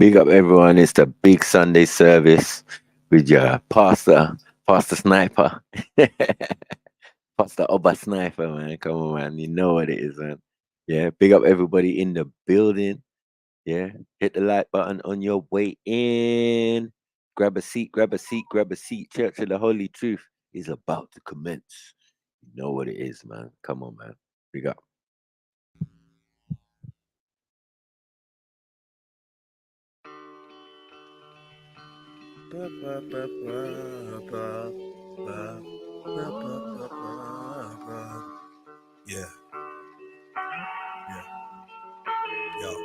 Big up everyone. It's the big Sunday service with your Pastor Sniper. Pastor Oba Sniper, man. Come on, man. You know what it is, man. Yeah. Big up everybody in the building. Yeah. Hit the like button on your way in. Grab a seat, grab a seat, grab a seat. Church of the Holy Truth is about to commence. You know what it is, man. Come on, man. Big up. Yeah. Yo.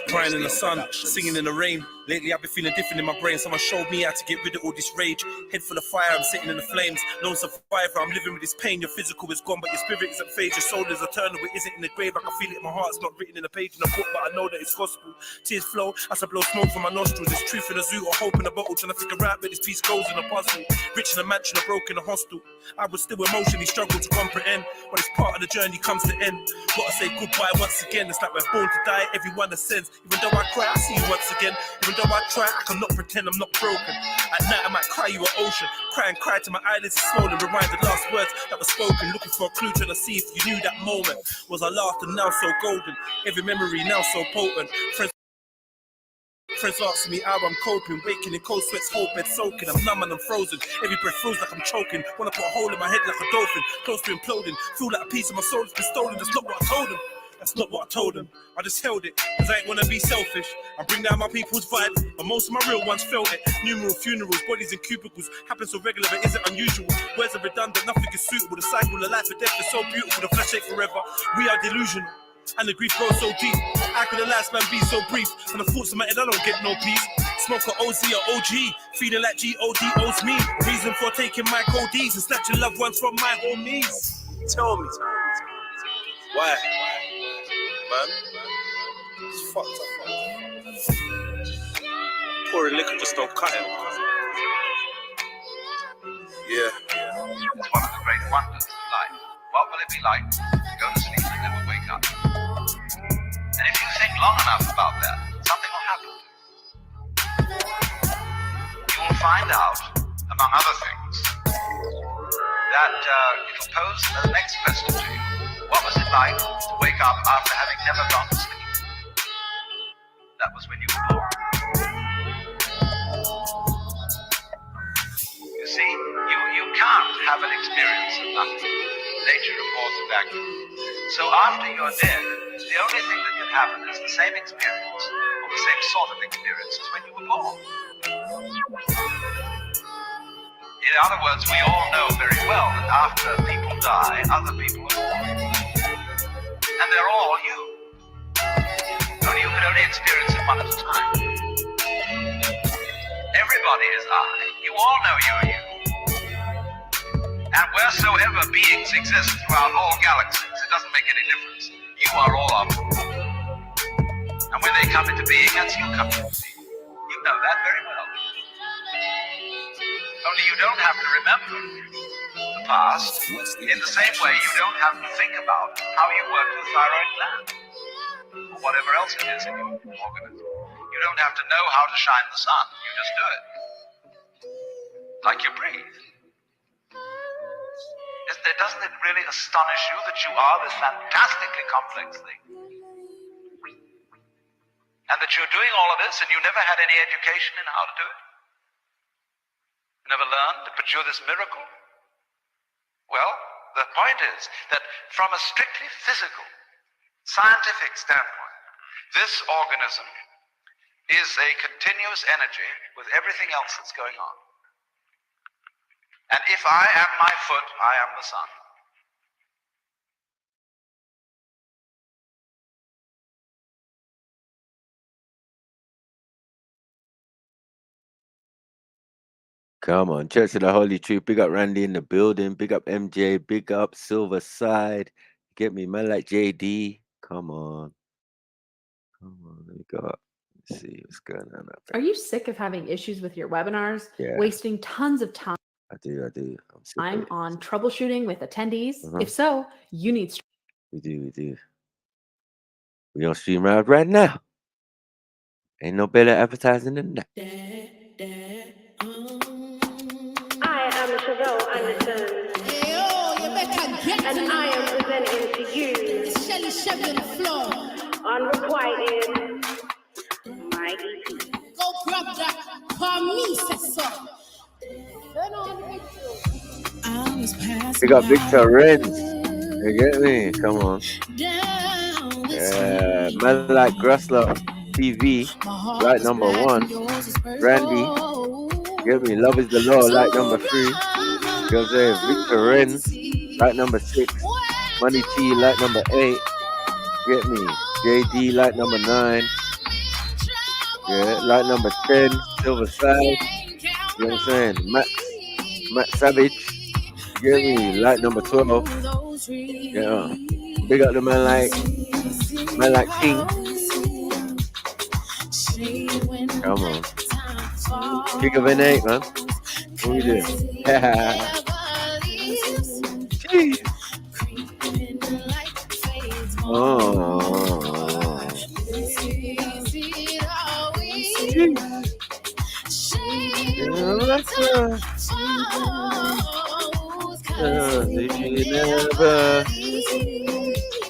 Crying in the sun, singing in the rain. Lately I've been feeling different in my brain. Someone showed me how to get rid of all this rage. Head full of fire, I'm sitting in the flames. No survivor, I'm living with this pain. Your physical is gone, but your spirit isn't phased. Your soul is eternal, it isn't in the grave. I can feel it in my heart, it's not written in a page in a book, but I know that it's gospel. Tears flow as I blow smoke from my nostrils. There's truth in a zoo or hope in a bottle. Trying to figure out where this piece goes in a puzzle. Rich in a mansion, or broke in a hostel. I would still emotionally struggle to comprehend, but it's part of the journey comes to end. Gotta say goodbye once again. It's like we're born to die, everyone ascends. Even though I cry, I see you once again. Even though I try, I cannot pretend I'm not broken. At night I might cry you an ocean. Cry and cry till my eyelids are swollen. Rewind the last words that were spoken. Looking for a clue, trying to see if you knew that moment. Was I laughed and now so golden? Every memory now so potent. Friends asking me how I'm coping. Waking in cold sweats, whole bed soaking. I'm numb and I'm frozen. Every breath feels like I'm choking. Wanna put a hole in my head like a dolphin. Close to imploding. Feel like a piece of my soul has been stolen. That's not what I told him. That's not what I told him. I just held it, cause I ain't wanna be selfish. I bring down my people's vibe, but most of my real ones felt it. Numeral funerals, bodies in cubicles. Happens so regular, but isn't unusual. Words are redundant, nothing is suitable. The cycle of life and death is so beautiful. The flesh ain't forever. We are delusional. And the grief goes so deep. How could the last man be so brief? And the thoughts in my head, I don't get no peace. Smoke a OZ or OG, feeling like G.O.D. owes me. Reason for taking my codees and snatching loved ones from my homies. Tell me. Why? Man, it's fucked up, man. Pouring liquor just don't cut it. Yeah. It's one of the great wonders of life. What will it be like to go to sleep and never wake up? And if you think long enough about that, something will happen. You will find out, among other things, that it will pose the next question to you. What was it like to wake up after having never gone to sleep? That was when you were born. You see, you can't have an experience of nothing. Nature reports a vacuum. So after you're dead, the only thing that can happen is the same experience, or the same sort of experience as when you were born. In other words, we all know very well that after people die, other people are born. And they're all you. Only you can only experience it one at a time. Everybody is I. You all know you are you. And wheresoever beings exist throughout all galaxies, it doesn't make any difference. You are all of them. And when they come into being, that's you coming into being. You know that very well. Only you don't have to remember the past in the same way you don't have to think about how you work the thyroid gland or whatever else it is in your organism. You don't have to know how to shine the sun. You just do it. Like you breathe. Doesn't it really astonish you that you are this fantastically complex thing? And that you're doing all of this and you never had any education in how to do it? Never learned, but you're this miracle? Well, the point is that from a strictly physical, scientific standpoint, this organism is a continuous energy with everything else that's going on. And if I am my foot, I am the sun. Come on, Church of the Holy Truth. Big up Randy in the building. Big up MJ. Big up Silver Side. Get me, man, like JD. Come on. Come on, let me go up. Let's see what's going on up there. Are you sick of having issues with your webinars? Yeah. Wasting tons of time I do. I'm on troubleshooting with attendees? If so, you need... We do. We on StreamYard right now. Ain't no better advertising than that. I am Chevelle Anderson, and I am presenting to you Unrequited, my EP. Go grab that for me, so. We got Victor Renz. You get me? Come on. Man like Gressler TV, like number 1. Randy, get me? Love is the law, like number 3. You know what I'm saying? Victor Renz, like number 6. Money T, like number 8. Get me? JD, like number 9. Yeah, like number 10. Silver Side. You know what I'm saying? Matt Savage. Get me? Like number 12. Yeah. Big up the man like King. Come on. King of an 8, man. What we doing? Jeez.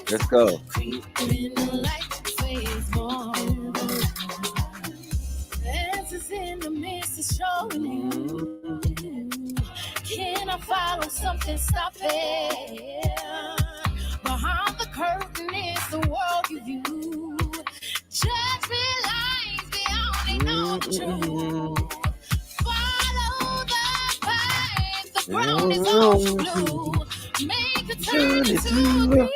Let's go. Can I follow something? Stop it. Behind the curtain is the world you view. Judgment lies beyond the truth. Follow the path. The ground is all blue. Make a turn to read.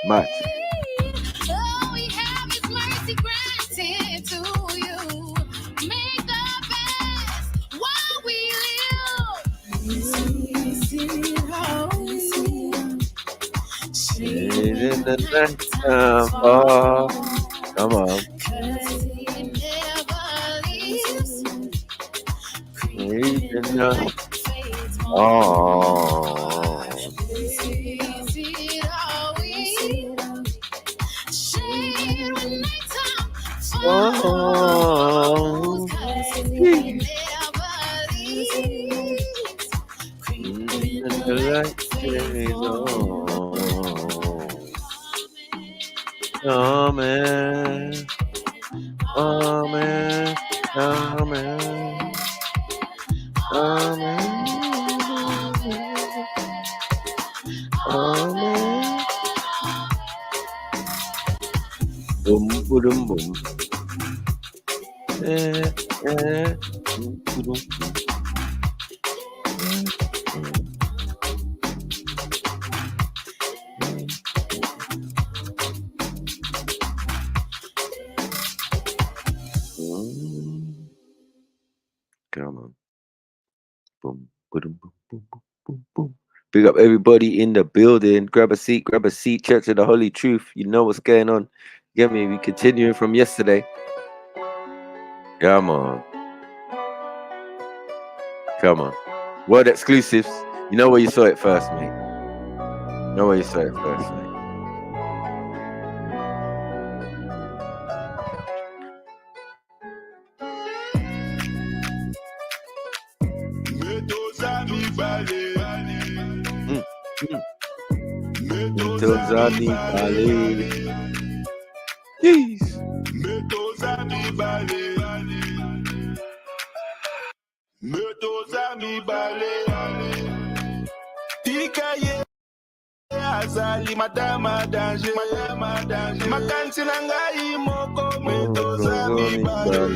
Much. All we have is mercy granted to you. Make the best while we live. In the next time, oh, come on. Amen. Amen. Amen. Amen. Amen. Boom, boom, boom. Boom, boom, come on. Boom, boom, boom, boom, boom, boom. Big up everybody in the building. Grab a seat, Church of the Holy Truth. You know what's going on. Get me? We continuing from yesterday. Come on. Come on. Word exclusives. You know where you saw it first, mate. Azali madama danger makansi nangai moko metoza mibale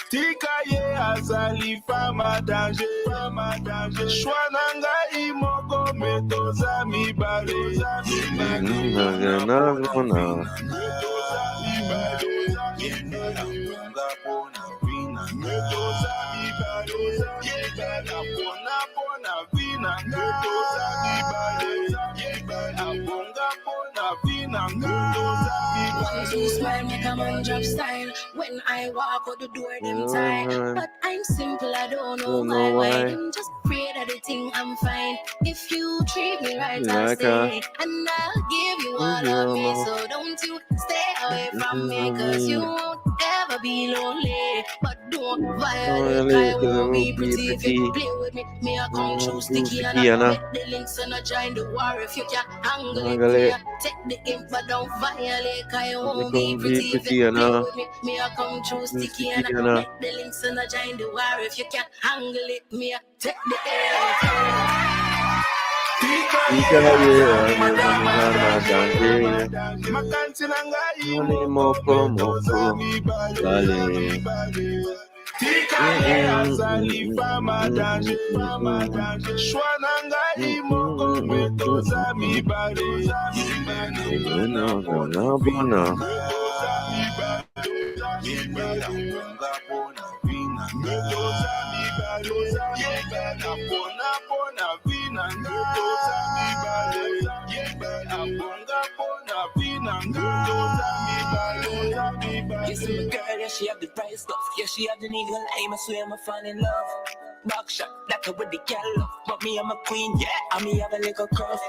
tika ye azali fama danger shwana ngai moko metoza mibale True smile make a man drop style. When I walk out the door, them tight. But I'm simple, I don't know why. Them just afraid of the thing, I'm fine. If you treat me right, I'll stay. And I'll give you all of me. So don't you stay away from me, cause you won't ever be lonely. But don't violate, I won't be pretty. If you play with me, I come true sticky. And I make the links and I join the war. If you can't handle it, me I take the imp, but don't violate, I won't be pretty. If you play with me I come true sticky. And I make the links and I join the war. If you can't handle it, me I take the imp. You see my girl, yeah, she have the right stuff. Yeah, she have the nigga aim, I swear I'm fall in love. Back shot, that's with the girl. But me, I'm a queen, yeah, I me have a little curve.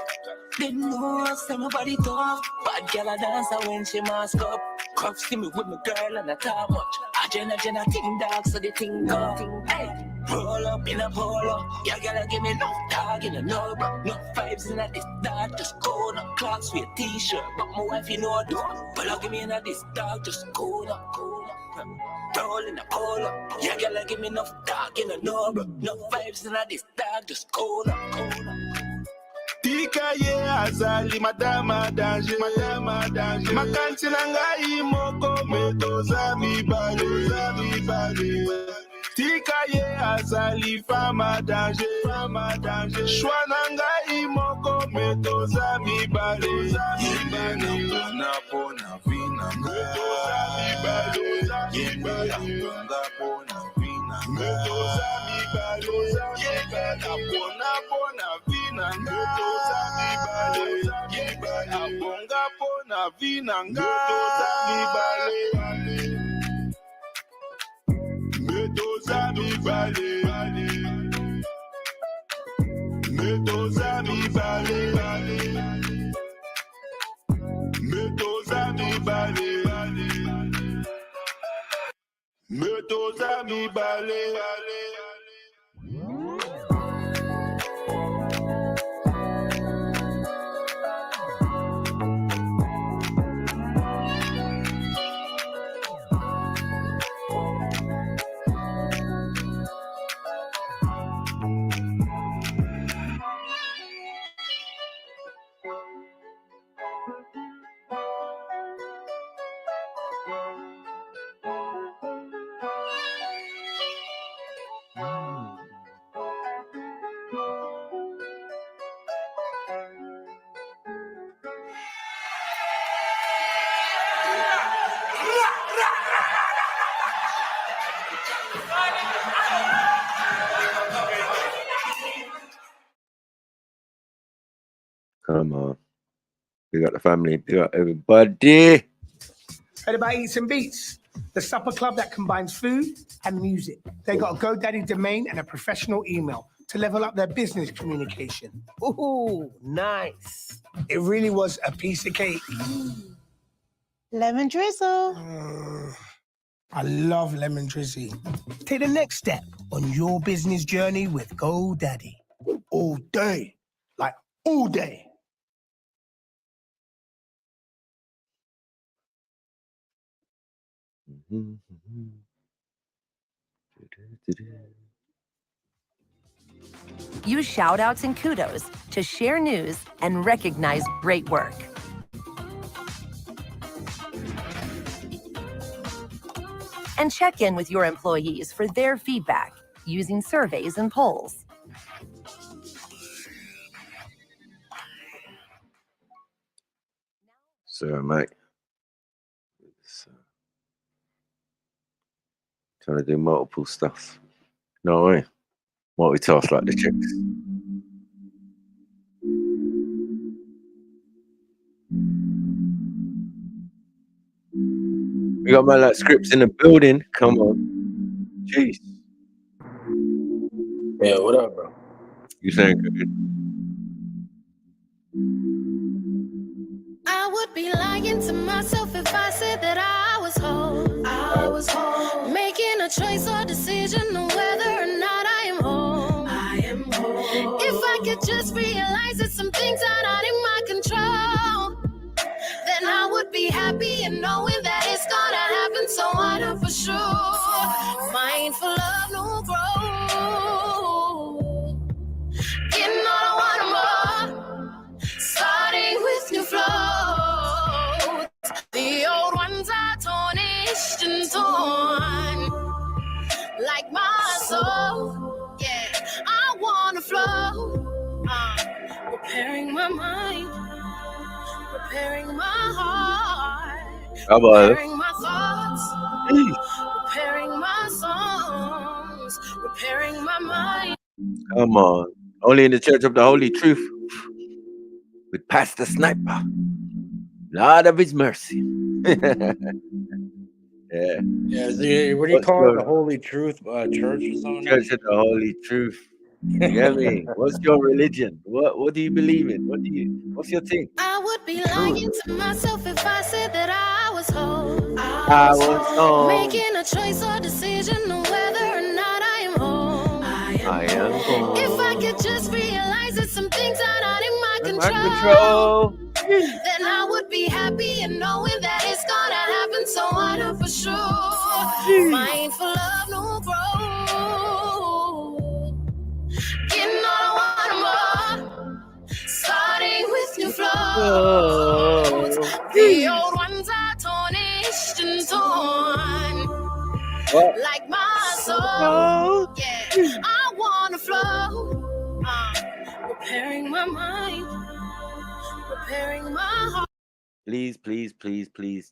Didn't know, say my body tough. Bad girl, I dance when she mask up. Cuff see me with my girl and I talk much. I Jenna ting dog, so the thing go. Hey, roll up in a polo. Yeah, gotta give me no dog in a no, bro. No vibes in a this dog, just go no clocks with a t-shirt. But my wife, you know, do. But I'll give me in a this dog, just go no. Roll in a polo. Yeah, gotta give me enough dog in a no, bro. No vibes in a this dog, just go no. Tika ye azali madama danger. Makanti nangai moko metoza mi bale. Tika ye azali fama danger. Shwana ngai moko metoza mi bale. Pona vina metoza mi bale. Pona vina metoza mi bale. Pona vina metoza mi bale. Abonga pona vina metoza mi bale. Metoza mi bale. Metoza mi bale. Metoza mi bale. Metoza mi bale. Come on. We got the family. We got everybody. Heard about Eats and Beats, the supper club that combines food and music. They got a GoDaddy domain and a professional email to level up their business communication. Ooh, nice. It really was a piece of cake. Lemon drizzle. I love lemon drizzle. Take the next step on your business journey with GoDaddy. All day. Like all day. Use shout-outs and kudos to share news and recognize great work. And check in with your employees for their feedback using surveys and polls. So, mate. Trying to do multiple stuff. No way. Multitask like the chicks. We got my like scripts in the building. Come on. Jeez. Yeah, what up, bro? You saying good? I would be lying to myself if I said that I was home. I was home. Making a choice or decision on whether or not I am home. I am home. If I could just realize that some things are not in my control, then I would be happy in knowing that it's gonna happen. So I know for sure. Mindful of no growth. Getting all I want more. Starting with new flows. The old ones are tarnished and torn. Like my soul. Yeah, I wanna flow. Repairing my mind. Repairing my heart. Repairing my thoughts. Repairing my songs. Repairing my mind. Come on. Only in the Church of the Holy Truth. With Pastor Sniper. Lord of his mercy. Yeah. Yeah, what do you call it? The Holy Truth Church or something? Church of the Holy Truth. You get me? What's your religion? What do you believe in? What's your thing? I would be lying to myself if I said that I was home. I was home. Making a choice or decision on whether or not I am home. I am home. If I could just realize that some things are not in my control, then I would be happy in knowing that it's gonna happen. So I know for sure. Mindful of no growth. Getting all I want more. Starting with new flows. The old ones are tarnished and torn. Like my soul. Yeah, I wanna flow. Repairing my mind. Repairing my heart. Please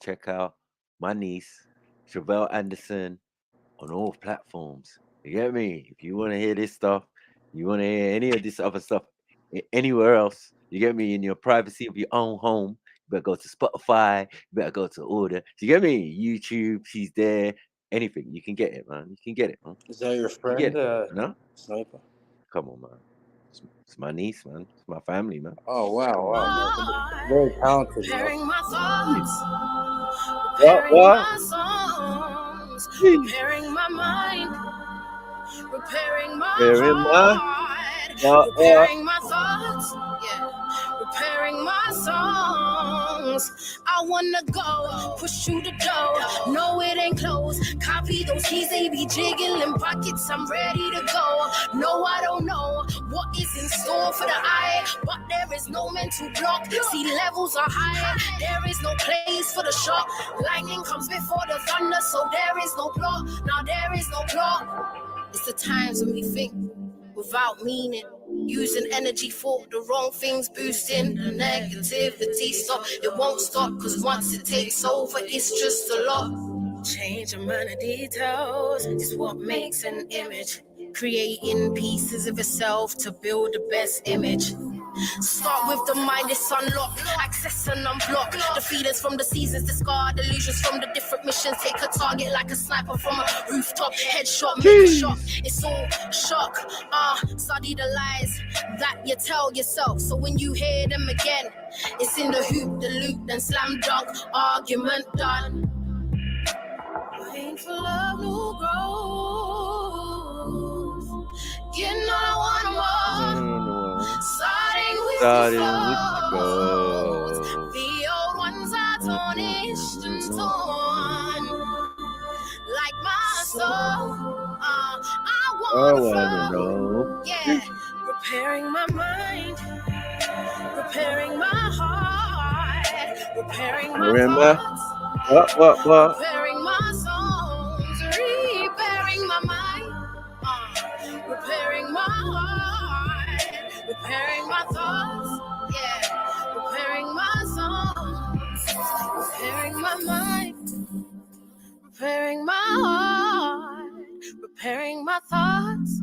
check out my niece, Chevelle Anderson, on all platforms. You get me? If you want to hear this stuff, you want to hear any of this other stuff anywhere else, you get me, in your privacy of your own home, you better go to Spotify, you better go to Order. You get me? YouTube, she's there. Anything. You can get it, man. You can get it, man. Is that your friend? You get it, no? Sniper? Come on, man. It's my niece, man. It's my family, man. Oh, wow. Very talented. Repairing my thoughts. What? My songs. Repairing my mind. Repairing my heart. Repairing my thoughts. Yeah. Repairing my songs. I wanna go, push through the door. No, it ain't closed. Copy those keys, they be jiggling pockets. I'm ready to go. No, I don't know what is in store for the eye, but there is no mental block. See, levels are high. There is no place for the shock. Lightning comes before the thunder, so there is no plot. Now there is no plot. It's the times when we think without meaning. Using energy for the wrong things, boosting the negativity. Stop, it won't stop, cause once it takes over, it's just a lot. Change amount of details is what makes an image. Creating pieces of yourself to build the best image. Start with the mind, it's unlocked. Access and unblock. The feelings from the seasons, discard illusions from the different missions. Take a target like a sniper from a rooftop. Headshot, make a shot. It's all shock. Study the lies that you tell yourself. So when you hear them again, it's in the hoop, the loop, then slam dunk. Argument done. Painful love, no growth. Getting all I want more. Starting with the flows. The old ones are tarnished and torn. Like my soul. I wanna flow. Yeah. Repairing my mind. Repairing my heart. Repairing my thoughts. What? Repairing my songs. Repairing my mind. Repairing my heart. Repairing my thoughts. Yeah. Repairing my songs. Repairing my mind. Repairing my heart. Repairing my thoughts.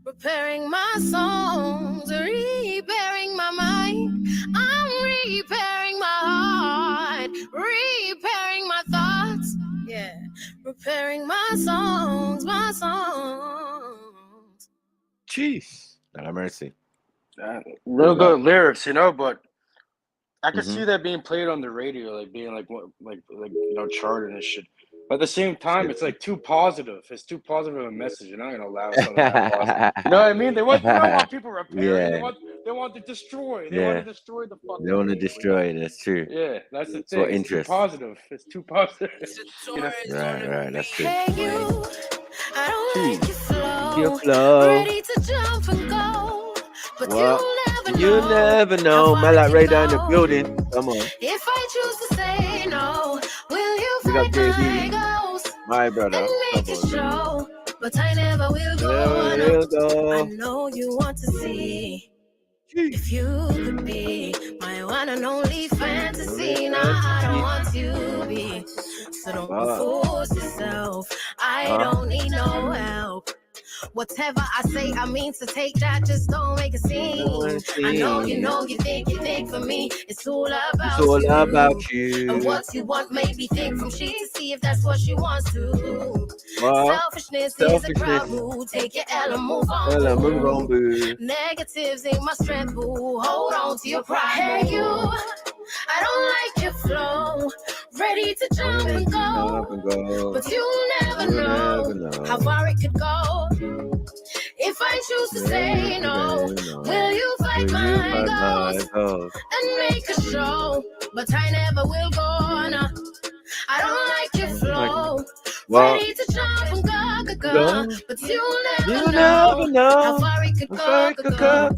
Repairing my songs. Repairing my mind. I'm repairing my heart. Repairing my thoughts. preparing my songs. Jeez, not mercy. Real good lyrics, you know, but I could Mhm. see that being played on the radio, like being like you know, charted and shit. But at the same time, it's like too positive. It's too positive a message. You're not gonna allow something that positive. You know what I mean? They don't want people repairing. Yeah. They want to destroy. They Yeah. want to destroy the fucking They want to thing. destroy it. That's true. Yeah, that's the It's thing. what It's interest. too positive. It's too positive. You know? Right. That's true. Hey you, I don't like Your flow. ready to jump and go, but What? you never know. Man, like radar in the building. Come on. If I choose to say no, will you Big up fight JB. my ghost My brother. and make it show? But I never will go. I know you want to see if you could be my one and only fantasy. Now I don't want you to be, so don't force yourself. I don't need no help. Whatever I say, I mean to take that, just don't make a scene. I know you think for me. It's all about you. And what you want made me think from she to see if that's what she wants to. Selfishness is a proud mood. Take your L and move on. Boo. Negatives ain't my strength, boo. Hold on to your pride. Hey you, I don't like your flow. Ready to jump and go, but you never know how far it could go. If I choose to say no, will you fight my ghost and make a show? But I never will go. No. I don't like your flow. Ready to jump and go, but you never know how far it could go.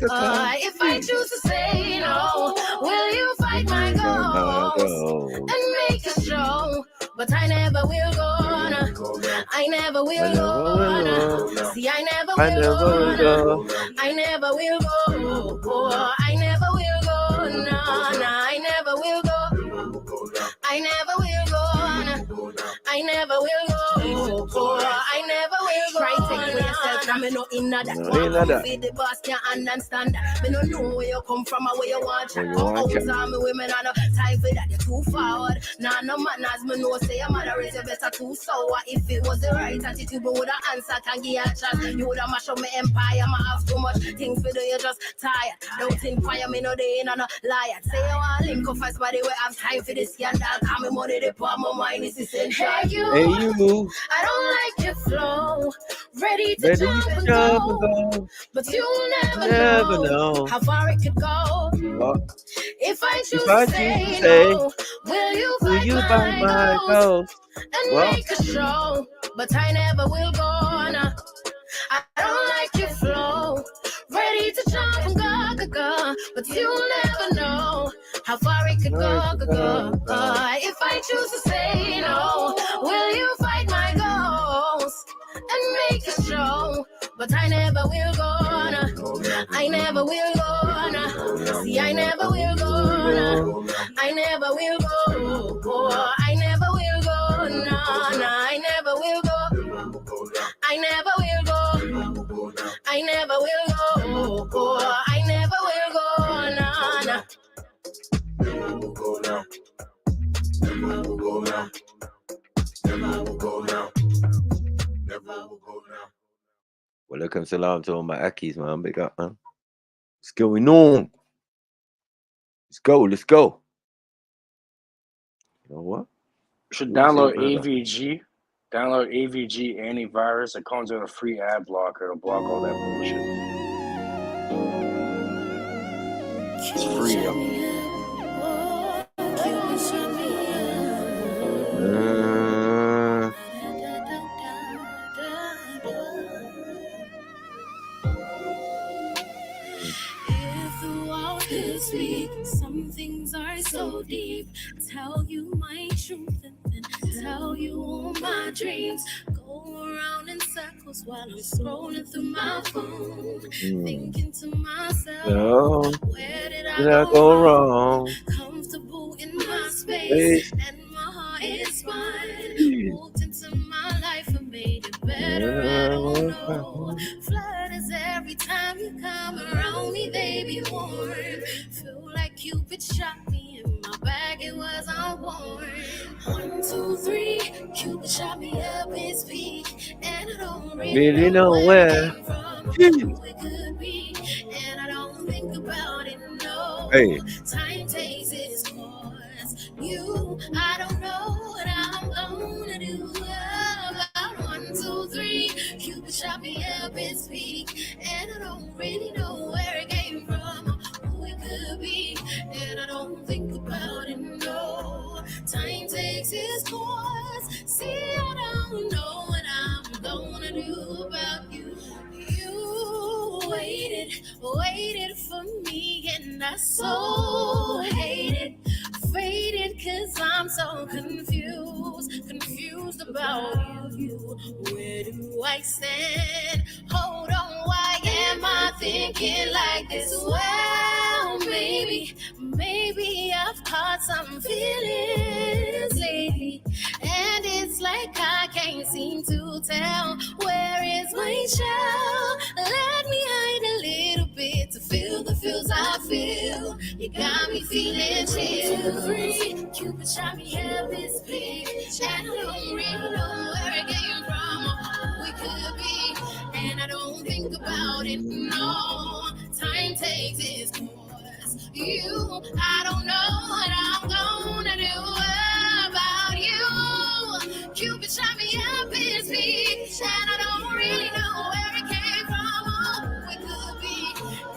If I choose to say no, will you fight my ghost and make a show? But I never will go. I never will go. See, I never will go. I never will go. I never will go. No, I never will go. I never will go. I never will go. I never will go. Try take for yourself. I'm not in that. One feed the boss can't understand that. Me no know where you come from or where you want. Out me women are no time for that. You're too forward. Nah, no manners. Me know say your mother is your better too sour. If it was the right attitude, me woulda answered and give a chance. You woulda mash up my empire. Me have too much things for do. You just tired. Don't inquire me no day no liar. Say you want link up fast, but we have time for this scandal. Call me money the poor, my mind is essential. Hey you, I don't like your flow. Ready to jump and go, but you never know how far it could go. If I choose to say no, will you fight my ghost and make a show? But I never will go. No. I don't like your flow. Ready to jump and go, but you never know how far it could go. If I choose to say no, will you fight my ghost and make a show? But I never will go. No. I never will go. No. See, I never will go. No. I never will go. I never will go. No, I never will go. I never will go. I never will go. I never will go. No. Never will go now. Never will go now. Never will go now. Never will go now. Welcome salam to all my Akis, man. Big up, man. What's going on? Let's go. You know what? You should download AVG. Download AVG antivirus. It comes with a free ad blocker. It'll block all that bullshit. It's free, yo. Speak. Some things are so deep. Tell you my truth and then tell you all my dreams. Go around in circles while I'm scrolling through my phone, thinking to myself, where did I go wrong? Comfortable in my space, and my heart is fine. Walked into my life and made it better. I don't know. Flood is every time you come around me, baby, warm. Feel like Cupid shot me in my bag, it was unworn. 1, 2, 3, Cupid shot me up and speak, and I don't Really know where. who it could be, and I don't think about it. No, Hey. time takes its course. I don't know what I'm gonna do. About 1, 2, 3, Cupid shot me up and speak, and I don't really know where it came from, who it could be, and I don't think about it. No, time takes its course. See, I don't know what I'm gonna do about you. You waited for me, and I so hated, faded, cause I'm so confused about you. Where do I stand? Hold on, why am I thinking like this? Well, maybe I've caught some feelings lately, and it's like I can't seem to tell, where is my child? Let me hide a little bit to feel the feels I feel. You got me feeling chill. Free, Cupid shot me up his pitch, and I don't really know where it came from, who we could be, and I don't think about it. No, time takes its course. I don't know what I'm gonna do about you. Cupid shot me up his pitch, and I don't really know where it came from, who it could be,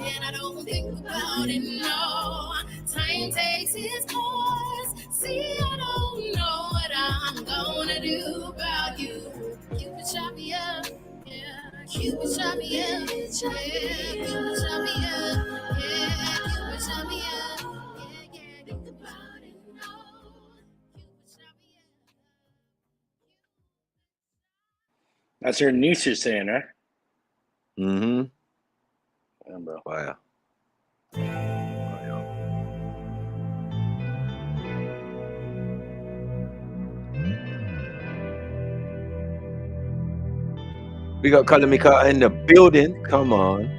and I don't think about it. No, time takes its course. See, I don't know what I'm gonna do about you. Cupid shot me up, yeah. Cupid shot me up, yeah. Cupid shot me up, yeah. Cupid shot me up, yeah. Think about it, no. Cupid shot me up. That's your niece you're saying, right? Mm-hmm. Yeah, bro. Fire. We got Kalamika in the building. Come on.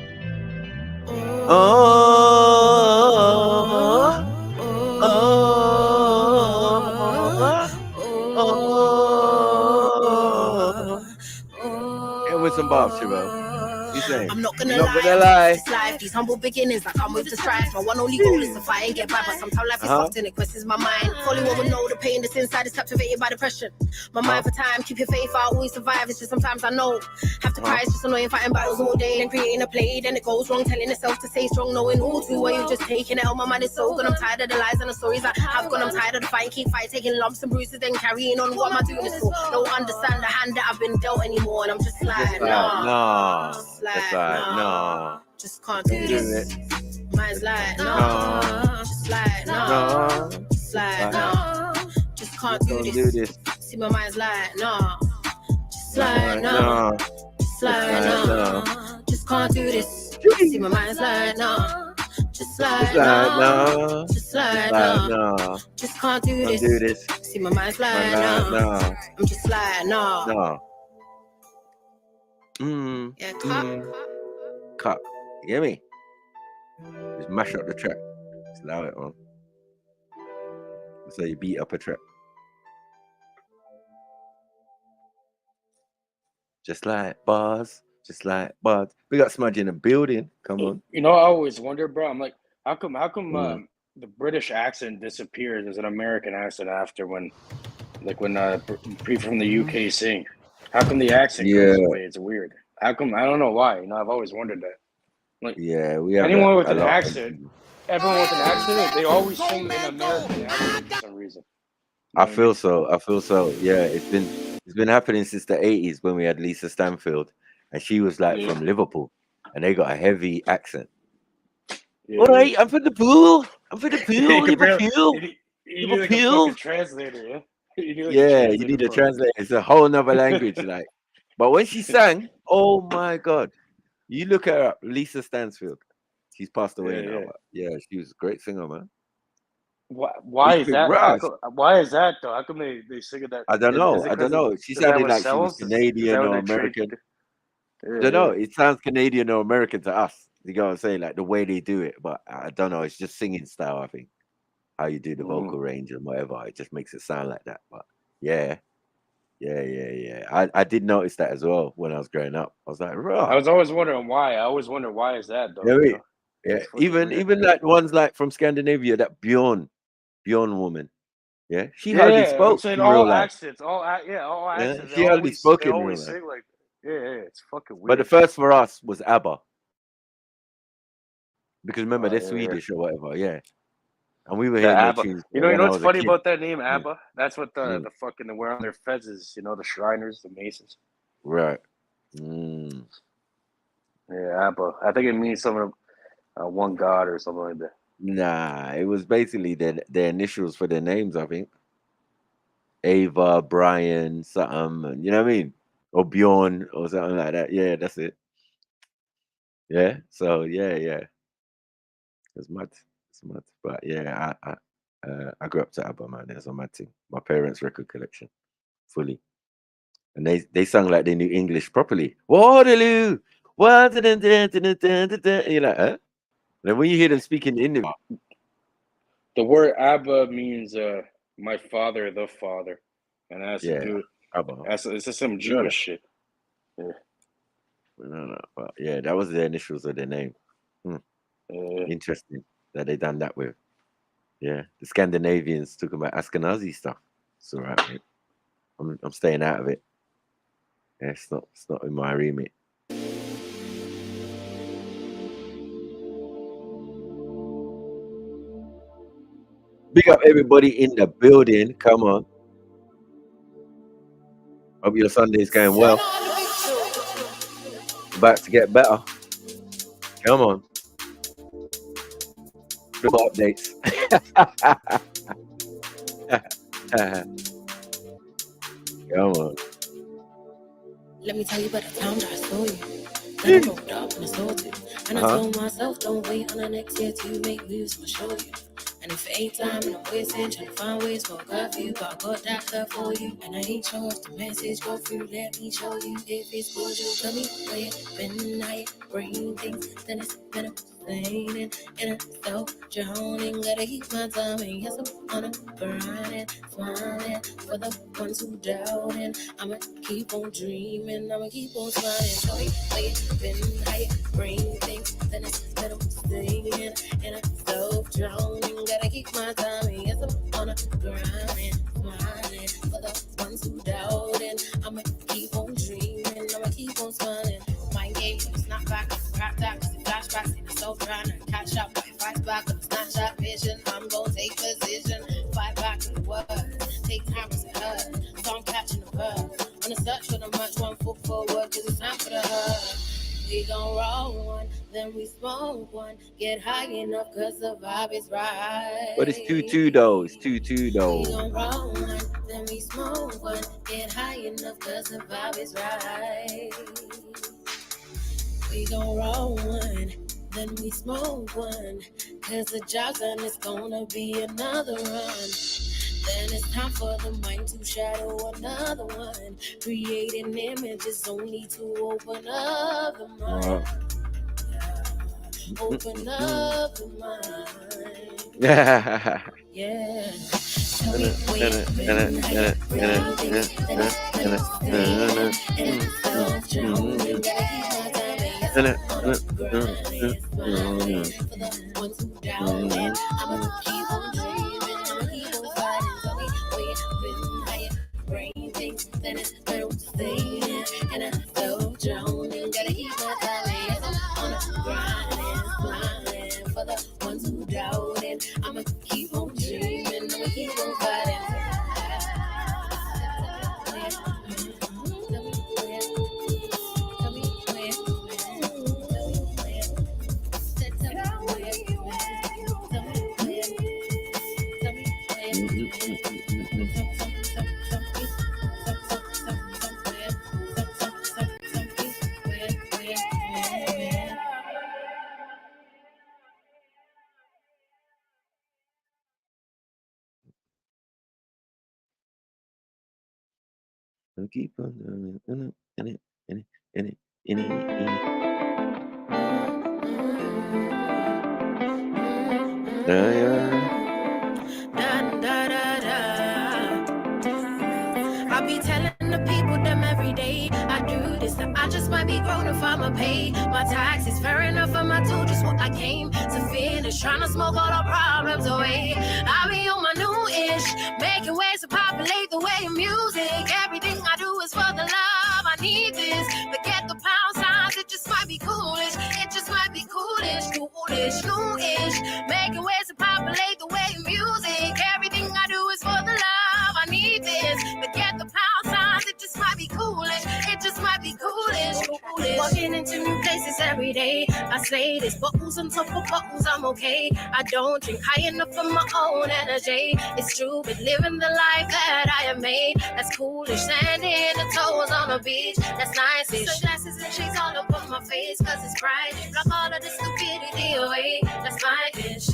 And with some bobs, Shivo. You saying? I'm not gonna lie. This life, these humble beginnings, I come with the strife. My one only goal is to fight and get by, but sometimes life is soft and it questions my mind. Only one will know the pain that's inside is captivated by depression. My mind for time, keep your faith, I always survive. It's just sometimes I know, have to cry, it's just annoying fighting battles all day and creating a play. Then it goes wrong, telling itself to stay strong, knowing all too well you're just taking it out. My mind is so good, I'm tired of the lies and the stories I have gone. I'm tired of the fight, keep fighting, taking lumps and bruises, then carrying on. What am I doing this for? Don't understand the hand that I've been dealt anymore, and I'm just like, nah. No, just can't do this. Mine's like, no, just like, no, just like, no, just can't do this. See, my mind's like, no, just like, no, just like, no, just can't do this. See, my mind's like, no, just like, no, just like, no, just can't do this. See, my mind's like, no, I'm just like, no. Yeah, Cut. You get me? Just mash up the track. Just allow it on. So you beat up a track. Just like bars. Just like bars. We got Smudge in the building. Come on. You know, I always wonder, bro. I'm like, how come the British accent disappears as an American accent after when people from the UK sing? How come the accent goes away? It's weird. How come? I don't know why. You know, I've always wondered that. Like, we have anyone with an accent, everyone with an accent, they always sing in American accent for some reason. I feel so. Yeah, it's been happening since the 80s when we had Lisa Stanfield, and she was like from Liverpool, and they got a heavy accent. Yeah. All right, I'm from the pool. Liverpool. You need like a fucking translator, yeah. You need a translator. It's a whole nother language, like. But when she sang, oh my God, you look at her, Lisa Stansfield. She's passed away now. But yeah, she was a great singer, man. Why is that? Why is that though? How come they sing that? I don't know. She sounded like she was Canadian or American. I don't know. It sounds Canadian or American to us. You know what I'm saying? Like the way they do it. But I don't know. It's just singing style, I think. How you do the vocal range and whatever. It just makes it sound like that. But yeah. Yeah. I did notice that as well when I was growing up. I was like, I raw. was always wondering why. I always wonder why is that though. Yeah, You know? yeah. It's fucking weird. Even like ones like from Scandinavia, that Bjorn woman. Yeah, she Yeah, hardly yeah. I'm spoke saying in real all life. accents, all Yeah, accents. she hardly spoke They in real always life. sing like, yeah. It's fucking But the weird. first for us was ABBA. Because remember, they're Yeah. Swedish or whatever, yeah. And we were The hearing their ABBA. tunes You know when I what's was a funny kid. about that name, Yeah. ABBA? That's what the fucking they wear on their fezzes. You know, the Shriners, the Masons. Right. Yeah, ABBA. I think it means something. One God or something like that. Nah, it was basically their initials for their names, I think. Ava, Brian, something, you know what I mean? Or Bjorn or something like that. Yeah, that's it. Yeah. So yeah. It's mad. But yeah, I grew up to ABBA, man. It's a mad thing. My parents' record collection, fully. And they sung like they knew English properly. Waterloo! You're like, huh? And when you hear them speaking in the The word Abba means my father, the father, and that has to yeah, do. ABBA. It's just some We know Jewish that. shit. Yeah. We know that. But yeah, that was the initials of their name. Interesting that they done that with. Yeah, the Scandinavians talking about Ashkenazi stuff. It's all right, mate. I'm staying out of it. Yeah, it's not in my remit. Big up everybody in the building. Come on. Hope your Sunday's going well. About to get better. Come on. Triple updates. Come on. Let me tell you about the time that I saw you. Then I rolled up and I saw you. And I told myself, don't wait on the next year to make moves, I'll show you. And if it ain't time and I'm wasting, trying to find ways for God for you, but I got that love for you. And I ain't sure if the message go through, let me show you. If it's good, you tell me where you've been, how you bring things, then it's been a complaining, and I'm so drowning. Gotta keep my time, and yes, I'm on a grind, smiling for the ones who doubting. I'ma keep on dreaming, I'ma keep on smiling. Tell me where you've been, how you bring things, then it's been a complaining, and I'm so drowning. Gotta keep my time, and yes, I'm on a grind, smiling for the ones who doubting. I'ma keep on dreaming, I'ma keep on smiling. My game, it's not back, crack that, flashbacks, and I'm so trying to catch up. But if I back, it's not that vision. I'm gonna take position, fight back to the word, take time to hurt. So I'm catching the bird, on the search for the much, 1 foot forward, cause it's time for the herd. We gon' roll one, then we smoke one, get high enough cause the vibe is right. But it's 2-2 though. It's 2-2 though. We gon' roll one, then we smoke one, get high enough cause the vibe is right. We gon' roll one, then we smoke one, cause the job's done, it's gonna be another run. Then it's time for the mind to shadow another one. Creating images only to open up the mind. Open up the mind. Yeah. Tell me where you've been, how you bring things, then it's been a thing, and it's self-drowning. Gotta keep my time, and yes, I'm on a grind, smiling for the ones who doubt it. I'ma keep on dreaming, I'ma keep on fighting. Tell me where you've been, how you bring things, then it's been a thing, and I'm self-drowning. Gotta keep my time, and yes, I'm on a grind, smiling for the ones who doubt it. I'ma keep on dreaming, I'ma keep on fighting. I'll keep on I be telling the every day. I do this, I just might be grown if I'ma pay my taxes. Fair enough, I'ma do just what I came to finish. Trying to smoke all the problems away. I be on my new-ish, making ways to populate the way of music. Everything I do is for the love. I need this. Forget the pound signs, it just might be coolish. It just might be coolish, coolish, new-ish. Making ways to populate the way of music. Everything I do is for the love. I need this. Forget the pound signs, it just might be coolish. It just might be coolish, coolish. Walking into new places every day. I say this, bottles on top of bottles, I'm okay. I don't drink high enough for my own energy. It's true, but living the life that I have made. That's coolish, standing the toes on the beach. That's nice-ish. Sunglasses and shades all up on my face, cause it's bright. Block all of the stupidity away. That's my ish.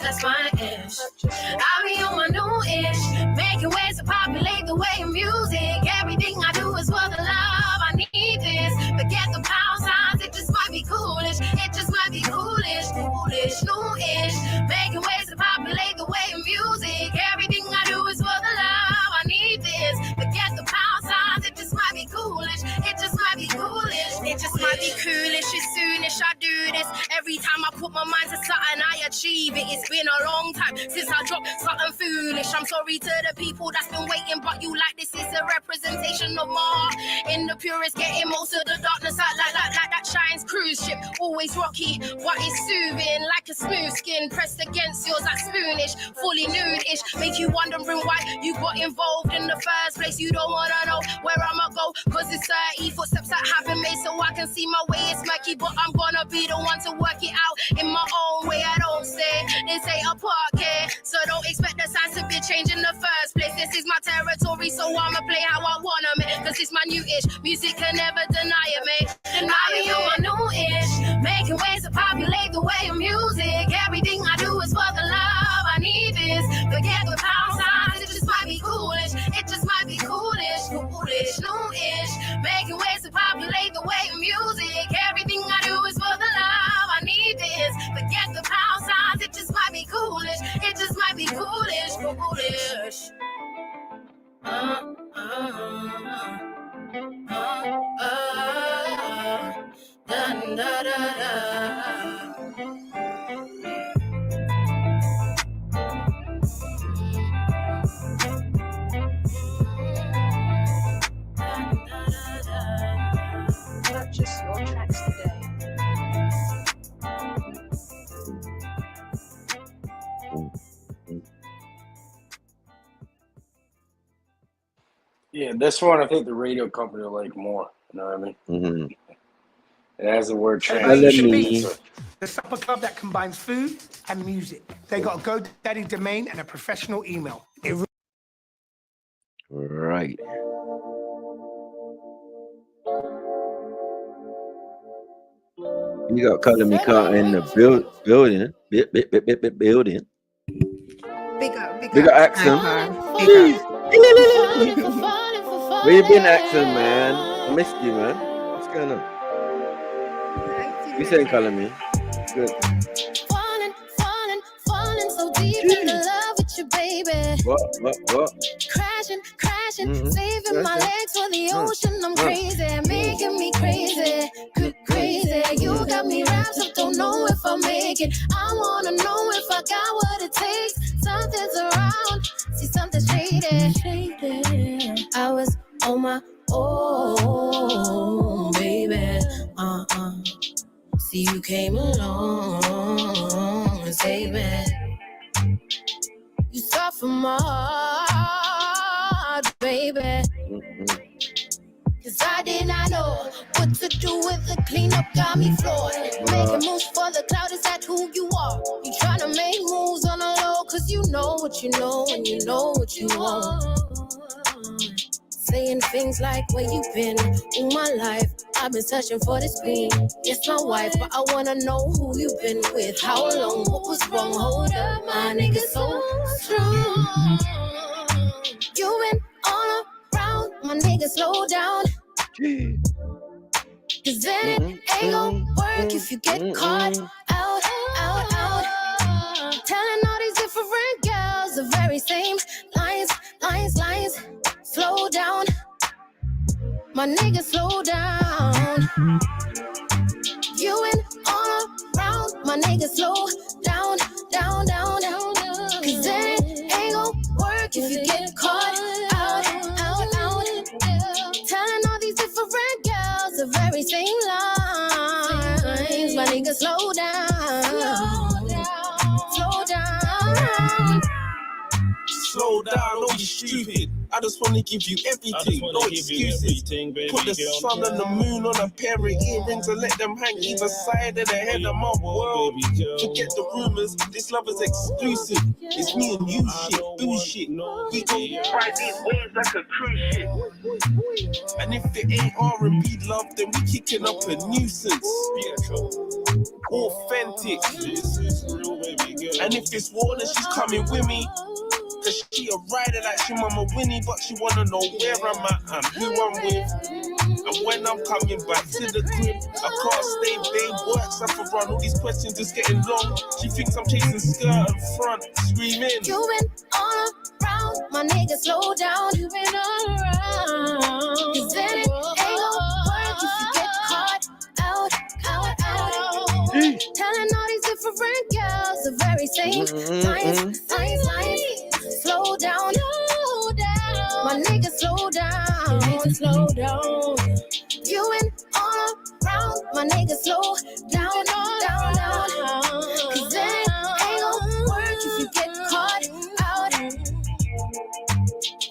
That's my ish. I be on my new-ish, making ways to populate the way of music. Everything I do is for the love. I need this. Forget the pound signs, it just might be coolish. It just might be coolish, coolish, new-ish. Making ways to populate the way of music. Everything I do is for the love. I need this. Forget the pound signs, it just might be coolish. It just might be coolish. It just might be coolish. As soonish I do this. Every time I put my mind to something, I achieve it. It's been a long time since I dropped something foolish. I'm sorry to the people that's been waiting, but you like this is a representation of my heart. In the purest, getting most of the darkness out like that shines cruise ship. Always rocky, but it's soothing like a smooth skin pressed against yours like spoonish, fully nude-ish. Make you wondering why you got involved in the first place. You don't wanna know where I'ma go, cause it's 30 footsteps that have been made so I can see my way. It's murky, but I'm gonna be the one to work it out in my own way. I don't stay, they say apart here, so don't expect the signs to be changed in the first place. This is my territory, so I'ma play how I wanna make, cause it's my new-ish. Music can never deny it, mate. Deny me on my new-ish, making ways to populate the way of music. Everything I do is for the love. I need this. Forget the pound signs, it just might be coolish. It just might be coolish, coolish, new-ish. Making ways to populate the way of music. Everything I do is for the love. I need this. Forget the pound signs, it just might be coolish. It just might be coolish, coolish. Da, da, da, da. Purchase your tracks today. Yeah, this one I think the radio company will like more. You know what I mean? Mm-hmm. It has the word Activism, the supper club that combines food and music. They got a GoDaddy domain and a professional email. Right. You got Color Me Car in the building. Building. Big up Axon. Where you been, Axon, man? I missed you, man. What's going on? You saying Color Me? Good. Falling so deep in love with you, baby. What? Crashing, saving my legs for the ocean. I'm crazy, making me crazy. Crazy, you got me wrapped up, don't know if I make it. I wanna know if I got what it takes. Something's around, see something's shady. I was on my own, baby. See, you came along and saved me. You soften my heart, baby. Cause I did not know what to do with the cleanup, got me floored. Making moves for the cloud, is that who you are? You tryna make moves on the low, cause you know what you know and you know what you want. Saying things like where you been all my life. I've been searching for this queen, yes my wife, but I wanna know who you been with, how long, what was wrong, hold up, my nigga so strong. You been all around, my nigga slow down. Cause then it ain't gon' work if you get caught out. Telling all these different girls the very same lines. Slow down. My nigga, slow down. You and all around, my nigga, slow down, down, down, down, down. Cause then it ain't gon' work if you get caught out, out, out. Telling all these different girls the very same lines. My nigga, slow down, slow down. Slow down, don't be stupid. I just wanna give you everything, no excuses. Put the sun and the moon on a pair of earrings and let them hang either side of the head of my world. Forget the rumors, this love is exclusive. It's me and you shit, bullshit. We gon' ride these waves like a cruise ship. And if it ain't R&B love, then we kicking up a nuisance. Authentic. And if it's war, then she's coming with me. Cause she a rider like she Mama Winnie, but she wanna know where I'm at and who I'm with. And when I'm coming back to the crib, I can't stay, babe, works have to run. All these questions is getting long. She thinks I'm chasing skirt and front, screaming. You been all around, my nigga, slow down. You been all around. Cause then it ain't gon' work if you get caught out, out, out. Telling all these different girls the very same lines. Slow down, slow down. My nigga, slow down. Slow down. You and all around, my nigga, slow down, down, down. Cause then it ain't gon' work if you get caught out.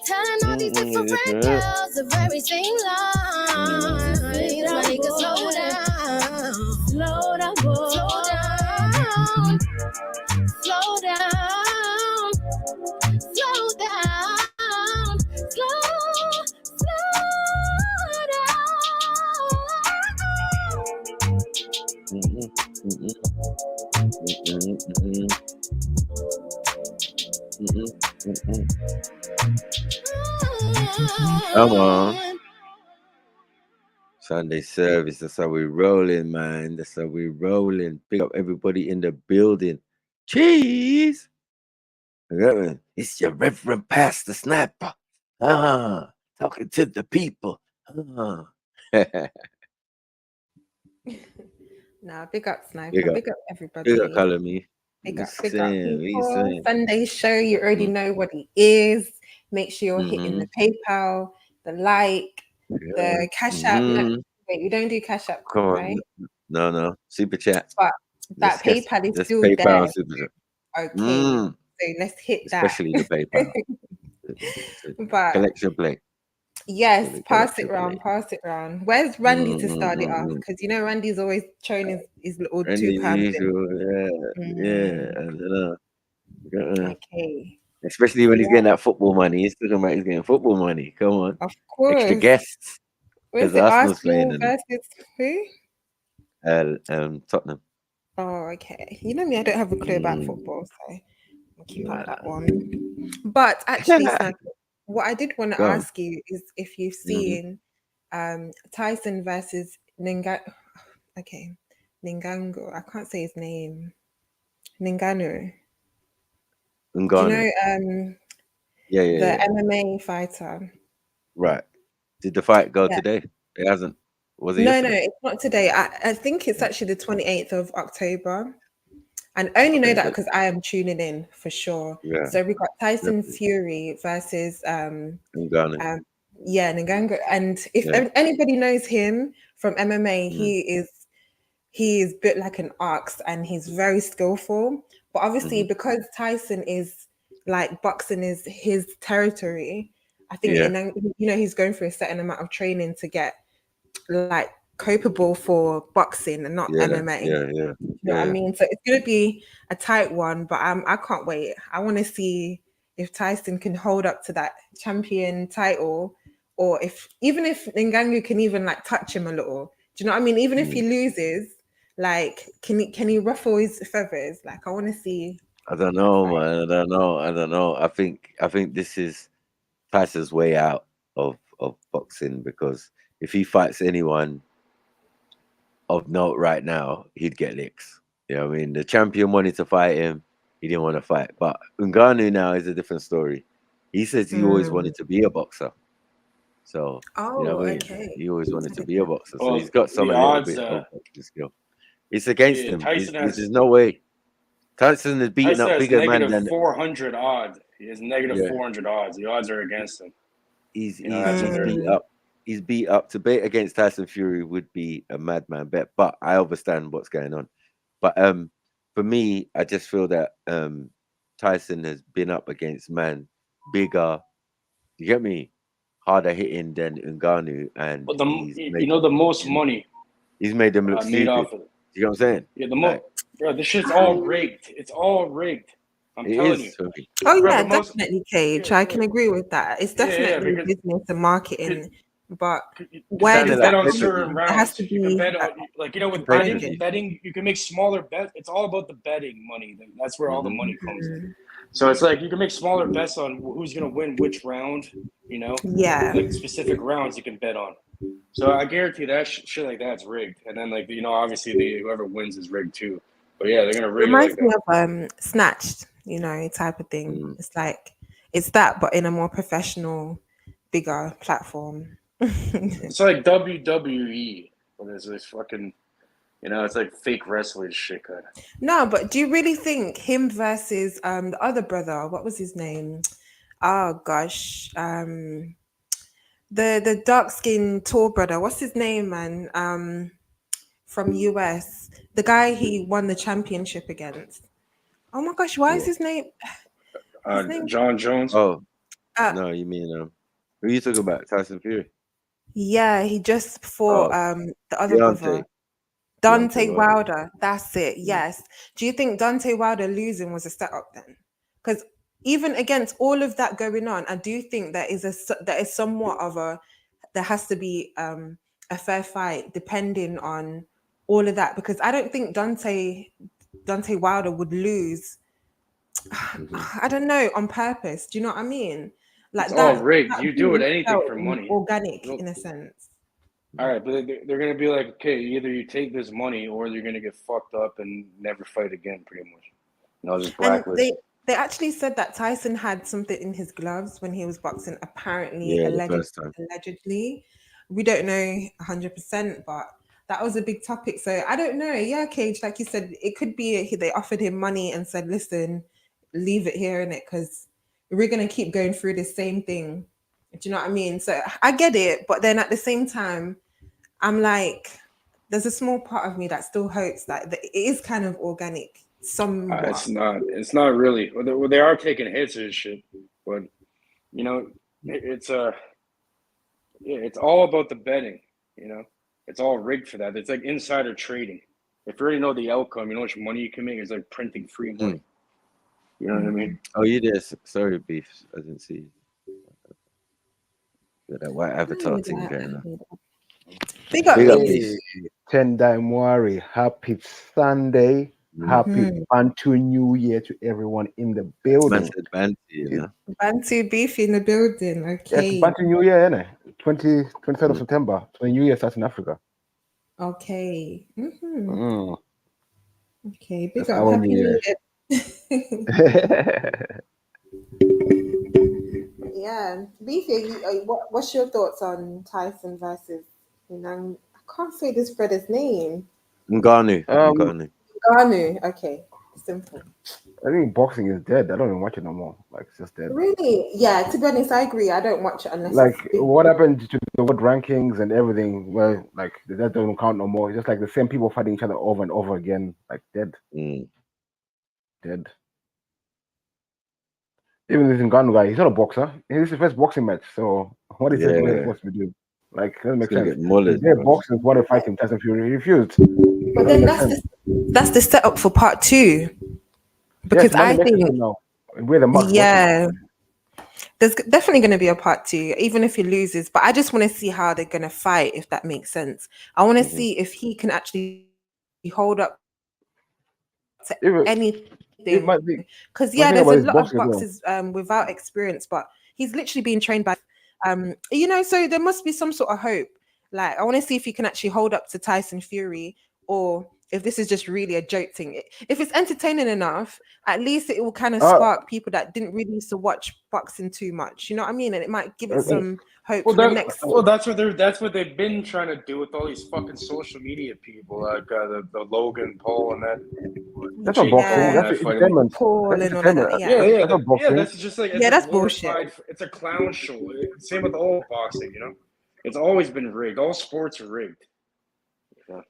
Telling all these different girls the very same lines. My nigga, slow down, slow down, slow down, slow down. Slow down, Come on. Sunday service, that's how we rolling, man. That's how we rolling. Pick up everybody in the building. Cheese. It's your Reverend Pastor Sniper. Talking to the people. Nah, big up Sniper. Big up Everybody. Big up Color Me. Big up Saying, people. Sunday show, you already know what it is. Make sure you're hitting the PayPal, the like, the Cash App. No, wait, we don't do Cash App, Come on. right? No. Super chat. But that PayPal is still PayPal there. Super chat. Okay. So let's hit that. Especially the PayPal. But collection plate. Yes, pass it round. Where's Randy to start it off? Because you know Randy's always showing his little £2. Yeah, I don't know. Okay. Especially when he's getting that football money. He's talking about he's getting football money. Come on. Of course. Extra guests. Where's the Arsenal versus who? Tottenham. Oh, okay. You know me, I don't have a clue about football, so I'll keep up that one. But actually, what I did want to ask you is if you've seen Tyson versus Ngannou. I can't say his name. Ngannou. Do you know the MMA fighter? Right. Did the fight go today? It hasn't. Was it? No, it's not today. I think it's actually the 28th of October. And I only know that because I am tuning in for sure. Yeah. So we got Tyson Fury versus Ngannou. Ngannou. And if anybody knows him from MMA, he is built like an ox and he's very skillful. But obviously, because Tyson is like boxing is his territory, I think he's going through a certain amount of training to get like capable for boxing and not MMA. You know what I mean? So it's gonna be a tight one, but I can't wait. I want to see if Tyson can hold up to that champion title, or even if Ngannou can even like touch him a little. Do you know what I mean? Even if he loses, like can he ruffle his feathers? Like I want to see. I don't know, man. I don't know. I think this is Tyson's way out of boxing, because if he fights anyone of note right now, he'd get licks. You know what I mean? The champion wanted to fight him. He didn't want to fight. But Ngannou now is a different story. He says he always wanted to be a boxer. So Oh, you know what I mean? okay. He always wanted I to didn't be a know. boxer, so Well, he's got some the a little odds, bit of boxing skill. It's against him. Tyson There's has no way. Tyson is beating up bigger man negative than 400 odds. He has negative yeah. 400 odds. The odds are against him. He's that's what they're beat up. He's beat up. To bet against Tyson Fury would be a madman bet, but I understand what's going on. But for me, I just feel that Tyson has been up against man bigger. You get me? Harder hitting than Ngannou, and But he's made the most money he's made them look made stupid. off of it. You know what I'm saying? Yeah, Like, bro, this shit's all rigged. It's all rigged. I'm telling you. Oh Bro, yeah, the most, definitely, Cage. I can agree with that. It's definitely because business and marketing, but you where can does bet that on come certain from? It has rounds. to You can be bet on, like, with betting, you can make smaller bets. It's all about the betting money. That's where all the money comes in. So it's like you can make smaller bets on who's gonna win which round. Yeah, like specific rounds you can bet on. So I guarantee that shit like that's rigged. And then obviously whoever wins is rigged too. But yeah, they're gonna rig it like reminds me that. of Snatched, type of thing. It's like it's that, but in a more professional, bigger platform. It's like WWE, but there's this fucking, it's like fake wrestling shit kind of. No, but do you really think him versus the other brother? What was his name? Oh gosh, the dark skinned tall brother. What's his name, man? From US, the guy he won the championship against. Oh my gosh, why is his name? John Jones. Oh, no, you mean who you talking about? Tyson Fury. Yeah, he just fought the other brother, Deontay Wilder. That's it. Yes. Do you think Deontay Wilder losing was a setup then? Because even against all of that going on, I do think there is somewhat of there has to be a fair fight depending on all of that, because I don't think Deontay Wilder would lose. I don't know, on purpose. Do you know what I mean? Like it's that. all rigged. That You do really anything felt for money. organic in a sense. All right, but they're gonna be like, okay, either you take this money or you're gonna get fucked up and never fight again, pretty much. Just blacklist. And they actually said that Tyson had something in his gloves when he was boxing. Apparently, the first time. allegedly, we don't know 100%, but that was a big topic. So I don't know. Yeah, Cage, like you said, it could be they offered him money and said, "Listen, leave it here in it, because we're gonna keep going through the same thing." Do you know what I mean? So I get it, but then at the same time, I'm like, there's a small part of me that still hopes that it is kind of organic. Somewhat. It's not really. Well, they are taking hits and shit, but it's it's all about the betting. It's all rigged for that. It's like insider trading. If you already know the outcome, you know how much money you can make. It's like printing free money. You know what I mean? Oh, you did. Sorry, Beef. I didn't see you. That white avatar thing going on. Big up, Beef. Tendai Mwari. Happy Sunday. Happy Bantu New Year to everyone in the building. Bantu Beef in the building. Okay. Yes, Bantu New Year, innit? 23rd of September. So New Year starts in Africa. Okay. Okay, big That's up. our Happy New New Year. Year. Yeah. Beefy, what's your thoughts on Tyson versus, I can't say this brother's name. Ngannou. Ngannou. Okay. Simple. I think boxing is dead. I don't even watch it no more. Like, it's just dead. Really? Yeah, to be honest, I agree. I don't watch it unless what happened to the world rankings and everything, well, like, that doesn't count no more. It's just like the same people fighting each other over and over again, like dead. Dead. Even this Ngannou guy, he's not a boxer. This is his first boxing match, so what is he supposed to do? Like, it doesn't make sense. Their boxers want to fight him, Tyson Fury. He refused. But then that's the setup for part 2. Because I think there's definitely going to be a part 2, even if he loses. But I just want to see how they're going to fight, if that makes sense. I want to see if he can actually hold up to anything. Because there's a lot of boxers without experience, but he's literally being trained by, so there must be some sort of hope. Like, I want to see if he can actually hold up to Tyson Fury, or if this is just really a joke thing. If it's entertaining enough, at least it will kind of spark people that didn't really used to watch boxing too much. You know what I mean? And it might give it some hope for the next. Well, that's what they've been trying to do with all these fucking social media people, like the Logan Paul and that. That's not boxing. That's entertainment. Paul That's and all of that. entertainment. Yeah, That's not boxing. that's just like that's bullshit. It's a clown show. Same with all boxing, you know. It's always been rigged. All sports are rigged. Yeah.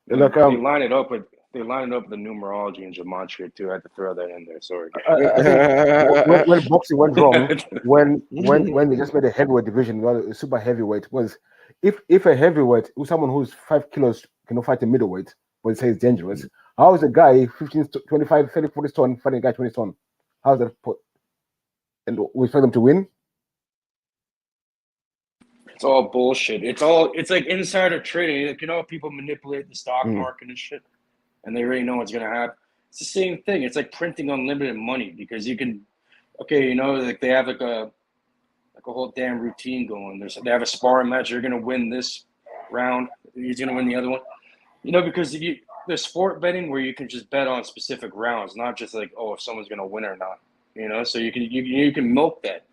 Like, they line it up with the numerology and gematria too. I had to throw that in there. Sorry. I think when boxing went wrong, when they just made a heavyweight division, a super heavyweight, was if a heavyweight, someone who's 5 kilos cannot fight a middleweight, but they say it's dangerous. How is a guy 15, 25, 30, 40 stone fighting a guy 20 stone? How's that put? And we expect them to win? It's all bullshit. It's like insider trading. Like, you know, people manipulate the stock market and shit, and they already know what's gonna happen. It's the same thing. It's like printing unlimited money because you can, you know, like they have like a whole damn routine going. They have a sparring match. You're gonna win this round. He's gonna win the other one. You know, because there's sport betting where you can just bet on specific rounds, not just like, oh, if someone's gonna win or not. You know, so you can milk that.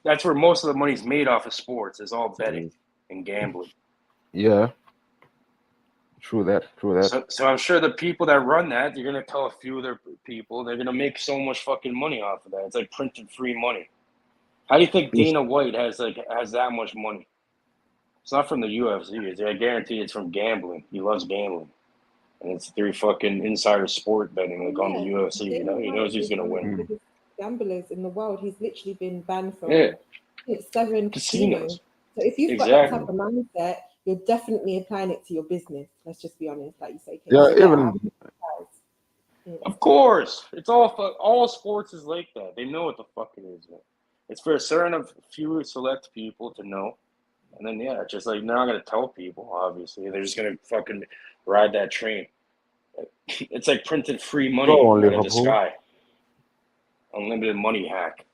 That's where most of the money's made off of sports. Is all betting and gambling. Yeah. True that. So I'm sure the people that run that, you're gonna tell a few of their people, they're gonna make so much fucking money off of that. It's like printed free money. How do you think Dana White has that much money? It's not from the UFC. I guarantee it's from gambling. He loves gambling, and it's through fucking insider sport betting, like on the UFC. You know, he knows he's gonna win. Gamblers in the world, he's literally been banned from 7 casinos. So if you've got that type of mindset, you're definitely applying it to your business. Let's just be honest, like you say. Of course, it's all sports is like that. They know what the fuck it is. Man. It's for a certain few select people to know, and then it's just like they're not gonna tell people. Obviously, they're just gonna fucking ride that train. It's like printed free money out of the sky. Unlimited money hack.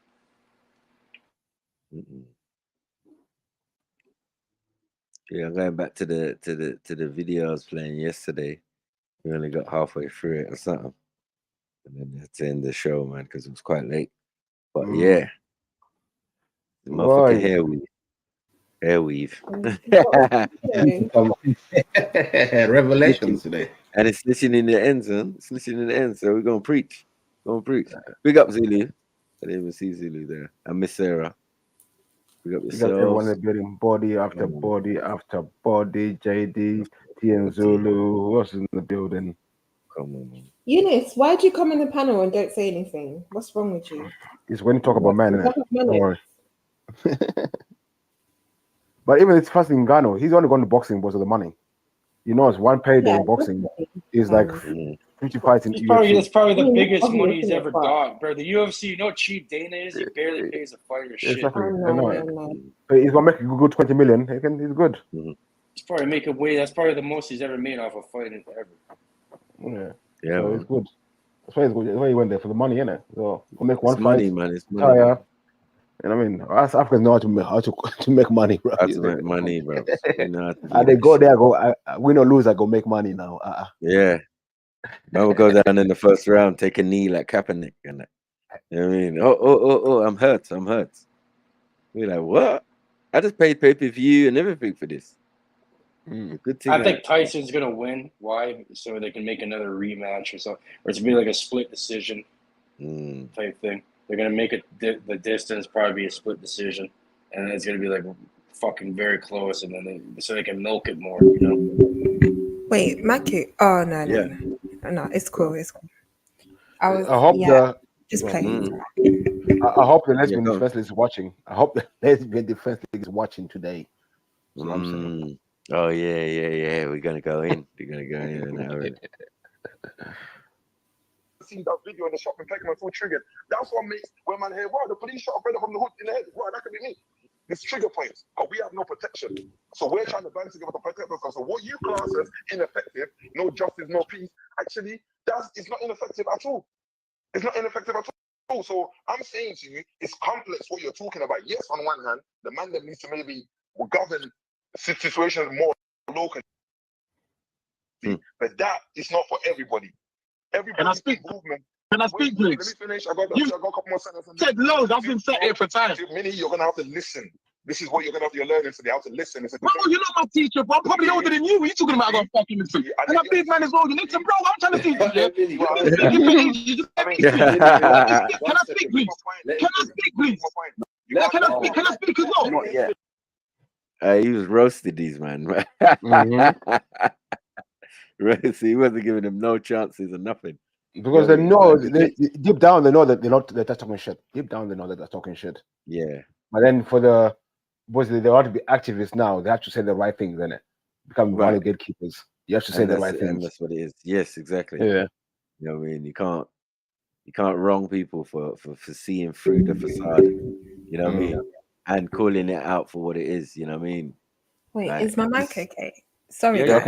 Yeah, going back to the video I was playing yesterday. We only got halfway through it or something, and then had to end the show, man, because it was quite late. But yeah, the motherfucking hairweave. Revelations today. And it's snitching in the end, son. Snitching in the end. So we're gonna preach. Big up Zulu. I didn't even see Zulu there. And Miss Sarah. Big up yourselves. Everyone in the building, body after body after body. JD, T and Zulu. Who else is in the building? Come on, man. Eunice, why do you come in the panel and don't say anything? What's wrong with you? It's when you talk about man, innit? Don't worry. But even it's fast in Ghana, he's only going to boxing because of the money. You know, it's one payday in boxing is like 50 fights in UFC. That's probably the biggest money he's ever got, bro. The UFC, you know how cheap Dana is? He barely pays a fighter shit. Exactly. I know. But he's gonna make a good 20 million. He's good. He's probably making way. That's probably the most he's ever made off a fighting ever. Yeah, so it's good. That's why that's why he went there for the money, innit? So he'll make one fight. Money, man. It's money. Tire. And I mean, us Africans know how to make money, bro. How to make money, bro. And they go there, win or lose, I go make money now. Yeah. I will go down in the first round, take a knee like Kaepernick. And you know what I mean? Oh, I'm hurt. We're like, what? I just paid pay-per-view and everything for this. Good thing. I think Tyson's gonna win. Why? So they can make another rematch or something, or it's gonna be like a split decision type thing. They're gonna make it the distance probably be a split decision, and then it's gonna be like fucking very close, and then so they can milk it more, you know. Wait, Maki? Oh no, it's cool. I hope just playing. I hope the lesbian defense league is watching. I hope the lesbian defense league is watching today. That's what I'm saying. Oh yeah. We're gonna go in. Already. Seen that video in the shop and taking my full triggered. That's what makes when man hear, wow, the police shot a brother from the hood in the head. Wow, that could be me. It's trigger points, but we have no protection. So we're trying to band together to protect ourselves. So what you class as ineffective, no justice, no peace, actually, it's not ineffective at all. It's not ineffective at all. So I'm saying to you, it's complex what you're talking about. Yes, on one hand, the man that needs to maybe govern situations more locally. but that is not for everybody. Everybody. Can I speak? Movement. Can I speak, please? Let me finish. I got a couple more sentences. Said loads. I've been sat here for time. Minnie, you're gonna have to listen. This is what you're gonna have to learn today. You have to listen. Bro, you're not my teacher, bro. I'm probably older than you. What are you talking about? I got fucking listen. And I'm a big man as well. You listen, bro. I'm trying to teach you. Can I speak, please? Can I speak, please? Can I speak as well? Not yet. He was roasted these man. So he wasn't giving them no chances or nothing. Because they know, deep down, they know that they're talking shit. Deep down, they know that they're talking shit. Yeah. But then for the boys, they want to be activists now. They have to say the right things, then become one of the gatekeepers. You have to say the right things. That's what it is. Yes, exactly. Yeah. You know what I mean? You can't wrong people for seeing through the facade. You know what I mean? And calling it out for what it is. You know what I mean? Wait, like, is my mic okay? Sorry. Yeah,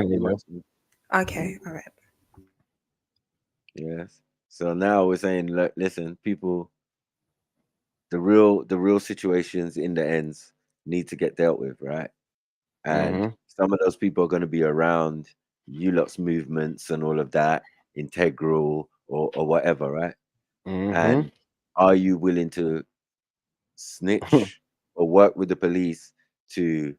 okay, all right. Yes. So now we're saying, look, listen, people, the real situations in the ends need to get dealt with, right? And some of those people are going to be around you lot's movements and all of that, integral or whatever, right? And are you willing to snitch or work with the police to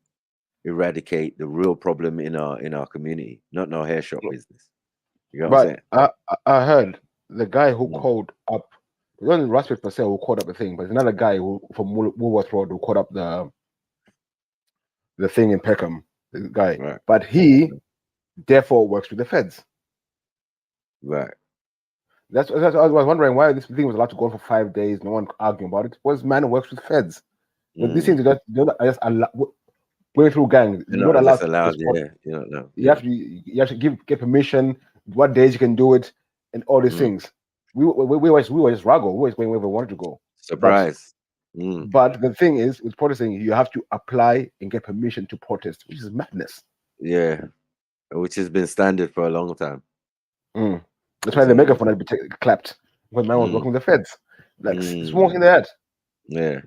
eradicate the real problem in our community, not no hair shop business? You know what I'm saying? I heard the guy who called up, it wasn't Raspberry per se who called up the thing, but another guy who from Woolworth Road who called up the thing in Peckham, the guy. Right. But he therefore works with the feds. Right. That's I was wondering why this thing was allowed to go on for 5 days, no one arguing about it. Was man who works with feds. But these things are just going through gangs. You're not allowed, yeah. You don't know. You have to get permission, what days you can do it, and all these things. We were just raggle. We always going wherever we wanted to go. Surprise. But the thing is, with protesting, you have to apply and get permission to protest, which is madness. Yeah, which has been standard for a long time. That's why the megaphone had been clapped when man was working with the feds, like smoking their head. Yeah,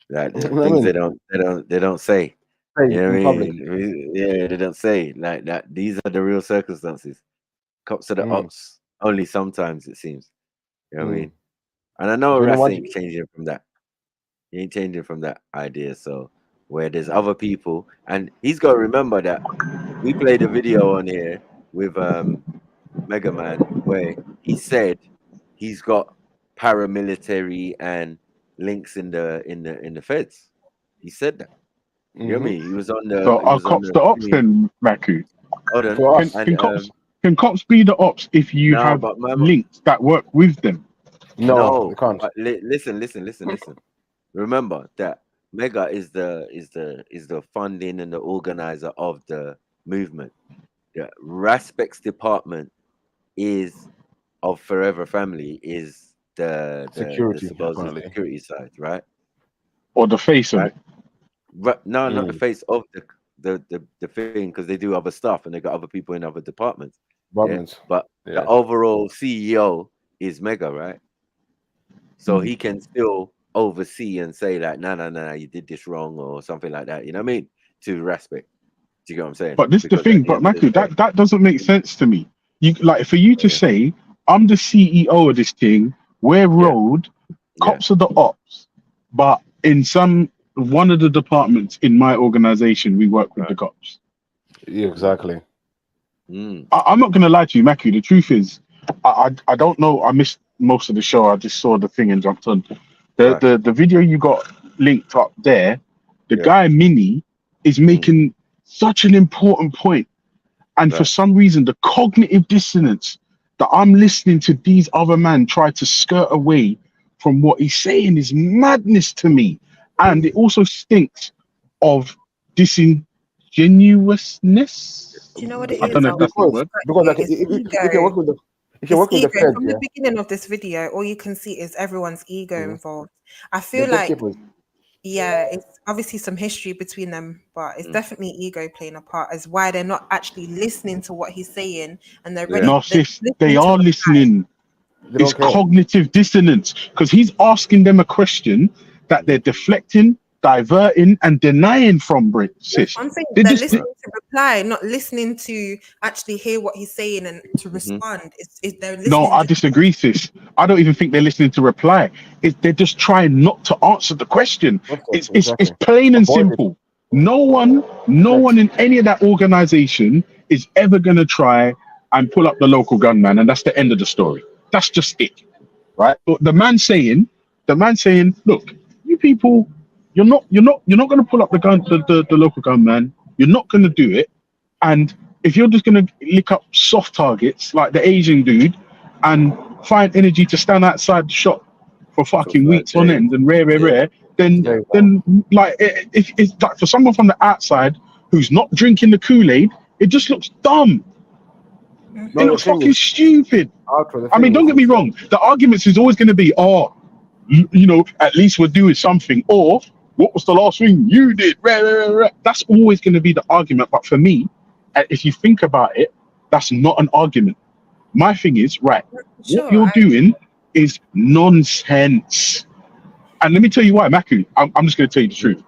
that things they don't say. You know what I mean? Yeah, they don't say like that. These are the real circumstances. Cops are the ops. Only sometimes it seems. You know what I mean? And I know Ras ain't changing from that. He ain't changing from that idea. So where there's other people, and he's got to remember that we played a video on here with Mega Man where he said he's got paramilitary and links in the feds. He said that. You know what I mean? He was on the. So are cops the ops then, Maku? Hold on. Can cops be the ops if you have links that work with them? No, you can't. But listen. Remember that Mega is the funding and the organizer of the movement. The Raspec's department is of Forever Family is the supposed security side, right? Or the face of it. But no, not the face of the thing, because they do other stuff and they got other people in other departments. But the overall CEO is Mega, right? So he can still oversee and say like, no, you did this wrong or something like that. You know what I mean? To respect. Do you get what I'm saying? But this is the thing, but Maku, that doesn't make sense to me. You like for you to say, I'm the CEO of this thing, we're road, cops are the ops, but in one of the departments in my organization, we work with the cops. Yeah, exactly. I'm not gonna lie to you, Maku. The truth is, I don't know. I missed most of the show. I just saw the thing and jumped on. The video you got linked up there. The guy Minnie is making such an important point, and for some reason, the cognitive dissonance that I'm listening to these other men try to skirt away from what he's saying is madness to me, and it also stinks of disingenuousness. Do you know what it is? I don't know if that's the word. Because like, if you work with the feds, from the beginning of this video, all you can see is everyone's ego involved. I feel like, it's obviously some history between them, but it's definitely ego playing a part as why they're not actually listening to what he's saying, and they're ready. No, sis, they are listening. It's cognitive dissonance because he's asking them a question that they're deflecting diverting and denying from, sis. I'm saying They're they're just, listening to reply, not listening to actually hear what he's saying and to respond. They're listening. no, I disagree, sis. I don't even think they're listening to reply. They're just trying not to answer the question. It's plain and simple. No one in any of that organization is ever gonna try and pull up the local gunman, and that's the end of the story. That's just it, right? But the man saying, look, you people, you're not gonna pull up the local gunman. You're not gonna do it, and if you're just gonna lick up soft targets like the Asian dude, and find energy to stand outside the shop for fucking weeks on end and rare, then like if it's like for someone from the outside who's not drinking the Kool-Aid, it just looks dumb. It looks fucking stupid. I mean, don't get me wrong. The arguments is always going to be, oh, you know, at least we're doing something, or what was the last thing you did? That's always going to be the argument. But for me, if you think about it, that's not an argument. My thing is, right, what you're doing is nonsense. And let me tell you why, Maku. I'm just going to tell you the truth.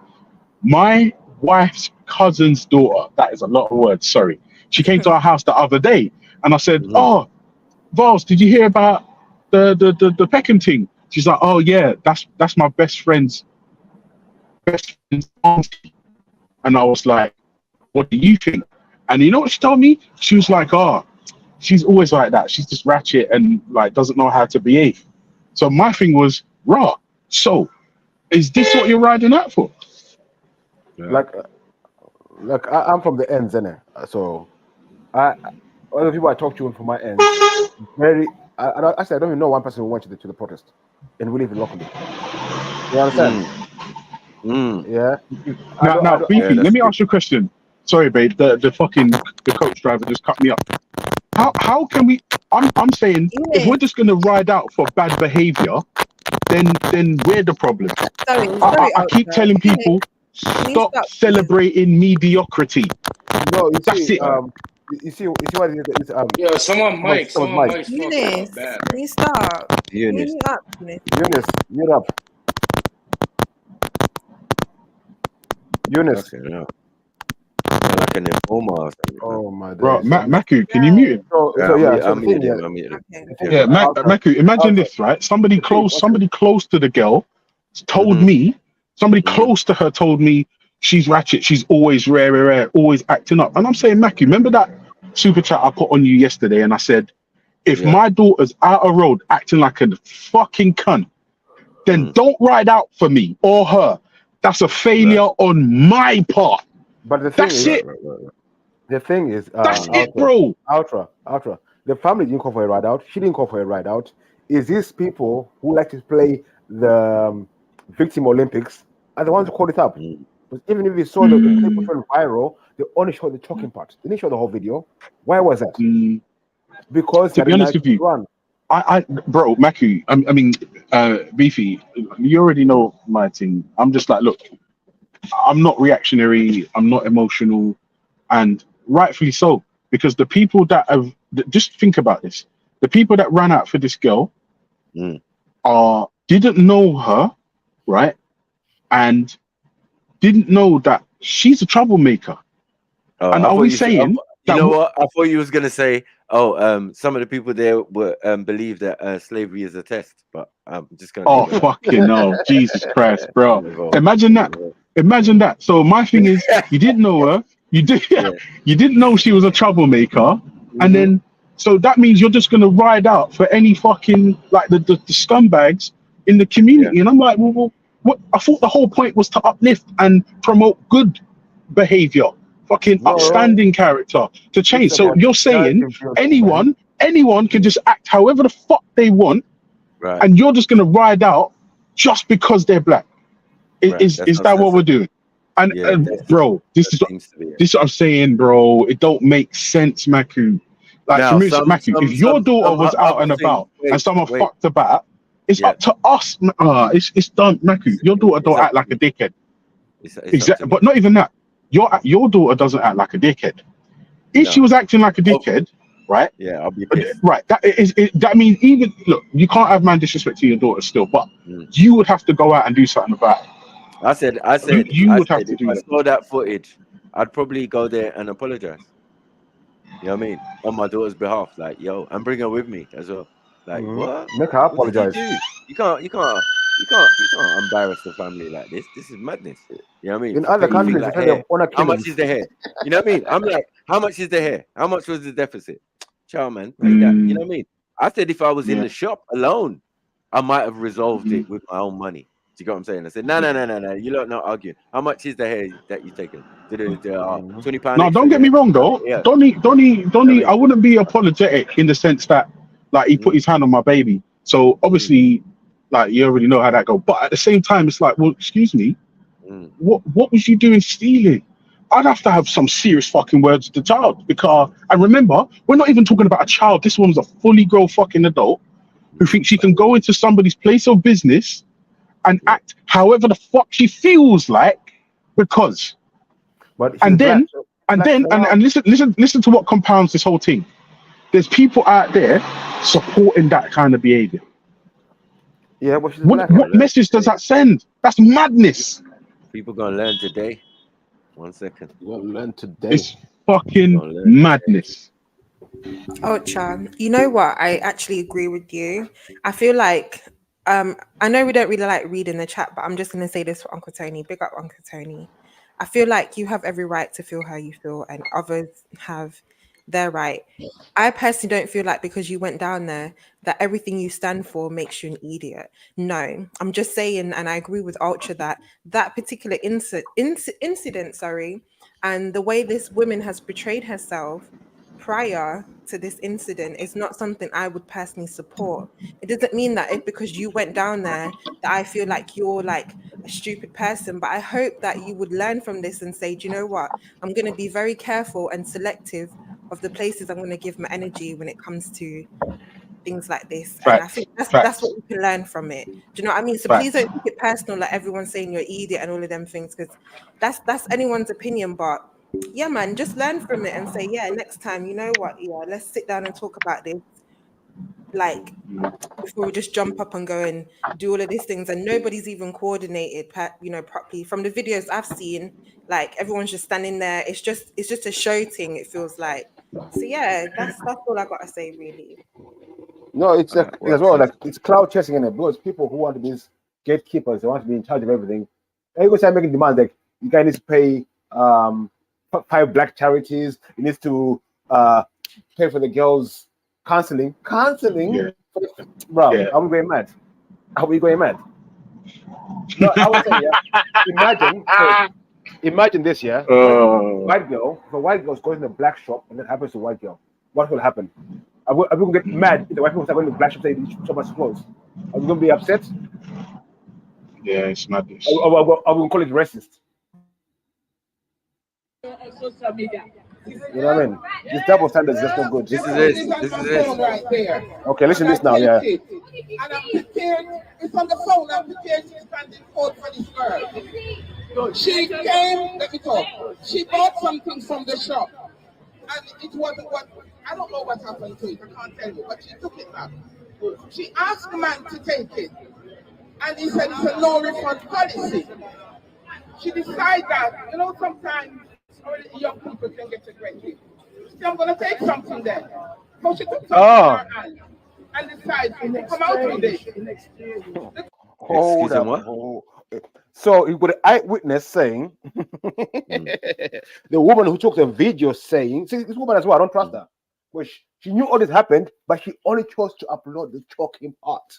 My wife's cousin's daughter, that is a lot of words, sorry. She came to our house the other day, and I said, oh, Vals, did you hear about the Peckham thing? She's like, oh yeah, that's my best friend's auntie. And I was like, what do you think? And you know what she told me? She was like, oh, she's always like that. She's just ratchet and like doesn't know how to behave. So my thing was, raw. So is this what you're riding out for? Like I'm from the ends, innit? So all the people I talk to from my end, I don't even know one person who went to the protest, and we live in locally. You understand? Yeah. Now, Beefy, let me ask you a question. Sorry, babe. The coach driver just cut me up. How can we? I'm saying if we're just gonna ride out for bad behavior, then we're the problem. I keep telling people stop celebrating mediocrity. No, that's it. You see what it is? Yeah, someone Mike's Eunice, can you stop? Eunice, mute up. Eunice. Okay, no. Like an informer or something. Oh my God. Bro, Maku, can you mute him? I'm muted. Yeah, Maku, imagine this, right? Somebody close to the girl told me, somebody close to her told me she's ratchet, she's always rare, always acting up. And I'm saying, Maku, remember that super chat I put on you yesterday? And I said, if my daughter's out of road acting like a fucking cunt, then don't ride out for me or her. That's a failure on my part. But the thing that's is, it. The thing is, that's it, bro. Ultra. The family didn't call for a ride out. She didn't call for a ride out. Is these people who like to play the victim Olympics are the ones who called it up? But even if you saw the clip was went viral, they only showed the talking part. They didn't show the whole video. Why was that? Because to be honest with you, bro, Maku, I mean, Beefy, you already know my thing. I'm just like, look, I'm not reactionary, I'm not emotional, and rightfully so, because the people that have, just think about this, the people that ran out for this girl didn't know her, right, and didn't know that she's a troublemaker. And are we saying you know what? I thought you was gonna say, some of the people there were believe that slavery is a test, but I'm just gonna. Oh fucking no, Jesus Christ, bro! Imagine that. So my thing is, you didn't know her, you didn't know she was a troublemaker, and then so that means you're just gonna ride out for any fucking like the scumbags in the community, and I'm like, well, what? I thought the whole point was to uplift and promote good behavior. Fucking upstanding character to change. So you're saying anyone can just act however the fuck they want, and you're just gonna ride out just because they're black. Is that what we're doing? And bro, this is what I'm saying, bro. It don't make sense, Maku. Like Maku, if your daughter was out and about and someone fucked about, it's up to us. It's done, Maku. Your daughter don't act like a dickhead. Exactly, but not even that. Your daughter doesn't act like a dickhead. If she was acting like a dickhead, right? Yeah, I'll be pissed. Right. That means even look, you can't have man disrespecting your daughter still, but you would have to go out and do something about it. I said, You would have to if do I that. saw that footage, I'd probably go there and apologize. You know what I mean? On my daughter's behalf, like, yo, and bring her with me as well. Like, what? Make her What did you apologize. do? You can't embarrass the family like this. This is madness. You know what I mean? In For other petty things countries, like they have hair. honor How much killings. is the hair? You know what I mean? I'm like, how much is the hair? How much was the deficit? Child, man, pay that. You know what I mean? I said if I was in the shop alone, I might have resolved it with my own money. Do you get what I'm saying? I said, no. You lot not arguing. How much is the hair that you taken? £20 No, extra, don't get yeah? me wrong though. Yeah. Donnie, I wouldn't be apologetic in the sense that like he put his hand on my baby. So obviously, like you already know how that goes. But at the same time, it's like, well, excuse me, what was you doing stealing? I'd have to have some serious fucking words with the child because I remember we're not even talking about a child. This one's a fully grown fucking adult who thinks she can go into somebody's place of business and act however the fuck she feels like because. But And then listen to what compounds this whole thing. There's people out there supporting that kind of behavior. Yeah, but she's What message does that send? That's madness. People gonna learn today. 1 second. We'll learn today. It's fucking madness. Ultra, you know what? I actually agree with you. I feel like I know we don't really like reading the chat, but I'm just gonna say this for Uncle Tony. Big up Uncle Tony. I feel like you have every right to feel how you feel, and others have their right. I personally don't feel like because you went down there that everything you stand for makes you an idiot. No, I'm just saying, and I agree with Ultra that particular incident, and the way this woman has portrayed herself prior to this incident is not something I would personally support. It doesn't mean that if because you went down there that I feel like you're like a stupid person, but I hope that you would learn from this and say, do you know what? I'm going to be very careful and selective of the places I'm going to give my energy when it comes to things like this. And I think that's what we can learn from it. Do you know what I mean? So please don't take it personal, like everyone's saying you're an idiot and all of them things, because that's anyone's opinion. But yeah, man, just learn from it and say, yeah, next time, you know what? Yeah, let's sit down and talk about this. Like before we just jump up and go and do all of these things, and nobody's even coordinated, properly. From the videos I've seen, like everyone's just standing there. It's just a show thing. It feels like. So yeah, that's all I gotta say, really. No, it's as well like it's cloud chasing in it. Because people who want to be gatekeepers, they want to be in charge of everything. And you go start making demands like you guys need to pay 5 black charities. You need to pay for the girls' counseling. Yeah. Bro, Yeah. are we going mad? Are we going mad? No, I was saying, imagine this, yeah. White girl, the white girl's going to the black shop, and that happens to white girl. What will happen? Are we going to get mad if the white people start going to the black shop and say shop is closed? Are we going to be upset? Yeah, it's madness. Are we going to call it racist? Social media. You know what I mean? This double standard is just not good. This is it. Right there. Okay, listen to this now, yeah. And I'm prepared. It's on the phone. I'm prepared to stand in court for this girl. She came. Let me talk. She bought something from the shop, and it wasn't what. I don't know what happened to it. I can't tell you, but she took it back. She asked the man to take it, and he said it's a no refund policy. She decided that, sometimes young people can get aggressive. So I'm going to take something there. So she took something in her hand and decided to come out with it. Hold up. So you got an eyewitness saying, the woman who took the video saying, see, this woman as well, I don't trust her. But she knew all this happened, but she only chose to upload the choking part.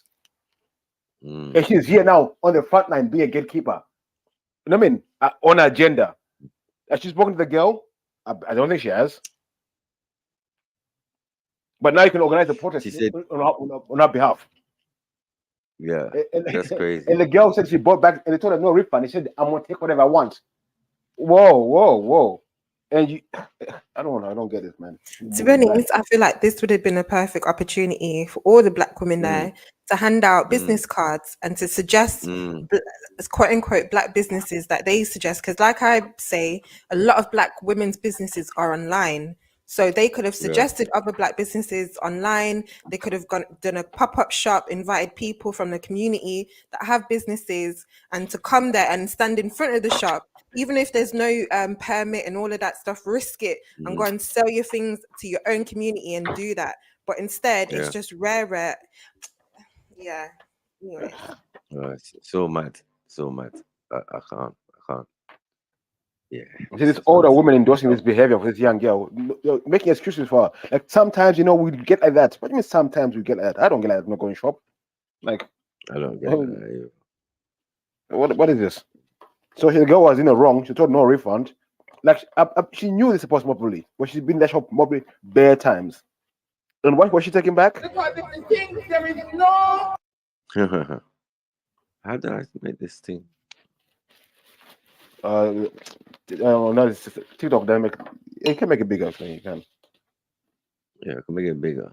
And she's here now on the front line being a gatekeeper. You know what I mean? On her agenda. Has she spoken to the girl? I don't think she has. But now you can organize a protest on her behalf. Yeah, that's crazy. And the girl said she bought back, and they told her no refund. They said, I'm going to take whatever I want. Whoa. And I don't get it, man. To be honest, I feel like this would have been a perfect opportunity for all the black women there to hand out business cards and to suggest quote unquote black businesses that they suggest. Because like I say, a lot of black women's businesses are online. So they could have suggested other Black businesses online. They could have done a pop-up shop, invited people from the community that have businesses and to come there and stand in front of the shop, even if there's no permit and all of that stuff, risk it and go and sell your things to your own community and do that. But instead, it's just rare. Yeah. Anyway. It's so mad. I can't. Yeah. See this older woman endorsing this behavior of this young girl, making excuses for her. Like sometimes, we get like that. What do you mean sometimes we get like that? I don't get like that. I'm not going shop. Like I don't get that. What is this? So the girl was in the wrong. She told no refund. Like she knew this was probably, but she's been in that shop probably bare times. And what was she taking back? Because if the thing there is no. How did I make this thing? No, it's TikTok. You can make it bigger. So you can. Yeah, I can make it bigger.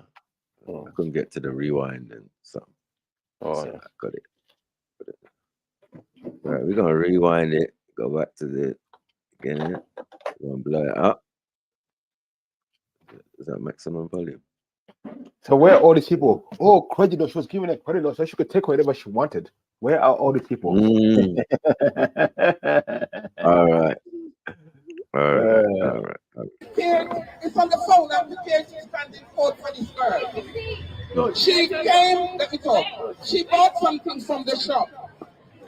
I couldn't get to the rewind and something. So I got it. All right, we're gonna rewind it. Go back to the beginning. We're gonna blow it up. Is that maximum volume? So where are all these people? Oh, credit. She was giving a credit, so she could take whatever she wanted. Where are all the people? All right. It's on the phone. I'm prepared to stand in court for this girl. She came, let me talk. She bought something from the shop.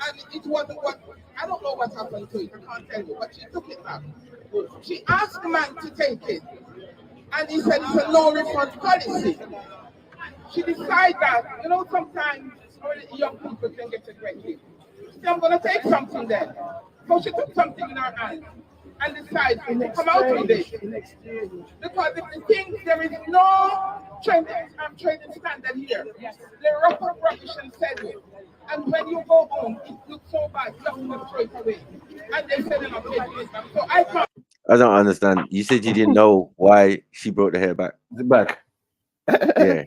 And it wasn't what, I don't know what happened to it. I can't tell you. But she took it back. She asked the man to take it. And he said it's a no refund policy. She decided that, sometimes young people can get aggressive. She said, I'm going to take something then. So she took something in her hand and decided to come out with it. Because if the thing, there is no trading standard here. They rough up rubbish and sell it. And when you go home, it looks so bad, you have to throw it away. And they said they're not taking it back. So I don't understand. You said you didn't know why she brought the hair back. Yeah.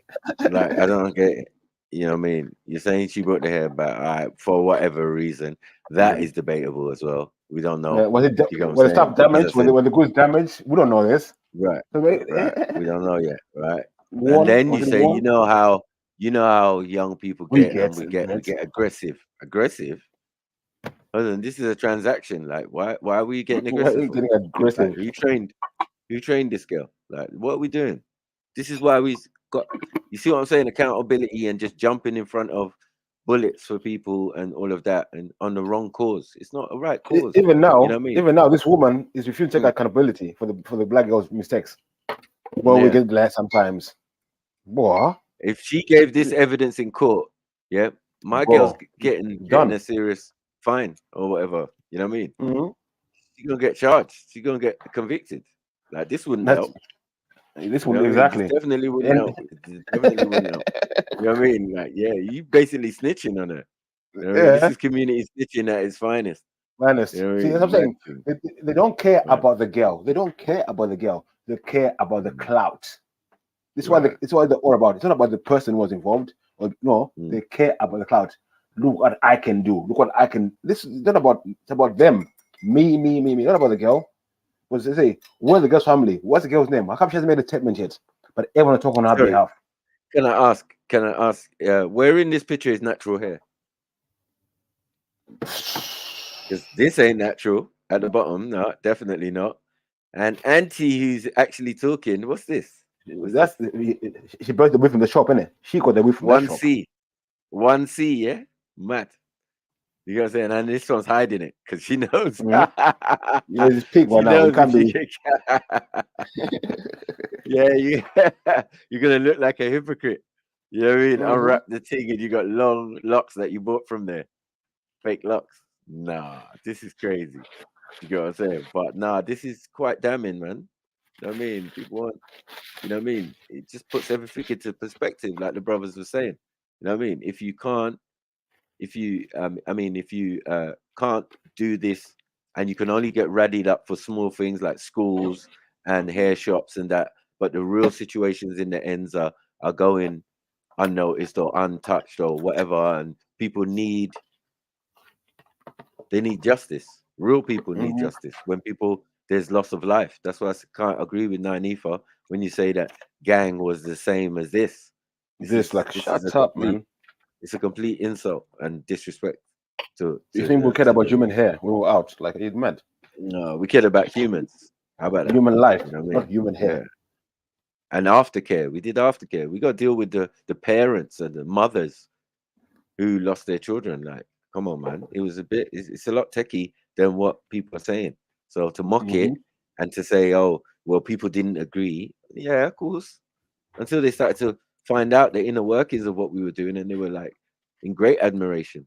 Like, I don't get it. You know what I mean? You're saying she brought the hair back, all right, for whatever reason. That is debatable as well. We don't know. Was the stuff damaged? Was the goods damaged? We don't know this. Right. Right. We don't know yet. Right. And then you say, you know how young people get, we get aggressive. Aggressive? Hold on, this is a transaction. Like, why are we getting aggressive? Like, who trained this girl? Like, what are we doing? This is why we got, you see what I'm saying? Accountability and just jumping in front of bullets for people and all of that, and on the wrong cause. It's not a right cause. Even now, you know what I mean? Even now, this woman is refusing to take accountability for the black girl's mistakes. Well, we get less sometimes. What? If she gave this evidence in court, my girl's getting a serious fine or whatever. You know what I mean? She's gonna get charged. She's gonna get convicted. Like, this wouldn't help. This one exactly. Definitely wouldn't help. Definitely wouldn't help. You know what I mean? Like, you basically snitching on her. You know what I mean? This is community snitching at its finest. You know what See, that's what I'm saying. They don't care about the girl. They don't care about the girl. They care about the clout. This is why it's why they're all about. It's not about the person who was involved. Or no, they care about the clout. Look what I can do. Look what I can. This is not about. It's about them. Me. Not about the girl. What does they say? Where's the girl's family? What's the girl's name? How come she hasn't made a statement yet? But everyone talk on her behalf. Can I ask? Where in this picture is natural hair? Because this ain't natural at the bottom. No, definitely not. And Auntie, who's actually talking, what's this? She brought the whip from the shop, innit? She got the whip from the shop. 1C, yeah? Mad. You know what I'm saying? And this one's hiding it because she knows. This pig one now. Can't be. You're gonna look like a hypocrite. You know what I mean? Unwrap the thing and you got long locks that you bought from there. Fake locks. Nah, this is crazy. You know what I'm saying? But nah, this is quite damning, man. You know what I mean? People want, you know what I mean? It just puts everything into perspective, like the brothers were saying. You know what I mean? If you can't do this, and you can only get readied up for small things like schools and hair shops and that, but the real situations in the ends are going unnoticed or untouched or whatever, and people need justice. Real people need justice. When people there's loss of life. That's why I can't agree with Nanifa when you say that gang was the same as this. This like This shut is a up, complete, man. it's a complete insult and disrespect to You think we cared about human hair? We were out. Like, it's mad. No, we cared about humans. How about that? Human life, You know what I not mean? human hair. Yeah. And aftercare, we did aftercare. We got to deal with the parents and the mothers who lost their children. Like, come on, man. It was a bit. It's a lot techie than what people are saying. So to mock it and to say, oh, well, people didn't agree. Yeah, of course. Until they started to find out the inner workings of what we were doing, and they were like in great admiration.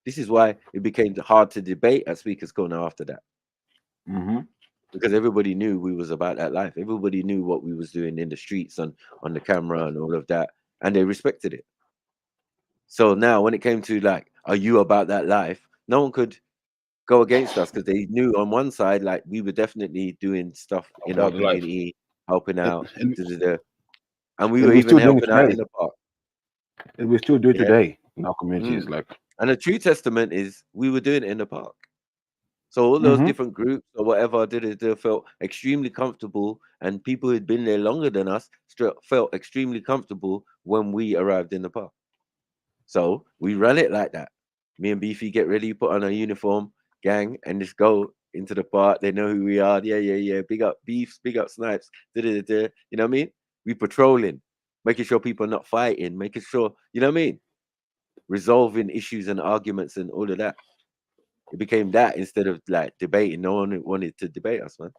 This is why it became hard to debate at Speakers Corner after that. Because everybody knew we was about that life. Everybody knew what we was doing in the streets and on the camera and all of that, and they respected it. So now when it came to like, are you about that life? No one could go against us because they knew on one side, like we were definitely doing stuff in our About the life. community, helping out, And we and were we're even still doing it helping out in today. the park. And we still do it Yeah. today in our communities. Mm. Like, And the true testament is we were doing it in the park. So all those different groups or whatever they felt extremely comfortable, and people who'd been there longer than us felt extremely comfortable when we arrived in the park. So we run it like that. Me and Beefy get ready, put on a uniform, gang, and just go into the park. They know who we are. Yeah. Big up Beefs, big up Snipes. You know what I mean? We patrolling, making sure people are not fighting, making sure, you know what I mean? Resolving issues and arguments and all of that. It became that instead of like debating. No one wanted to debate us, man.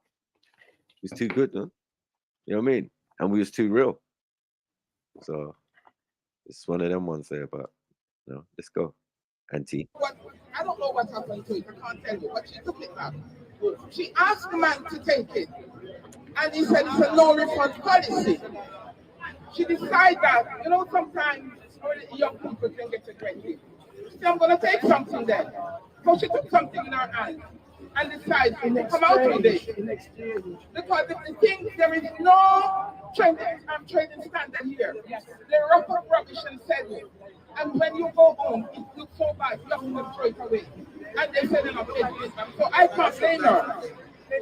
It was too good, man. You know what I mean? And we was too real. So it's one of them ones there, but let's go. Auntie. I don't know what happened to it. I can't tell you, but she took it back. She asked the man to take it, and he said it's a no refund policy. She decided that, sometimes young people can get aggressive. She said, I'm going to take something then. So she took something in her hand and decided to come out with it. Because the thing, there is no trading standard here. They rough up rubbish and sell it. And when you go home, it looks so bad, you have to throw it away. And they said they're not taking it back. So I can't blame her.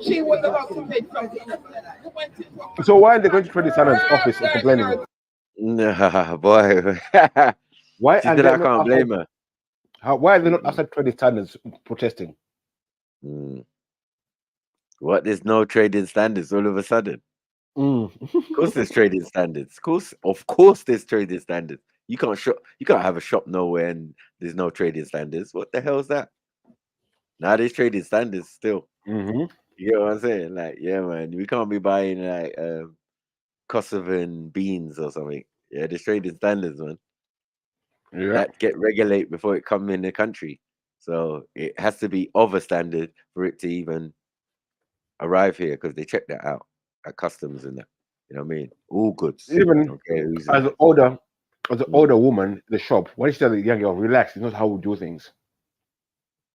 She was about to take something. so why are they going to Trading Standards office and complaining? Nah, boy. Why She are said they I not can't blame outside- her. Why are they not outside Trading Standards protesting? What? There's no trading standards all of a sudden. Of course there's trading standards. Of course there's trading standards. You can't have a shop nowhere and there's no trading standards. What the hell is that? Now there's trading standards still. You get what I'm saying? Like, yeah, man, we can't be buying like Kosovan beans or something. Yeah, there's trading standards, man. Yeah. That get regulate before it come in the country. So it has to be of a standard for it to even arrive here because they check that out at customs and that. You know what I mean? All goods. Even Okay, who's as an older woman in the shop, why did she tell the young girl, relax, it's not how we do things?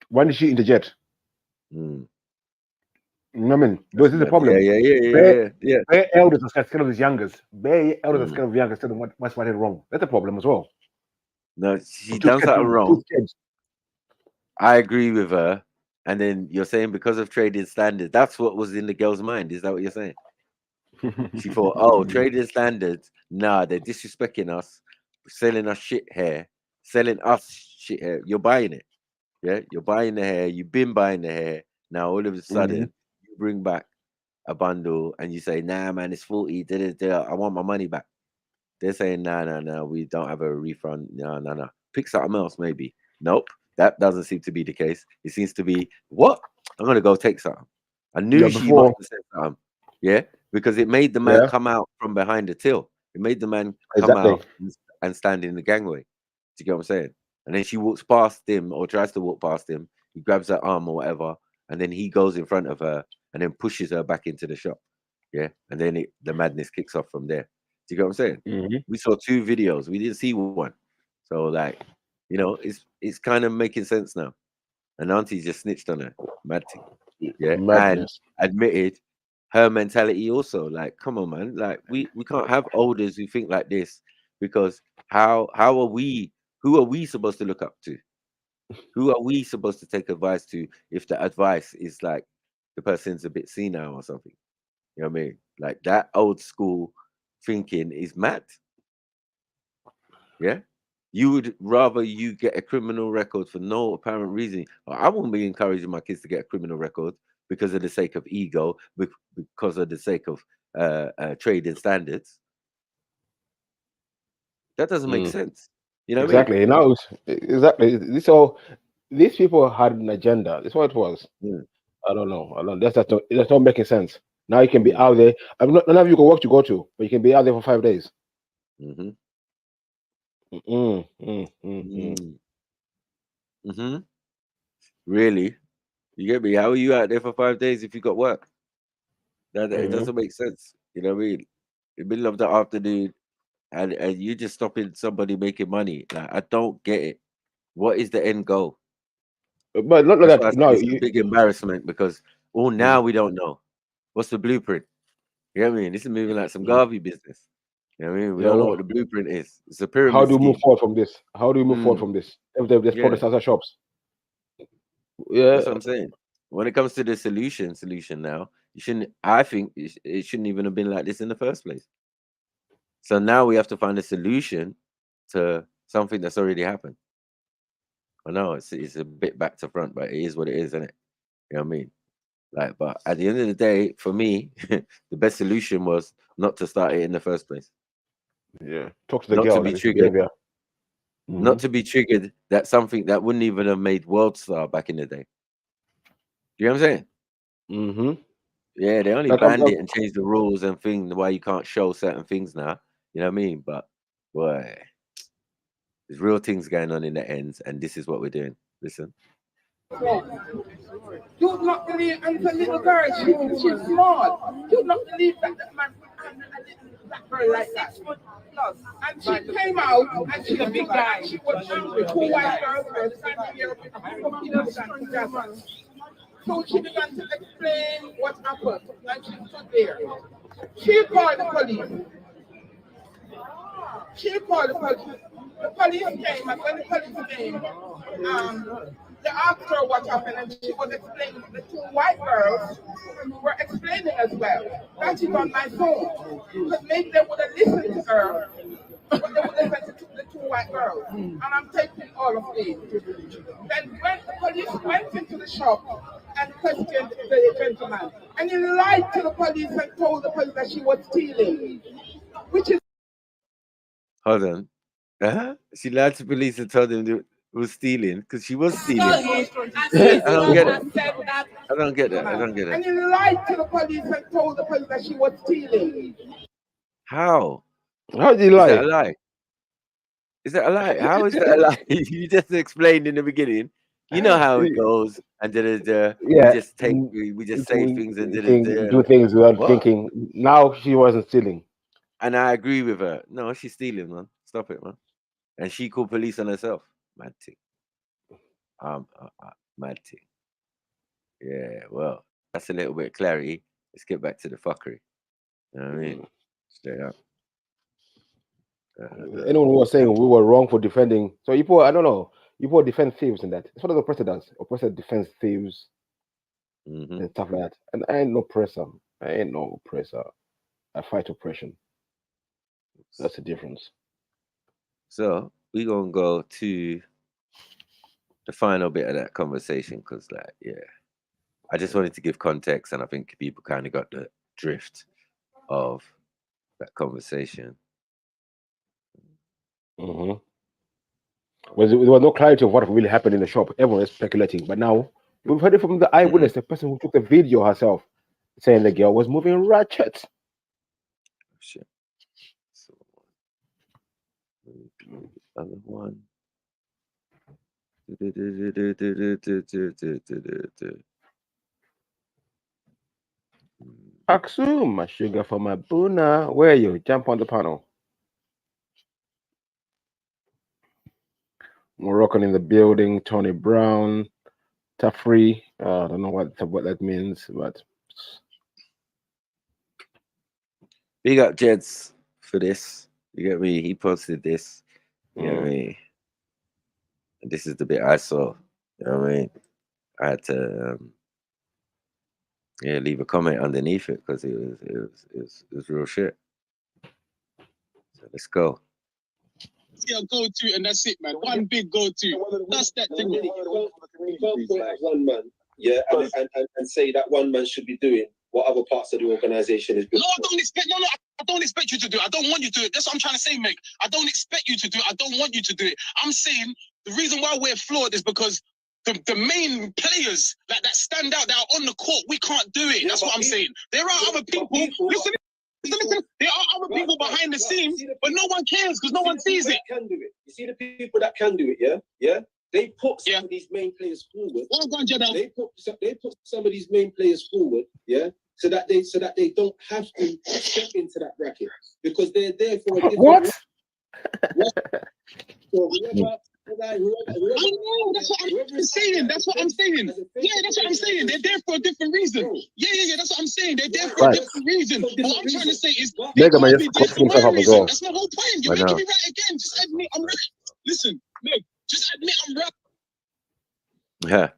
Why did she interject? You know what I mean? This is the problem. Yeah. Bare elders are scared of his youngers. Bare elders are scared of youngers, tell them what's right and wrong. That's a problem as well. No, she done something wrong. I agree with her. And then you're saying because of trading standards, that's what was in the girl's mind. Is that what you're saying? She thought, oh, trading standards, nah, they're disrespecting us, selling us shit hair, You're buying it. Yeah, you're buying the hair, you've been buying the hair. Now all of a sudden you bring back a bundle and you say, nah, man, it's 40, I want my money back. They're saying, no, we don't have a refund. No. Pick something else, maybe. Nope, that doesn't seem to be the case. It seems to be, what? I'm going to go take something. I knew she must have said something. Yeah, because it made the man come out from behind the till. It made the man come out and stand in the gangway. Do you get what I'm saying? And then she walks past him or tries to walk past him. He grabs her arm or whatever. And then he goes in front of her and then pushes her back into the shop. Yeah. And then the madness kicks off from there. Do you get what I'm saying? We saw 2 videos. We didn't see one. So like, it's kind of making sense now. And Auntie just snitched on her. Mad thing. Yeah. Madness. And admitted her mentality also. Like, come on, man. Like, we can't have elders who think like this because who are we supposed to look up to? Who are we supposed to take advice to if the advice is like the person's a bit senile or something. You know what I mean? Like that old school thinking is mad. Yeah. You would rather you get a criminal record for no apparent reason. I wouldn't be encouraging my kids to get a criminal record because of the sake of ego, because of the sake of trading standards. That doesn't make sense. You know what I mean? Exactly. Now, exactly. So these people had an agenda. That's what it was. I don't know. That's not making sense. Now you can be out there. None of you got work to go to, but you can be out there for 5 days. Really? You get me? How are you out there for 5 days if you got work? It doesn't make sense. You know what I mean? In the middle of the afternoon, and you just stopping somebody making money. Like, I don't get it. What is the end goal? But not That's that. why I said No, it's a big embarrassment because now we don't know. What's the blueprint? You know what I mean? This is moving like some Garvey business. You know what I mean? We don't know what the blueprint is. It's a How pyramid do you move scheme. forward from this? How do you move forward from this? If there's protests outside shops. Yeah. That's what I'm saying. When it comes to the solution now, you shouldn't. I think it shouldn't even have been like this in the first place. So now we have to find a solution to something that's already happened. I know it's a bit back to front, but it is what it is, isn't it? You know what I mean? Like, but at the end of the day, for me, the best solution was not to start it in the first place. Yeah. Talk to the Not girl. to be Like triggered. behavior. Not to be triggered. That's something that wouldn't even have made World Star back in the day. You know what I'm saying? Yeah, they only Like, banned it and changed the rules and things why you can't show certain things now. You know what I mean? But boy, there's real things going on in the ends, and this is what we're doing. Listen. Do not believe, and the little girl, she's small. Do not believe that that man that girl like that. And she came out and she's a big guy. She was angry. 2 white girls were standing here with a innocent together. So she began to explain what happened, and she stood there. She called the police. The police came, and when the police came, they asked her what happened, and she was explaining. The 2 white girls were explaining as well. That is on my phone. Because maybe they would have listened to her, but they would have listened to the 2 white girls. And I'm taking all of these. Then when the police went into the shop and questioned the gentleman, and he lied to the police and told the police that she was stealing, which is. Hold on. She lied to police and told them they was stealing because she was stealing. I don't get it. I don't get that. I don't get And it. he lied to the police and told the police that she was stealing. How? How did he Is that lie? a lie? Is that a lie? How is that a lie? You just explained in the beginning. You know how it goes, and Yeah. we just say things and Do things without What? thinking. Now she wasn't stealing. And I agree with her. No, she's stealing, man. Stop it, man. And she called police on herself. Mad thing. Mad thing. Yeah, well, that's a little bit of clarity. Let's get back to the fuckery. You know what I mean? Straight up. Anyone who was saying we were wrong for defending. So you put, I don't know, you put defend thieves in that. It's what the oppressor does. Oppressor defends thieves and stuff like that. And I ain't no oppressor. I fight oppression. That's the difference. So we're gonna go to the final bit of that conversation because, like, yeah, I just wanted to give context, and I think people kind of got the drift of that conversation. There was no clarity of what really happened in the shop. Everyone is speculating, but now we've heard it from the eyewitness, the person who took the video herself, saying the girl was moving ratchet. Shit. So, other one. Aksu, my sugar for my Buna. Where are you? Jump on the panel. Moroccan in the building. Tony Brown. Tafri. I don't know what that means, but big up Jeds for this. You get me? He posted this. You know what I mean? And this is the bit I saw. You know what I mean? I had to Yeah, leave a comment underneath it because it was real shit. So let's go. A go-to and that's it, man. One big go-to. That's that thing. You can't point at one man, yeah, and say that one man should be doing what other parts of the organization is doing. No, I don't expect. No, I don't expect you to do it. I don't want you to do it. That's what I'm trying to say, Meg. I don't expect you to do it. I don't want you to do it. I'm saying the reason why we're flawed is because the main players like that stand out that are on the court, we can't do it. That's what I'm saying. There are other people. Listen, there are other people behind the scenes, but no one cares because no one sees it. Can do it. You see the people that can do it, yeah. They put some of these main players forward. They put some of these main players forward, yeah, so that they don't have to step into that bracket because they're there for a different. What? So I know, that's what I'm saying. That's what I'm saying. Yeah, that's what I'm saying. They're there for a different reason. Yeah. That's what I'm saying. They're there for a different reason. What I'm trying to say is, Mega Man just cooks himself up as well. That's my whole point. You're making me right again. Just admit I'm right. Listen, Meg, just admit I'm right. Yeah,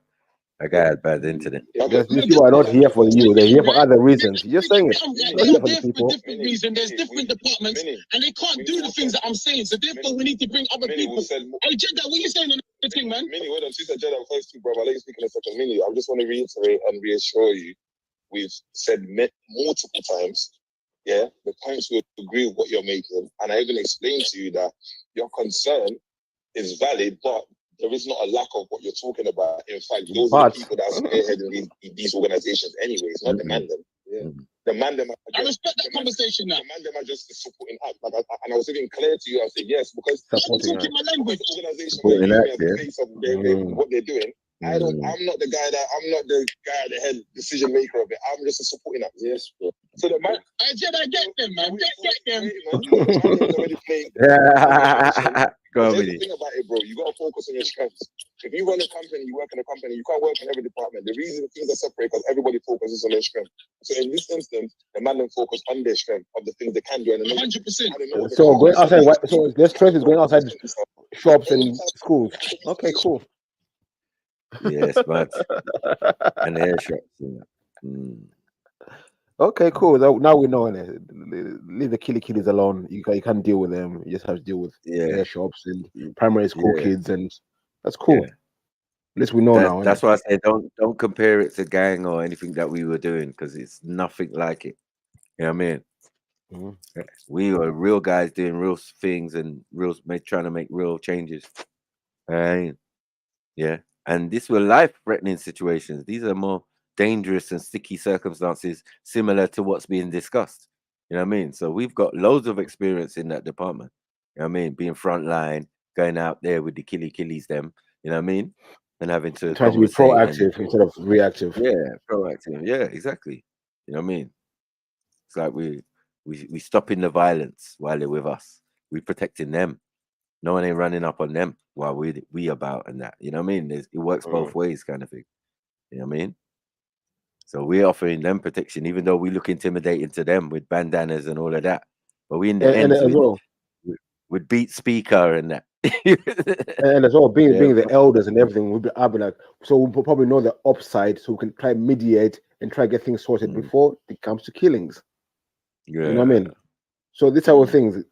I got bad internet. These people are not here for you. They're here for other reasons. You're saying it. They're here for different reasons. There's different departments, and they can't do the things that I'm saying. So therefore, we need to bring other people. Hey, Jeddah, what are you saying on the thing, man? Mini, well done. She said Jeddah first too, bro. I'll let you speak in a second. Mini, I just want to reiterate and reassure you, we've said multiple times, yeah, the points we agree with what you're making, and I even explained to you that your concern is valid, but there is not a lack of what you're talking about. In fact, those are the people that are spearheading these organizations anyways, not the Mandem. Yeah. The Mandem. I respect that conversation now. The Mandem are just the supporting act. And I was even clear to you. I said, yes, because I'm talking my language. The organization where you have the face of what they're doing. I'm not the guy at the head decision maker of it. I'm just a supporting act. Yes, bro. So the man, I get them, man. Get them. Mandem's already playing. Go Here's the thing about it, bro. You gotta focus on your strengths. If you run a company, you work in a company, you can't work in every department. The reason things are separate because everybody focuses on their strength. So in this instance, the man then focus on their strength of the things they can do. And 100%. So going outside, so their strength is going outside shops and schools. Okay, cool. Yes, but and air shops. Okay, cool. Now we know. Leave the killies alone. You can't deal with them. You just have to deal with air shops and primary school kids, and that's cool. Yeah. At least we know now. That's why I say don't compare it to gang or anything that we were doing because it's nothing like it. You know what I mean? We were real guys doing real things and trying to make real changes. Yeah, and these were life-threatening situations. These are more dangerous and sticky circumstances similar to what's being discussed. You know what I mean? So we've got loads of experience in that department. You know what I mean? Being frontline, going out there with the killies them, you know what I mean? And having to try to be proactive instead of reactive. Yeah, proactive. Yeah, exactly. You know what I mean? It's like we stopping the violence while they're with us. We protecting them. No one ain't running up on them while we about and that. You know what I mean? It works both ways, kind of thing. You know what I mean? So we're offering them protection, even though we look intimidating to them with bandanas and all of that. But we in the end, we'd beat Speaker and that. And as well, being the elders and everything, I'll be like, so we'll probably know the upside, so we can try and mediate and try to get things sorted before it comes to killings. Yeah. You know what I mean? So these type of things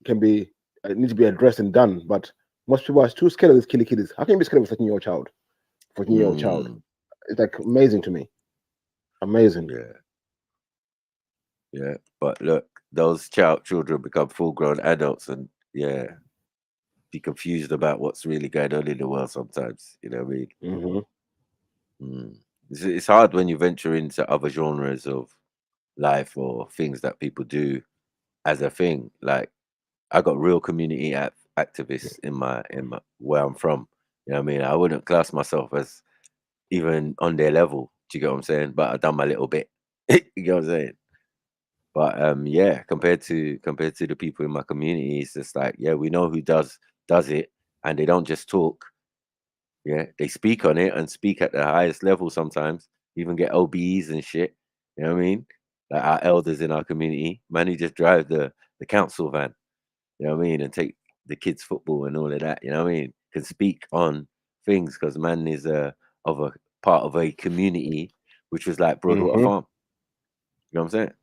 can be need to be addressed and done, but most people are too scared of these killies. How can you be scared of a 13-year-old child? 14-year-old child. It's like amazing to me. Amazing. Yeah. But look, those children become full-grown adults and be confused about what's really going on in the world sometimes. You know what I mean? It's hard when you venture into other genres of life or things that people do as a thing. Like I got real community activists in my where I'm from. You know what I mean? I wouldn't class myself as even on their level. Do you get what I'm saying? But I've done my little bit. You get what I'm saying? But yeah, compared to the people in my community, it's just like, we know who does it, and they don't just talk. Yeah, they speak on it and speak at the highest level sometimes, even get OBEs and shit. You know what I mean? Like our elders in our community, man, who just drive the council van. You know what I mean? And take the kids' football and all of that. You know what I mean? Can speak on things because man is of a part of a community which was like Broadwater Mhm. Farm. You know what I'm saying?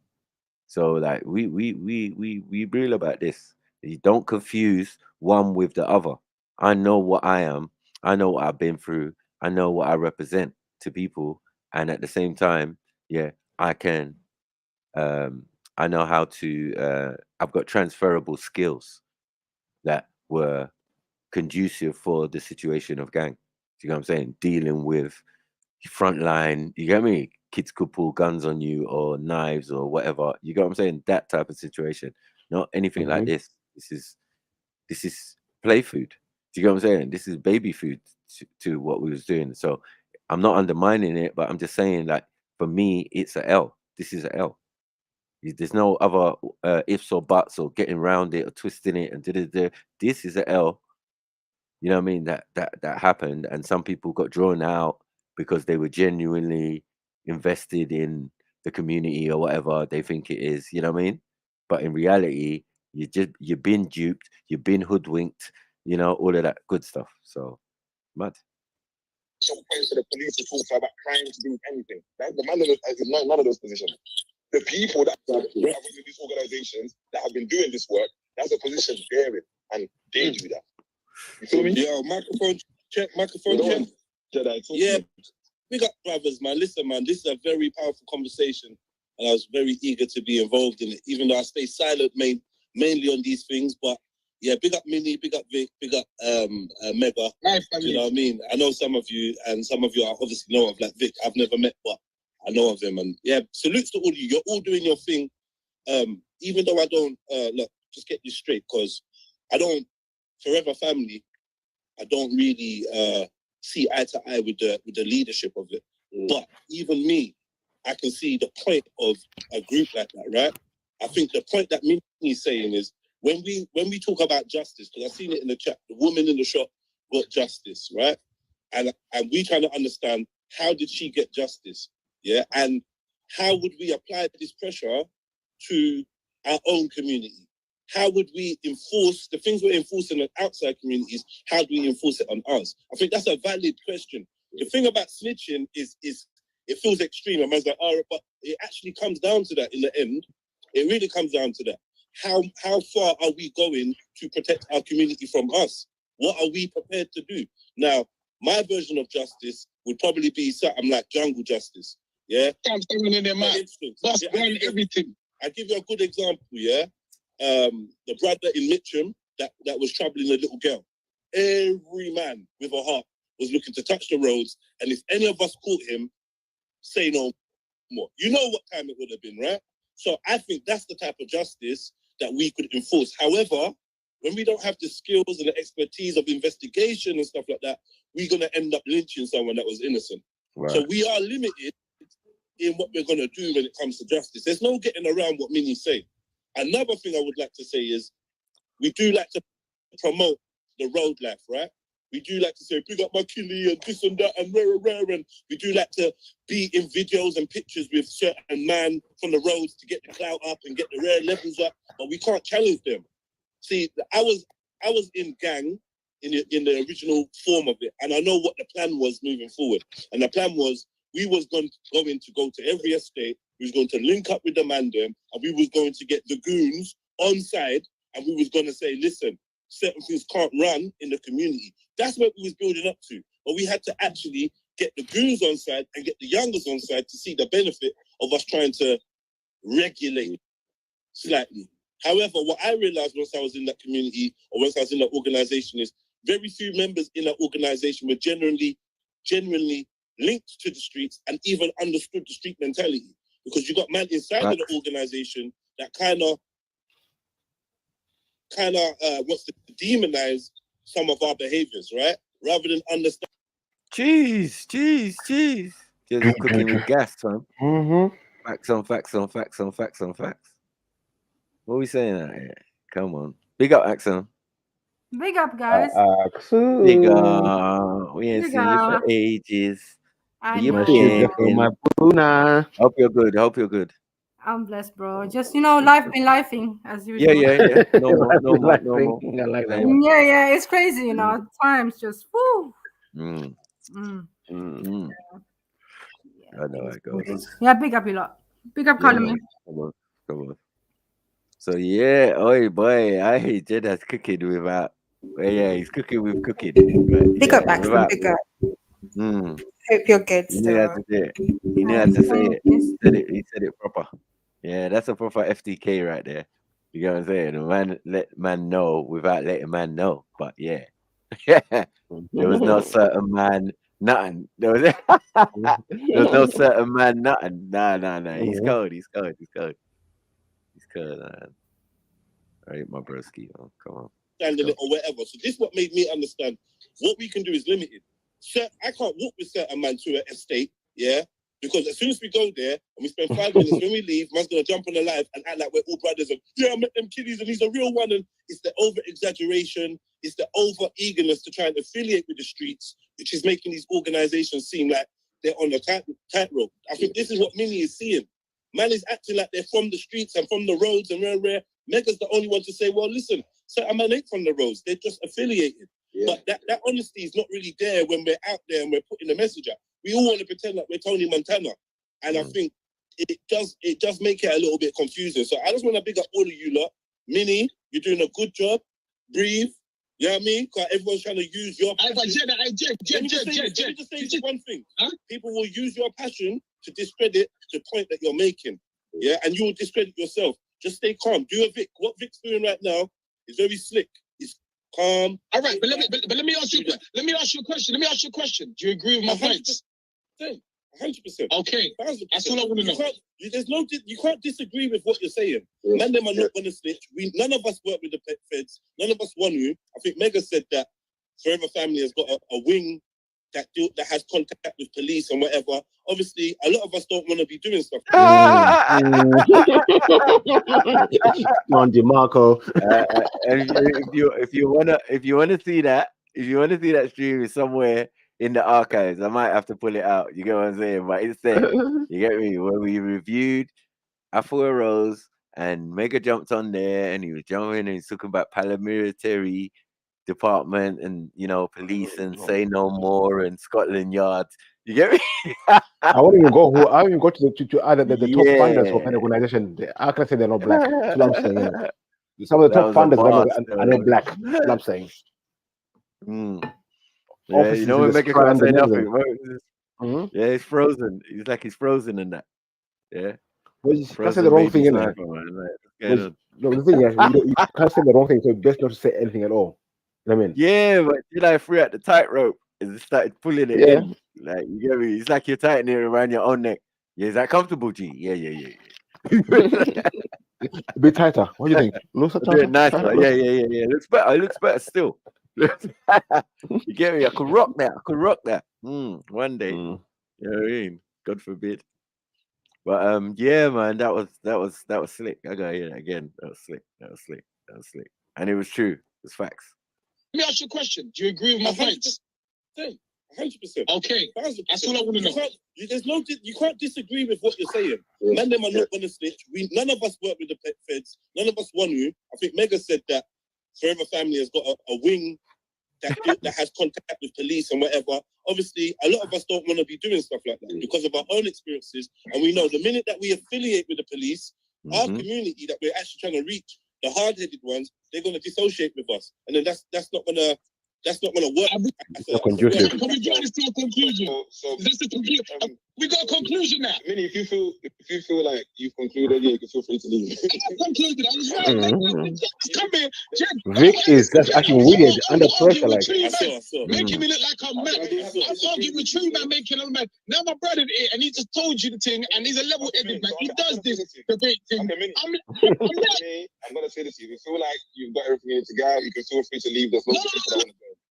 So like we real about this. You don't confuse one with the other. I know what I am. I know what I've been through. I know what I represent to people, and at the same time, yeah, I can. I know how to. I've got transferable skills that were conducive for the situation of gang. You know what I'm saying? Dealing with frontline, you get me? Kids could pull guns on you or knives or whatever. You get what I'm saying? That type of situation. Not anything like Mhm. this. This is play food. Do you get what I'm saying? This is baby food to what we was doing. So I'm not undermining it, but I'm just saying like for me, it's a L. This is a L. There's no other ifs or buts or getting around it or twisting it and da. This is a L. You know what I mean? That happened, and some people got drawn out because they were genuinely invested in the community or whatever they think it is. You know what I mean? But in reality, you've been duped, you've been hoodwinked. You know all of that good stuff. So mad. Some points for the police to talk about trying to do anything. That's the man is not none of those positions. The people that have in these organizations that have been doing this work, that's a position they're in, and they do that. You feel me? Yo, microphone check. Jedi, Yeah, big up, brothers, man. Listen, man, this is a very powerful conversation, and I was very eager to be involved in it, even though I stay silent mainly on these things. But yeah, big up Minnie, big up Vic, big up Mega. Nice, you know what I mean? I know some of you, and some of you I obviously know of, like Vic. I've never met, but I know of him. And yeah, salutes to all of you. You're all doing your thing. Even though I don't look, just get this straight, because I don't Forever Family. I don't really see eye to eye with the leadership of it. But even me, I can see the point of a group like that, right? I think the point that Minnie's saying is when we talk about justice, because I've seen it in the chat, the woman in the shop got justice, right? And we kind of understand, how did she get justice? Yeah, and how would we apply this pressure to our own community? How would we enforce the things we're enforcing on outside communities? How do we enforce it on us? I think that's a valid question. The thing about snitching is it feels extreme. And man's like, oh, but it actually comes down to that in the end. It really comes down to that. How far are we going to protect our community from us? What are we prepared to do? Now, my version of justice would probably be something like jungle justice. Yeah? In their mouth. Bust down everything. I'll give you a good example, yeah? The brother in Mitcham that was troubling a little girl. Every man with a heart was looking to touch the roads, and if any of us caught him, say no more. You know what time it would have been, right? So I think that's the type of justice that we could enforce. However, when we don't have the skills and the expertise of investigation and stuff like that, we're going to end up lynching someone that was innocent. Right. So we are limited in what we're going to do when it comes to justice. There's no getting around what Minnie's saying. Another thing I would like to say is we do like to promote the road life, right? We do like to say, big up my killie and this and that and rare, and we do like to be in videos and pictures with certain man from the roads to get the clout up and get the rare levels up, but we can't challenge them. See, I was in gang in the original form of it, and I know what the plan was moving forward. And the plan was we was going to go to every estate, we was going to link up with the man them, and we was going to get the goons on side, and we was going to say, listen, certain things can't run in the community. That's what we was building up to. But we had to actually get the goons on side and get the youngers on side to see the benefit of us trying to regulate slightly. However, what I realized once I was in that community or once I was in that organization is very few members in that organization were genuinely linked to the streets and even understood the street mentality. Because you got man inside of the organization that kind of wants to demonize some of our behaviors, right? Rather than understand. Jeez. Just cooking with gas, man. Mm-hmm. Facts on facts. What are we saying out here? Come on. Big up, Axon. Big up, guys. Big up. We ain't Big seen you for up. ages. I You know. been? My Puna. Hope you're good. I'm blessed, bro. Just, life been lifing as usual. Yeah. No more. I like that one. Yeah, it's crazy, Times just, whoo. Mm. I know I go. Yeah, big up a lot. Big up, Colin. Man. Come on. So yeah, oi boy, I hate Jed's cooking without. Well, yeah, he's cooking with cooking. But Big yeah, up, Axel. Big up. Hope you're good He knew how still. to do it. He knew how to say it. He said it proper. Yeah, that's a proper FTK right there. You get what I'm saying? The man let man know without letting man know. But yeah. There was no certain man nothing. There was no certain man nothing. Nah. He's cold. He's cold, man. All right, my broski. Oh, come on. Standing it or whatever. So this what made me understand what we can do is limited. I can't walk with certain man to an estate, yeah, because as soon as we go there and we spend 5 minutes, when we leave, man's gonna jump on the live and act like we're all brothers and yeah, I met them kiddies and he's a real one. And it's the over exaggeration, it's the over eagerness to try and affiliate with the streets, which is making these organizations seem like they're on the tightrope. I think this is what Minnie is seeing. Man is acting like they're from the streets and from the roads and rare. Mega's the only one to say, well, listen, certain man ain't from the roads, they're just affiliated. Yeah. But that honesty is not really there when we're out there and we're putting the message out. We all want to pretend like we're Tony Montana. And I think it does make it a little bit confusing. So I just want to big up all of you lot. Minnie, you're doing a good job. Breathe. You know what I mean? Because everyone's trying to use your passion. Let me just say one thing. Huh? People will use your passion to discredit the point that you're making. Yeah, and you will discredit yourself. Just stay calm. Do a Vic. What Vic's doing right now is very slick. It's calm. All right, but let me ask you a question. Do you agree with my points? 100%. Okay, 1,000%. That's all I want to know. You can't disagree with what you're saying. Yes. Man, them are not going to snitch. None of us work with the feds. None of us want to. I think Mega said that Forever Family has got a wing that has contact with police and whatever. Obviously, a lot of us don't want to be doing stuff. On DeMarco. If you wanna see that stream somewhere in the archives, I might have to pull it out. You get what I'm saying? But it's there. You get me? When we reviewed Afro Rose and Mega jumped on there and he was jumping and he's talking about paramilitary department and police and Say No More and Scotland Yard. You get me? I won't even go to either the top funders of an organization. I can say they're not black. That's what I'm saying. Some of the top funders are not black. That's what I'm saying. Yeah, you know when Mega can't say nothing. Yeah, he's frozen. He's like he's frozen in that. Yeah. Well, you can't say the wrong thing in there. No, the thing is, you can't say the wrong thing, so it's best not to say anything at all. You know what I mean? Yeah, but July free at the tightrope and started pulling it in. Like, you get me? It's like you're tightening it around your own neck. Yeah, is that comfortable, G? Yeah. A bit tighter. What do you think? Looks nicer. Yeah. Looks better still. You get me? I could rock that. One day. You know what I mean? God forbid. But yeah, man, that was slick. I gotta hear that again. That was slick. And it was true. It's facts. Let me ask you a question. Do you agree with my points? 100%. Okay, that's all I want to know. You can't disagree with what you're saying. Man, them are not going to snitch. None of us work with the feds. None of us want to. I think Mega said that Forever Family has got a wing that has contact with police and whatever. Obviously, a lot of us don't want to be doing stuff like that because of our own experiences. And we know the minute that we affiliate with the police, our community that we're actually trying to reach, the hard-headed ones, they're going to dissociate with us, and then that's not going to work. So conducive. Can we get this to a conclusion? We got a conclusion now. Minnie, if you feel like you've concluded, you can feel free to leave. I concluded. I was right. Come here, Vic is just acting weird under pressure, like. Making me look like I'm mad. I'm arguing with True Man, making him mad. Now my brother here, and he just told you the thing, and he's a level-headed man. He does this debate thing. I'm gonna say this to you. If you feel like you've got everything you need to go, you can feel free to leave. There's no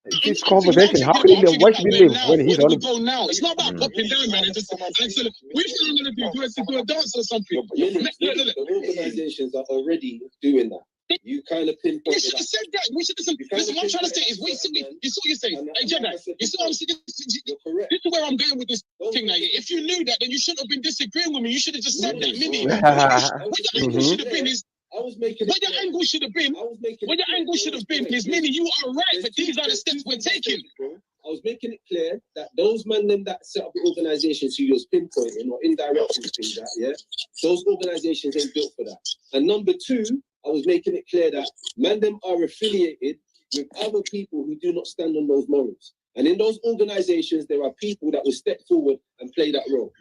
It's conversation. How can he why should he leave when he's on? Go now. It's not about popping down, man. It's just we feel gonna do a dance or something. The organizations are already doing that. You kind of pinpointed. We should have said that. Listen, what I'm trying to say is, you see what you're saying. Hey, Jedi, you see what I'm saying? This is where I'm going with this thing now. If you knew that, then you shouldn't have been disagreeing with me. You should have just said that, Minnie. What your angle should have been is. What your angle should have been is, Minnie, you are right, but these are the steps we're taking. was making it clear that those men them that set up the organizations who was pinpointing or indirectly things that, yeah, those organizations ain't built for that. And number two, I was making it clear that men them are affiliated with other people who do not stand on those morals. And in those organizations, there are people that will step forward and play that role.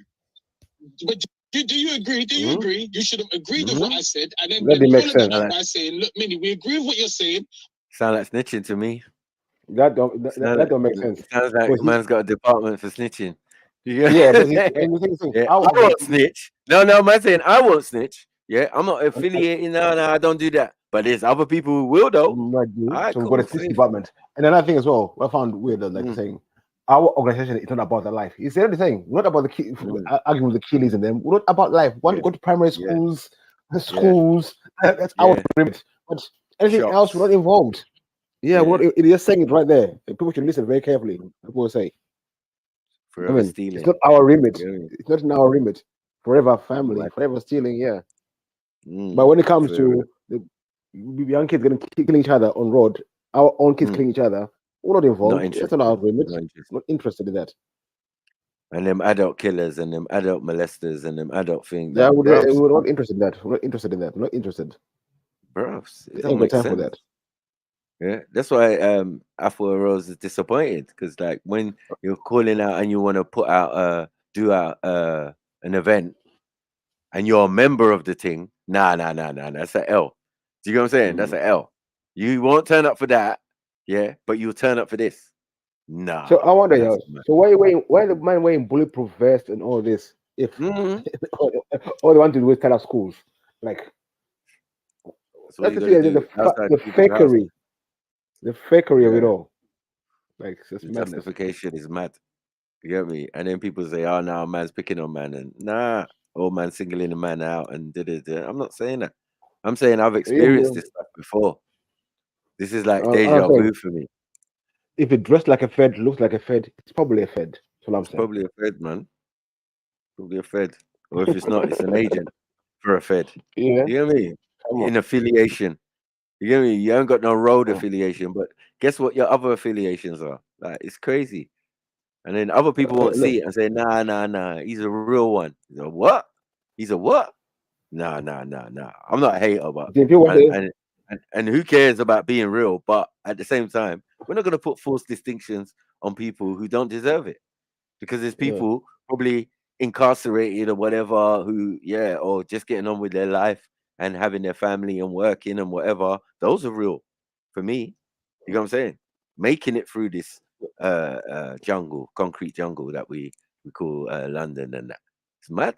But do you agree? Do you agree? You should have agreed with what I said, and then That didn't make followed that sense. up by saying, "Look, Minnie, we agree with what you're saying." Sound like snitching to me. That don't make sense. It sounds like Because man's got a department for snitching. yeah, but and the thing is, Yeah, I won't snitch. No, man saying I won't snitch. Yeah, I'm not affiliating. No, I don't do that. But there's other people who will though. So we've got a snitch department. And another thing as well, I found weird, like saying our organization is not about the life. It's the other thing. We're not about the arguing with the killies and them. We're not about life. We want to go to primary schools, schools. That's our remit. But anything else, we're not involved. Yeah, it is saying it right there. People should listen very carefully. People say. Forever stealing. It's not our remit. It's not in our remit. Forever family, forever stealing. Yeah. But when it comes to the young kids killing each other on road, our own kids killing each other, we're not involved. That's not our remit. Not interested in that. And them adult killers and them adult molesters and them adult things. Yeah, we're not interested in that. We're not interested in that. We're not interested. Bro, it Ain't don't got make time sense. for that. Yeah, that's why Afro Rose is disappointed, because like when you're calling out and you want to put out an event and you're a member of the thing, nah, that's an L. Do you know what I'm saying? That's an L. You won't turn up for that, yeah, but you'll turn up for this. Nah. So I wonder, so why the man wearing bulletproof vest and all this? If all they want to do is tell us schools, like that's the thing, the fakery. The fakery of it all. Like, it's just madness. Justification is mad. You get me? And then people say, oh, now man's picking on man. And nah, old man singling a man out and da-da-da. I'm not saying that. I'm saying I've experienced this stuff before. This is like deja vu for me. If it dressed like a Fed, looks like a Fed, it's probably a Fed. That's what I'm saying. Probably a Fed, man. Probably a Fed. Or if it's not, it's an agent for a Fed. Yeah. You know what I mean? In affiliation. You get me? You haven't got no road affiliation, but guess what your other affiliations are? Like, it's crazy. And then other people won't see it and say, nah, he's a real one. He's a what? He's a what? Nah. I'm not a hater, but and who cares about being real? But at the same time, we're not gonna put false distinctions on people who don't deserve it. Because there's people probably incarcerated or whatever who, or just getting on with their life and having their family and working and whatever. Those are real for me. You know what I'm saying? Making it through this concrete jungle that we call London and that. It's mad.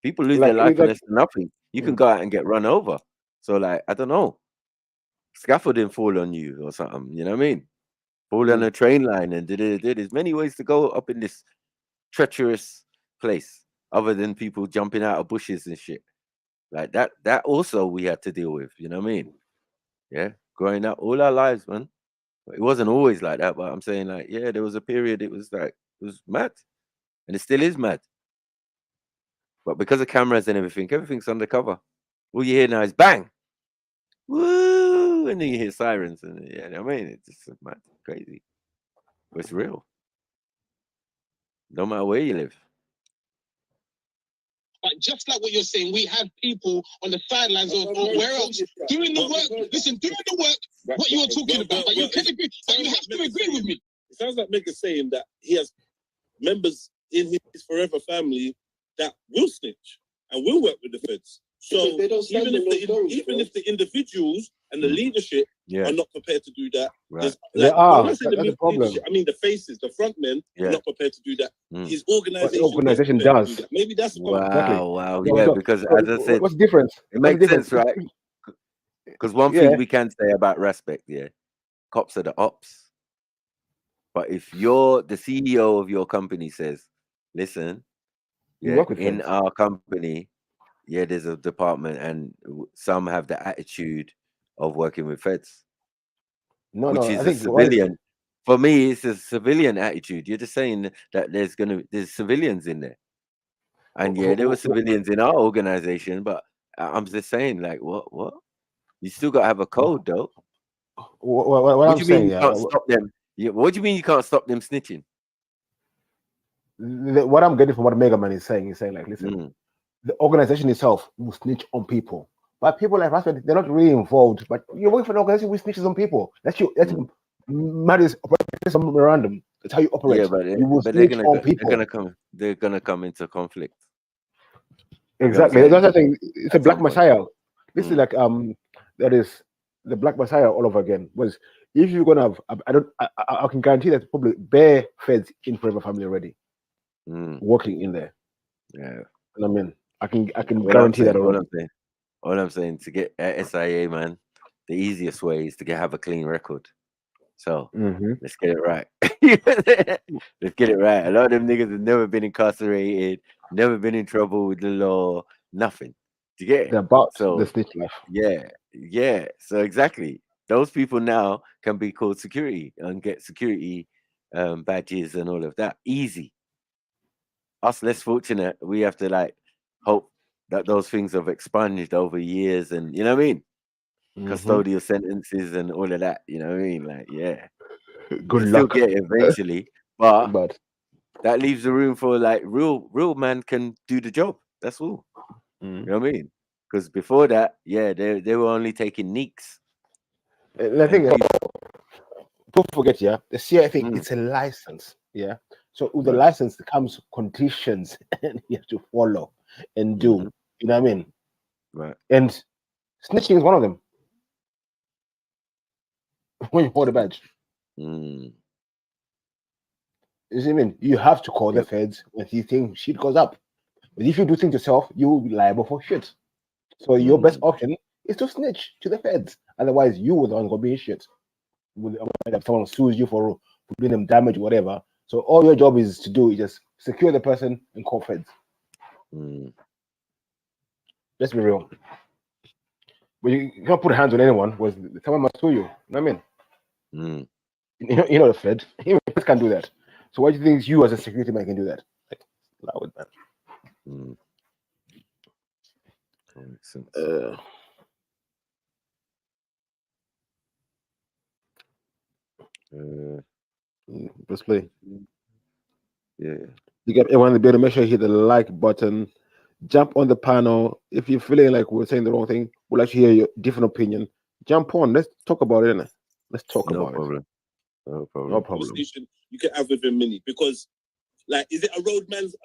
People lose their life and it's nothing. You can go out and get run over. So like, I don't know, scaffolding fall on you or something. You know what I mean? Fall on a train line and there's many ways to go up in this treacherous place other than people jumping out of bushes and shit. Like that also we had to deal with, you know what I mean? Yeah, growing up all our lives, man. It wasn't always like that, but I'm saying like, yeah, there was a period it was mad. And it still is mad. But because of cameras and everything's undercover. All you hear now is bang, woo, and then you hear sirens, and you know what I mean? It's just mad, crazy. But it's real. No matter where you live. But just like what you're saying, we have people on the sidelines or where else doing the work. Listen, doing the work, what you are talking about. But you can agree, but you have to agree with me. It sounds like Mega saying that he has members in his forever family that will snitch and will work with the feds. So even if the individuals and the leadership are not prepared to do that, they are. That's the problem. I mean, the faces, the front men are not prepared to do that. His organization does. Do maybe that's the wow. Yeah, because as I said, what's different? It makes sense, right? Because one thing we can say about respect, cops are the ops. But if you're the CEO of your company says, listen, in our company, there's a department and some have the attitude of working with feds, which is a civilian. For me, it's a civilian attitude. You're just saying that there's civilians in there. And there were civilians in our organization, but I'm just saying, like, what? You still got to have a code, though. What do you mean you can't stop them? Yeah, what do you mean you can't stop them snitching? What I'm getting from what Mega Man is saying like, listen, the organization itself will snitch on people, but people like Rasmus, they're not really involved. But you work for an organization which snitches on people. That's matters some random. That's how you operate. Yeah, but you will they're snitch gonna on go, people. they're gonna come into conflict. Exactly. You know what That's the thing. It's a At Black some point. Messiah. This is like that is the Black Messiah all over again. Was if you're gonna have, I can guarantee that probably bare feds in Forever Family already working in there. Yeah. And I mean, I can All guarantee that already. All I'm saying to get at SIA, man, the easiest way is to have a clean record. So let's get it right. Let's get it right. A lot of them niggas have never been incarcerated, never been in trouble with the law, nothing. Do you get it? They're about So the snitch life. yeah. So exactly, those people now can be called security and get security badges and all of that. Easy. Us less fortunate, we have to like hope that those things have expunged over years, and you know what I mean. Custodial sentences and all of that. You know what I mean? Like, yeah, Good still luck. get it eventually, but But that leaves the room for like real man can do the job. That's all. You know what I mean? Because before that, yeah, they were only taking neeks. the thing is, don't forget, yeah, the CIA thing, it's a license, yeah. So with the license comes conditions and you have to follow and do. You know what I mean? Right. And snitching is one of them. When you hold a badge. You see what I mean? You have to call the feds when you think shit goes up. But if you do things yourself, you will be liable for shit. So your best option is to snitch to the feds. Otherwise, you were the one going to be shit. If someone sues you for doing them damage, whatever. So all your job is to do is just secure the person and call feds. Let's be real. But you can't put hands on anyone because someone must sue you. You know what I mean? You know the Fed. Even Feds can't do that. So why do you think you as a security man can do that? Like, allow it, man. Makes sense. Let's play. Yeah. You get everyone in the building. Make sure you hit the like button. Jump on the panel. If you're feeling like we're saying the wrong thing, we'd like to hear your different opinion. Jump on. Let's talk about it. Innit? Let's talk about it. No problem. No problem. Conversation you can have with him, Minnie, because like, is it a roadman's?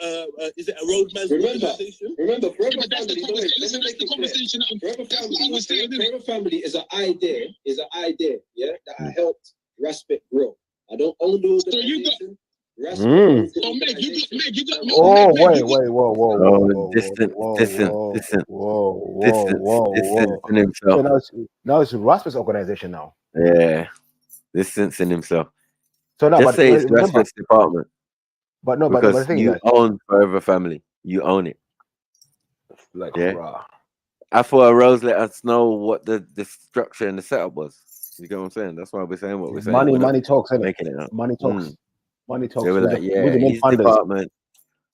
Is it a roadman's organization? Remember, Forever Family. That's the conversation. Forever Family is an idea. Yeah, that I helped Raspet grow. I don't own the organization. Whoa. Now it's Rasmus' organization now. Yeah, distancing himself. So now, just say it's Rasmus' department. But no, because but the thing you is, own Forever Family. You own it. Like, I thought Rose let us know what the structure and the setup was. You get what I'm saying? That's why we're saying what we're saying. Money talks, making it up. Money talks. Money talks. They were like, yeah, his department.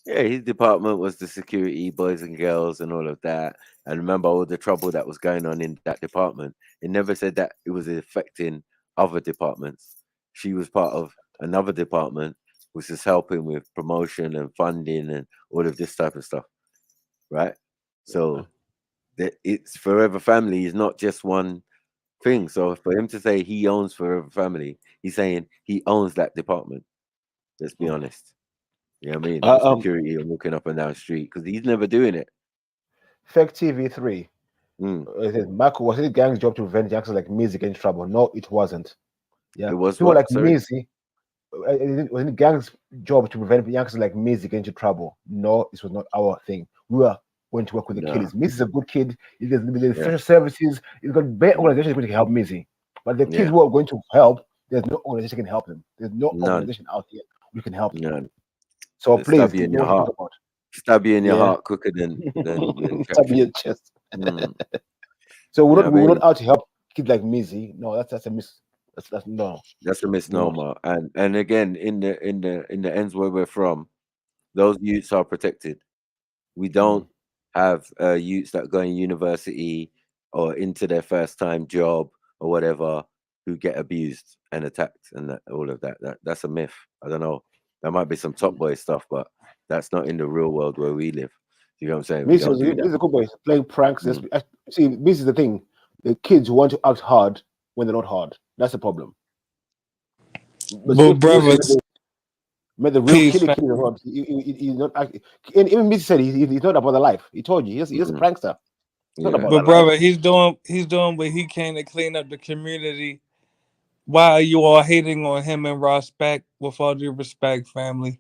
Yeah, his department was the security, boys and girls, and all of that. And remember all the trouble that was going on in that department. It never said that it was affecting other departments. She was part of another department, which is helping with promotion and funding and all of this type of stuff, right? So it's Forever Family is not just one thing. So for him to say he owns Forever Family, he's saying he owns that department. Let's be honest. You know what I mean? The security and walking up and down the street because he's never doing it. Fake TV3. It says, Marco, was it a gang's job to prevent youngsters like Mizzy getting in trouble? No, it wasn't. Yeah, it was people like sorry? Mizzy. Was it a gang's job to prevent youngsters like Mizzy getting into trouble? No, this was not our thing. We were going to work with the killers. Mizzy is a good kid. There's special services. He's got better organizations going to help Mizzy. But the kids who are going to help, there's no organization can help them. There's no organization out here we can help them. So please, stab you in your heart. Stab you in your heart quicker than stab you in your chest. So we're not out to help kids like Mizzy. No, that's a That's a misnomer. And again, in the ends where we're from, those youths are protected. We don't have youths that go in university or into their first time job or whatever who get abused and attacked and all of that. That's a myth. I don't know. There might be some top boy stuff, but that's not in the real world where we live. You know what I'm saying? We This don't do is a that. good boy playing pranks. See, this is the thing. The kids want to act hard when they're not hard. That's the problem. But Well, brother, but the real peace, killing fam. kids are not. He's not. And even Missy said he's not about the life. He told you he's a prankster. It's not about But the brother, life. he's doing what he can to clean up the community. Why are you all hating on him and Respect? With all due respect, family.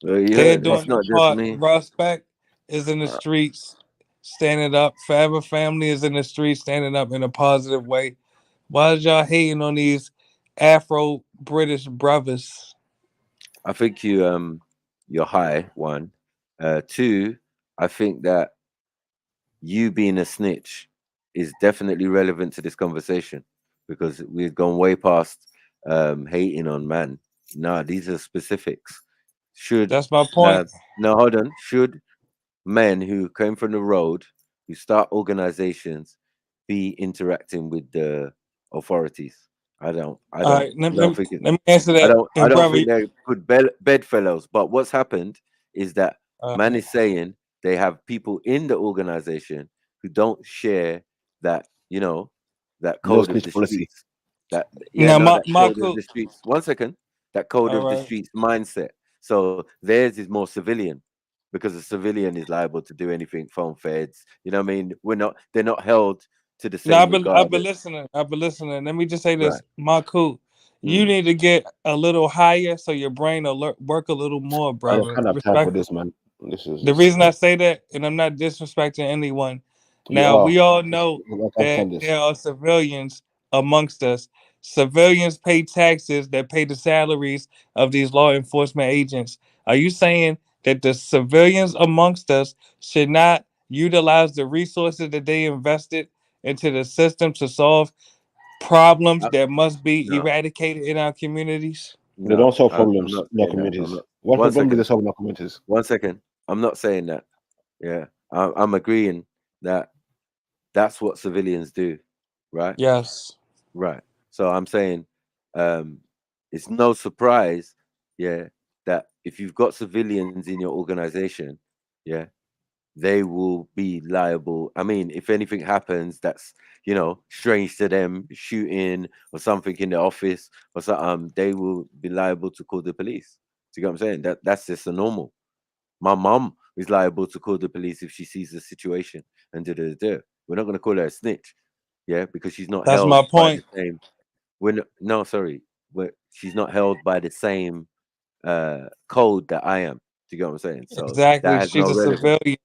They're That's doing their not just part. me. Respect is in the streets, standing up. Forever Family is in the streets, standing up in a positive way. Why is y'all hating on these Afro British brothers? I think you're high, one. Two, I think that you being a snitch is definitely relevant to this conversation because we've gone way past hating on man. Nah, these are specifics. That's my point. No, hold on. Should men who came from the road, who start organizations, be interacting with the authorities? I don't Let think me answer that. I And don't brother, think they're good bedfellows. But what's happened is that man is saying they have people in the organization who don't share that, that No code of snitch the policy. streets. That Now, that my code of cool. the streets. 1 second. That code All of the right. streets mindset. So theirs is more civilian because a civilian is liable to do anything, phone feds. You know what I mean? They're not held to the No, same I've regard. been listening. I've been listening. Let me just say this, Right. Maku. You need to get a little higher so your brain will work a little more, I brother. don't have time for this, man. This is The reason I say that, and I'm not disrespecting anyone. You Now, are. we all know I can't that stand this. there are civilians amongst us. Civilians pay taxes that pay the salaries of these law enforcement agents. Are you saying that the civilians amongst us should not utilize the resources that they invested into the system to solve problems that must be No. eradicated in our communities? They don't solve I'm problems not in our saying that. communities. What problem do they solve in our communities? 1 second. I'm not saying that. Yeah, I'm agreeing that that's what civilians do, right? Yes. Right. So I'm saying it's no surprise, that if you've got civilians in your organization, they will be liable. I mean, if anything happens that's strange to them, shooting or something in the office or something, they will be liable to call the police. Do you get what I'm saying? That's just a normal. My mom is liable to call the police if she sees the situation and do. We're not going to call her a snitch, because she's not That's held my by the point. same. No, sorry, she's not held by the same code that I am. Do you get what I'm saying? So Exactly. that has She's no a relevance. civilian.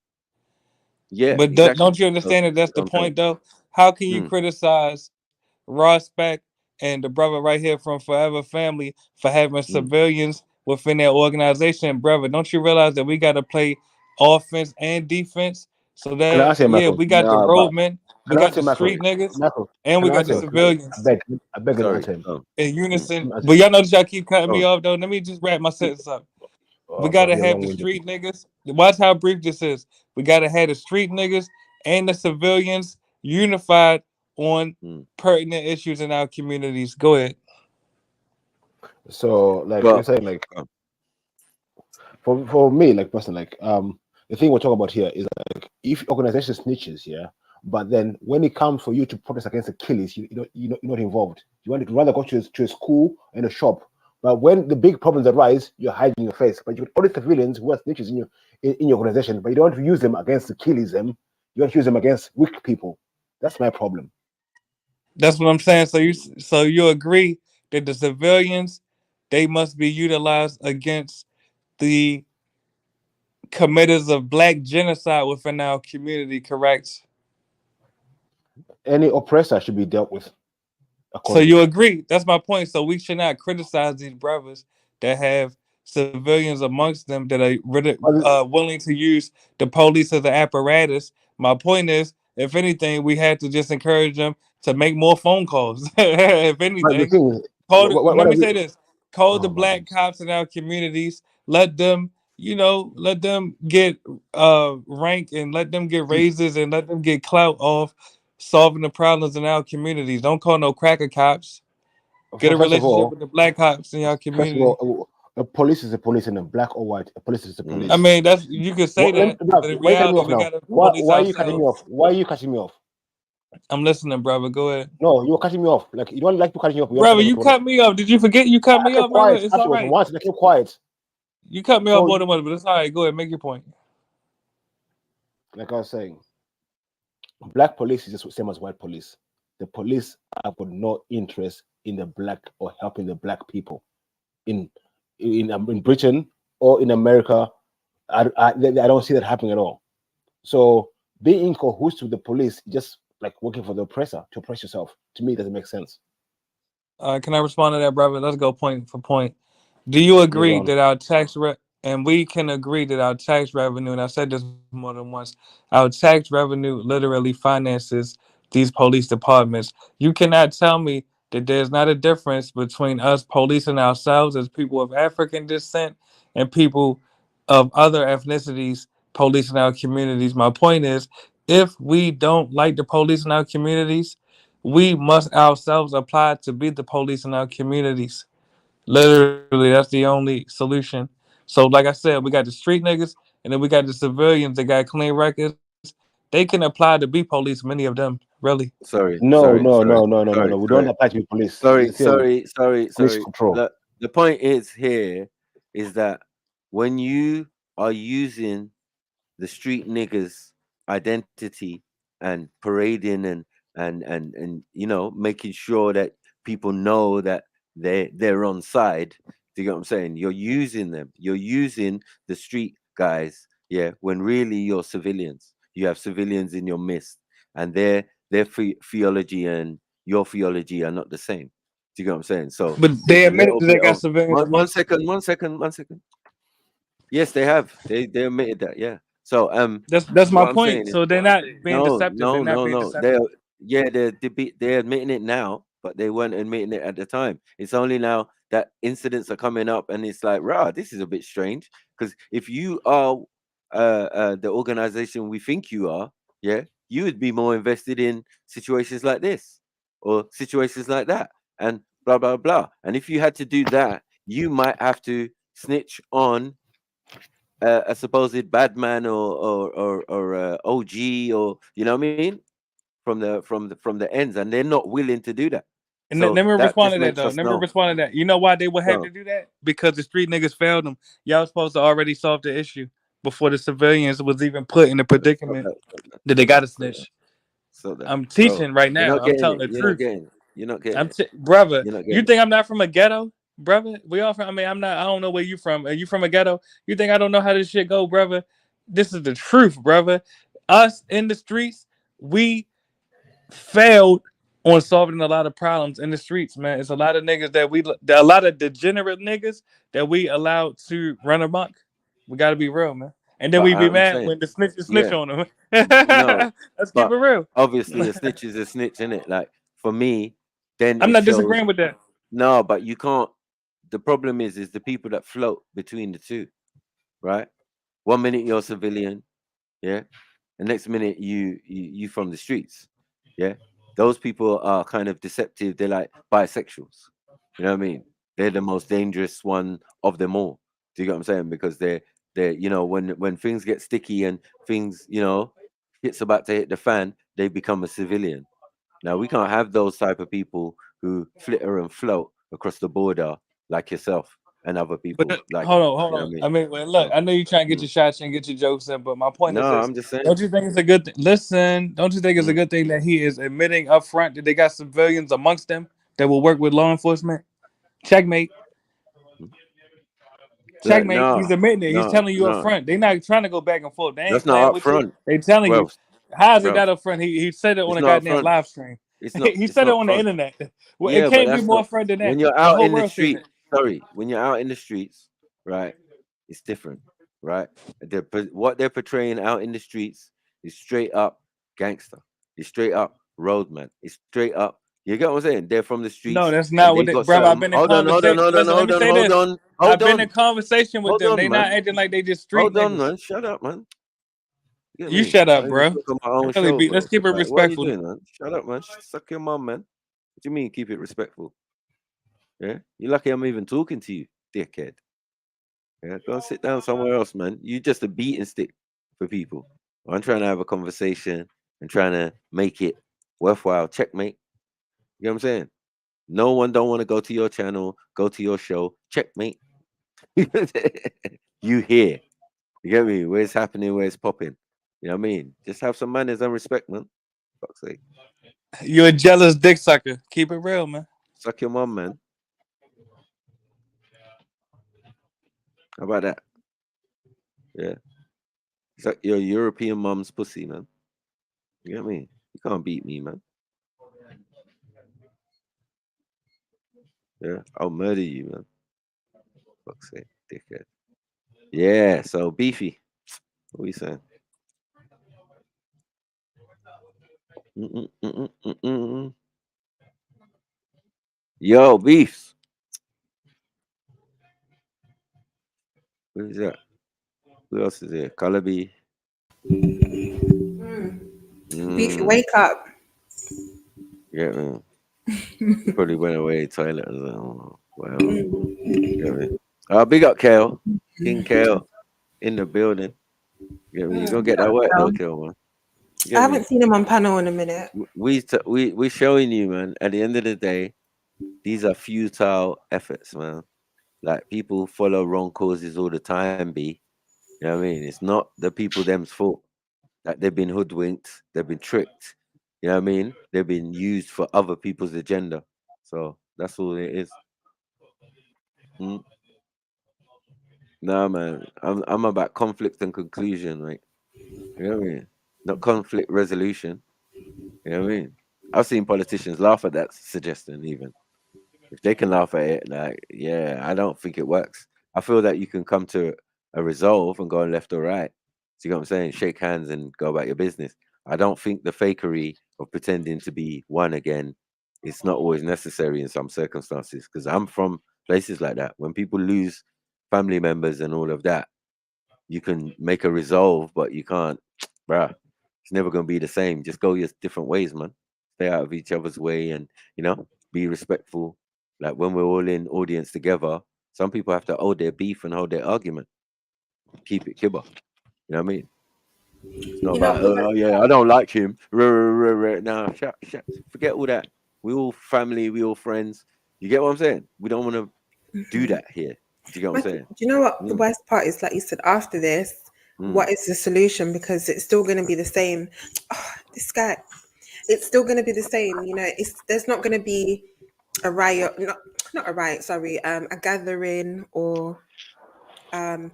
Yeah, But exactly. don't you understand that that's the I'm saying. point, though? How can you Hmm. criticize Respect and the brother right here from Forever Family for having civilians within their organization? Brother, don't you realize that we got to play offense and defense? So Can I that, ask you, Michael? we got the roadmen, we Can I got ask you, the Michael? street niggas, Michael, and we can I got ask the you? civilians I beg you to answer him. in unison. Answer. But y'all know that y'all keep cutting me off, though. Let me just wrap my sentence up. We Oh, gotta you're have the long-winded. street niggas. Watch how brief this is. We gotta have the street niggas and the civilians unified on pertinent issues in our communities. Go ahead. So, like you're saying, like for me, like personally, like the thing we're talking about here is like if organization snitches, but then when it comes for you to protest against the killers, you're not involved. You want to rather go to a school and a shop. But when the big problems arise, you're hiding your face. But you got all the civilians who are snitches in your organization, but you don't want to use them against the killers. You want to use them against weak people. That's my problem. That's what I'm saying. So you agree that the civilians, they must be utilized against the committers of black genocide within our community, correct? Any oppressor should be dealt with. So you agree? That's my point. So we should not criticize these brothers that have civilians amongst them that are willing to use the police as an apparatus. My point is, if anything, we had to just encourage them to make more phone calls. If But the anything, thing is, let me say this: call the black cops in our communities. Let them, let them get rank and let them get raises and let them get clout off solving the problems in our communities. Don't call no cracker cops. Get a First of relationship all, with the black cops in your community. a police is a police, and a black or white, a police is a police. I mean, that's you can say that, but in Why you cutting me reality, off we now? got to Why police are you cutting me ourselves. off? Why are you cutting me off? I'm listening, brother. Go ahead. No, you're cutting me off. Like you don't like to cut me off. Brother, you cut me off. Did you forget you cut I me kept off, brother? quiet It's all afterwards. right. Once I kept quiet. You cut me So- off more than once, but it's all right. Go ahead, make your point. Like I was saying, black police is just the same as white police. The police have got no interest in the black or helping the black people. In Britain or in America, I don't see that happening at all. So being in cahoots with the police, just like working for the oppressor to oppress yourself, to me, it doesn't make sense. Can I respond to that, brother? Let's go point for point. Do you agree that our and we can agree that our tax revenue, and I said this more than once, our tax revenue literally finances these police departments. You cannot tell me that there's not a difference between us policing ourselves as people of African descent and people of other ethnicities policing our communities. My point is, if we don't like the police in our communities, we must ourselves apply to be the police in our communities. Literally, that's the only solution. So, like I said, we got the street niggas, and then we got the civilians that got clean records. They can apply to be police, many of them, really. Sorry. No. We don't apply to be police. Sorry. Police control. The point is here is that when you are using the street niggas identity and parading and you know, making sure that people know that they're on side. Do you get what I'm saying? You're using them. You're using the street guys, yeah, when really you're civilians. You have civilians in your midst, and their theology and your theology are not the same. Do you get what I'm saying? So But they it's a admitted little that they bit got of civilians. one second. Yes, they have. They admitted that, yeah. So That's my what I'm point. saying is, So they're not being deceptive. They're not being no. deceptive. They're admitting it now, but they weren't admitting it at the time. It's only now that incidents are coming up, and it's like, rah, this is a bit strange. Because if you are the organization we think you are, yeah, you would be more invested in situations like this or situations like that, and blah blah blah. And if you had to do that, you might have to snitch on a supposed bad man or OG, or you know what I mean, from the ends, and they're not willing to do that. And So let me that respond just to that makes though. us Let me know. respond to that. You know why they would have So, to do that? Because the street niggas failed them. Y'all was supposed to already solve the issue before the civilians was even put in the predicament that they got to snitch. I'm teaching right you're now. not I'm getting telling it. the You're not truth. getting it. You're not getting it. Brother, You're not you getting think I'm not from a ghetto, brother? We all from. I mean, I'm not. I don't know where you from. Are you from a ghetto? You think I don't know how this shit go, brother? This is the truth, brother. Us in the streets, we failed on solving a lot of problems in the streets, man. It's a lot of niggas a lot of degenerate niggas that we allowed to run amok. We got to be real, man. And then But we be I'm mad saying, when the snitches snitch yeah, on them. no, Let's keep but it real. obviously a snitch is a snitch, innit? Like for me, then I'm it not shows. disagreeing with that. No, but you can't. The problem is the people that float between the two, right? 1 minute you're a civilian, yeah, the next minute you from the streets, yeah. Those people are kind of deceptive. They're like bisexuals, you know what I mean? They're the most dangerous one of them all. Do you get what I'm saying? Because they're you know, when things get sticky and things, you know, shit's about to hit the fan, they become a civilian. Now we can't have those type of people who flitter and float across the border like yourself and other people But like hold you. on, hold You know on. what I mean, well, look, I know you're trying to get your shots and get your jokes in, but my point No, is this: I'm just saying. don't you think it's a good thing? Listen, don't you think it's a good thing that he is admitting up front that they got civilians amongst them that will work with law enforcement? Checkmate. Checkmate. He's admitting it. He's telling you up No. front. They're not trying to go back and forth. They ain't That's not playing up with you. front. They telling you. How's it not up front? He said it on It's a not up goddamn front. live stream. It's not. He It's said it not on the front. internet. Well, Yeah, it but can't be that's more not. front than that. When you're The out whole in the world seen street, it. sorry, when you're out in the streets, right? It's different, right? What they're portraying out in the streets is straight up gangster. It's straight up roadman. It's straight up. You get what I'm saying? They're from the No, streets, that's and not what they they, got bro. I've certain. been in Hold on, conversation. Listen, let me say this. I've been in conversation with them. They not acting like they just street Hold on, niggas. man. Shut up, man. Get You me? shut up, I even bro. talk on my own Really show, be. Let's bro. keep it Like, what are you respectful. doing, man? Shut up, man. Suck your mum, man. What do you mean keep it respectful? Yeah, you're lucky I'm even talking to you, dickhead. Yeah, go and sit down somewhere else, man. You just a beating stick for people. I'm trying to have a conversation and trying to make it worthwhile. Checkmate. You know what I'm saying? No one don't want to go to your channel, go to your show. Checkmate. You here. You get me? Where it's happening, where it's popping. You know what I mean? Just have some manners and respect, man. Fuck's sake. You're a jealous dick sucker. Keep it real, man. Suck your mum, man. How about that? Yeah. Suck your European mum's pussy, man. You get me? You can't beat me, man. Yeah. I'll murder you, man. Fuck's sake, dickhead. Yeah, so beefy. What are you saying? Mm-mm. Yo, beefs. Who's that? Who else is there? Calabi. Beefy, wake up. Yeah, man. He probably went away toilet or something. Oh, whatever. Yeah, man. Big up Kale. King Kale in the building. Yeah, man. You gonna get that work though, Kale, man. You I get me? haven't seen him on panel in a minute. We showing you, man. At the end of the day, these are futile efforts, man. Like people follow wrong causes all the time. You know what I mean? It's not the people them's fault. Like they've been hoodwinked, they've been tricked. You know what I mean? They've been used for other people's agenda. So that's all it is. Mm. Nah, man. I'm about conflict and conclusion, right? You know what I mean? Not conflict resolution. You know what I mean? I've seen politicians laugh at that suggestion, even. If they can laugh at it, like, yeah, I don't think it works. I feel that you can come to a resolve and go left or right. See what I'm saying? Shake hands and go about your business. I don't think the fakery of pretending to be one again, it's not always necessary in some circumstances. Because I'm from places like that. When people lose family members and all of that, you can make a resolve, but you can't, bruh. It's never gonna be the same. Just go your different ways, man. Stay out of each other's way, and be respectful. Like when we're all in audience together, some people have to hold their beef and hold their argument. Keep it kibber. You know what I mean? It's not about oh yeah, I don't like him. Nah, shut. Forget all that. We all family. We all friends. You get what I'm saying? We don't want to do that here. Do you get what I'm saying? Do you know what the worst part is? Like you said, after this, what is the solution? Because it's still going to be the same. Oh, this guy, it's still going to be the same. There's not going to be a riot, not a riot. Sorry, a gathering or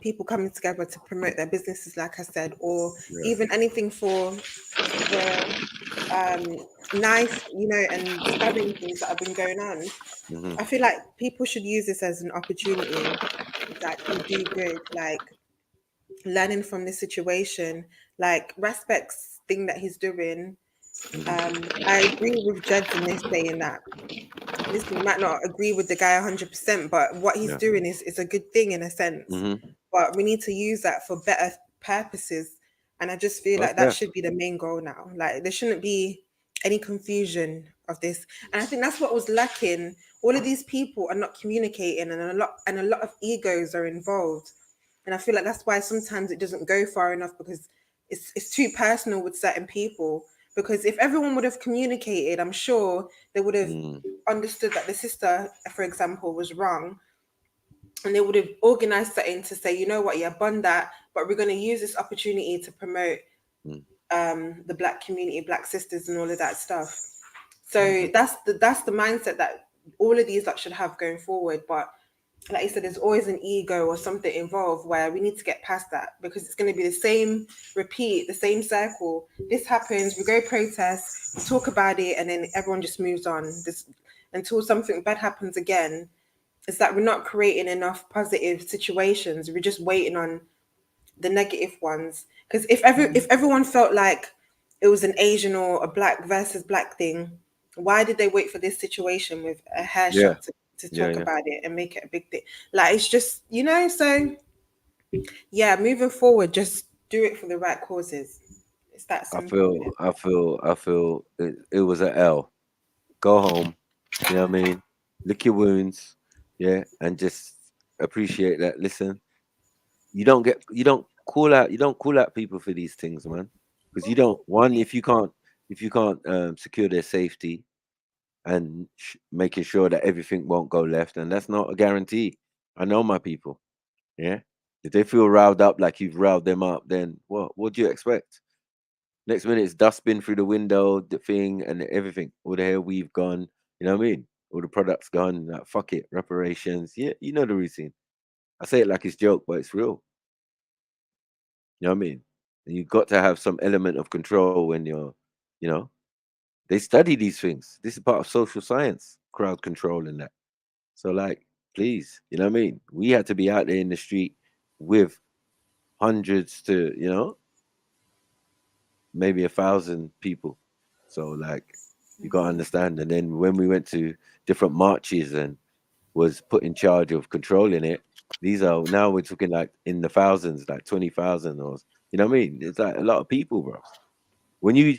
people coming together to promote their businesses, like I said, or even anything for the knife, and stabbing things that have been going on. I feel like people should use this as an opportunity that can do good, like learning from the situation, like Respect's thing that he's doing. I agree with Jeds in this saying that, listen, you might not agree with the guy 100%, but what he's doing is a good thing in a sense. But we need to use that for better purposes. And I just feel like that should be the main goal now. Like there shouldn't be any confusion of this. And I think that's what was lacking. All of these people are not communicating, and a lot of egos are involved. And I feel like that's why sometimes it doesn't go far enough, because it's too personal with certain people. Because if everyone would have communicated, I'm sure they would have understood that the sister, for example, was wrong. And they would have organized something to say, you know what, bun that, but we're going to use this opportunity to promote the Black community, Black sisters and all of that stuff. So that's the mindset that all of these should have going forward. But like you said, there's always an ego or something involved where we need to get past that, because it's going to be the same repeat, the same circle. This happens, we go protest, we talk about it, and then everyone just moves on. This until something bad happens again. It's that we're not creating enough positive situations. We're just waiting on the negative ones. Because if everyone felt like it was an Asian or a Black versus Black thing, why did they wait for this situation with a hair shop to talk about it and make it a big thing? Like, it's just, so moving forward, just do it for the right causes. It's that I simple. feel it was an L. Go home, you know what I mean? Lick your wounds, yeah, and just appreciate that. Listen, you don't call out people for these things, man, because you don't one if you can't secure their safety and making sure that everything won't go left, and that's not a guarantee. I know my people, yeah. If they feel riled up like you've riled them up, then what do you expect? Next minute it's dustbin through the window, the thing, and everything. All the hair we've gone, you know what I mean? All the products gone. Like, fuck it, reparations. Yeah, you know the routine. I say it like it's joke, but it's real. You know what I mean? And you've got to have some element of control when you're, you know, they study these things. This is part of social science, crowd control and that. So, like, please, you know what I mean? We had to be out there in the street with hundreds to, maybe 1,000 people. So, like, you got to understand. And then when we went to different marches and was put in charge of controlling it, these are now we're talking like in the thousands, like 20,000 or, you know what I mean? It's like a lot of people, bro. When you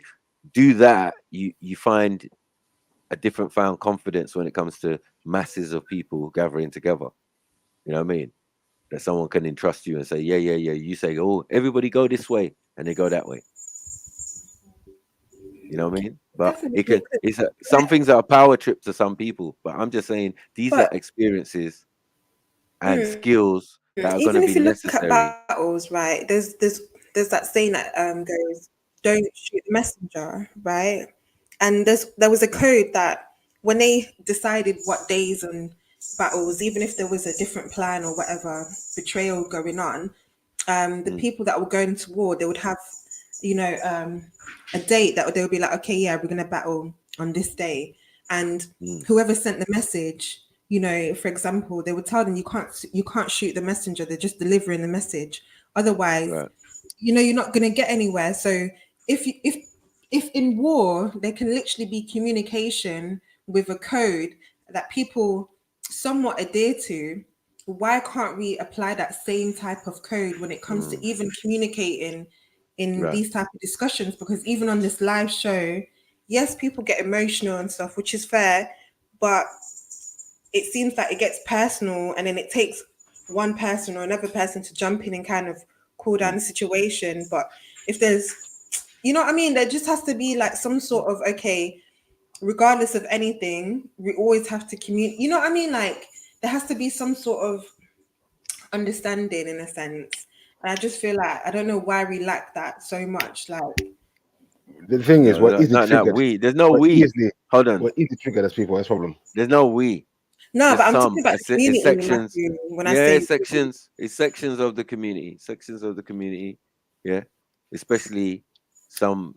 do that, you find a different found confidence when it comes to masses of people gathering together. You know what I mean? That someone can entrust you and say, yeah. You say, oh, everybody go this way, and they go that way. You know what I mean? But it Definitely. could. Some things are a power trip to some people. But I'm just saying these are But experiences and skills that are going to even if be you look at necessary. battles, right? There's that saying that goes, "Don't shoot the messenger," right? And there was a code that when they decided what days and battles, even if there was a different plan or whatever betrayal going on, the people that were going to war, they would have, a date that they would be like, okay, yeah, we're gonna battle on this day, and whoever sent the message, for example, they would tell them you can't shoot the messenger. They're just delivering the message. Otherwise, Right. you're not gonna get anywhere. So if in war there can literally be communication with a code that people somewhat adhere to, why can't we apply that same type of code when it comes to even communicating in Right. these type of discussions? Because even on this live show, yes, people get emotional and stuff, which is fair, but it seems like it gets personal, and then it takes one person or another person to jump in and kind of cool down the situation. But if there's, you know what I mean, there just has to be like some sort of, okay, regardless of anything, we always have to communicate. You know what I mean? Like there has to be some sort of understanding in a sense. And I just feel like I don't know why we lack that so much. Like The thing is, what No, easily no, triggered, we. There's no what we. easily, Hold on. what easily triggered as people. That's the problem. There's no we. no, but Just I'm talking some. about the It's community, sections. Matthew, when I Yeah, say it's sections. It's sections of the community. Sections of the community. Yeah, especially some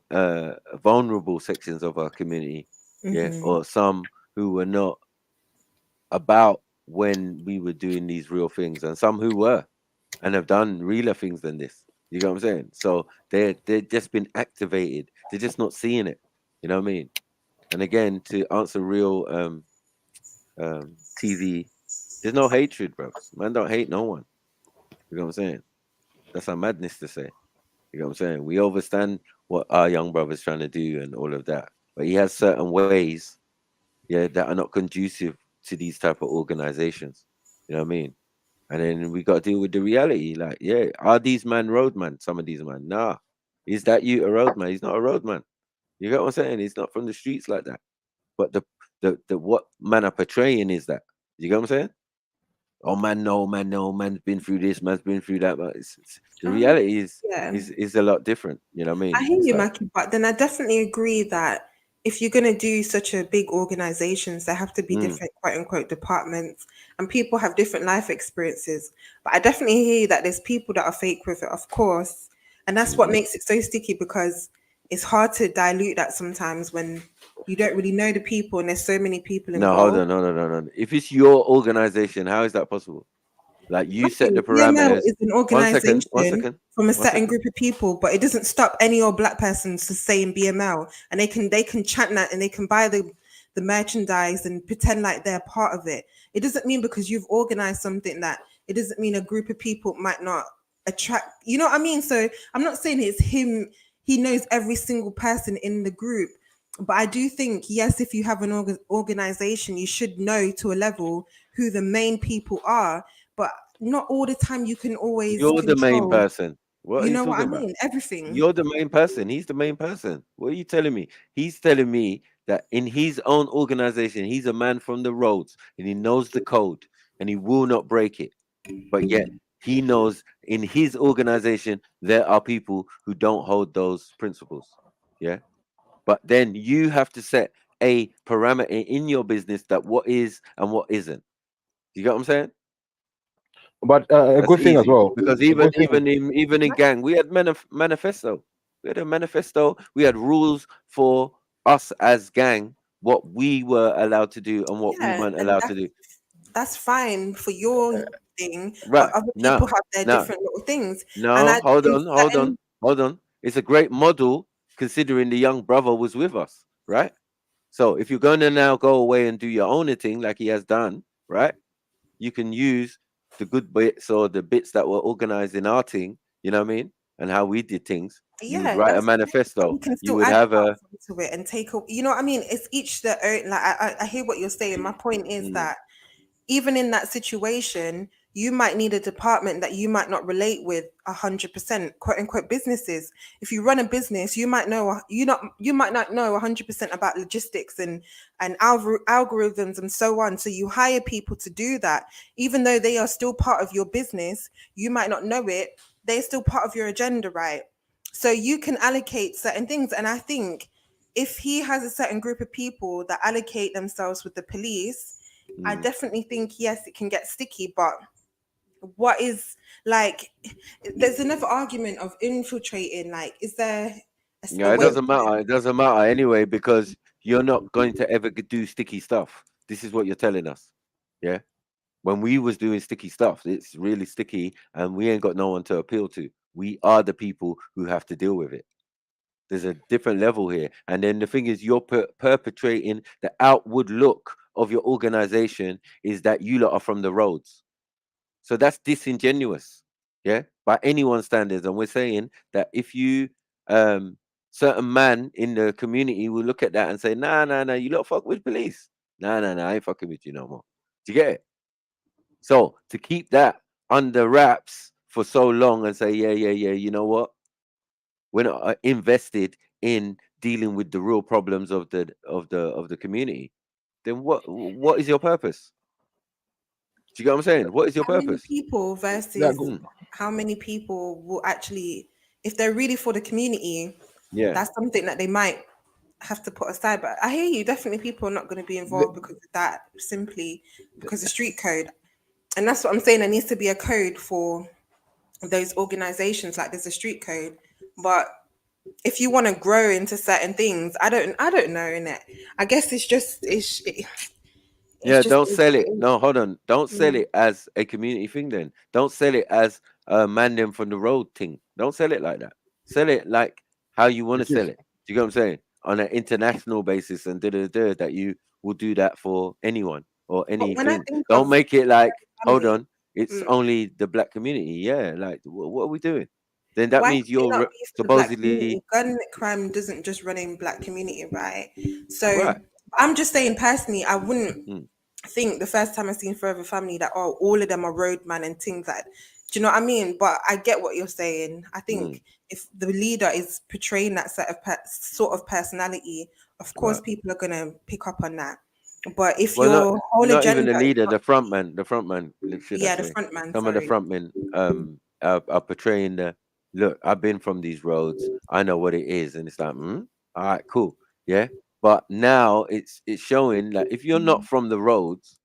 vulnerable sections of our community. Yeah, or some who were not about when we were doing these real things, and some who were and have done realer things than this. You know what I'm saying? So they're just been activated. They're just not seeing it. You know what I mean? And again, to answer real TV, there's no hatred, bro. Man don't hate no one. You know what I'm saying? That's a madness to say. You know what I'm saying? We understand what our young brother's trying to do and all of that. But he has certain ways, yeah, that are not conducive to these type of organizations. You know what I mean? And then we got to deal with the reality. Like, yeah, are these man roadman? Some of these man, nah. Is that you a roadman? He's not a roadman. You get what I'm saying? He's not from the streets like that. But the what man are portraying is that. You get what I'm saying? Oh man, no, man's been through this, man's been through that. But the reality is yeah. is a lot different. You know what I I mean? hear It's you, like, Maki, but then I definitely agree that if you're going to do such a big organizations, there have to be different quote unquote departments, and people have different life experiences. But I definitely hear that there's people that are fake with it, of course. And that's what makes it so sticky, because it's hard to dilute that sometimes when you don't really know the people and there's so many people no, hold involved. on, no. If it's your organization, how is that possible? Like you set the BML parameters. is an 1 second, 1 organization second, from a 1 certain second. group of people, but it doesn't stop any old black person to say in BML, and they can chant that and they can buy the merchandise and pretend like they're part of it. It doesn't mean because you've organized something that it doesn't mean a group of people might not attract. You know what I mean? So I'm not saying it's him. he knows every single person in the group. But I do think, yes, if you have an organization, you should know to a level who the main people are. But not all the time you can always You're the main control. person. What are You you know what I talking about? mean? Everything. You're the main person. He's the main person. What are you telling me? He's telling me that in his own organization, he's a man from the roads and he knows the code and he will not break it. But yet he knows in his organization there are people who don't hold those principles. Yeah. But then you have to set a parameter in your business that what is and what isn't. You get what I'm saying? But a That's good thing as easy well. because A good thing. even in gang, we had manifesto. We had a manifesto. We had rules for us as gang, what we were allowed to do and what we Yeah, weren't and allowed to do. that's fine for your thing, but Right other now, people have their now, different little things. And no, I hold think on, hold on, certain hold on. It's a great model considering the young brother was with us, right? So if you're going to now go away and do your own thing like he has done, right? You can use the good bits or the bits that were organized in our thing, you know what I mean? And how we did things. You would yeah, write a that's fine, but manifesto. we can You still would add have a parts into it and take a, you know what I mean? It's each their own. Like I hear what you're saying. My point is that even in that situation, you might need a department that you might not relate with 100%, quote unquote businesses. If you run a business, you might not know 100% about logistics and algorithms and so on. So you hire people to do that, even though they are still part of your business. You might not know it. They're still part of your agenda, right? So you can allocate certain things. And I think if he has a certain group of people that allocate themselves with the police, I definitely think, yes, it can get sticky, but what is like, there's another argument of infiltrating. Like, is there a yeah, it way? doesn't matter. It doesn't matter anyway because you're not going to ever do sticky stuff. This is what you're telling us. Yeah. When we was doing sticky stuff, it's really sticky and we ain't got no one to appeal to. We are the people who have to deal with it. There's a different level here. And then the thing is, you're perpetrating the outward look of your organization is that you lot are from the roads. So that's disingenuous, yeah, by anyone's standards. And we're saying that if you, certain man in the community will look at that and say, nah, nah, nah, you lot fuck with police. Nah, nah, nah, I ain't fucking with you no more. Do you get it? So to keep that under wraps for so long and say, yeah, yeah, yeah, you know what? We're not invested in dealing with the real problems of the community. Then what is your purpose? Do you get what I'm saying? What is your How many purpose? people versus how many people will actually, if they're really for the community, Yeah. that's something that they might have to put aside. But I hear you, definitely people are not going to be involved because of that, simply because of street code. And that's what I'm saying. There needs to be a code for those organizations. Like there's a street code. But if you want to grow into certain things, I don't know in it. I guess it's just Yeah, just don't sell it. No, hold on. Don't sell Mm. it as a community thing then. Don't sell it as a man them from the road thing. Don't sell it like that. Sell it like how you want to It sell is. it. Do you get what I'm saying? On an international basis and that you will do that for anyone or But when I anything. think Don't of make it like, hold family, on, it's only the black community. Yeah, like what are we doing? Then that why means can it you're not be for the black supposedly community? Gun crime doesn't just run in black community, right? So right. I'm just saying personally, I wouldn't Mm. think the first time I seen Forever Family that all of them are roadman and things like. Do you know what I mean? But I get what you're saying. I Mm. think if the leader is portraying that sort of personality, of course Right. people are gonna pick up on that. But if Well, your whole not even agenda the is leader, not, the front man, should I yeah, the say? front man, Some of the sorry. front men are portraying the look. I've been from these roads. I know what it is, and it's like, all right, cool, yeah. But now it's showing that if you're not from the roads,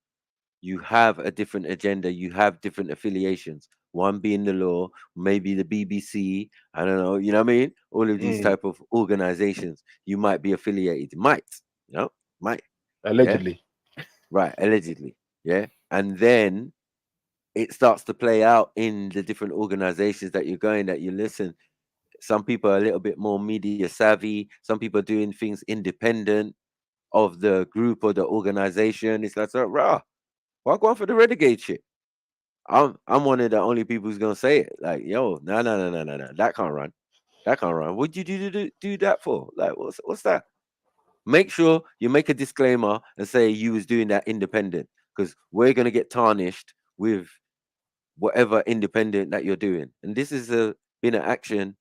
you have a different agenda. You have different affiliations. One being the law, maybe the BBC. I don't know. You know what I mean? All of these type of organizations you might be affiliated. Might, you know, might. Yeah. Allegedly. Right, allegedly. Yeah. And then it starts to play out in the different organizations that you're going, that you listen. Some people are a little bit more media savvy. Some people are doing things independent of the group or the organization. It's like, so, rah, why go on for the renegade shit? I'm one of the only people who's gonna say it. Like, yo, no, that can't run. That can't run. What'd you do that for? Like, what's that? Make sure you make a disclaimer and say you was doing that independent, because we're gonna get tarnished with whatever independent that you're doing. And this is been an action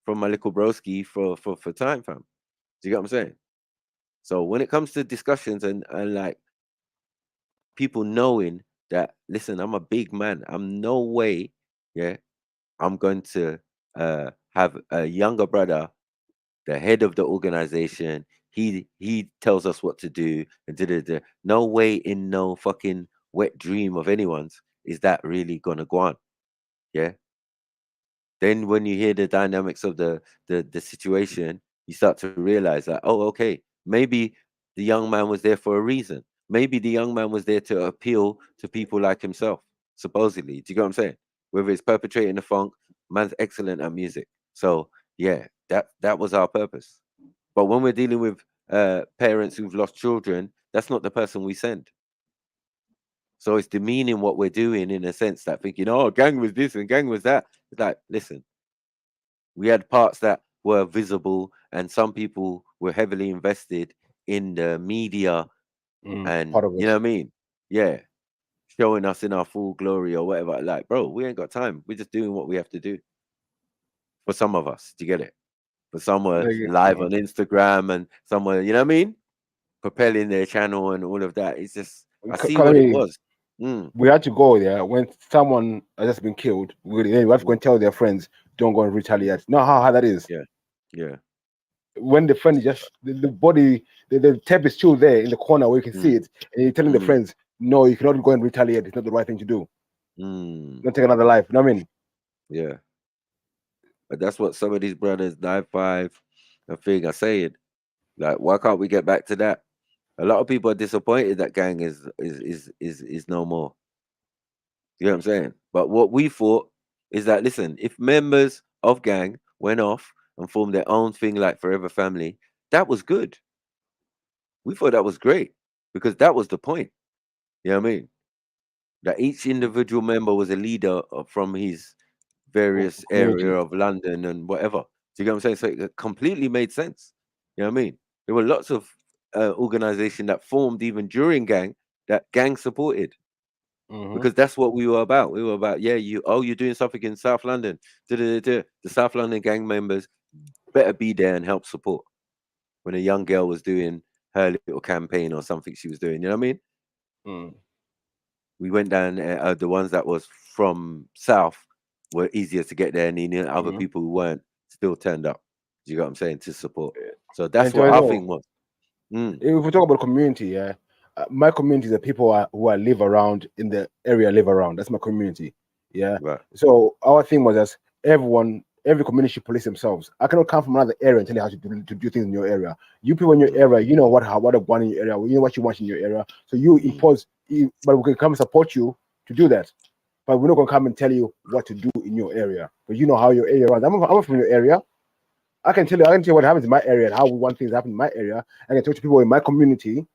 from my little broski for time, fam. Do you get what I'm saying? So when it comes to discussions and like people knowing that, listen, I'm a big man. I'm no way, yeah, I'm going to have a younger brother, the head of the organization. He tells us what to do and da. No way in no fucking wet dream of anyone's is that really gonna go on. Yeah. Then when you hear the dynamics of the situation, you start to realize that, oh, okay, maybe the young man was there for a reason. Maybe the young man was there to appeal to people like himself, supposedly. Do you get what I'm saying? Whether it's perpetrating the funk, man's excellent at music. So yeah, that was our purpose. But when we're dealing with parents who've lost children, that's not the person we send. So it's demeaning what we're doing, in a sense, that thinking, oh, gang was this and gang was that. It's like, listen, we had parts that were visible, and some people were heavily invested in the media, and part of you it. know what I mean? Yeah, showing us in our full glory or whatever. Like, bro, we ain't got time. We're just doing what we have to do. For some of us, do you get it? For some were live on Instagram, and some were, you know what I mean, propelling their channel and all of that. It's just, I see what it was. We had to go there when someone has just been killed. We have to go and tell their friends, don't go and retaliate. Know how hard that is. Yeah. When the friend just the body, the tape is still there in the corner where you can see it, and you're telling the friends, no, you cannot go and retaliate. It's not the right thing to do. Don't take another life. You know what I mean? Yeah. But that's what some of these brothers, 9-5, I think, are saying. Like, why can't we get back to that? A lot of people are disappointed that gang is no more. You know what I'm saying? But what we thought is that, listen, if members of gang went off and formed their own thing like Forever Family, that was good. We thought that was great, because that was the point. You know what I mean? That each individual member was a leader from his various area of London and whatever. Do you get what I'm saying? So it completely made sense. You know what I mean? There were lots of organization that formed even during gang that gang supported, because that's what we were about. We were about, yeah, you're doing something in South London. The South London gang members better be there and help support. When a young girl was doing her little campaign or something she was doing, you know what I mean? We went down, the ones that was from South were easier to get there, and the other people who weren't still turned up. Do you get what I'm saying? To support. So that's what our thing was. If we talk about community, yeah, my community is the people who I live around in the area. Live around. That's my community. Yeah. Right. So our thing was that every community should police themselves. I cannot come from another area and tell you how to do things in your area. You people in your area, you know what I want in your area. You know what you want in your area. So you impose. But we can come and support you to do that. But we're not gonna come and tell you what to do in your area. But you know how your area runs. I'm from your area. I can tell you what happens in my area and how we want things to happen in my area. I can talk to people in my community,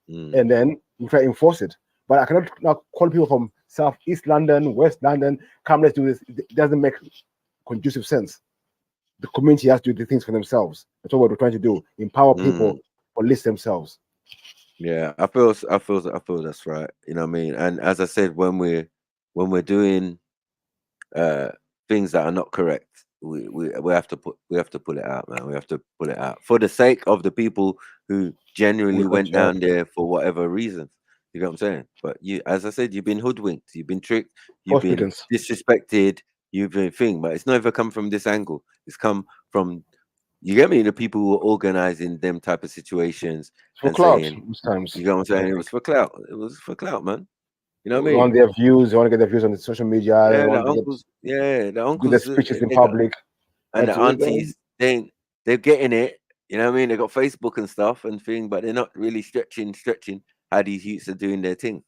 and then we try to enforce it. But I cannot now call people from South East London, West London, come, let's do this. It doesn't make conducive sense. The community has to do things for themselves. That's what we're trying to do. Empower people, police themselves. Yeah, I feel that's right. You know what I mean? And as I said, when we're doing things that are not correct, we have to pull it out, man. We have to pull it out for the sake of the people who genuinely went down there for whatever reasons. You know what I'm saying? But as I said, you've been hoodwinked, you've been tricked, you've been disrespected, you've been thing. But it's never come from this angle. It's come from, you get me, the people who were organizing them type of situations for clout. Sometimes you know what I'm saying? It was for clout. It was for clout, man. You know what I they mean? want their views. They want to get their views on the social media. Yeah, they the want uncles. Yeah, the uncles. do their speeches in public. And the aunties, they're getting it. You know what I mean? They got Facebook and stuff and thing, but they're not really stretching how these youths are doing their thing.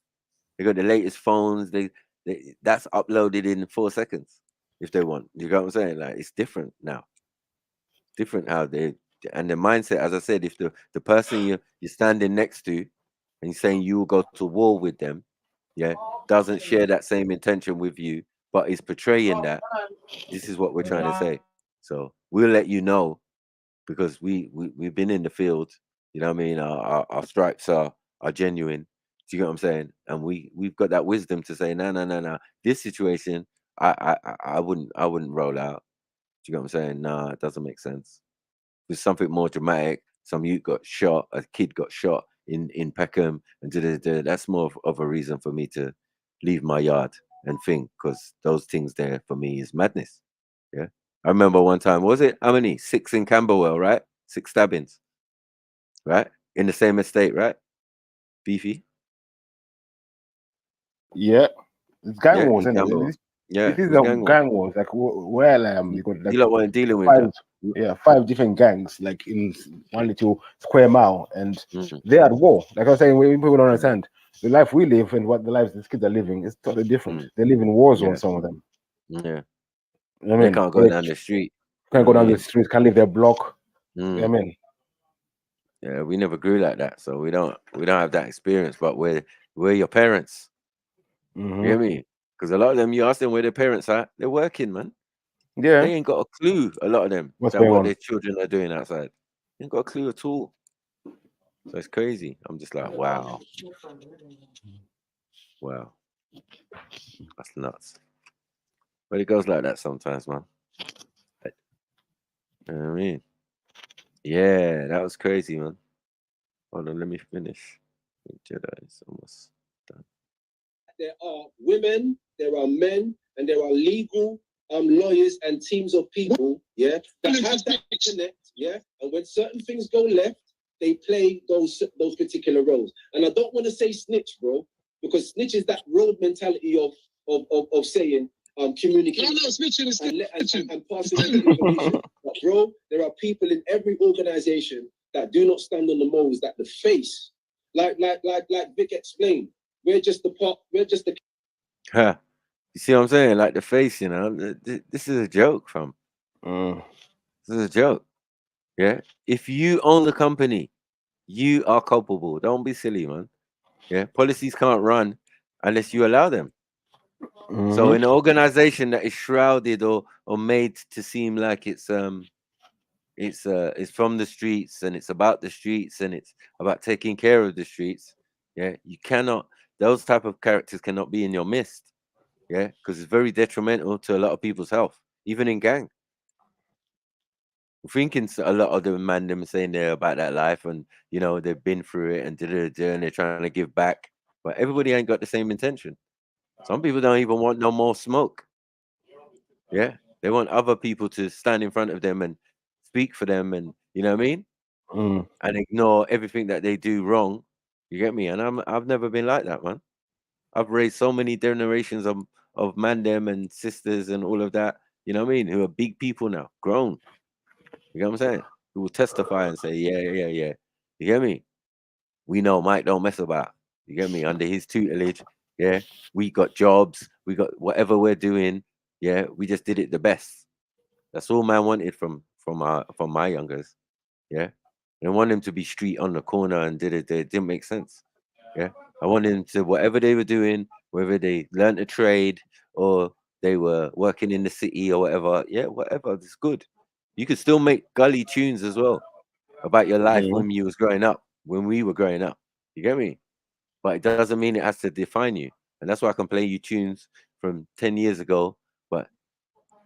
They got the latest phones. That's uploaded in 4 seconds if they want. You know what I'm saying? Like, it's different now. Different how they, and the mindset, as I said, if the person you're standing next to and you're saying you will go to war with them, yeah, doesn't share that same intention with you, but is portraying that, this is what we're trying to say. So we'll let you know because we've been in the field. You know what I mean? Our stripes are genuine. Do you get what I'm saying? And we've got that wisdom to say, no. This situation, I wouldn't roll out. Do you get what I'm saying? Nah, it doesn't make sense. There's something more dramatic. Some youth got shot, a kid got shot in Peckham, and that's more of a reason for me to leave my yard and think, because those things there for me is madness. Yeah. I remember one time, was it how many? 6 in Camberwell, right? 6 stabbings, right? In the same estate, right? Beefy. Yeah, it's gang Yeah, wars, in isn't it? Camberwell. Yeah, This it is was a gang war. gang wars. Like where you got like You lot weren't dealing with 5, that. 5 different gangs, like in one little square mile, and Mhm. they're at war. Like I was saying, when people don't understand the life we live and what the lives these kids are living is totally different. They live in war Yeah. zones, some of them. Yeah. You know what I They mean? can't go down the street. Can't You go know what I down the mean? streets, can't leave their block. You know what I mean? Yeah, we never grew like that, so we don't have that experience. But we're your parents. You hear me? Because a lot of them, you ask them where their parents are, they're working, man. Yeah. They ain't got a clue. A lot of them What's that going what on? their children are doing outside. They ain't got a clue at all. So it's crazy. I'm just like, wow, that's nuts. But it goes like that sometimes, man. You know what I mean? Yeah, that was crazy, man. Hold on, let me finish. I think Jedi is almost done. There are women, there are men, and there are legal lawyers and teams of people, yeah, that have that connect, yeah. And when certain things go left, they play those particular roles. And I don't want to say snitch, bro, because snitch is that road mentality of saying communication and passing on the information. But bro, there are people in every organization that do not stand on the moles that the face, like Vic explained. We're just the Huh. You see what I'm saying? Like the face, you know. This is a joke, fam. This is a joke. Yeah. If you own the company, you are culpable. Don't be silly, man. Yeah. Policies can't run unless you allow them. So in an organization that is shrouded or made to seem like it's from the streets and it's about the streets and it's about taking care of the streets, yeah, you cannot. Those type of characters cannot be in your midst. Yeah, because it's very detrimental to a lot of people's health, even in gang. I'm thinking a lot of the man them saying they're about that life and you know they've been through it and and they're trying to give back, but everybody ain't got the same intention. Some people don't even want no more smoke. Yeah, they want other people to stand in front of them and speak for them, and you know what I mean, and ignore everything that they do wrong. You get me? And I've never been like that, man. I've raised so many generations of mandem and sisters and all of that, you know what I mean, who are big people now, grown. You know what I'm saying? Who will testify and say, yeah. You get me? We know Mike don't mess about. You get me? Under his tutelage, yeah, we got jobs, we got whatever we're doing, yeah, we just did it the best. That's all man wanted from my youngers. Yeah. I want them to be street on the corner and did it. It didn't make sense. Yeah. I want them to, whatever they were doing, whether they learned a trade or they were working in the city or whatever. Yeah, whatever. It's good. You could still make gully tunes as well about your life when you was growing up, when we were growing up. You get me? But it doesn't mean it has to define you. And that's why I can play you tunes from 10 years ago. But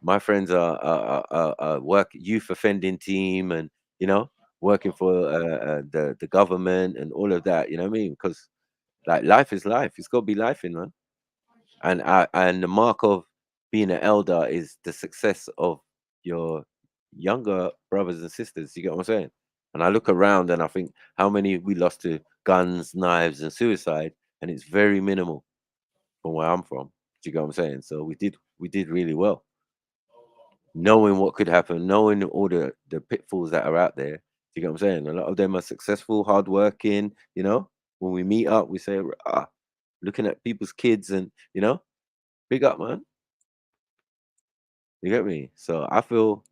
my friends are work youth offending team and, you know, working for the government and all of that. You know what I mean? Because like life is life. It's got to be life in, man. And the mark of being an elder is the success of your younger brothers and sisters. You get what I'm saying? And I look around and I think how many we lost to guns, knives, and suicide, and it's very minimal from where I'm from. Do you get what I'm saying? So we did really well, knowing what could happen, knowing all the pitfalls that are out there. Do you get what I'm saying? A lot of them are successful, hardworking. You know, when we meet up, we say, looking at people's kids, and you know, big up, man. You get me? So I feel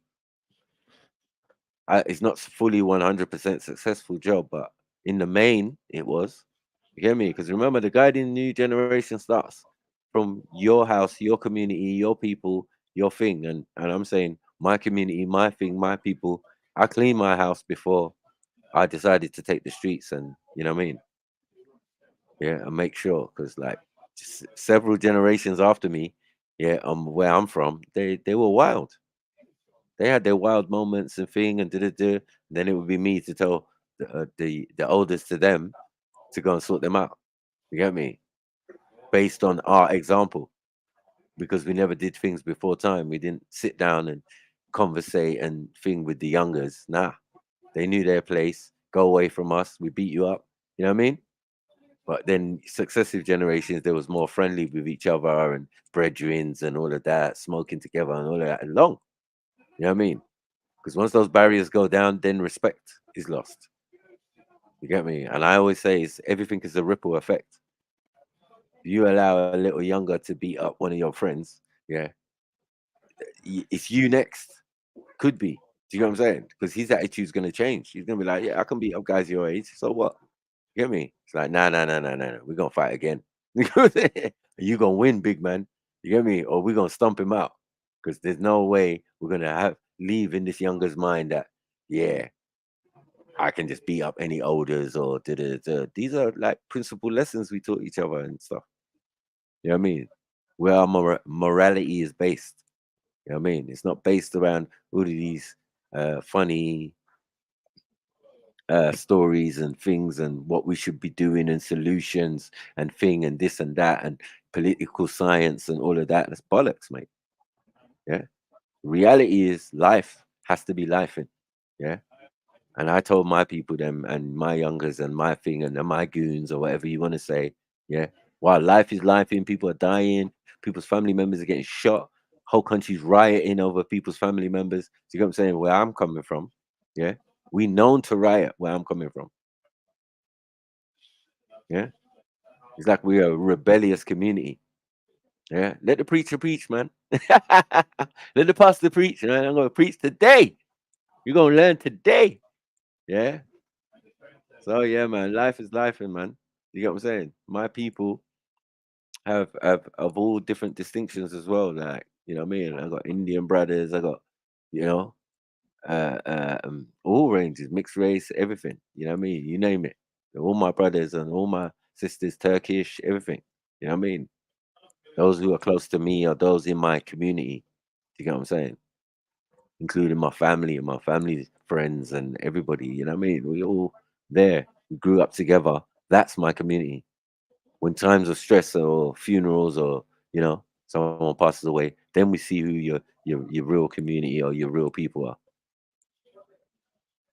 it's not fully 100% successful job, but in the main, it was. You get me? Because remember, the guiding new generation starts from your house, your community, your people, your thing. And I'm saying, my community, my thing, my people. I cleaned my house before I decided to take the streets, and you know what I mean. Yeah, and make sure, because like several generations after me, yeah, where I'm from, they were wild. They had their wild moments and thing, and da. Then it would be me to tell the oldest to them to go and sort them out. You get me? Based on our example, because we never did things before time. We didn't sit down and conversate and thing with the youngers. Nah, they knew their place. Go away from us. We beat you up. You know what I mean? But then successive generations, there was more friendly with each other and brethrens and all of that, smoking together and all of that. And long, you know what I mean? Because once those barriers go down, then respect is lost. You get me? And I always say, everything is a ripple effect. You allow a little younger to beat up one of your friends, yeah, it's you next. Could be. Do you know what I'm saying? Because his attitude's going to change. He's going to be like, yeah, I can beat up guys your age. So what? You get me? It's like, nah. We're going to fight again. You going to win, big man. You get me? Or we're going to stomp him out. Because there's no way we're going to leave in this younger's mind that, yeah, I can just beat up any elders or da. These are like principal lessons we taught each other and stuff. You know what I mean? Where our morality is based. You know what I mean? It's not based around all of these funny stories and things and what we should be doing and solutions and thing and this and that and political science and all of that. That's bollocks, mate. Yeah. Reality is life has to be life in. Yeah. And I told my people them and my youngers and my thing and my goons or whatever you want to say. Yeah. While life is life in, people are dying, people's family members are getting shot, whole countries rioting over people's family members. Do you get what I'm saying? Where I'm coming from. Yeah. We known to riot where I'm coming from. Yeah. It's like we're a rebellious community. Yeah. Let the preacher preach, man. Let the pastor preach, man. I'm gonna preach today. You're gonna learn today. Yeah. So yeah, man, life is life, man. You get what I'm saying? My people have of all different distinctions as well. Like, you know what I mean? I got Indian brothers, I got, you know, all ranges, mixed race, everything. You know what I mean? You name it. All my brothers and all my sisters, Turkish, everything. You know what I mean? Those who are close to me or those in my community. You get what I'm saying? Including my family and my family friends and everybody. You know what I mean? We all there. We grew up together. That's my community. When times of stress or funerals or, you know, someone passes away, then we see who your real community or your real people are.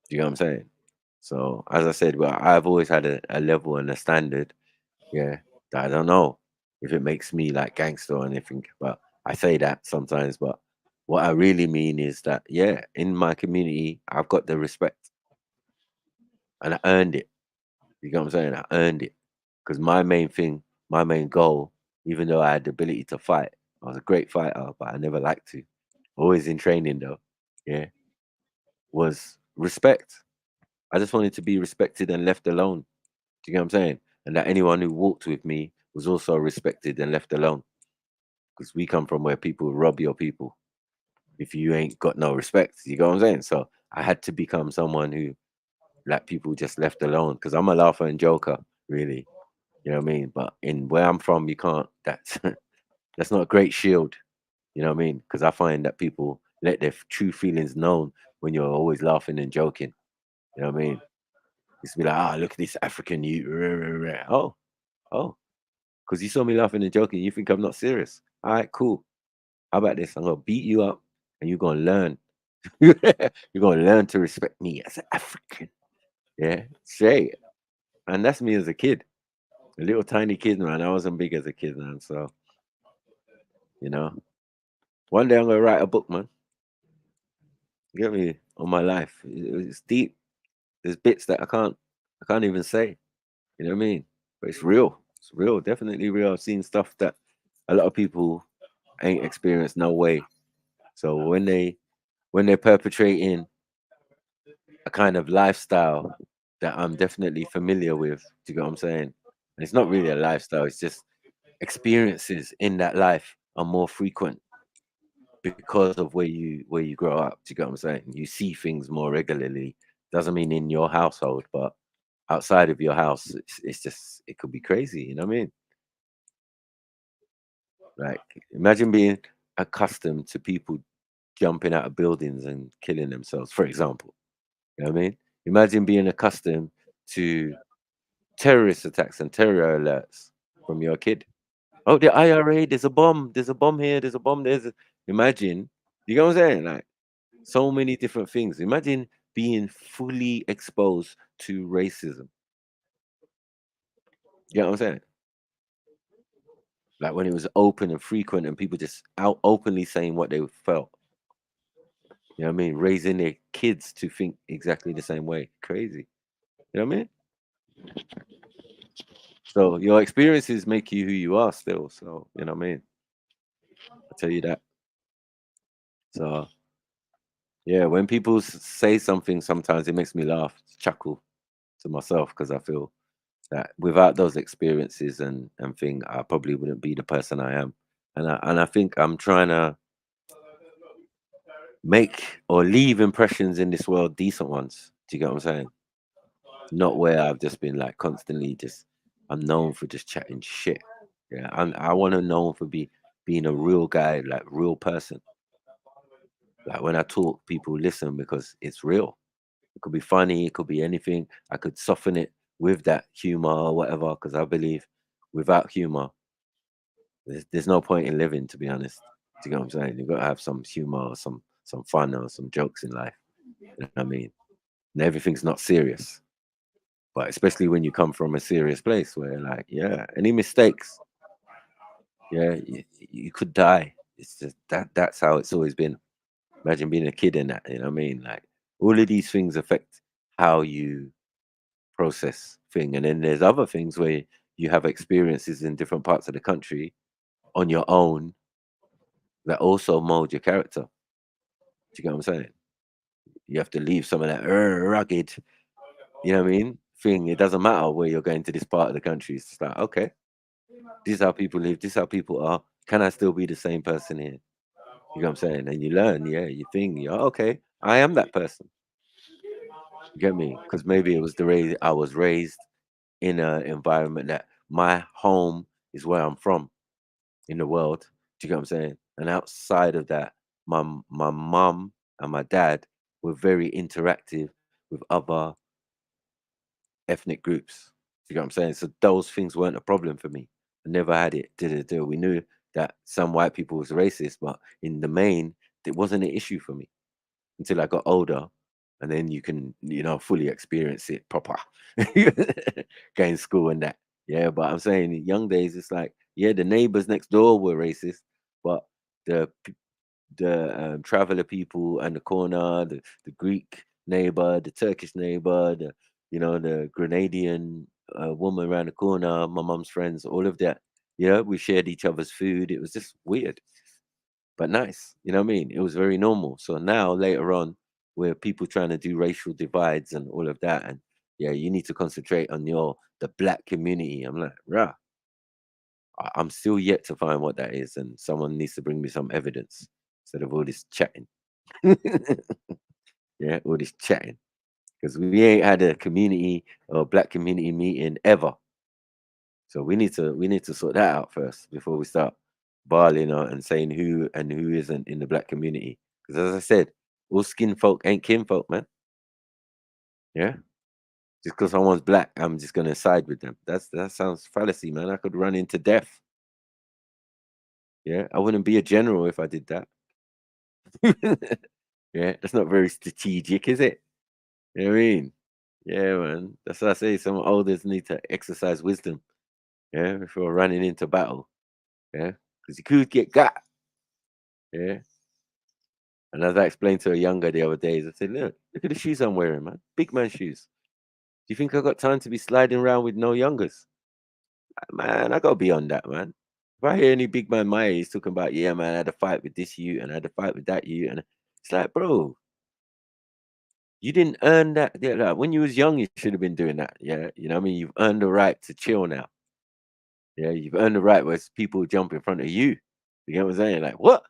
Do you know what I'm saying? So as I said, well, I've always had a level and a standard, yeah, that I don't know if it makes me like gangster or anything, but I say that sometimes. But what I really mean is that, yeah, in my community, I've got the respect and I earned it. You know what I'm saying? I earned it because my main thing, my main goal, even though I had the ability to fight, I was a great fighter, but I never liked to. Always in training though, yeah, was respect. I just wanted to be respected and left alone. Do you get what I'm saying? And that anyone who walked with me was also respected and left alone. Because we come from where people rob your people if you ain't got no respect. You get what I'm saying? So I had to become someone who let people just left alone. Because I'm a laugher and joker, really. You know what I mean? But in where I'm from, you can't. That's that's not a great shield. You know what I mean? Because I find that people let their true feelings known when you're always laughing and joking. You know what I mean? It's be like, ah, look at this African you. Oh, because you saw me laughing and joking. You think I'm not serious? All right, cool. How about this? I'm gonna beat you up, and you're gonna learn. You're gonna learn to respect me as an African. Yeah, say it. And that's me as a kid, a little tiny kid, man. I wasn't big as a kid, man. So, you know, one day I'm gonna write a book, man. You get me? On my life, it's deep. There's bits that I can't even say. You know what I mean? But it's real. It's real, definitely real. I've seen stuff that a lot of people ain't experienced, no way. So when they're perpetrating a kind of lifestyle that I'm definitely familiar with, do you get what I'm saying? And it's not really a lifestyle, it's just experiences in that life are more frequent. because of where you grow up. Do you get what I'm saying? You see things more regularly. Doesn't mean in your household, but outside of your house, it's just, it could be crazy. You know what I mean? Like, imagine being accustomed to people jumping out of buildings and killing themselves, for example. You know what I mean? Imagine being accustomed to terrorist attacks and terror alerts from your kid. Oh, the IRA, there's a bomb here, there's a bomb, imagine, you know what I'm saying? Like, so many different things. Imagine being fully exposed to racism. You know what I'm saying? Like when it was open and frequent and people just out openly saying what they felt. You know what I mean? Raising their kids to think exactly the same way. Crazy. You know what I mean? So your experiences make you who you are still. So, you know what I mean? I'll tell you that. So, yeah, when people say something, sometimes it makes me laugh, chuckle to myself, because I feel that without those experiences and thing, I probably wouldn't be the person I am. And I think I'm trying to make or leave impressions in this world, decent ones. Do you get what I'm saying? Not where I've just been like constantly just, I'm known for just chatting shit. Yeah, I want to know for being a real guy, like real person. Like when I talk, people listen because it's real. It could be funny, it could be anything. I could soften it with that humor or whatever, because I believe without humor, there's no point in living, to be honest. Do you get what I'm saying? You've got to have some humor or some fun or some jokes in life. You know what I mean? And everything's not serious. But especially when you come from a serious place where, like, yeah, any mistakes, yeah, you could die. It's just that's how it's always been. Imagine being a kid in that, you know what I mean? Like, all of these things affect how you process thing. And then there's other things where you have experiences in different parts of the country on your own that also mold your character. Do you get what I'm saying? You have to leave some of that rugged, you know what I mean, thing. It doesn't matter where you're going to this part of the country. It's just like, okay, this is how people live, this is how people are. Can I still be the same person here? You know what I'm saying? And you learn, yeah, you think, yeah, okay, I am that person. You get me? Because maybe it was the way I was raised in an environment that my home is where I'm from in the world. Do you get what I'm saying? And outside of that, my mum and my dad were very interactive with other ethnic groups. Do you get what I'm saying? So those things weren't a problem for me. I never had it. We knew that some white people was racist, but in the main, it wasn't an issue for me until I got older. And then you can, fully experience it proper. Going to school and that. Yeah, but I'm saying in young days, it's like, yeah, the neighbors next door were racist, but the traveler people and the corner, the Greek neighbor, the Turkish neighbor, the Grenadian woman around the corner, my mum's friends, all of that. Yeah, we shared each other's food. It was just weird, but nice. You know what I mean? It was very normal. So now later on, where people trying to do racial divides and all of that, and yeah, you need to concentrate on the black community. I'm like, rah. I'm still yet to find what that is, and someone needs to bring me some evidence instead of all this chatting. Yeah, all this chatting, because we ain't had a community or black community meeting ever. So we need to sort that out first before we start barling out and saying who and who isn't in the black community. Because as I said, all skin folk ain't kin folk, man. Yeah. Just because someone's black, I'm just gonna side with them. That sounds fallacy, man. I could run into death. Yeah, I wouldn't be a general if I did that. Yeah, that's not very strategic, is it? You know what I mean? Yeah, man. That's what I say. Some elders need to exercise wisdom. Yeah, before running into battle. Yeah, because you could get got. Yeah. And as I explained to a younger the other days, I said, look at the shoes I'm wearing, man. Big man shoes. Do you think I got time to be sliding around with no youngers? Man, I gotta be on that, man. If I hear any big man my age talking about, yeah, man, I had a fight with this youth and I had a fight with that youth, and it's like, bro, you didn't earn that. Yeah, like, when you was young, you should have been doing that. Yeah, you know what I mean? You've earned the right to chill now. Yeah, you've earned the right where people jump in front of you. You get what I'm saying? Like, what?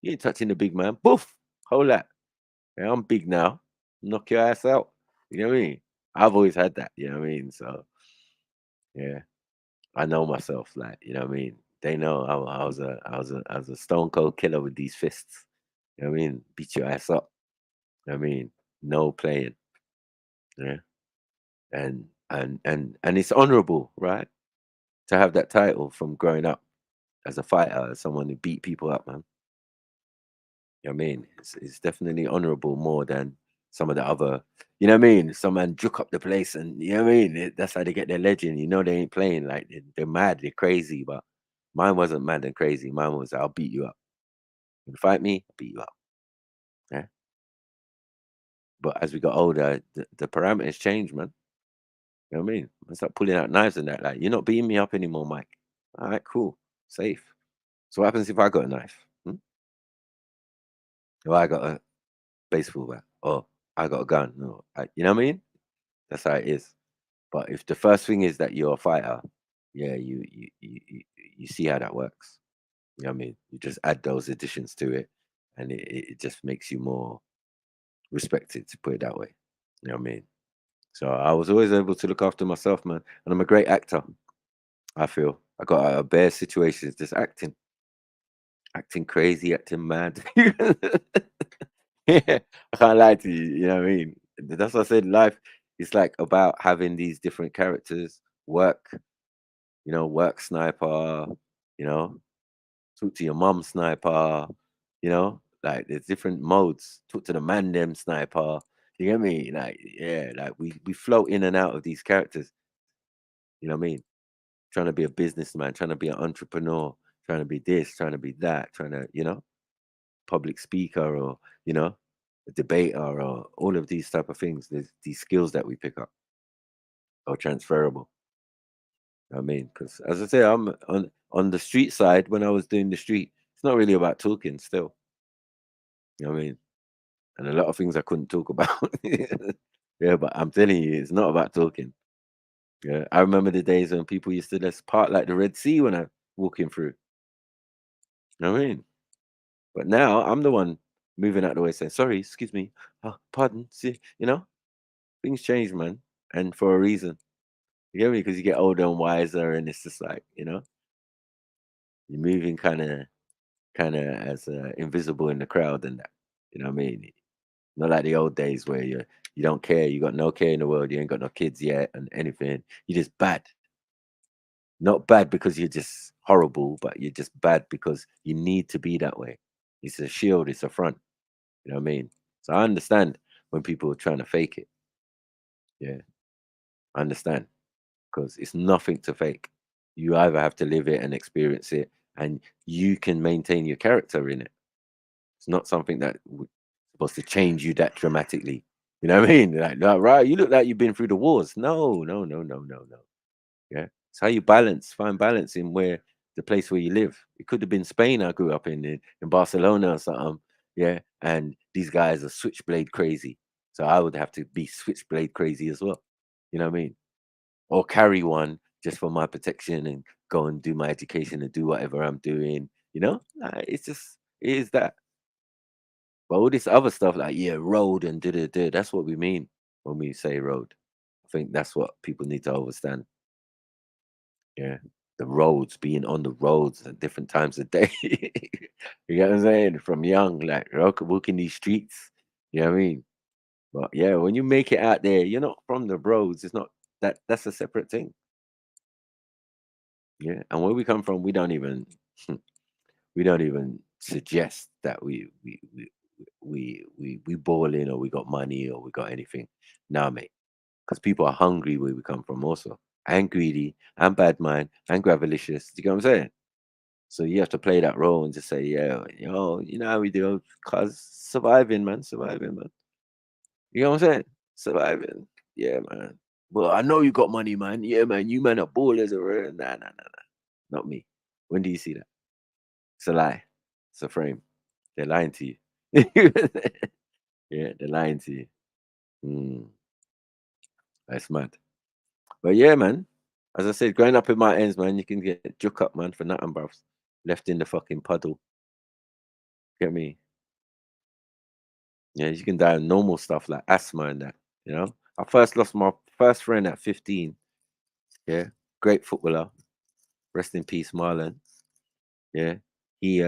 You ain't touching the big man. Boof! Hold that. Yeah, I'm big now. Knock your ass out. You know what I mean? I've always had that. You know what I mean? So yeah, I know myself. Like, you know what I mean? They know I was a stone cold killer with these fists. You know what I mean? Beat your ass up. You know what I mean? No playing. Yeah. And it's honorable, right? To have that title from growing up as a fighter, as someone who beat people up, man. You know what I mean? It's definitely honorable more than some of the other, you know what I mean? Some man juke up the place and, you know what I mean? That's how they get their legend. You know, they ain't playing. Like, they're mad, they're crazy, but mine wasn't mad and crazy. Mine was, I'll beat you up. You fight me, I'll beat you up. Yeah. But as we got older, the parameters changed, man. You know what I mean? I start pulling out knives and that. Like, you're not beating me up anymore, Mike. All right, cool. Safe. So what happens if I got a knife? Or I got a baseball bat? Or I got a gun? No, you know what I mean? That's how it is. But if the first thing is that you're a fighter, yeah, you see how that works. You know what I mean? You just add those additions to it, and it just makes you more respected, to put it that way. You know what I mean? So I was always able to look after myself, man. And I'm a great actor. I feel I got out of bare situations just acting crazy, acting mad. Yeah, I can't lie to you. You know what I mean? That's what I said. Life is like about having these different characters. Work, work sniper. You know, talk to your mum sniper. You know, like there's different modes. Talk to the man them sniper. You get me? Like, yeah, like we float in and out of these characters. You know what I mean? Trying to be a businessman, trying to be an entrepreneur, trying to be this, trying to be that, trying to, public speaker, or, a debater, or all of these type of things. There's these skills that we pick up are transferable. I mean, because as I say, I'm on the street side. When I was doing the street, it's not really about talking still. You know what I mean? And a lot of things I couldn't talk about. Yeah, but I'm telling you, it's not about talking. Yeah, I remember the days when people used to just part like the Red Sea when I'm walking through. You know what I mean? But now I'm the one moving out the way saying, sorry, excuse me, pardon. See, things change, man. And for a reason. You get me? Because you get older and wiser, and it's just like, you're moving kind of as invisible in the crowd and that. You know what I mean? Not like the old days where you don't care, you got no care in the world, you ain't got no kids yet and anything. You're just bad. Not bad because you're just horrible, but you're just bad because you need to be that way. It's a shield, it's a front. You know what I mean? So I understand when people are trying to fake it. Yeah, I understand, because it's nothing to fake. You either have to live it and experience it, and you can maintain your character in it. It's not something that supposed to change you that dramatically. You know what I mean? Like, right, you look like you've been through the wars. No, no, no, no, no, no. Yeah, it's how you find balance in the place where you live. It could have been Spain I grew up in Barcelona or something. Yeah, and these guys are switchblade crazy, so I would have to be switchblade crazy as well. You know what I mean? Or carry one just for my protection and go and do my education and do whatever I'm doing. It's just it is that. But all this other stuff like road and da. That's what we mean when we say road. I think that's what people need to understand. Yeah. The roads, being on the roads at different times of day. You know what I'm saying? From young, like walking these streets. You know what I mean? But yeah, when you make it out there, you're not from the roads. It's not that's a separate thing. Yeah. And where we come from, we don't even suggest that we ball in, or we got money, or we got anything. Nah, mate. Because people are hungry where we come from also. And greedy, and bad mind, and gravelicious. Do you get what I'm saying? So you have to play that role and just say, yeah, you know how we do, cause surviving, man. You know what I'm saying? Surviving. Yeah, man. Well, I know you got money, man. Yeah, man. You man are ballers, or nah. Not me. When do you see that? It's a lie. It's a frame. They're lying to you. Yeah, they're lying to you. That's mad. But yeah, man. As I said, growing up in my ends, man, you can get juke up, man, for nothing, bruv. Left in the fucking puddle. Get me? Yeah, you can die of normal stuff like asthma and that. You know, I first lost my first friend at 15. Yeah, great footballer. Rest in peace, Marlon. Yeah, he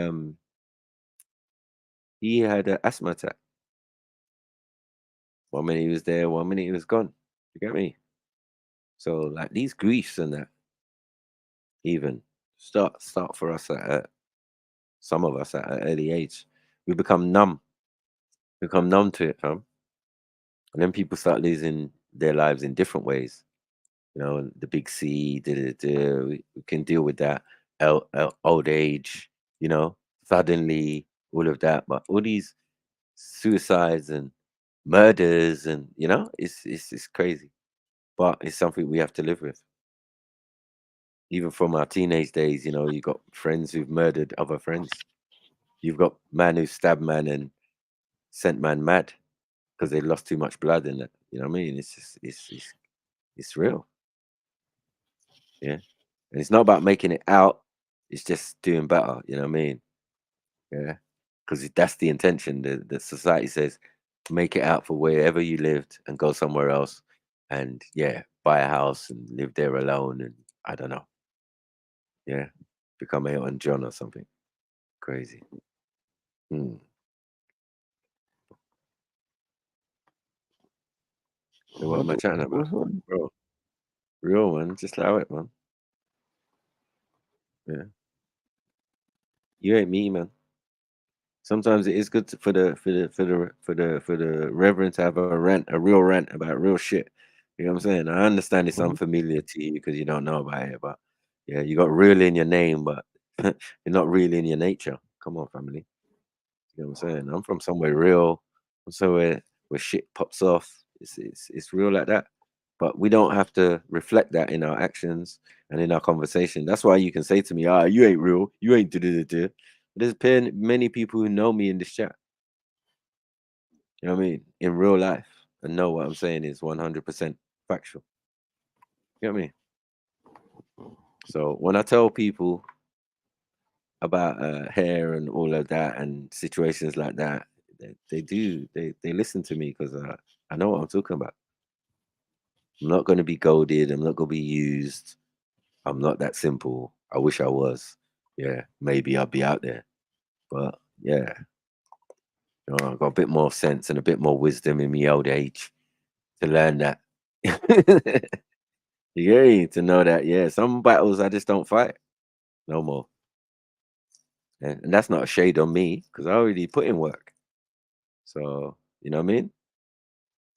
had an asthma attack. 1 minute he was there, 1 minute he was gone. You get me? So like these griefs and that even start for us at some of us at an early age. We become numb. Become numb to it, fam. And then people start losing their lives in different ways. You know, the big C, we can deal with that. Old age, you know, suddenly all of that. But all these suicides and murders and, you know, it's crazy. But it's something we have to live with. Even from our teenage days, you know, you got friends who've murdered other friends. You've got man who stabbed man and sent man mad because they lost too much blood in it. You know what I mean? It's just it's real. Yeah. And it's not about making it out, it's just doing better, you know what I mean? Yeah. Because that's the intention. The society says make it out for wherever you lived and go somewhere else and yeah, buy a house and live there alone and I don't know. Yeah. Become Elton John or something. Crazy. Hmm. So what am I chatting about? Bro. Real man, just allow it, man. Yeah. You ain't me, man. Sometimes it is good for the reverend to have a real rant about real shit. You know what I'm saying? I understand it's unfamiliar to you because you don't know about it, but yeah, you got real in your name, but you're not real in your nature. Come on, family. You know what I'm saying? I'm from somewhere real, from somewhere where shit pops off. It's real like that. But we don't have to reflect that in our actions and in our conversation. That's why you can say to me, you ain't real, you ain't do. There's many people who know me in this chat. You know what I mean? In real life, and know what I'm saying is 100% factual. You know what I mean? So when I tell people about hair and all of that and situations like that, they listen to me because I know what I'm talking about. I'm not going to be goaded. I'm not going to be used. I'm not that simple. I wish I was. Yeah, maybe I'll be out there. But yeah, you know, I've got a bit more sense and a bit more wisdom in my old age to learn that. Yeah, to know that, yeah, some battles I just don't fight no more. And that's not a shade on me because I already put in work. So, you know what I mean?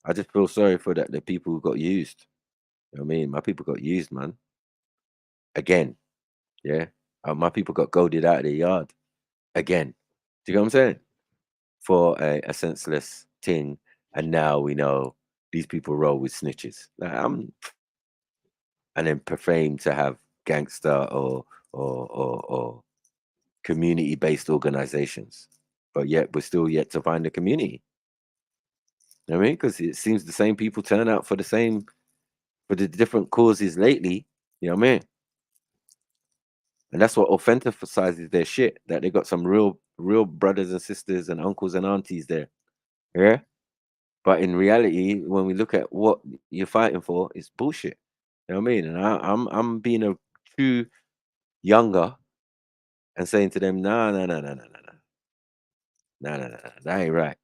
I just feel sorry for the people who got used. You know what I mean? My people got used, man. Again. Yeah. My people got goaded out of the yard. Again. Do you know what I'm saying? For a senseless thing. And now we know these people roll with snitches. Like, and then profane to have gangster or community-based organizations, but yet we're still yet to find a community. You know what I mean? Because it seems the same people turn out for the different causes lately. You know what I mean? And that's what authenticizes their shit. That they got some real brothers and sisters and uncles and aunties there. Yeah. But in reality, when we look at what you're fighting for, it's bullshit. You know what I mean? And I'm being a true younger and saying to them, no, that ain't right.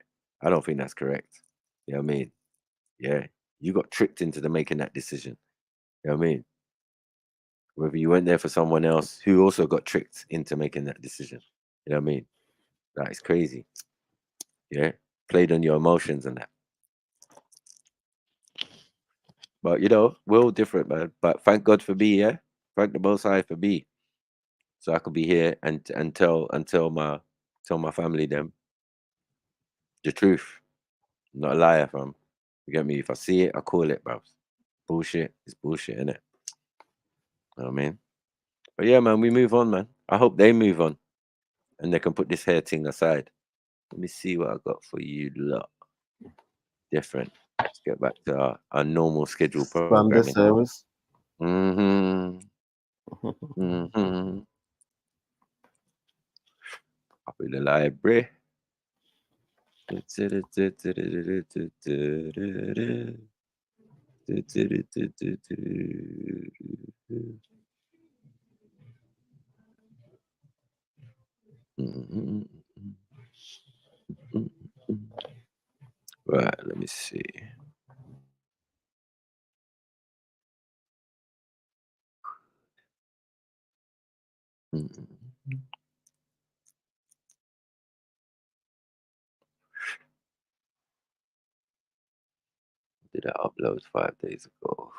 I don't think that's correct. You know what I mean? Yeah, you got tricked into making that decision. You know what I mean? Whether you went there for someone else who also got tricked into making that decision. You know what I mean? That is crazy. Yeah, played on your emotions and that. But you know, we're all different, man. But thank God for me, yeah. Thank the Most High for me, so I could be here and tell my family them the truth. I'm not a liar, fam. You get me? If I see it, I call it, bro. Bullshit is bullshit, innit? You know what I mean? But yeah, man, we move on, man. I hope they move on and they can put this hair thing aside. Let me see what I got for you lot. Different. Let's get back to our normal schedule Sunday programming. service. Mm-hmm. Mm-hmm. Up in the library. Right, let me see. Did I upload 5 days ago?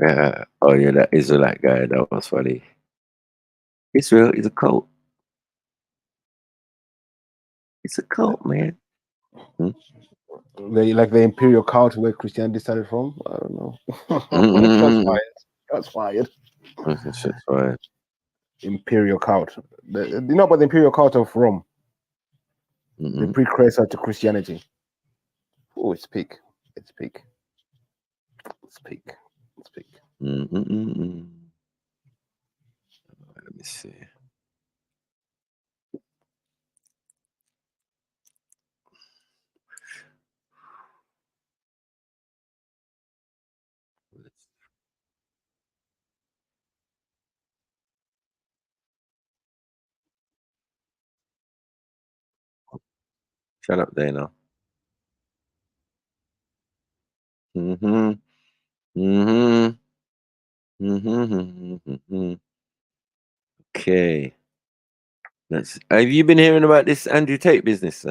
Yeah. Oh yeah, that Israelite guy. That was funny. Israel is a cult. It's a cult, man. They like the imperial cult where Christianity started from. I don't know. Shots fired. Shots fired. Shots fired. Imperial cult. You know about the imperial cult of Rome? The precursor to Christianity. Oh, it's peak. It's peak. It's peak. It's peak. Let me see. Shut up, Dana. Okay. Have you been hearing about this Andrew Tate business,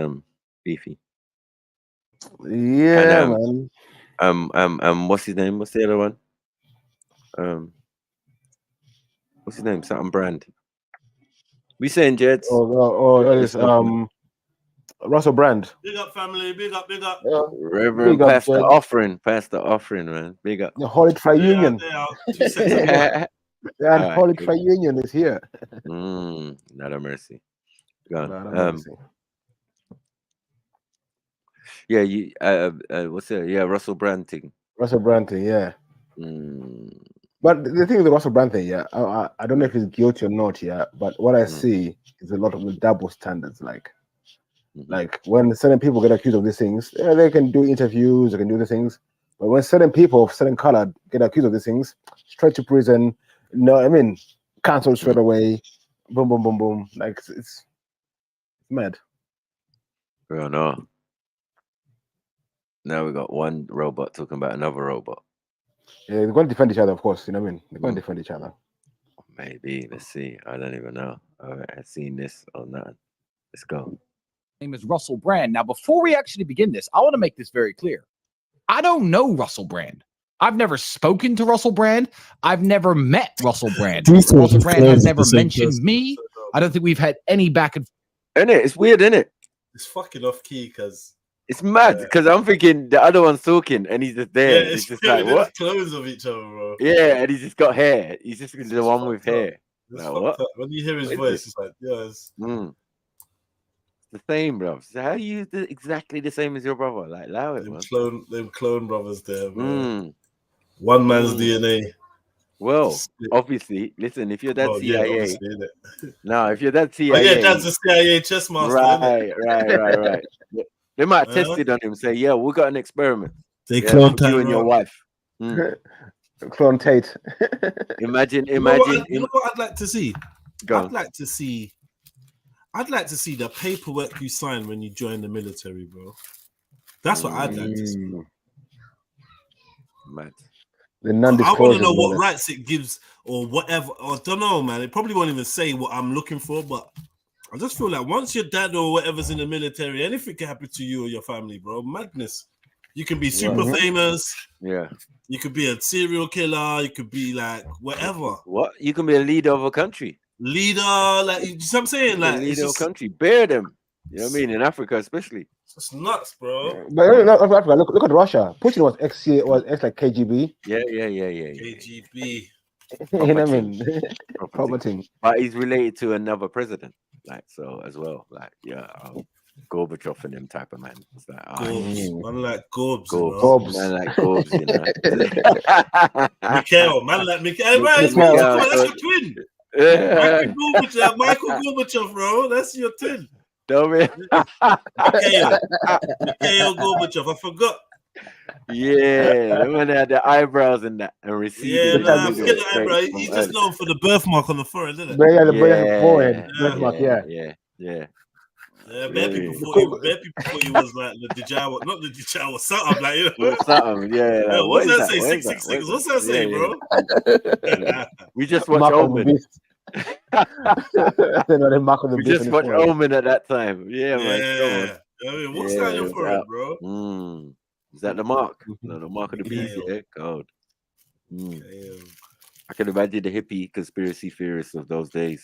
Beefy? Yeah, And, man. What's his name? What's the other one? What's his name? Something Brand. We saying Jeds? That is Russell Brand. Big up, family. Big up, big up. Reverend Pastor Offering, man. Big up. The Holy Triunion. Yeah, and Holy Triunion is here. Not a mercy. Gone. Not a mercy. Yeah, you. What's it? Yeah, Russell Brand thing. Russell Brand thing, yeah. But the thing with the Russell Brand thing, yeah, I don't know if he's guilty or not, yeah. But what I see is a lot of double standards, like when certain people get accused of these things, yeah, they can do interviews, they can do the things. But when certain people of certain color get accused of these things, straight to prison. No, I mean, cancelled straight away. Boom, boom, boom, boom. Like it's mad. Oh no. Now we got one robot talking about another robot. Yeah, they're going to defend each other, of course. You know what I mean? They're going to defend each other. Maybe. Let's see. I don't even know. I've seen this or not. Let's go. Name is Russell Brand. Now, before we actually begin this, I want to make this very clear. I don't know Russell Brand. I've never spoken to Russell Brand. I've never met Russell Brand. Russell Brand has never mentioned me. I don't think we've had any back and forth. Isn't it? It's weird, isn't it? It's fucking off key because it's mad because I'm thinking the other one's talking and he's just there. Yeah, he's just like, what? Clothes of each other, bro. Yeah, and he's just got hair. He's just the one with hair. Like, what? When you hear his voice, it's like, yes. The same, bro. So how are you exactly the same as your brother? Like, allow it, man. Them clone brothers there, man. One man's DNA. Well, obviously, listen, if you're that CIA, no, if you're that CIA, oh yeah, that's a CIA chess master. Right. They might have tested on him, say, yeah, we got an experiment. They cloned you and your wife. Clone Tate. Imagine. You know what I'd like to see? I'd like to see the paperwork you sign when you join the military, bro. That's what I'd like to see. Mad. The non-disclosure. I want to know what rights it gives or whatever. Or I don't know, man. It probably won't even say what I'm looking for, but I just feel like once your dad or whatever's in the military, anything can happen to you or your family, bro. Madness. You can be super famous. Yeah. You could be a serial killer. You could be like whatever. What? You can be a leader of a country. Leader, like you know what I'm saying? Like leader of a country. Bear them. You know what I mean? In Africa, especially. It's nuts, bro. But look at Russia. Putin was ex like KGB. Yeah. KGB. You know what I mean? Property. But he's related to another president, like so as well. Like, yeah. Gorbachev and them type of man. It's like, Gorbs. Man like Gorbs, you know. Gorbs, man like Gorbs, you know. Mikhail, man like Mikhail. Right, it's me. Come on, that's your twin. Michael Gorbachev, bro. That's your twin. Don't be. Mikhail Gorbachev. I forgot. Yeah, the one that had the eyebrows and that and receding. Yeah, nah, forget the eyebrow. He's just known for the birthmark on the forehead, isn't it? Yeah, the forehead, birthmark, yeah. Yeah, bare people thought he was like the Djawa, not the Djawa, something like you know. Something, yeah. Like, what's that say? 666. What's that say, bro? We just watched Omen. We just watched Omen at that time. Yeah, man. I mean, what's that on your forehead, bro? Is that the mark? No, the mark of the beast. Yeah, God. I can imagine the hippie conspiracy theorists of those days,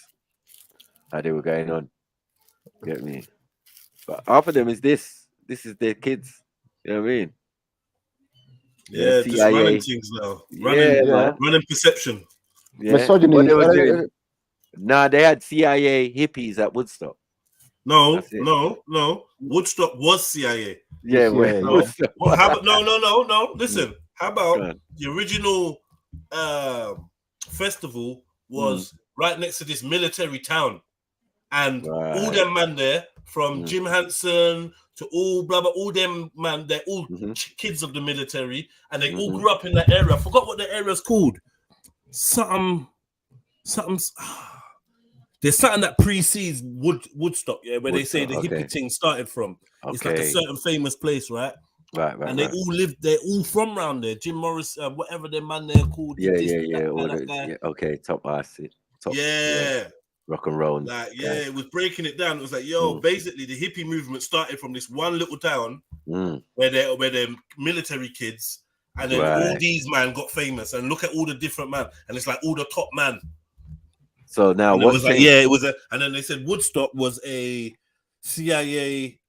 how they were going on. Get me? But half of them is this. This is their kids. You know what I mean? Yeah, just running things now. Running perception. Yeah. Misogyny. What they were doing. Nah, they had CIA hippies at Woodstock. No. Woodstock was CIA. Yeah, no. Listen, how about the original festival was right next to this military town, and all them man there, from Jim Hansen to all blah blah, all them man, they're all kids of the military, and they all grew up in that area. I forgot what the area's called. Something. There's something that precedes Woodstock, where they say the hippie thing started from. It's like a certain famous place, right? Right. And they all live, they're all from around there. Jim Morris, whatever their man they're called. Okay, top artist. Rock and roll. Like, it was breaking it down. It was like, basically the hippie movement started from this one little town where they're military kids, and then all these man got famous. And look at all the different man, and it's like all the top man. So now what? It was and then they said Woodstock was a CIA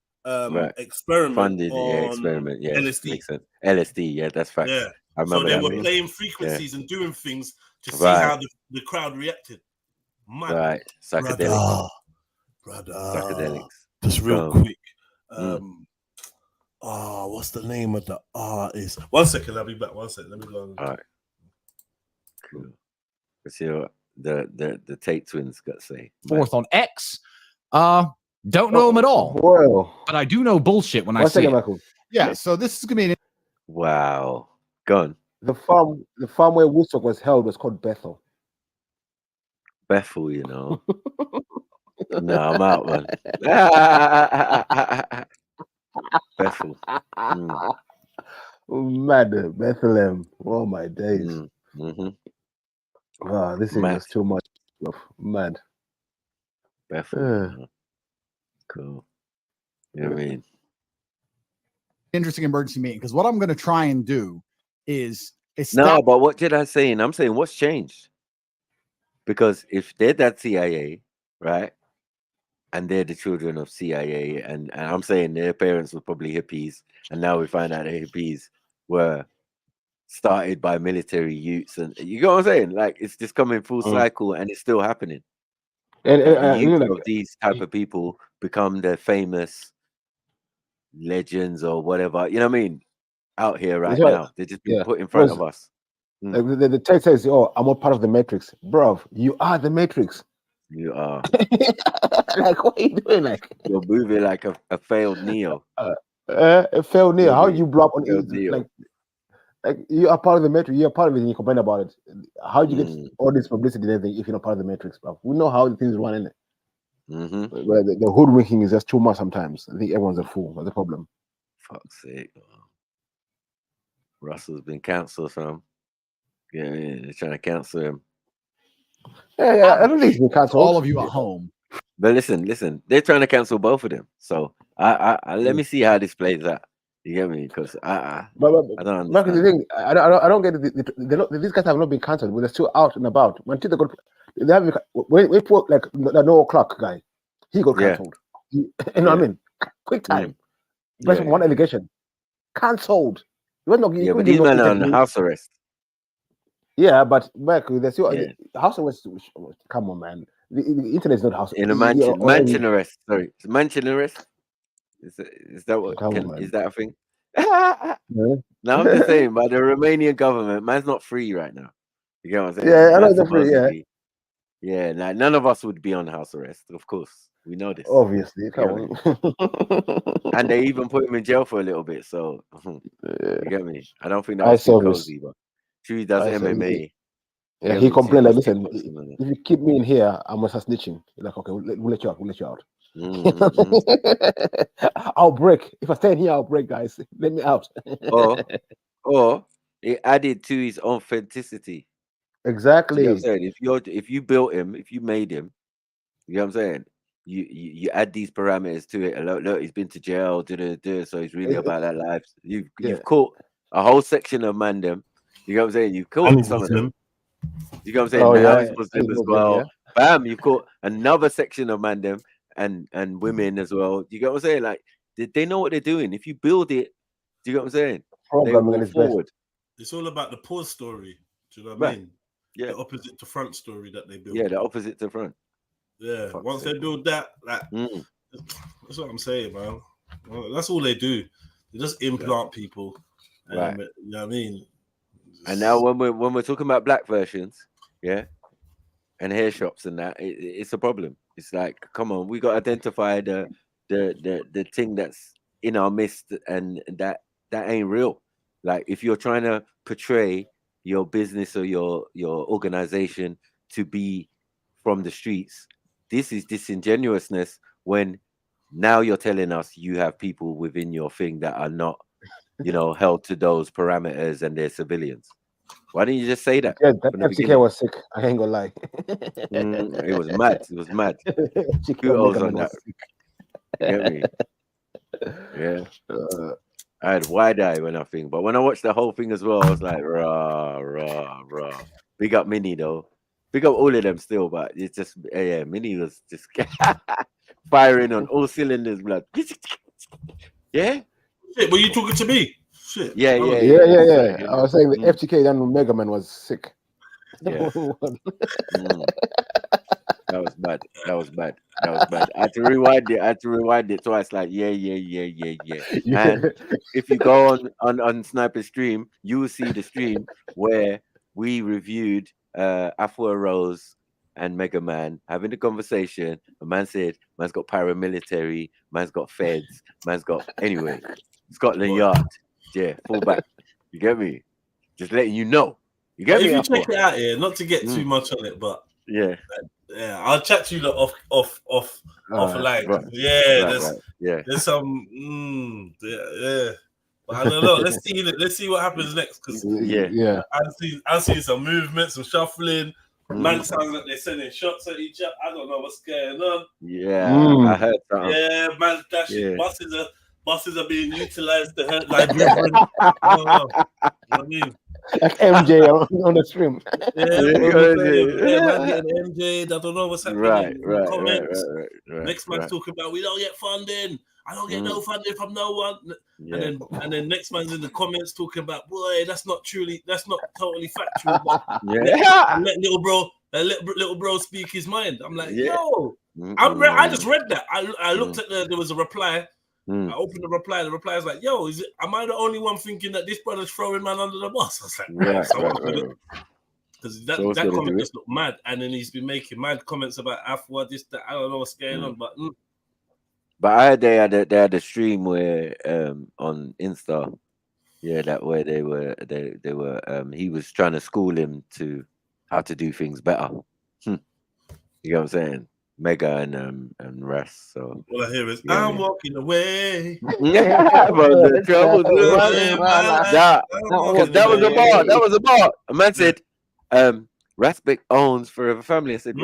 experiment. Funded experiment. Yeah, LSD. Makes sense. LSD. Yeah, that's fact. Yeah. I remember so they were playing frequencies and doing things to see how the crowd reacted. Man. Right. Psychedelics. Brother. Psychedelics. Just real quick. What's the name of the artist? 1 second, I'll be back. 1 second. Let me go. All right. Cool. Let's see what the Tate twins got to say. Fourth on X. Don't know him at all. Well, but I do know bullshit when I see it. Michael. Yeah, so this is gonna be an wow. Gone. The farm where Woodstock was held was called Bethel. Bethel, you know. No, I'm out, man. Bethel. Mad Bethlehem. Oh my days. Wow, this is too much stuff. Mad. Bethel. Cool. You know what I mean? Interesting emergency meeting, because what I'm going to try and do is but what did I say? I'm saying what's changed? Because if they're that CIA, right, and they're the children of CIA, and I'm saying their parents were probably hippies, and now we find out the hippies were started by military youths, and you know what I'm saying? Like, it's just coming full cycle, and it's still happening. And these type of people become the famous legends or whatever, you know what I mean, out here right now. They're just being put in front of us. Like the text says, I'm a part of the Matrix. Bruv, you are the Matrix. You are. Like, what are you doing? Like, you're moving like a failed Neo. A failed Neo. How you block on it? Like you are part of the Matrix. You're part of it and you complain about it. How do you get all this publicity and everything if you're not part of the Matrix, bruv? We know how the things run in it. Where the hoodwinking is just too much sometimes. I think everyone's a fool. That's the problem. Fuck's sake. Russell's been cancelled from. Yeah, they're trying to cancel him. Yeah, I don't think he's been cancelled. All of you at home. But listen, they're trying to cancel both of them. So I let me see how this plays out. You get me? Because I don't understand. Marcus, the thing, I don't get it. These guys have not been cancelled, but they're still out and about. When they have when like the No O'Clock guy, he got cancelled. You know what I mean? Quick time. Based on one allegation, cancelled. But these men are on house arrest. Yeah, but Michael, there's still house arrest. Come on, man. The internet is not house arrest. In a mansion arrest. Sorry, it's a mansion arrest. Is that what Government. is that a thing? Yeah. No, I'm just saying, by the Romanian government, man's not free right now. You get what I'm saying? Yeah, I know Man's it's free. Yeah, supposedly, yeah. Like none of us would be on house arrest, of course. We know this. obviously. You Come get me? on. And they even put him in jail for a little bit. So you get me? I don't think that Eye was too service. cozy, but Chewy does Eye service. MMA. Yeah, Get he me? complained like, Chewy does listen, kickboxing and if you keep me in here, I must have snitching. You're like, okay, we'll let you out. We'll let you out. I'll break. If I stay in here, I'll break, guys. Let me out. or it added to his authenticity. You know what I'm Exactly. saying? If you built him, if you made him, you know what I'm saying? You add these parameters to it. Look, he's been to jail, so he's really about that life. You've caught a whole section of mandem. You know what I'm saying? You've And caught he's some of them. Muslim. You know what I'm saying? Oh Now yeah, he's Muslim he's as Muslim, well. yeah. Bam, you've caught another section of mandem and women as well. You get what I'm saying? Like they know what they're doing. If you build it, do you get what I'm saying? They Programming will is best. forward. It's all about the pause story. Do you know what Right. I mean? Yeah. The opposite to front story that they build. Yeah, the opposite to front. Yeah. Fuck's Once sake, they build that, that's what I'm saying, man. Well, that's all they do. They just implant people. Right. You know what I mean? And now when we're talking about black versions, yeah, and hair shops and that, it's a problem. It's like, come on, we got to identify the thing that's in our midst, and that ain't real. Like if you're trying to portray your business or your organization to be from the streets, this is disingenuousness when now you're telling us you have people within your thing that are not, held to those parameters and they're civilians. Why didn't you just say that Yeah, that from the FTK beginning? was sick. I ain't gonna lie. It was mad. It was mad. FTK Kudos Omega on Man that. was sick. You get me? Yeah. I had wide eye when I think, but when I watched the whole thing as well, I was like, rah, rah, rah. Big up Minnie though. Big up all of them still, but it's just Minnie was just firing on all cylinders, blood. Yeah. Shit, were you talking to me? Shit. Yeah. Yeah. I was saying the FTK done with Mega Man was sick. Yeah. That was bad. That was bad. I had to rewind it twice. Like, yeah. And if you go on Sniper Stream, you will see the stream where we reviewed Afro Rose and Mega Man having the conversation. A man said, man's got paramilitary, man's got feds, man's got anyway, Scotland Yard. Yeah, fall back. You get me? Just letting you know. You get But me? if you check it out here, not to get too much on it, but yeah, I'll chat to you off line. Right. Yeah, there's some yeah. But I don't know. Let's see what happens next. Because I see some movement, some shuffling. Man sounds like they're sending shots at each other. I don't know what's going on. Yeah, I heard that. Yeah, man, dashing buses are being utilized to hurt like brethren. I don't know. You know what I mean? Like MJ on the stream. Man getting MJ. I don't know what's happening. Right. Next man's talking about we don't get funding. I don't get no funding from no one. Yeah. And then next man's in the comments talking about, boy, that's not totally factual. But let little bro speak his mind. I'm like, yo, I just read that. I looked at there was a reply. I opened the reply. The reply is like, yo, am I the only one thinking that this brother's throwing man under the bus? I was like, because that comment just looked mad. And then he's been making mad comments about Afwa, this, that. I don't know what's going on, but I heard they had a stream where on Insta, that where they were he was trying to school him to how to do things better. You know what I'm saying? Mega and Ras. So all I hear is I'm walking away. Yeah, but the trouble's because that was a bar. A man said, Rasbeck owns Forever Family. I said,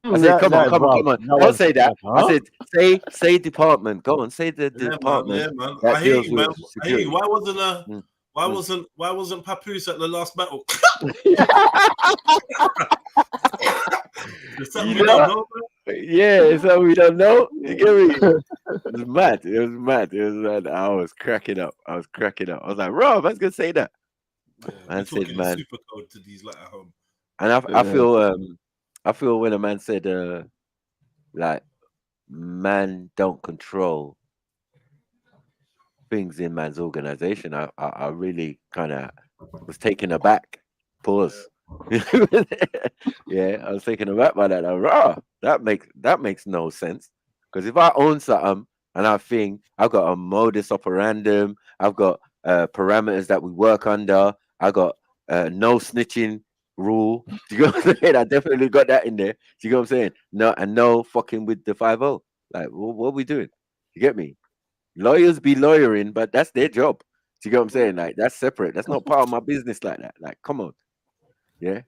I said, come on. Don't say that. I said, say department. Go on, say the department. Man. That I hear deals you, man. with I security. hear you. Why wasn't Papoose at the last battle? It's something we don't know, yeah, it's something we don't know. You get me? It was mad. I was cracking up. I was like, Rob, I was gonna say that. Man said, man. Super code to these like at home. And I feel when a man said like man don't control things in man's organization, I really kind of was taken aback. Pause. Yeah, I was taken aback by that. That makes no sense. Because if I own something and I think I've got a modus operandum, I've got parameters that we work under, I got no snitching rule. Do you know what I'm saying? I definitely got that in there. Do you know what I'm saying? No, and no fucking with the 5-0. Like, what are we doing? You get me? Lawyers be lawyering, but that's their job. Do you get what I'm saying? Like, that's separate. That's not part of my business like that. Like, come on. Yeah.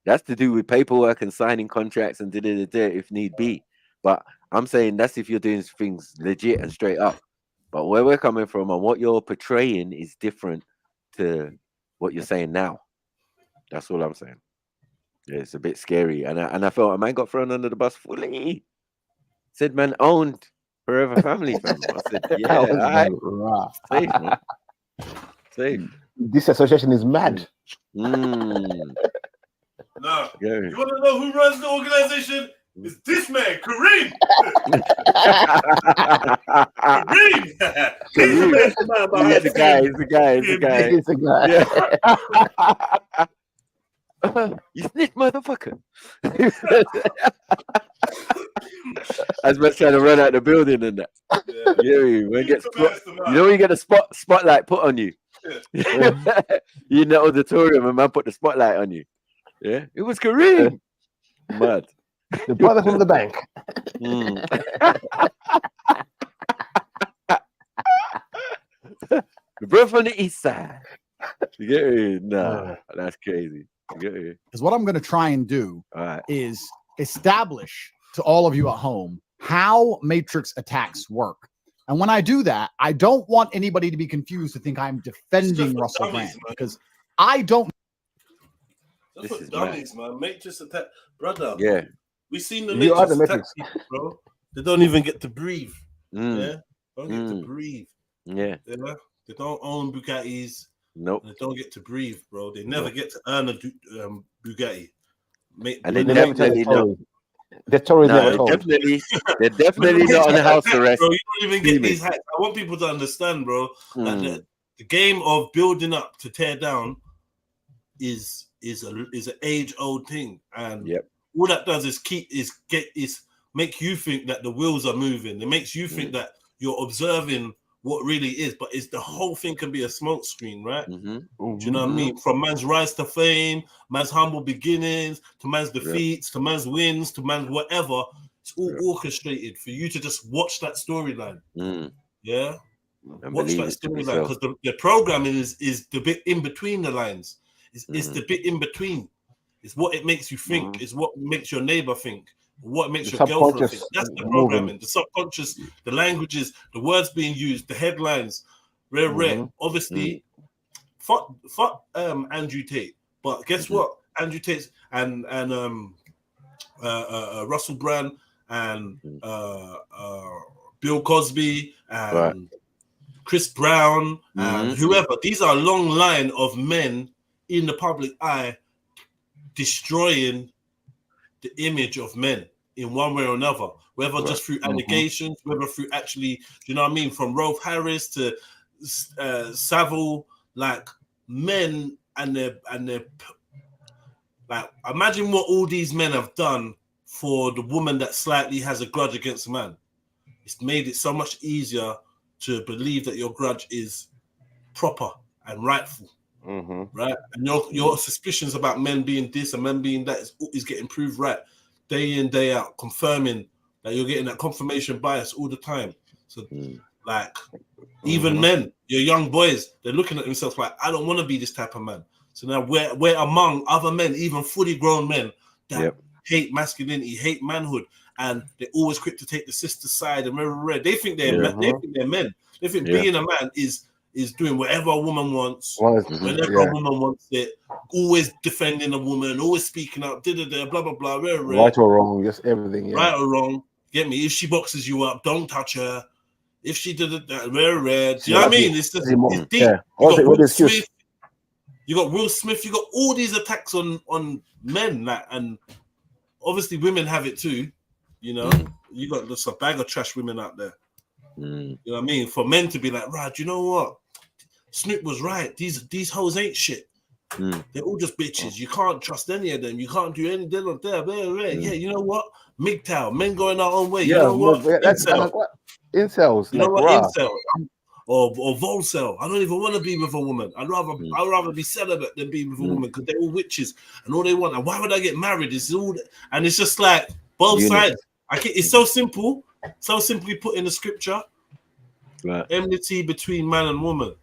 That's to do with paperwork and signing contracts and if need be. But I'm saying that's if you're doing things legit and straight up. But where we're coming from and what you're portraying is different to what you're saying now. That's all I'm saying. Yeah, it's a bit scary. And I felt a man got thrown under the bus fully. Said man owned Forever Family, fam. I said, yeah, all right. Safe, man. Safe. This association is mad. No. Yeah. You want to know who runs the organization? It's this man, Kareem. Kareem. He's the mastermind behind He's the guy. He's the guy. Yeah. You snitch, motherfucker. As much trying to run out the building and that. Yeah, when you know when you get a spotlight put on you. Yeah. You in the auditorium and man put the spotlight on you. Yeah, it was Kareem. Mad. The brother from the bank. The brother from the east side. You get it? Nah, that's crazy. You get it? Because what I'm going to try and do is establish to all of you at home how matrix attacks work. And when I do that, I don't want anybody to be confused to think I'm defending Russell Brand, because I don't. That's what dummies, man. Matrix attack, brother. Yeah, we seen the matrix attack people, bro. They don't even get to breathe. Yeah, don't get to breathe. Yeah, they don't own Bugattis. Nope. They don't get to breathe, bro. They never get to earn a Bugatti. And they definitely know. The story is never told. They're definitely not on house arrest. Bro, you don't even get these hacks. I want people to understand, bro, that the game of building up to tear down is an age-old thing, and all that does is make you think that the wheels are moving. It makes you think that you're observing what really is, but it's the whole thing can be a smoke screen, right? Do you know what I mean? From man's rise to fame, man's humble beginnings, to man's defeats, to man's wins, to man's whatever. It's all orchestrated for you to just watch that storyline. Yeah, watch that storyline, because the programming is the bit in between the lines. It's the bit in between. It's what it makes you think. It's what makes your neighbor think. What makes your girlfriend think. That's the programming. The subconscious, the languages, the words being used, the headlines. Rare. Obviously, fuck Andrew Tate. But guess what? Andrew Tate and Russell Brand and Bill Cosby and Chris Brown and whoever. These are a long line of men in the public eye destroying the image of men in one way or another, whether just through allegations, whether through actually, you know what I mean, from Rolf Harris to Savile, like men and their like, imagine what all these men have done for the woman that slightly has a grudge against a man. It's made it so much easier to believe that your grudge is proper and rightful. Right, and your suspicions about men being this and men being that is getting proved right day in, day out, confirming that you're getting that confirmation bias all the time. So like even men, your young boys, they're looking at themselves like, I don't want to be this type of man. So now we're among other men, even fully grown men that hate masculinity, hate manhood, and they're always quick to take the sister side and they think they're men. They think being a man is doing whatever a woman wants, whenever a woman wants it, always defending a woman, always speaking up, blah, blah, blah, right or wrong, just everything. Yeah. Right or wrong, get me? If she boxes you up, don't touch her. If she did it, rare. Do you know what I mean? It's just it's deep. Yeah. You got Will Smith, you got all these attacks on men, like, and obviously women have it too, you know. you got just a bag of trash women out there. Mm. You know what I mean? For men to be like, right, you know what? Snoop was right. These hoes ain't shit. Mm. They're all just bitches. You can't trust any of them. You can't do any. They're not there. Yeah, you know what? MGTOW, men going our own way. You know what? That's Incel. like what? Incels. You know like, what? rah. Incel. Or Volcel. I don't even want to be with a woman. I'd rather be celibate than be with a woman because they're all witches and all they want. And why would I get married? It's all, and it's just like both sides. It's so simple, so simply put in the scripture. Right. Enmity between man and woman.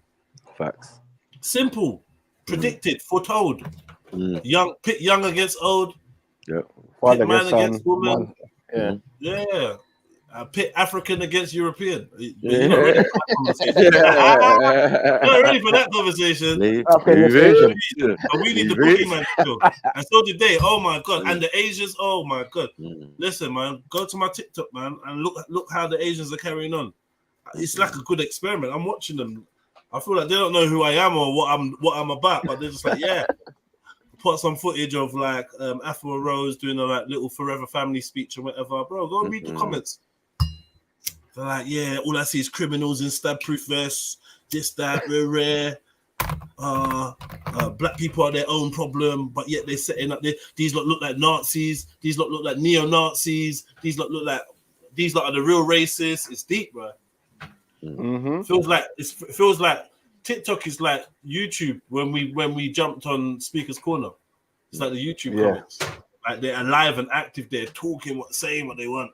Facts. Simple, predicted, foretold. Mm. Pit young against old. Yeah. Father Pit man against against son, woman. man. Yeah. Yeah. Pit African against European. Yeah. You're not ready for that conversation. You're not ready for that conversation. But we need the boogeyman still. And so did they. Oh my god. And the Asians. Oh my god. Listen, man. Go to my TikTok, man, and look how the Asians are carrying on. It's like a good experiment. I'm watching them. I feel like they don't know who I am or what I'm about, but they're just like, yeah. Put some footage of like Afro Rose doing a like little Forever Family speech or whatever. Bro, go and read the comments. They're like, yeah, all I see is criminals in stab-proof vests, this, that, rare. Black people are their own problem, but yet they're setting up. These lot look like Nazis. These lot look like neo-Nazis. These lot are the real racists. It's deep, bro. Mm-hmm. It feels like TikTok is like YouTube when we jumped on Speaker's Corner. It's like the YouTube comments. Like they're alive and active. They're talking, saying what they want.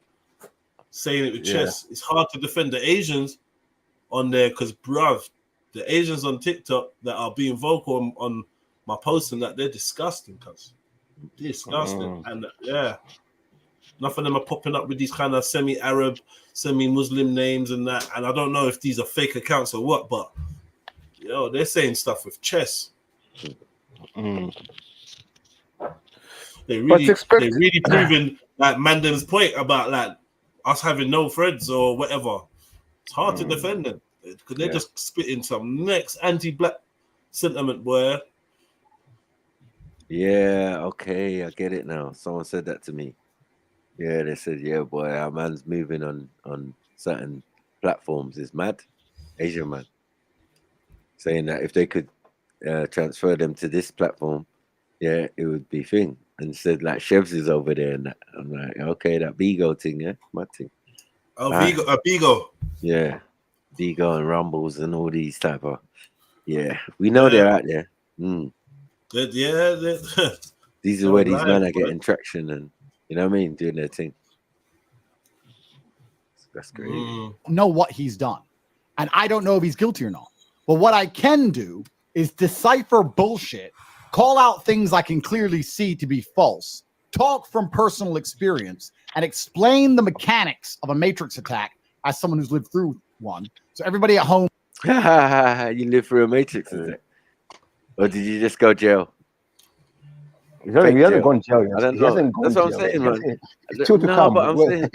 Saying it with chest. It's hard to defend the Asians on there because, bruv, the Asians on TikTok that are being vocal on my posts and that, they're disgusting, cuz. Disgusting. And enough of them are popping up with these kind of semi-Arab, semi-Muslim names and that. And I don't know if these are fake accounts or what, but they're saying stuff with chest. They're really proving like Mandem's point about like us having no friends or whatever. It's hard to defend them because they're just spitting some next anti-black sentiment, boy. Yeah, okay, I get it now. Someone said that to me. Yeah, they said, yeah, boy, our man's moving on certain platforms is mad. Asian man. Saying that if they could transfer them to this platform, it would be thing. And said like Chevs is over there and that. I'm like, okay, that Bigo thing, my thing. Oh, Bigo. Yeah. Bigo and Rumbles and all these type of we know they're out there. These are where these men are getting traction and you know what I mean, doing their thing. That's great. Know what he's done. And I don't know if he's guilty or not. But what I can do is decipher bullshit, call out things I can clearly see to be false, talk from personal experience, and explain the mechanics of a matrix attack as someone who's lived through one. So everybody at home. You lived through a matrix attack? Or did you just go jail? He hasn't gone jail. I don't know. That's what I'm saying, man. It's still to come. But I'm saying,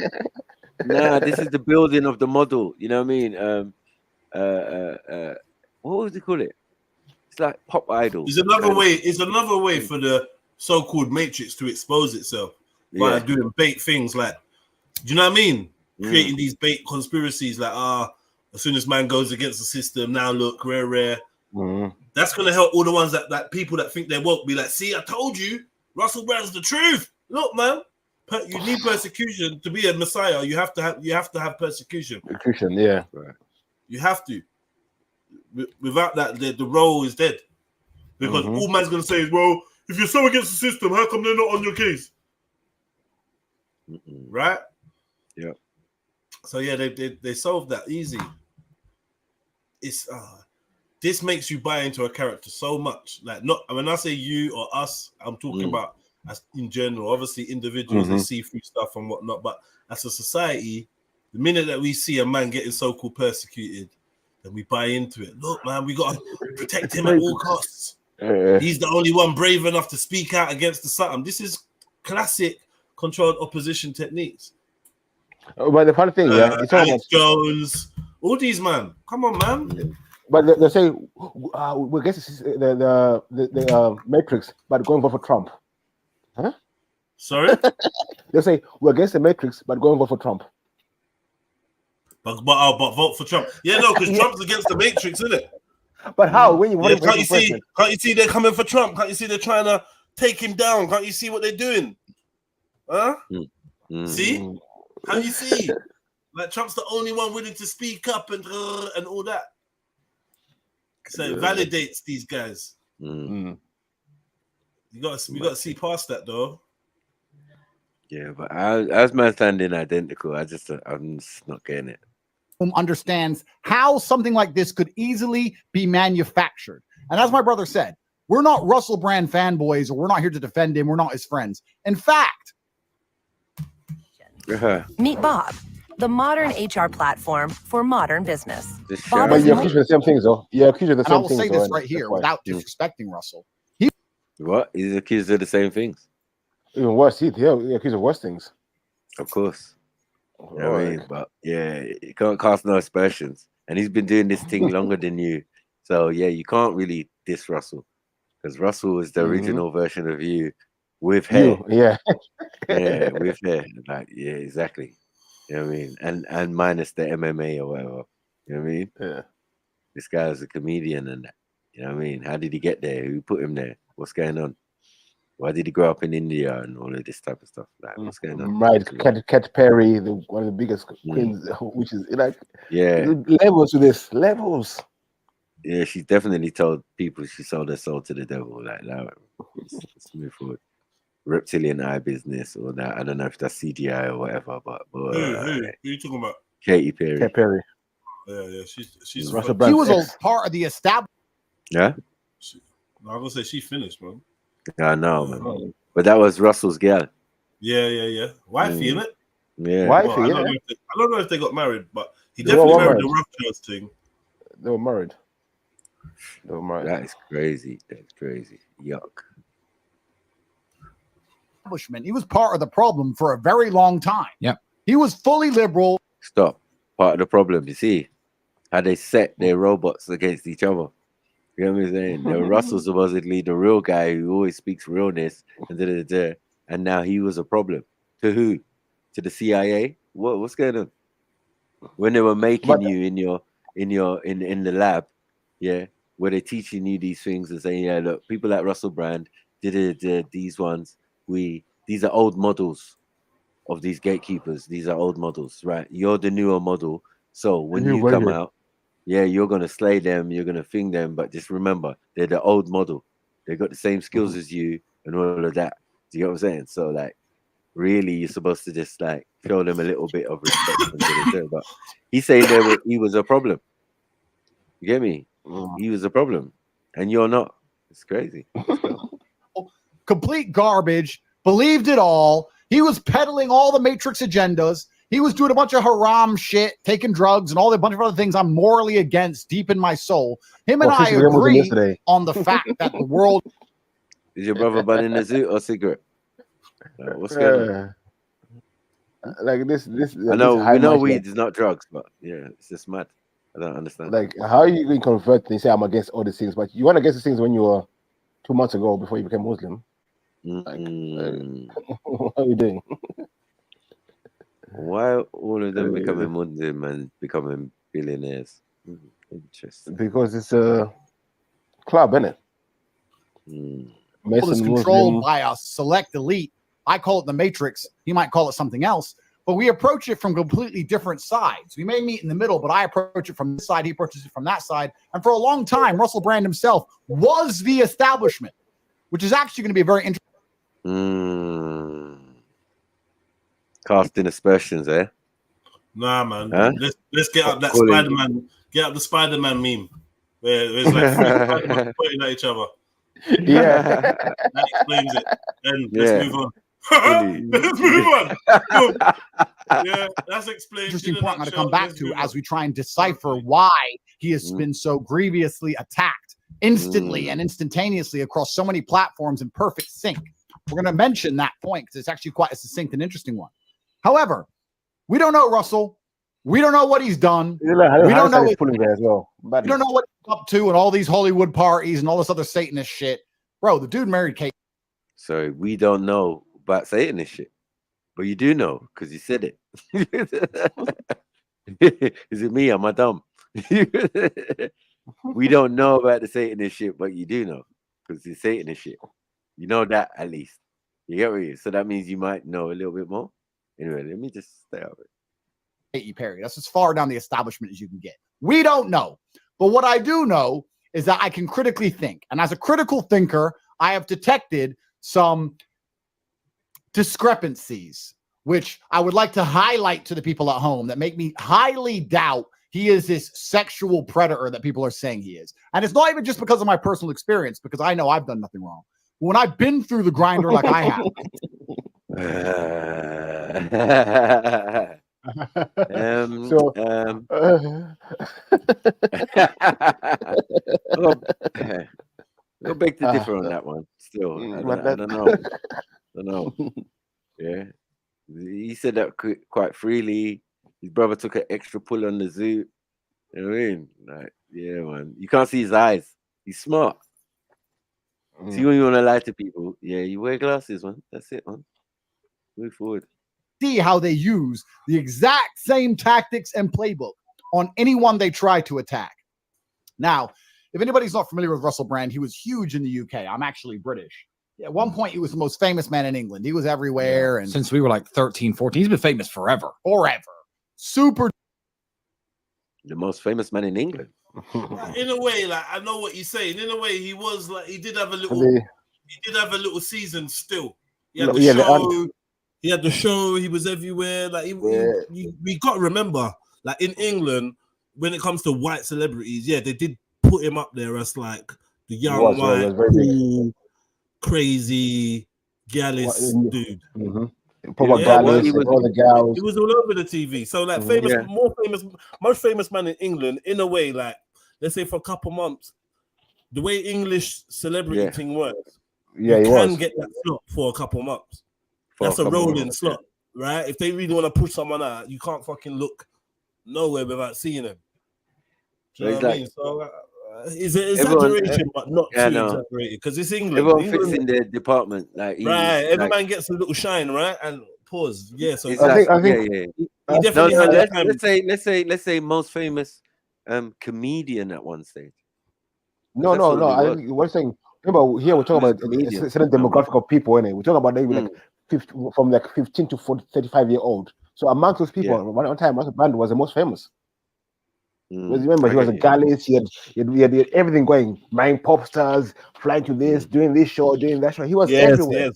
this is the building of the model. You know what I mean? What would you call it? It's like pop idol. It's another way for the so-called matrix to expose itself by doing bait things like, do you know what I mean? Creating these bait conspiracies like, as soon as man goes against the system, now look, rare. That's gonna help all the ones that people that think they won't be like, see, I told you, Russell Brand's the truth. Look, man, you need persecution to be a messiah. You have to have persecution. Persecution, yeah. You have to. Without that, the role is dead. Because all man's gonna say is, well, if you're so against the system, how come they're not on your case? Right? Yeah. So yeah, they solved that easy. It's this makes you buy into a character so much. Like, not when I say you or us, I'm talking about as in general. Obviously, individuals they see through stuff and whatnot, but as a society, the minute that we see a man getting so-called persecuted, then we buy into it. Look, man, we gotta protect him at all costs. He's the only one brave enough to speak out against the something. This is classic controlled opposition techniques. But the funny thing, it's Alex Jones, all these man. Come on, man. But they say we guess the Matrix, but going vote for Trump. Huh? Sorry? They'll say we're against the Matrix, but go and vote for Trump. But vote for Trump. Yeah, no, because Trump's against the Matrix, isn't it? But how? When you Yeah, vote can't for you see? president? Can't you see they're coming for Trump? Can't you see they're trying to take him down? Can't you see what they're doing? Huh? See? Can't you see? Like Trump's the only one willing to speak up and all that. So it validates these guys. We got to see past that though. Yeah, but as man standing identical, I'm just not getting it. Understands how something like this could easily be manufactured. And as my brother said, we're not Russell Brand fanboys, or we're not here to defend him. We're not his friends. In fact, Meet Bob, the modern HR platform for modern business. But you're accused of the same things, though. You're accused of the and I same will things. say this though, right here without disrespecting Russell. What? He's accused of the same things. Even worse, you're accused of worse things. Of course. You know what I mean? But yeah, you can't cast no aspersions. And he's been doing this thing longer than you. So yeah, you can't really diss Russell. Because Russell is the original version of you with hair. Yeah. Yeah, with hair. Like, yeah, exactly. You know what I mean? And minus the MMA or whatever. You know what I mean? Yeah. This guy was a comedian and that. You know what I mean? How did he get there? Who put him there? What's going on? Why did he grow up in India and all of this type of stuff? Like, what's going on? Right, Cat Perry, one of the biggest queens, which is like levels to this, levels. Yeah, she definitely told people she sold her soul to the devil. Like, let's move forward. Reptilian eye business or that. I don't know if that's CGI or whatever, but Who are you talking about? Katy Perry. Cat Perry. Yeah, she's. Russell Brand. He was a part of the established. Yeah. I'm gonna say she finished, man. I know, man. But that was Russell's girl. Yeah. Wifey, innit? Yeah. Wifey, Well, I yeah. don't know if they got married, but he They definitely were married married. the Rothschilds thing. They were married. That is crazy. That's crazy. Yuck. Establishment. He was part of the problem for a very long time. Yep. He was fully liberal. Stop. Part of the problem, you see, how they set their robots against each other. You know what I'm saying? The Russell's supposedly the real guy who always speaks realness, and now he was a problem. To who? To the CIA? What's going on? When they were making you in the lab, yeah, where they're teaching you these things and saying, yeah, look, people like Russell Brand did these ones. These are old models of these gatekeepers. These are old models, right? You're the newer model. So when you come out, yeah, you're gonna slay them, you're gonna thing them, but just remember, they're the old model. They got the same skills as you and all of that. Do you get what I'm saying? So like, really, you're supposed to just like show them a little bit of respect. But he's saying he was a problem. You get me? He was a problem, and you're not. It's crazy. Let's go. Complete garbage. Believed it all. He was peddling all the Matrix agendas. He was doing a bunch of haram shit, taking drugs, and all the bunch of other things I'm morally against deep in my soul. Him and I agree on the fact that the world. Is your brother burning a zoo or cigarette? What's going on? Like this. I know we know weed is not drugs, but yeah, it's just mad. I don't understand. Like, how are you going to convert and say I'm against all these things, but you want against these things when you were 2 months ago before you became Muslim? Like, what are you doing? Why all of them becoming Muslim and becoming billionaires? Interesting. Because it's a club, isn't it? World is controlled by a select elite. I call it the Matrix. He might call it something else, but we approach it from completely different sides. We may meet in the middle, but I approach it from this side. He approaches it from that side. And for a long time, Russell Brand himself was the establishment, which is actually going to be a very interesting. Casting aspersions, eh? Nah, man. Huh? Let's get up that Spider-Man. Get up the Spider-Man meme where it's like three Spider-Man pointing at each other. Yeah, that explains it. And let's move on. Let's move on. Yeah, that's explained. Interesting point I'm going to come back to as we try and decipher why he has been so grievously attacked instantly and instantaneously across so many platforms in perfect sync. We're going to mention that point because it's actually quite a succinct and interesting one. However, we don't know Russell. We don't know what he's done. We don't know he's pulling there as well. We don't know what he's up to and all these Hollywood parties and all this other Satanist shit. Bro, the dude married Kate. So we don't know about Satanist shit. But you do know because you said it. Is it me? Am I dumb? We don't know about the Satanist shit, but you do know because it's Satanist shit. You know that at least. You get what I mean? So that means you might know a little bit more. Anyway, let me just stay out of it. Katy Perry. That's as far down the establishment as you can get. We don't know. But what I do know is that I can critically think. And as a critical thinker, I have detected some discrepancies, which I would like to highlight to the people at home that make me highly doubt he is this sexual predator that people are saying he is. And it's not even just because of my personal experience, because I know I've done nothing wrong. When I've been through the grinder like I have. Go beg to differ on that one. Still, I don't know. I don't know. Yeah, he said that quite freely. His brother took an extra pull on the zoo. You know what I mean? Like, yeah, man. You can't see his eyes. He's smart. See, when you want to lie to people, yeah, you wear glasses, man. That's it, man. Move forward. See how they use the exact same tactics and playbook on anyone they try to attack. Now, if anybody's not familiar with Russell Brand, he was huge in the UK. I'm actually British. At one point, he was the most famous man in England. He was everywhere. And since we were like 13, 14, he's been famous forever. Super. The most famous man in England. In a way, like I know what you're saying. In a way, he was like he did have a little season still. He had the show. He had the show. He was everywhere. Like we got to remember, like in England, when it comes to white celebrities, yeah, they did put him up there as like the young white, cool, crazy, gallus dude. Proper gallus, all the gals. He was all over the TV. So like most famous man in England, in a way, like let's say for a couple months, the way English celebrity thing works, you can get that slot for a couple months. That's a rolling slot, right? If they really want to push someone out, you can't fucking look nowhere without seeing them. Do you know what I mean? So it's an exaggeration, but not too exaggerated because it's England. Everyone fits in their department, like right. Every man gets a little shine, right? And pause. Yeah. So I think he definitely had that time. Let's say most famous comedian at one stage. No. I think we're saying. Remember, here we're talking about a certain demographic of people, innit? We're talking about maybe from like 15 to 35-year-old. So amongst those people, one time, Russell Brand was the most famous. Remember, he was a gallus. He had everything going. Buying pop stars, flying to this, doing this show, doing that show. He was everywhere.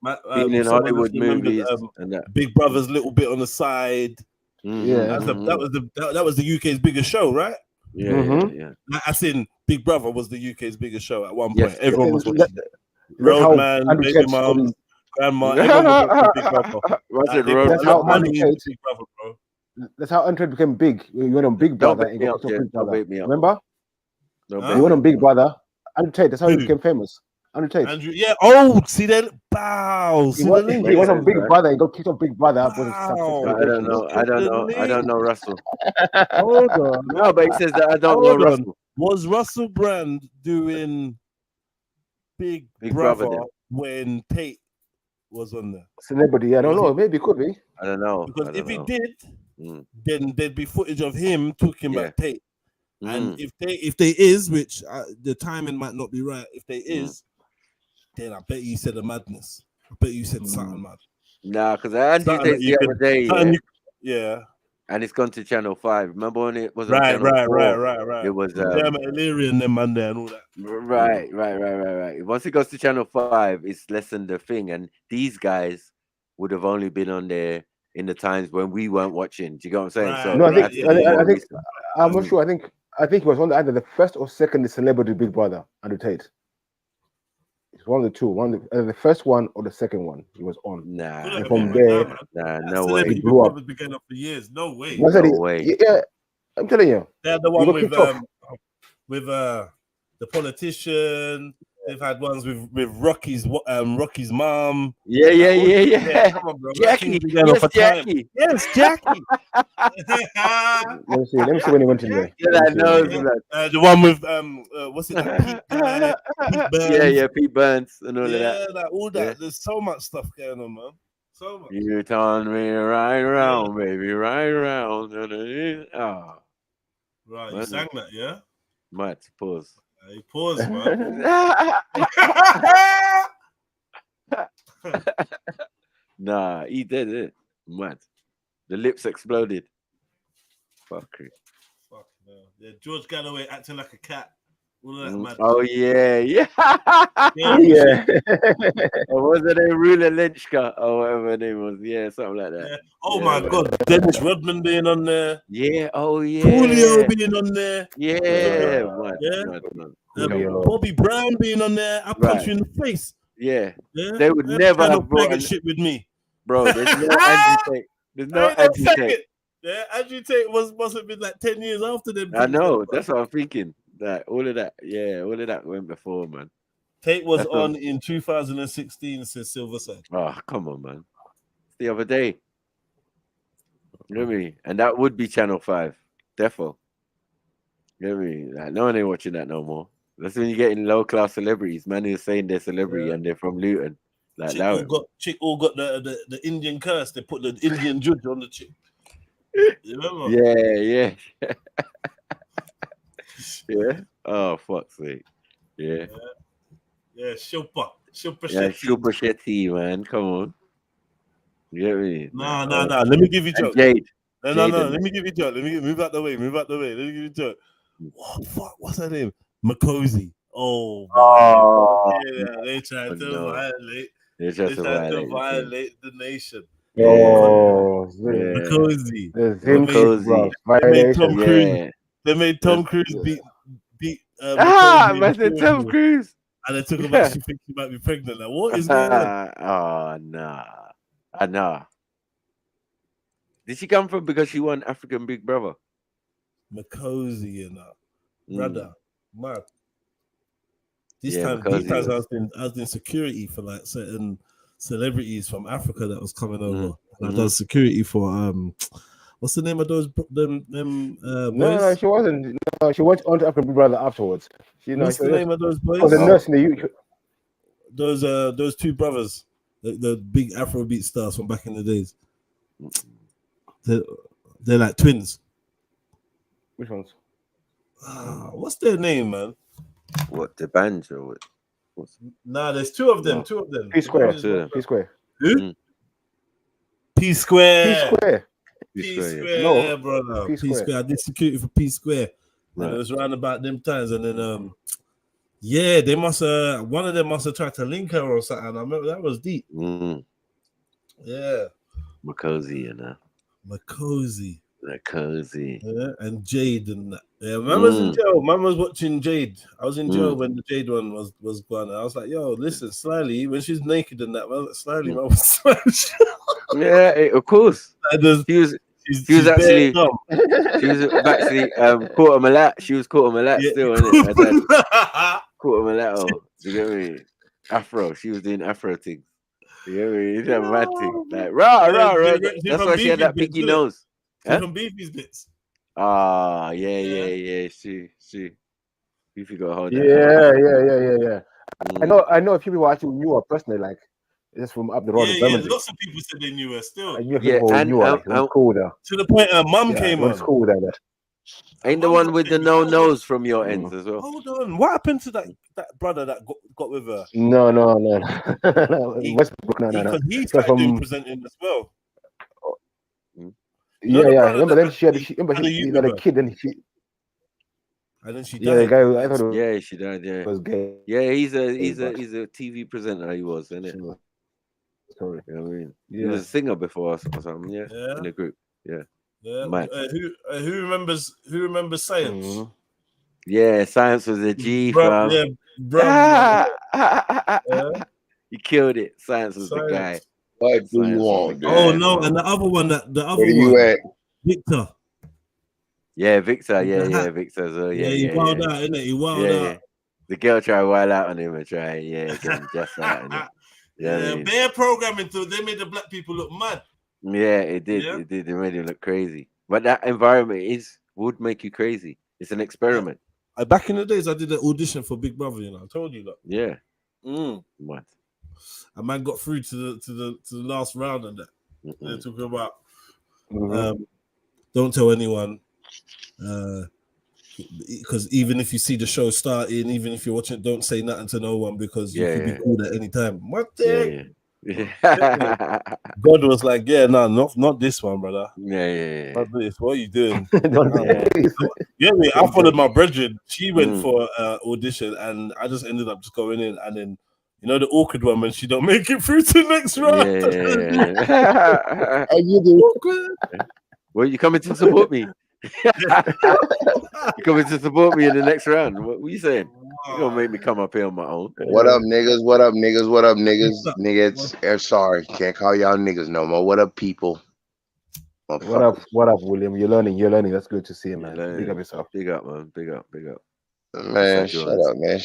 Yes. Being in Hollywood movies and that. Big Brother's little bit on the side. That was the UK's biggest show, right? Yeah. I seen Big Brother was the UK's biggest show at one point. Everyone was watching. Roadman, Baby Mum, Grandma. Everyone was watching Big Brother. That's how Andre became big. He went on Big Brother and got to Big Brother. Remember? He went on Big Brother. Andrew Tate. That's how he became famous. Andrew Tate. See that? Bow. He went on Big Brother and got kicked on Big Brother. I don't know Russell. Hold on. No, but he says that I don't know Russell. Was Russell Brand doing Big Brother when Tate was on there? Celebrity, I don't know. Maybe could be. I don't know. Because if he did, then there'd be footage of him talking about Tate. And if there is, which the timing might not be right, if there is, then I bet you said a madness. I bet you said something mad. Nah, because Andrew Tate the other day. Yeah. And it's gone to Channel 5. Remember when it was on right. Channel 4? It was Illyrian them man there and all that. Right. Once it goes to Channel 5, it's less than the thing. And these guys would have only been on there in the times when we weren't watching. Do you get what I'm saying? Right. So no, I think I'm not sure. I think he was on either the first or second celebrity Big Brother, Andrew Tate. It's one of the two. The first one or the second one he was on. Nah. And from there, no way. He blew up. Began up for years. No way. No way. Yeah, I'm telling you. They're the one with the politician. They've had ones with Rocky's mom. Yeah. Come on, bro. Jackie. Jackie. Yes, Jackie. Let me see when he went in there. Yeah, I know that. The one with what's it? Pete Burns. Pete Burns and all of that. Like all that. Yeah. There's so much stuff going on, man. So much. You turn me right round, baby, right round. Oh, Right, you man. sang that, yeah? Mad, pause. Hey, pause, man. Nah, he did it. Mad. The lips exploded. Fuck it. Fuck no. Yeah, George Galloway acting like a cat. All of that mad. Oh yeah, yeah. Yeah. Or was it a Ruler Lynchka or whatever her name was? Yeah, something like that. Yeah. Oh Yeah, my man. God, Dennis Rodman being on there. Yeah. Oh yeah. Coolio being on there. Yeah. Mad, Yeah. mad. Bobby Brown being on there. I punch you in the face. Yeah. Yeah. They would never kind have of brought shit with me. Bro, there's no Andrew Tate. There's no Andrew Tate. Yeah, Andrew Tate must have been like 10 years after them. I know. That's what I'm thinking. That all of that went before, man. Tate was That's on in 2016, says Silverside. Oh, come on, man. The other day. You know what I mean? And that would be Channel 5. Defo. You know what I mean? Like, no one ain't watching that no more. That's when you're getting low-class celebrities. Man who's saying they're celebrity and they're from Luton. Like, Chick all got the Indian curse. They put the Indian judge on the chick. You remember? Yeah. Yeah. Oh, fuck's sake. Yeah. Yeah, Shilpa Yeah, Shilpa Shetty, man. Come on. You get me? Nah. Let me give you joke. Jade. No. Let me give you joke. Let me move out the way. Let me give you joke. What fuck? What's her name? Makosi. Oh, yeah, they tried to violate. They tried to violate the nation. Makosi. They made Tom Cruise beat. Man said Tom Cruise. And they took about she thinks she might be pregnant. Like, what is going on? Oh, nah. Did she come from because she won African Big Brother? Makosi, you know. Brother. Mark. These times I was doing security for like certain celebrities from Africa that was coming over. I've done security for what's the name of those boys? No, she wasn't. No, she went on to African Big Brother afterwards. What's the name of those boys? She was a nurse in the UK. Those two brothers, the big Afrobeat stars from back in the days. They're like twins. Which ones? What's their name, man? What, the band or what? Nah, there's two of them. P Square. P Square. Who? P Square. P Square. No, brother. P Square. I did security for P Square. Right. It was around about them times, and then yeah, they must one of them must have tried to link her or something. I remember that was deep. Yeah. Makosi, you know. Makosi. Yeah, and Jade and that. Yeah, man was in jail. Man was watching Jade. I was in jail when the Jade one was gone. I was like, yo, listen, Slyly, when she's naked and that, man, Slyly, man was smashed. Yeah, of course. She was actually caught a malat. She was caught a malat still, isn't it? Caught a mulatto. You get me? Afro. She was doing Afro things. You get me? It's a mad thing. Like rah. That's why she had that picky nose. From Beefy's bits. Ah, yeah. She. You forgot hold that. Yeah. I know a few people actually knew her personally, like just from up the road. Yeah. Lots of people said they knew her still. And cool there. To the point her mum came on. Cool there. Ain't the one with the no nose from your ends as well? Hold on. What happened to that brother that got with her? No. Westbrook, no. Because he started doing presenting as well. Yeah. Remember then she had a kid, and she died. Yeah, the guy. I thought she died. Yeah, was gay. Yeah, he's a TV presenter. He was, isn't it? Sorry, you know what I mean, he was a singer before us or something. Yeah, in the group. Yeah. Who remembers Science? Yeah, Science was a G, bro. You killed it. Science was the guy. What do you want? Oh no, and the other one Victor. Yeah, Victor. Yeah, Victor as well. Yeah, he wild out, innit? He wild out. The girl tried to wild out on him and try, get him just out. Innit? Yeah, bare programming too. They made the black people look mad. Yeah, it did. Yeah. It did. They made it look crazy. But that environment would make you crazy. It's an experiment. Back in the days, I did an audition for Big Brother. I told you that. Yeah. What? a man got through to the last round and that. They're talking about don't tell anyone. Because even if you see the show starting, even if you're watching, don't say nothing to no one because you could be called at any time. What the? God was like, yeah, no, not this one, brother. Not this. What are you doing? Yeah, I followed my brethren. She went for audition, and I just ended up just going in, and then you know the awkward one when she don't make it through to the next round. You do. Well, you coming to support me? You coming to support me in the next round? What are you saying? You're gonna make me come up here on my own. What up, niggas? What up, niggas? What up, niggas? Niggas, sorry, can't call y'all niggas no more. What up, people? What up, William? You're learning. That's good to see, man. Big up yourself. Big up, man. Big up. Man, shut up, man.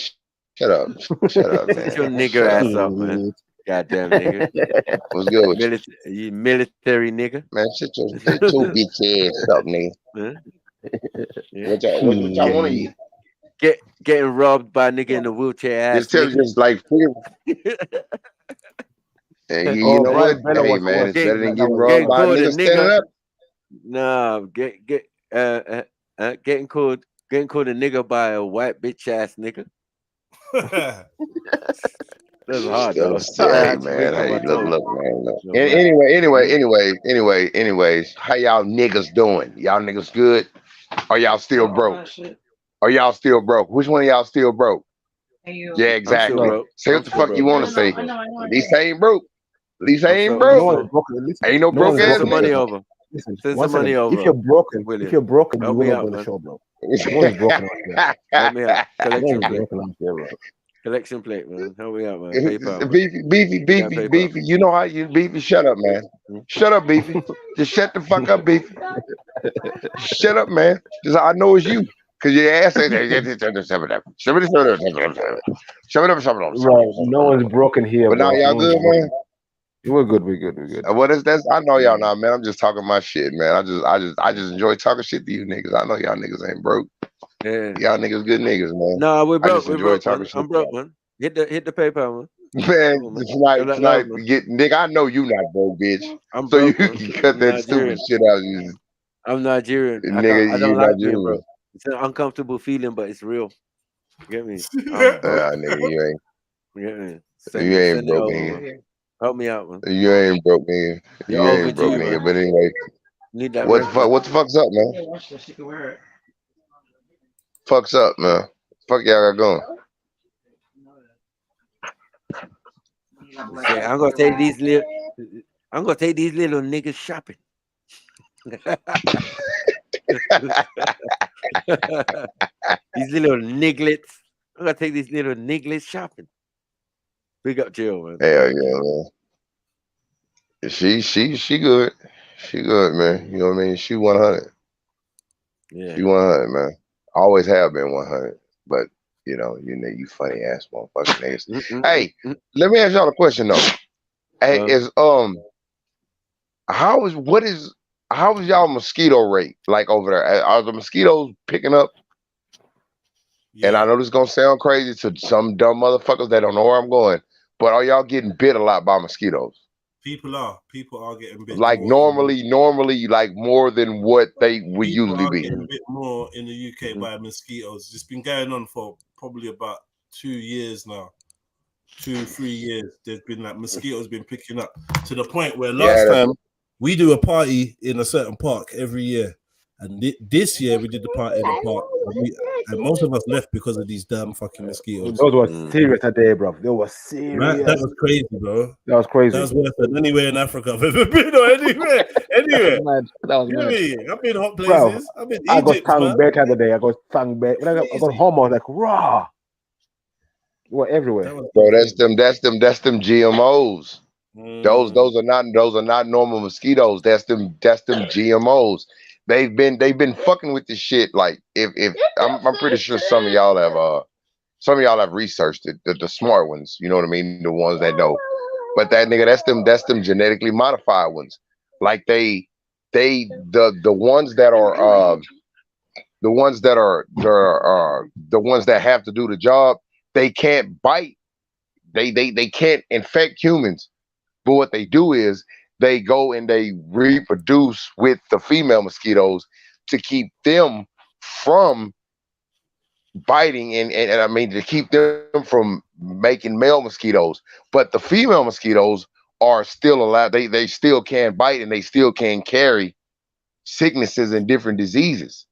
Shut up, man. Shut your nigger ass up, man. Goddamn nigga. What's good with you military nigga? Man, shut your bitch ass up, nigga. What y'all want to eat? Getting robbed by a nigga in a wheelchair ass. Just tell you just like and you know what? Hey man, it's better than getting robbed by a nigga standing up. No, getting called a nigga by a white bitch ass nigga. That's hard. Hey man, hey, look, man. Look. Anyways, how y'all niggas doing? Y'all niggas good? Are y'all still broke? Are y'all still broke? Which one of y'all still broke? Yeah, exactly. Say what the fuck you want to say. At least I ain't broke. At least I ain't broke. Ain't no broke ass money over. Listen, send some money over. If you're broken, you will not go to the show, bro. One's broken out there. Help me out. Collection Collection plate. plate, man. Help me out, man. PayPal, Beefy. You know how you Beefy? Shut up, man. Shut up, Beefy. Just shut the fuck up, Beefy. Shut up, man. Just I know it's you. Cause your ass ain't Right. No one's broken here. But now bro. y'all good, man. We're good. We're good. What is that? I know y'all not, man. I'm just talking my shit, man. I just enjoy talking shit to you niggas. I know y'all niggas ain't broke. Yeah. Y'all niggas good niggas, man. No, we're broke. I just enjoy talking shit. I'm broke, man. Hit the PayPal, man. Man, tonight, nigga, I know you not broke, bitch. I'm so broke, you man. can cut that stupid shit out. I'm Nigerian. Nigga, I don't you like being Nigerian. broke. It's an uncomfortable feeling, but it's real. You get me? Nigga, you ain't. You get me? You ain't broke, nigga. Help me out, man. You ain't broke, nigga. You ain't broke, nigga. But anyway, need that what the fuck's up, man? Fuck's up, man. Fuck y'all got going. Yeah, I'm gonna take these little niggas shopping. These little nigglets. I'm gonna take these little nigglets shopping. Big up Jill, man. Hell yeah, man. She good. She good, man. You know what I mean? She 100. Yeah. She 100, man. Always have been 100. But you know, you funny ass motherfucking niggas. Hey, let me ask y'all a question though. Hey, how is y'all mosquito rate like over there? Are the mosquitoes picking up? Yeah. And I know this is gonna sound crazy to some dumb motherfuckers that don't know where I'm going, but are y'all getting bit a lot by mosquitoes? People are getting bit. Like normally, like more than what they would usually be. Getting a bit more in the UK by mosquitoes. It's been going on for probably about 2 years now. 2-3 years. There's been like mosquitoes been picking up to the point where last time we do a party in a certain park every year, and this year we did the party in the park, and most of us left because of these damn fucking mosquitoes. Those were serious today, bro. They were serious. That was crazy, bro. That was crazy. That was worse than anywhere in Africa I've ever been, or anywhere. Anywhere. That was mad. I've been hot places. I've been I Egypt, got man. bed the other day. I got tongue bed. When I got home, I was like, raw. You were everywhere. Bro, that's them GMOs. Those are not normal mosquitoes. That's them GMOs. They've been fucking with this shit. Like if I'm pretty sure some of y'all have researched it, the smart ones, you know what I mean, the ones that know. But that nigga, that's them genetically modified ones. Like the ones that are the ones that have to do the job, they can't bite they can't infect humans, but what they do is they go and they reproduce with the female mosquitoes to keep them from biting and I mean to keep them from making male mosquitoes. But the female mosquitoes are still allowed. They still can bite and they still can carry sicknesses and different diseases.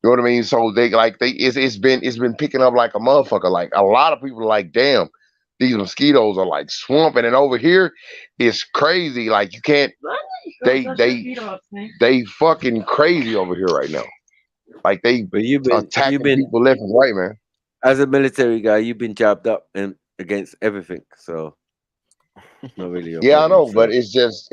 You know what I mean? So it's been picking up like a motherfucker. Like a lot of people are like, damn, these mosquitoes are like swamping. And over here, it's crazy. Like you can't. They fucking crazy over here right now. Like they attacking people left and right, man. As a military guy, you've been jabbed up and against everything, so not really your Yeah, I problem, know, so. but it's just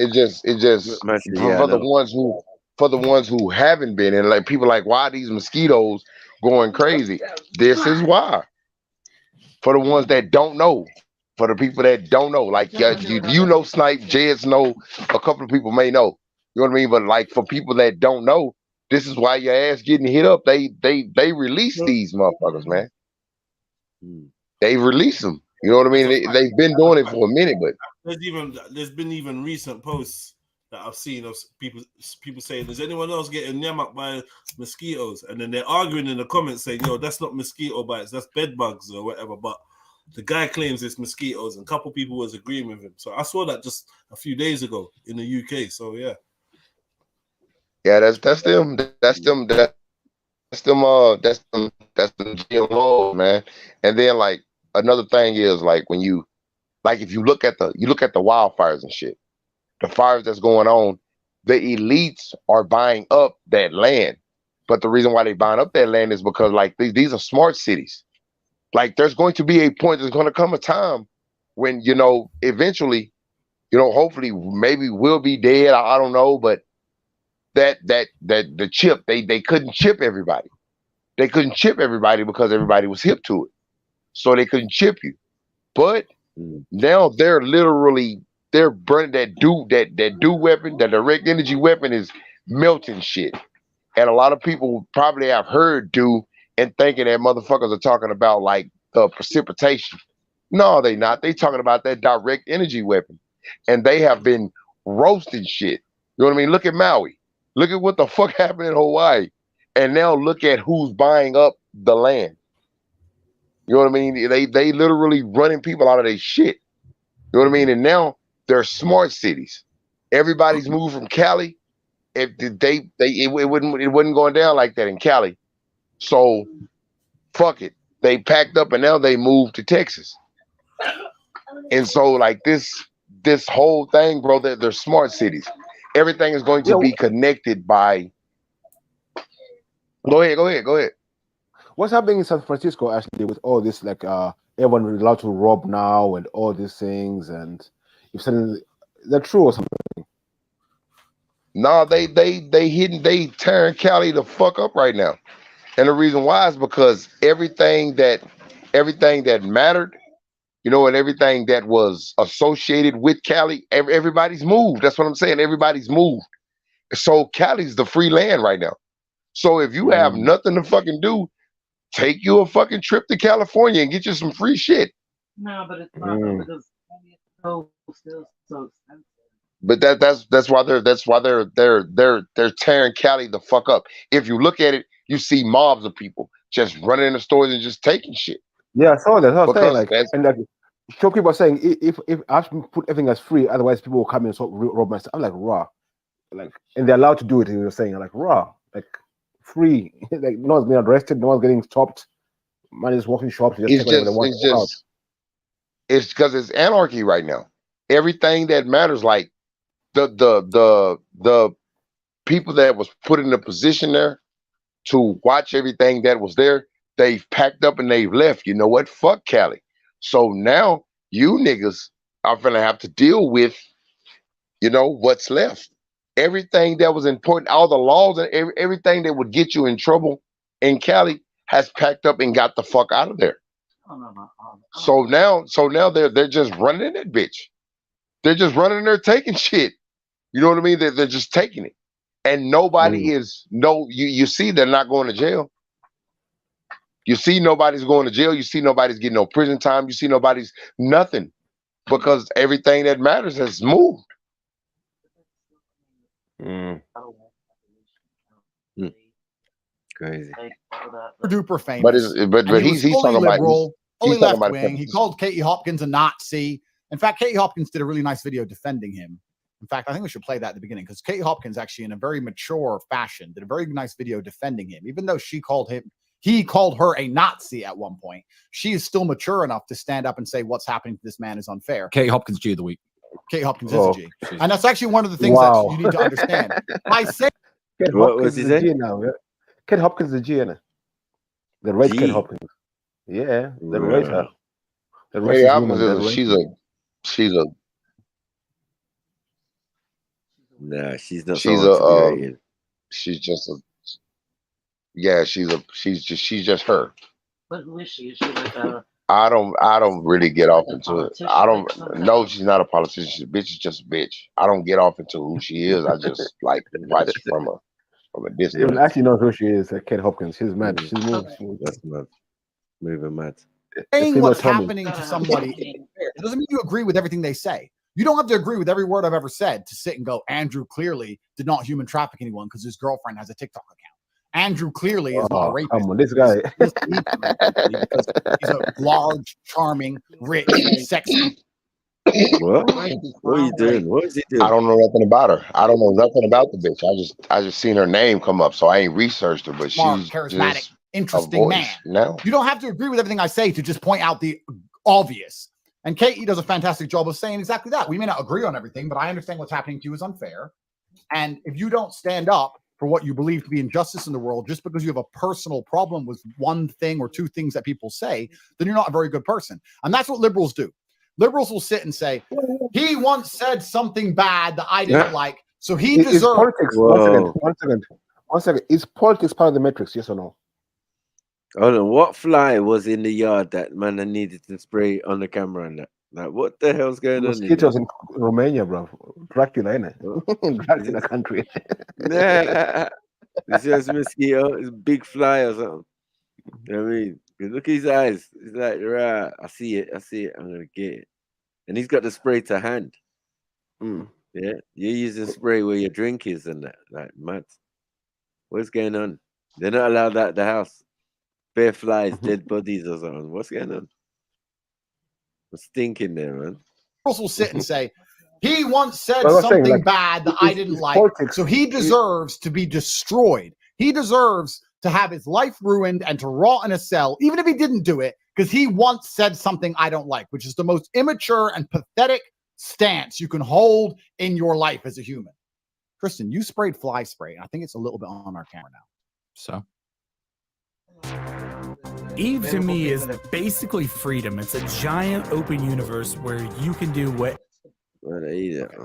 for the ones who haven't been, and like people like, why are these mosquitoes going crazy? This is why. For the ones that don't know, for the people that don't know, like you know, Snipe, Jeds know, a couple of people may know. You know what I mean? But like for people that don't know, this is why your ass getting hit up. They release these motherfuckers, man. They release them. You know what I mean? They've been doing it for a minute, but there's been even recent posts that I've seen of people saying, "Does anyone else getting yammed by mosquitoes?" And then they're arguing in the comments saying, "Yo, that's not mosquito bites, that's bed bugs or whatever." But the guy claims it's mosquitoes, and a couple people was agreeing with him. So I saw that just a few days ago in the UK. So yeah, that's them GMOs, man. And then like another thing is like when if you look at the wildfires and shit, the fires that's going on, the elites are buying up that land. But the reason why they buying up that land is because like these are smart cities. Like there's going to be a point, there's going to come a time when, you know, eventually, you know, hopefully maybe we'll be dead. I don't know, but that the chip, they couldn't chip everybody. They couldn't chip everybody because everybody was hip to it. So they couldn't chip you. But now they're burning that do weapon, that direct energy weapon is melting shit. And a lot of people probably have heard do and thinking that motherfuckers are talking about like the precipitation. No, they not. They talking about that direct energy weapon. And they have been roasting shit. You know what I mean? Look at Maui. Look at what the fuck happened in Hawaii. And now look at who's buying up the land. You know what I mean? They literally running people out of their shit. You know what I mean? And now they're smart cities. Everybody's moved from Cali. It wasn't going down like that in Cali. So fuck it. They packed up and now they moved to Texas. And so like this whole thing, bro, they're smart cities. Everything is going to be connected by. Go ahead. What's happening in San Francisco actually with all this, like everyone is allowed to rob now and all these things, and if suddenly they're true or something? No, they tearing Cali the fuck up right now. And the reason why is because everything that mattered, you know, and everything that was associated with Cali, everybody's moved. That's what I'm saying. Everybody's moved. So Cali's the free land right now. So if you have nothing to fucking do, take you a fucking trip to California and get you some free shit. No, but it's not because it's still so expensive. But that's why they're tearing Cali the fuck up. If you look at it, you see mobs of people just running in the stores and just taking shit. Yeah, I saw that. I was saying, like, that's- and like, shopkeeper saying if I have to put everything as free, otherwise people will come in and rob my stuff. I'm like, raw, like, and they're allowed to do it. You're saying, like, raw, like, free, like no one's being arrested, no one's getting stopped. Man is walking shops, just take whatever they want. It's because it's anarchy right now. Everything that matters, like the people that was put in a position there to watch everything that was there, they've packed up and they've left. You know what? Fuck Cali. So now you niggas are gonna have to deal with, you know, what's left. Everything that was important, all the laws and everything that would get you in trouble in Cali has packed up and got the fuck out of there. So now they're just running in that bitch. They're just running there taking shit. You know what I mean? They're just taking it. And nobody is you see they're not going to jail. You see nobody's going to jail. You see nobody's getting no prison time. You see nobody's nothing because everything that matters has moved. Crazy. Duper famous. But And he he's was fully talking about liberal, fully he's talking left about wing. He called Katie Hopkins a Nazi. In fact, Katie Hopkins did a really nice video defending him. In fact, I think we should play that at the beginning because Katie Hopkins actually, in a very mature fashion, did a very nice video defending him. Even though he called her a Nazi at one point, she is still mature enough to stand up and say what's happening to this man is unfair. Katie Hopkins G of the week. Katie Hopkins is a G. And that's actually one of the things that you need to understand. I say Kate Hopkins is a G now. Yeah? Kate Hopkins is a G, innit? The right Kate Hopkins. Yeah, the right her. The Kate Hopkins she's a nah, she's not someone to be rated. She's just a she's just her. But who is she? Is she like a I don't really get off into it. I don't know she's not a politician. Bitch is just a bitch. I don't get off into who she is. I just like watch from a distance. Even actually knows who she is, Kate Hopkins. She's mad. She's moving. That's mad. Moving mad. Saying what's happening to somebody, it doesn't mean you agree with everything they say. You don't have to agree with every word I've ever said to sit and go, Andrew clearly did not human traffic anyone because his girlfriend has a TikTok account. Andrew clearly is not a rapist. Come on, this guy. Because he's a large, charming, rich, sexy. What are you doing? What is he doing? I don't know nothing about her. I don't know nothing about the bitch. I just seen her name come up, so I ain't researched her. But Smart, she's charismatic, just interesting man. No, you don't have to agree with everything I say to just point out the obvious. And Katie does a fantastic job of saying exactly that. We may not agree on everything, but I understand what's happening to you is unfair. And if you don't stand up for what you believe to be injustice in the world, just because you have a personal problem with one thing or two things that people say, then you're not a very good person. And that's what liberals do. Liberals will sit and say, he once said something bad that I didn't like, so he deserves... Politics. One second. Is politics part of the matrix, yes or no? Hold on, what fly was in the yard that man needed to spray on the camera and that? Like, what the hell's going on? Mosquitoes in Romania, bro. Dracula, innit? Dracula country. Nah. It's just a mosquito. It's a big fly or something. You know what I mean? Look at his eyes. He's like, right, I see it. I'm going to get it. And he's got the spray to hand. Yeah, you're using spray where your drink is and that. Like, mad. What's going on? They're not allowed that at the house. Bare flies, dead bodies or something. What's going on? What's stinking there, man? Liberals will sit and say, he once said something bad that I didn't like, so he deserves to be destroyed. He deserves to have his life ruined and to rot in a cell, even if he didn't do it, because he once said something I don't like, which is the most immature and pathetic stance you can hold in your life as a human. Kristen, you sprayed fly spray. I think it's a little bit on our camera now. So. Eve to me is basically freedom. It's a giant open universe where you can do what.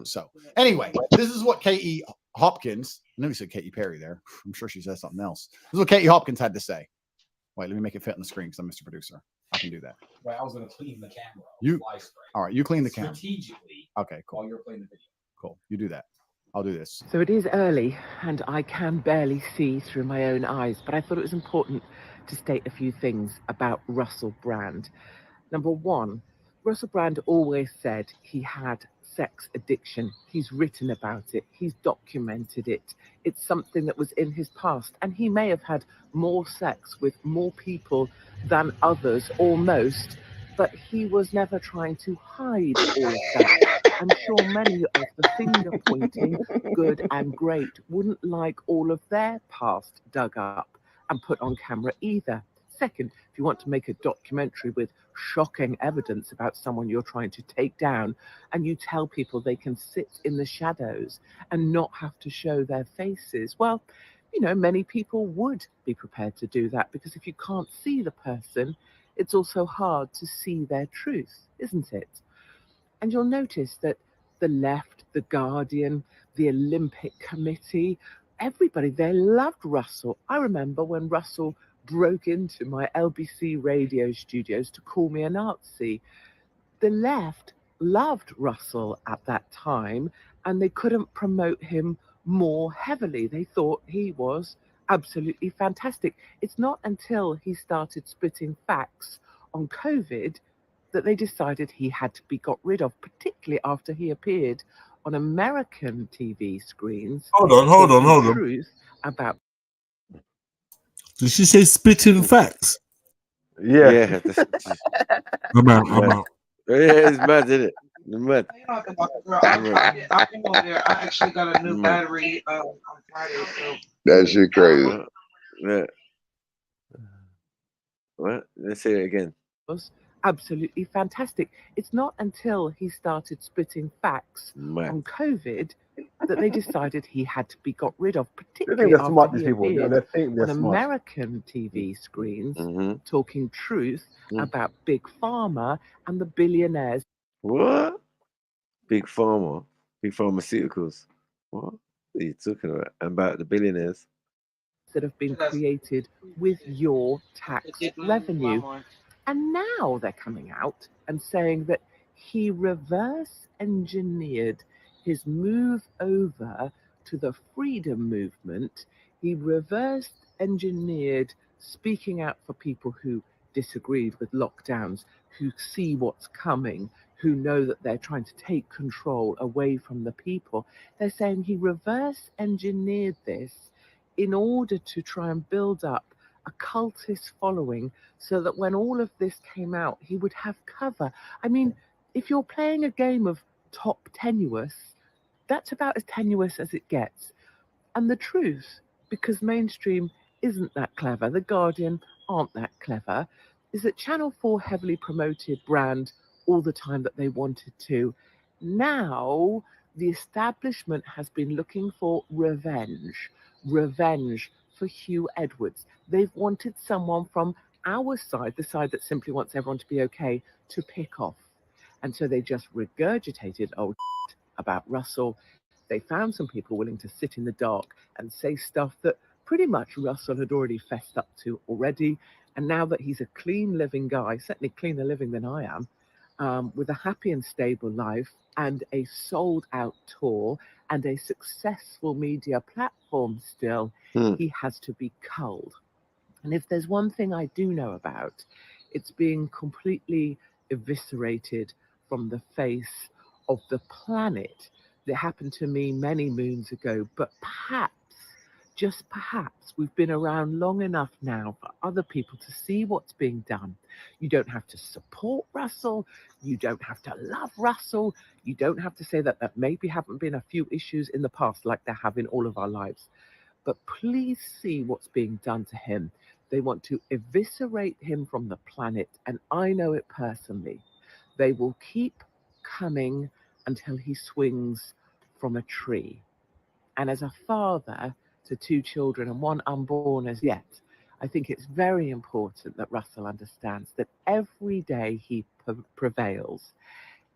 So anyway, this is what Katie Hopkins, I know you said Katy Perry there. I'm sure she said something else. This is what Katie Hopkins had to say. Wait, let me make it fit on the screen because I'm Mr. Producer. I can do that. Right, I was going to clean the camera. All right, you clean the camera. Strategically. Okay, cool. While you're playing the video. Cool. You do that. I'll do this. So it is early and I can barely see through my own eyes, but I thought it was important to state a few things about Russell Brand. Number one, Russell Brand always said he had sex addiction. He's written about it. He's documented it. It's something that was in his past, and he may have had more sex with more people than others or most, but he was never trying to hide all of that. I'm sure many of the finger-pointing, good and great, wouldn't like all of their past dug up and put on camera either. Second, if you want to make a documentary with shocking evidence about someone you're trying to take down, and you tell people they can sit in the shadows and not have to show their faces, well, you know, many people would be prepared to do that, because if you can't see the person, it's also hard to see their truth, isn't it? And you'll notice that the left, the Guardian, the Olympic Committee, everybody, they loved Russell. I remember when Russell broke into my LBC radio studios to call me a Nazi. The left loved Russell at that time, and they couldn't promote him more heavily. They thought he was absolutely fantastic. It's not until he started spitting facts on COVID that they decided he had to be got rid of, particularly after he appeared on American TV screens. Hold on. Truth about. Did she say spitting facts? Yeah. I'm out. Yeah, it's mad, isn't it? It's mad. I came over there. I actually got a new battery on Friday. So That shit crazy. Yeah. What? Let's say it again. Was absolutely fantastic. It's not until he started spitting facts on COVID that they decided he had to be got rid of, particularly they're smart, after he these people. appeared They think they're on smart. American TV screens talking truth about Big Pharma and the billionaires. What? Big pharma, big pharmaceuticals. What are you talking about the billionaires? That have been created with your tax revenue. And now they're coming out and saying that he reverse engineered his move over to the freedom movement. He reverse engineered speaking out for people who disagreed with lockdowns, who see what's coming, who know that they're trying to take control away from the people. They're saying he reverse engineered this in order to try and build up a cultist following so that when all of this came out, he would have cover. I mean, if you're playing a game of top tenuous, that's about as tenuous as it gets. And the truth, because mainstream isn't that clever, The Guardian aren't that clever, is that Channel 4 heavily promoted brand all the time that they wanted to. Now, the establishment has been looking for revenge for Hugh Edwards. They've wanted someone from our side, the side that simply wants everyone to be okay, to pick off. And so they just regurgitated old about Russell. They found some people willing to sit in the dark and say stuff that pretty much Russell had already fessed up to already. And now that he's a clean living guy, certainly cleaner living than I am, with a happy and stable life and a sold out tour and a successful media platform still, he has to be culled. And if there's one thing I do know about, it's being completely eviscerated from the face of the planet. That happened to me many moons ago, but perhaps, just perhaps, we've been around long enough now for other people to see what's being done. You don't have to support Russell. You don't have to love Russell. You don't have to say that there maybe haven't been a few issues in the past like there have in all of our lives. But please see what's being done to him. They want to eviscerate him from the planet, and I know it personally. They will keep coming until he swings from a tree. And as a father to 2 children and 1 unborn as yet, I think it's very important that Russell understands that every day he prevails,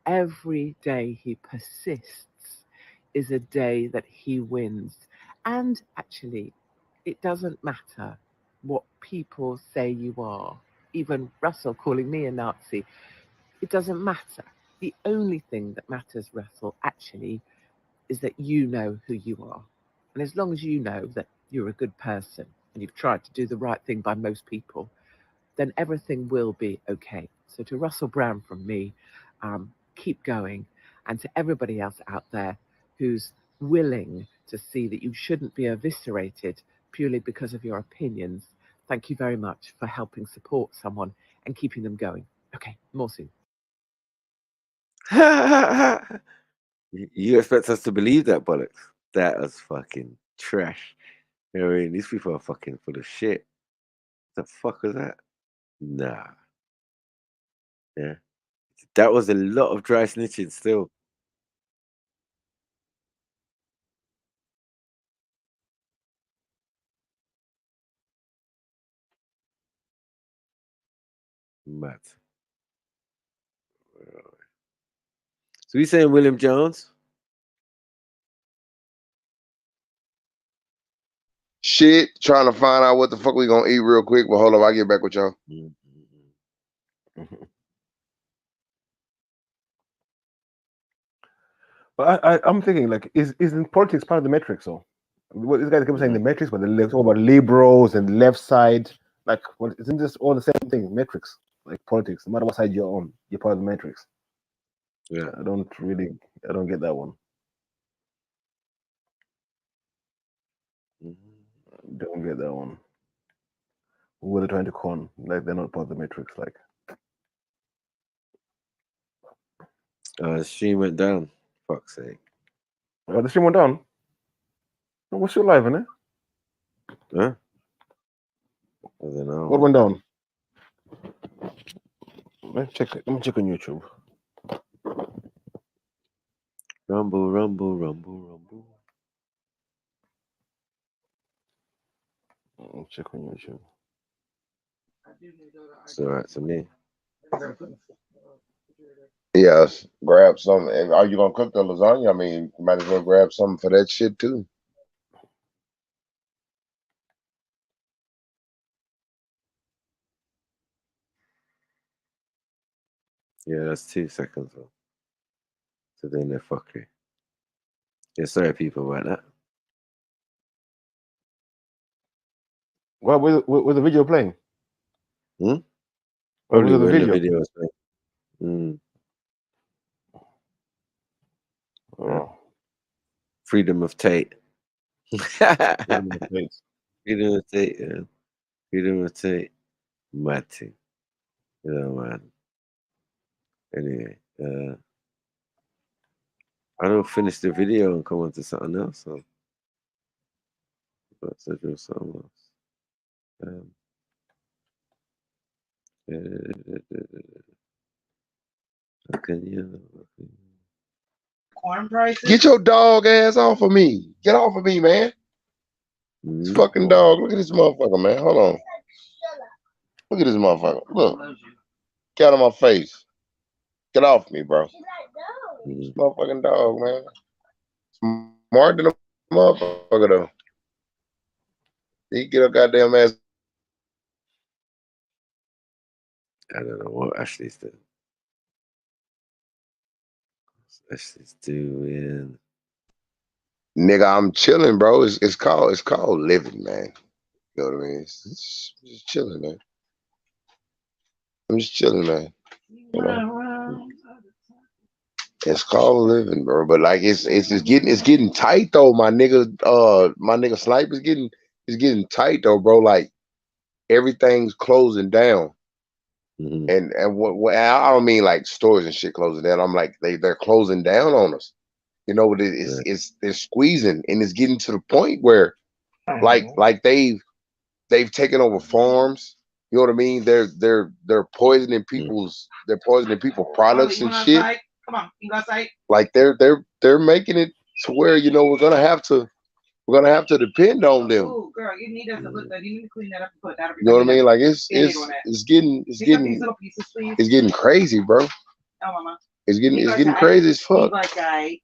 every day he persists, is a day that he wins. And actually, it doesn't matter what people say you are, even Russell calling me a Nazi. It doesn't matter. The only thing that matters, Russell, actually, is that you know who you are. And as long as you know that you're a good person and you've tried to do the right thing by most people, then everything will be okay. So to Russell Brand from me, keep going. And to everybody else out there who's willing to see that you shouldn't be eviscerated purely because of your opinions, thank you very much for helping support someone and keeping them going. Okay, more soon. You expect us to believe that bollocks? That was fucking trash. You know what I mean? These people are fucking full of shit. What the fuck was that? Nah. Yeah. That was a lot of dry snitching still. Mad. So we saying William Jones? Shit, trying to find out what the fuck we gonna eat real quick. But hold up, I'll get back with y'all. But I'm thinking, like, is in politics part of the metrics, though? What this guy kept saying the metrics, but the left all about liberals and left side. Like, well, isn't this all the same thing? Metrics, like politics. No matter what side you're on, you're part of the metrics. Yeah, I don't get that one. Don't get that one. Who are they trying to con? Like, they're not part of the matrix. Like, the stream went down. Fuck's sake. oh, the stream went down. Oh, we're still live, innit? Huh? I don't know. What went down? Let me check on YouTube. Rumble, rumble, rumble, rumble. I'll check on YouTube. It's all right to me. Yes, grab some. And are you gonna cook the lasagna? I mean, you might as well grab something for that shit too. Yeah, that's 2 seconds. Though. So then they're fuckery. Yeah, sorry people about that. Well, was the video playing? Hmm? Or Probably was it the when video? the video was playing. Oh. Freedom of Tate. Freedom of Tate. Freedom of Tate, yeah. Freedom of Tate. Mad thing. You know, man. Anyway, I don't finish the video and come on to something else. So. But to do something else. Corn prices. Get your dog ass off of me. Get off of me, man. This fucking dog. Look at this motherfucker, man. Hold on. Look at this motherfucker. Look. Get out of my face. Get off me, bro. This motherfucking dog, man. Smart than a motherfucker, though. He get a goddamn ass. I don't know what Ashley's doing. Ashley's doing. Nigga, I'm chilling, bro. It's called living, man. You know what I mean? It's just chilling, man. I'm just chilling, man. You know? It's called living, bro. But like it's getting tight though, my nigga. My nigga Snipe is getting tight though, bro. Like everything's closing down. And what I don't mean like stores and shit closing down. I'm like they're closing down on us. You know, they're squeezing, and it's getting to the point where like they've taken over farms. You know what I mean? They're poisoning people's products and shit. Come on, you go outside. Like they're making it to where, you know, we're gonna have to depend on them. Ooh, girl, you need us to look good. You need to clean that up and put that. You know what I mean? Like it's getting crazy, bro. Oh, mama. It's getting crazy as fuck. You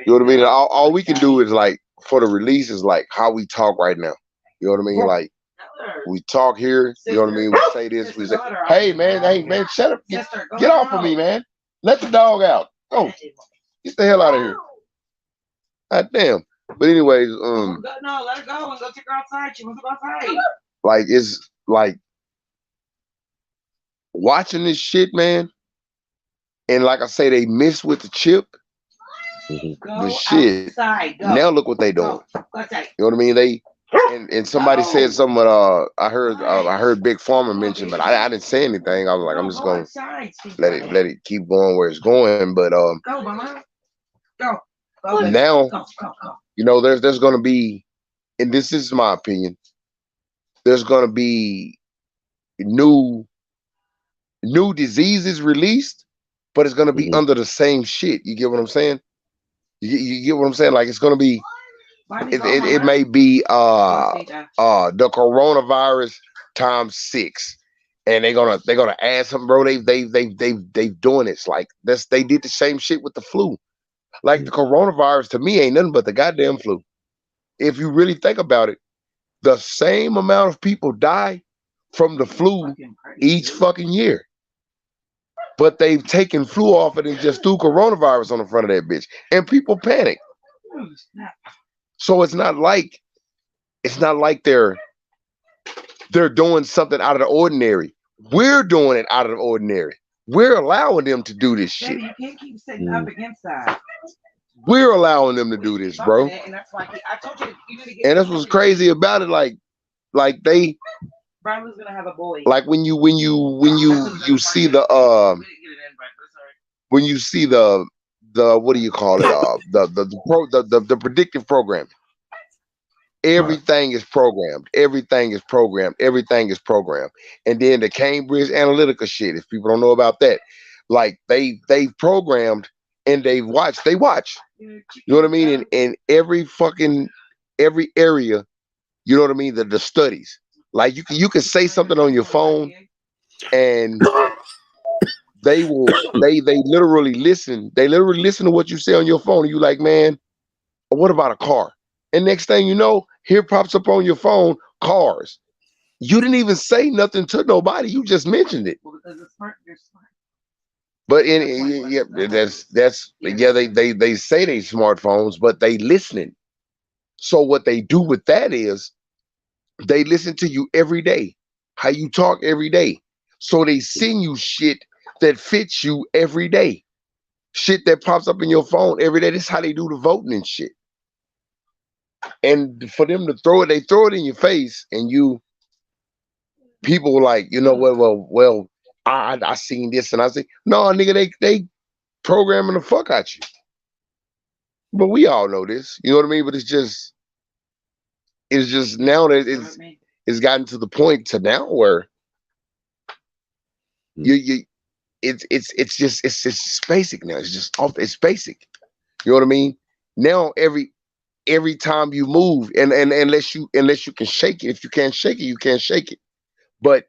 know what I mean? All we can do is like for the release is like how we talk right now. You know what I mean? Like we talk here. You know what I mean? We say this. We say, hey man, shut up. Get off of me, man. Let the dog out. Oh, get the hell out of here. God damn. But anyways, no, let her go and go take her outside. She wants to go outside. Like it's like watching this shit, man. And like I say, they miss with the chip. The shit. Outside, go. Now look what they doing. Go outside. You know what I mean? And somebody said something. I heard Big Pharma mention, but I didn't say anything. I was like, I'm just gonna let it keep going where it's going. But go, mama. Go. Now, go. You know, there's gonna be, and this is my opinion. There's gonna be new diseases released, but it's gonna be under the same shit. You get what I'm saying? You get what I'm saying? Like it's gonna be. It may be the coronavirus times 6, and they're gonna add something, bro. They doing this like this. They did the same shit with the flu. Like the coronavirus to me ain't nothing but the goddamn flu. If you really think about it, the same amount of people die from the flu each fucking year. But they've taken flu off it and just threw coronavirus on the front of that bitch, and people panic. So it's not like it's not like they're doing something out of the ordinary. We're doing it out of the ordinary. We're allowing them to do this shit. You can't keep sitting up against that. We're allowing them to do this, bro. And that's why I told you need to get. And that's what's crazy about it. Like they. Brian was gonna have a boy. Like when you see the when you see the what do you call it? The predictive programming. Everything is programmed. Everything is programmed. Everything is programmed. And then the Cambridge Analytica shit, if people don't know about that, like they programmed and they watch. You know what I mean? In every area, you know what I mean? The studies. Like you can say something on your phone and they literally listen. They literally listen to what you say on your phone. And you like, man, what about a car? And next thing you know, here pops up on your phone, cars. You didn't even say nothing to nobody. You just mentioned it. Well, because it's smart, you're smart. But they say they smartphones, but they listening. So what they do with that is they listen to you every day, how you talk every day. So they send you shit that fits you every day. Shit that pops up in your phone every day. This is how they do the voting and shit. And for them to throw it, they throw it in your face, and people like, you know what? Well, I seen this, and I say, no, nigga, they programming the fuck out you. But we all know this, you know what I mean? But it's just now that it's gotten to the point to now where it's just basic now. It's basic. You know what I mean? Now every time you move, and unless you can shake it, if you can't shake it, you can't shake it. But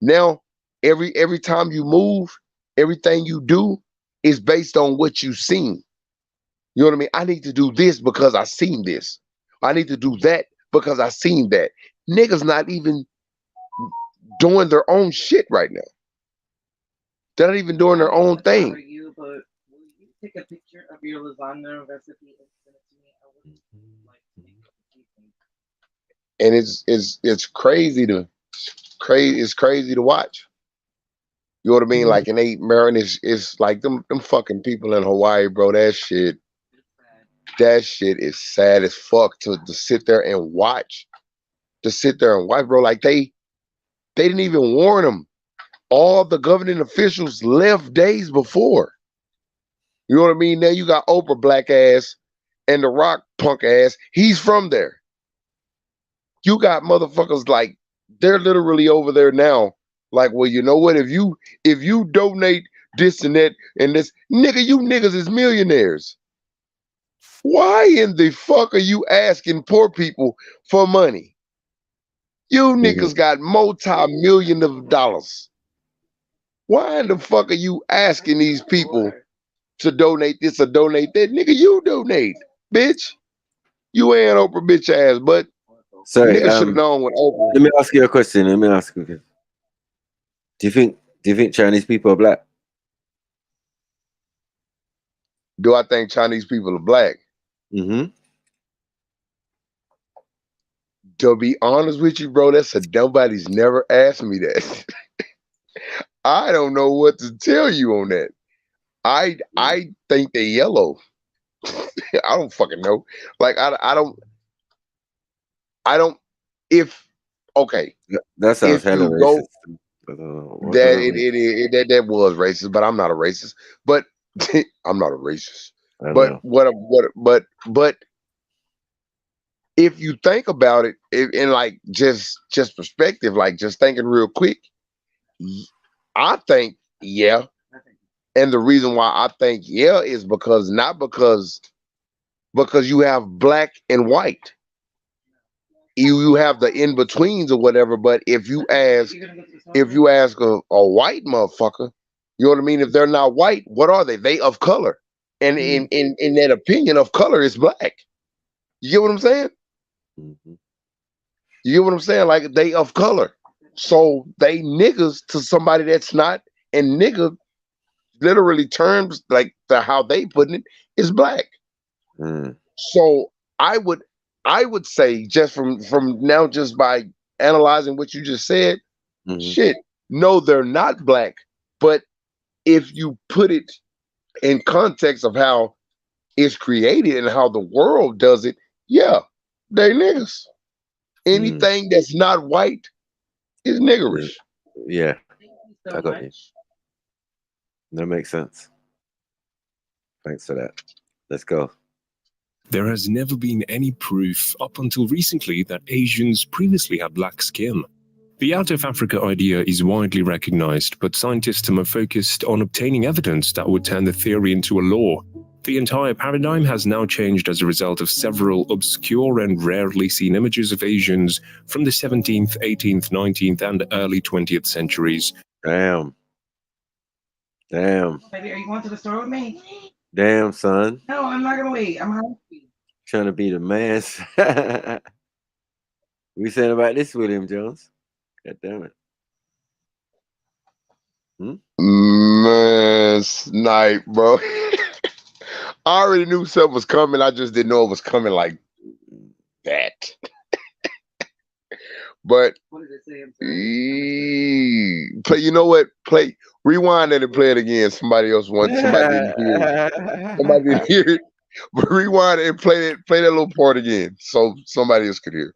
now every time you move, everything you do is based on what you've seen. You know what I mean? I need to do this because I seen this. I need to do that because I seen that. Niggas not even doing their own shit right now. They're not even doing their own thing. You, but will you take a picture of your lasagna recipe and send it to me? I would like to make And it's crazy to watch. You know what I mean? Like, and it's like them fucking people in Hawaii, bro. That shit is sad as fuck to sit there and watch. To sit there and watch, bro. Like they didn't even warn them. All the governing officials left days before. You know what I mean? Now you got Oprah black ass and The Rock punk ass. He's from there. You got motherfuckers like they're literally over there now. Like, well, you know what? If you donate this and that and this, nigga, you niggas is millionaires. Why in the fuck are you asking poor people for money? You niggas got multi-millions of dollars. Why in the fuck are you asking these people to donate this or donate that? Nigga, you donate, bitch. You ain't Oprah bitch ass, but sorry, nigga should have known what Oprah. Let me ask you a question. Do you think Chinese people are black? Do I think Chinese people are black? Mm-hmm. To be honest with you, bro, nobody's never asked me that. I don't know what to tell you on that. I think they're yellow. I don't fucking know. Like I don't. If okay, that sounds hella racist. That was racist, but I'm not a racist. But I'm not a racist. But but if you think about it in like just perspective, like just thinking real quick, I think yeah. And the reason why I think yeah is because not because you have black and white. You have the in-betweens or whatever, but if you ask a white motherfucker, you know what I mean? If they're not white, what are they? They of color. And in that opinion of color is black. You get what I'm saying? Mm-hmm. You get what I'm saying? Like they of color. So they niggas to somebody that's not, and nigga literally terms like how they putting it is black. Mm. So I I would say just from now, just by analyzing what you just said, shit, no, they're not black. But if you put it in context of how it's created and how the world does it, yeah, they niggas. Anything that's not white is niggerish. Yeah, I got you. That makes sense. Thanks for that. Let's go. There has never been any proof up until recently that Asians previously had black skin. The out of Africa idea is widely recognized, but scientists are more focused on obtaining evidence that would turn the theory into a law. The entire paradigm has now changed as a result of several obscure and rarely seen images of Asians from the 17th, 18th, 19th, and early 20th centuries. Damn. Damn. Baby, are you going to the store with me? Damn, son. No, I'm not gonna wait. I'm hungry. Trying to be the man. We said about this, William Jones. God damn it. Man, snipe, bro. I already knew something was coming. I just didn't know it was coming like that. But What did it say? play. You know what? Play. Rewind it and play it again. Somebody else wants. Somebody didn't hear it. Somebody didn't hear it. But rewind it and play that little part again, so somebody else could hear.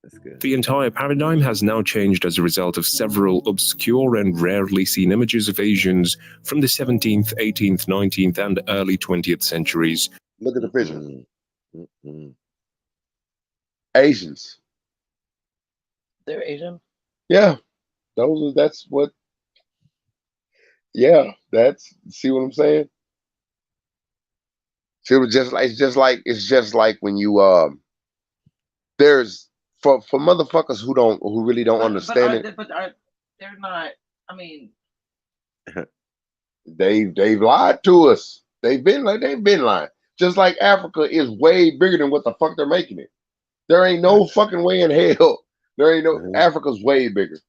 That's good. The entire paradigm has now changed as a result of several obscure and rarely seen images of Asians from the 17th, 18th, 19th, and early 20th centuries. Look at the picture. Asians. They're Asian. Yeah, that's what. Yeah, that's. See what I'm saying? See, it's just like when you there's for motherfuckers who really don't understand it. But they're not. I mean, they've lied to us. They've been lying. Just like Africa is way bigger than what the fuck they're making it. There ain't no fucking way in hell. There ain't no Africa's way bigger.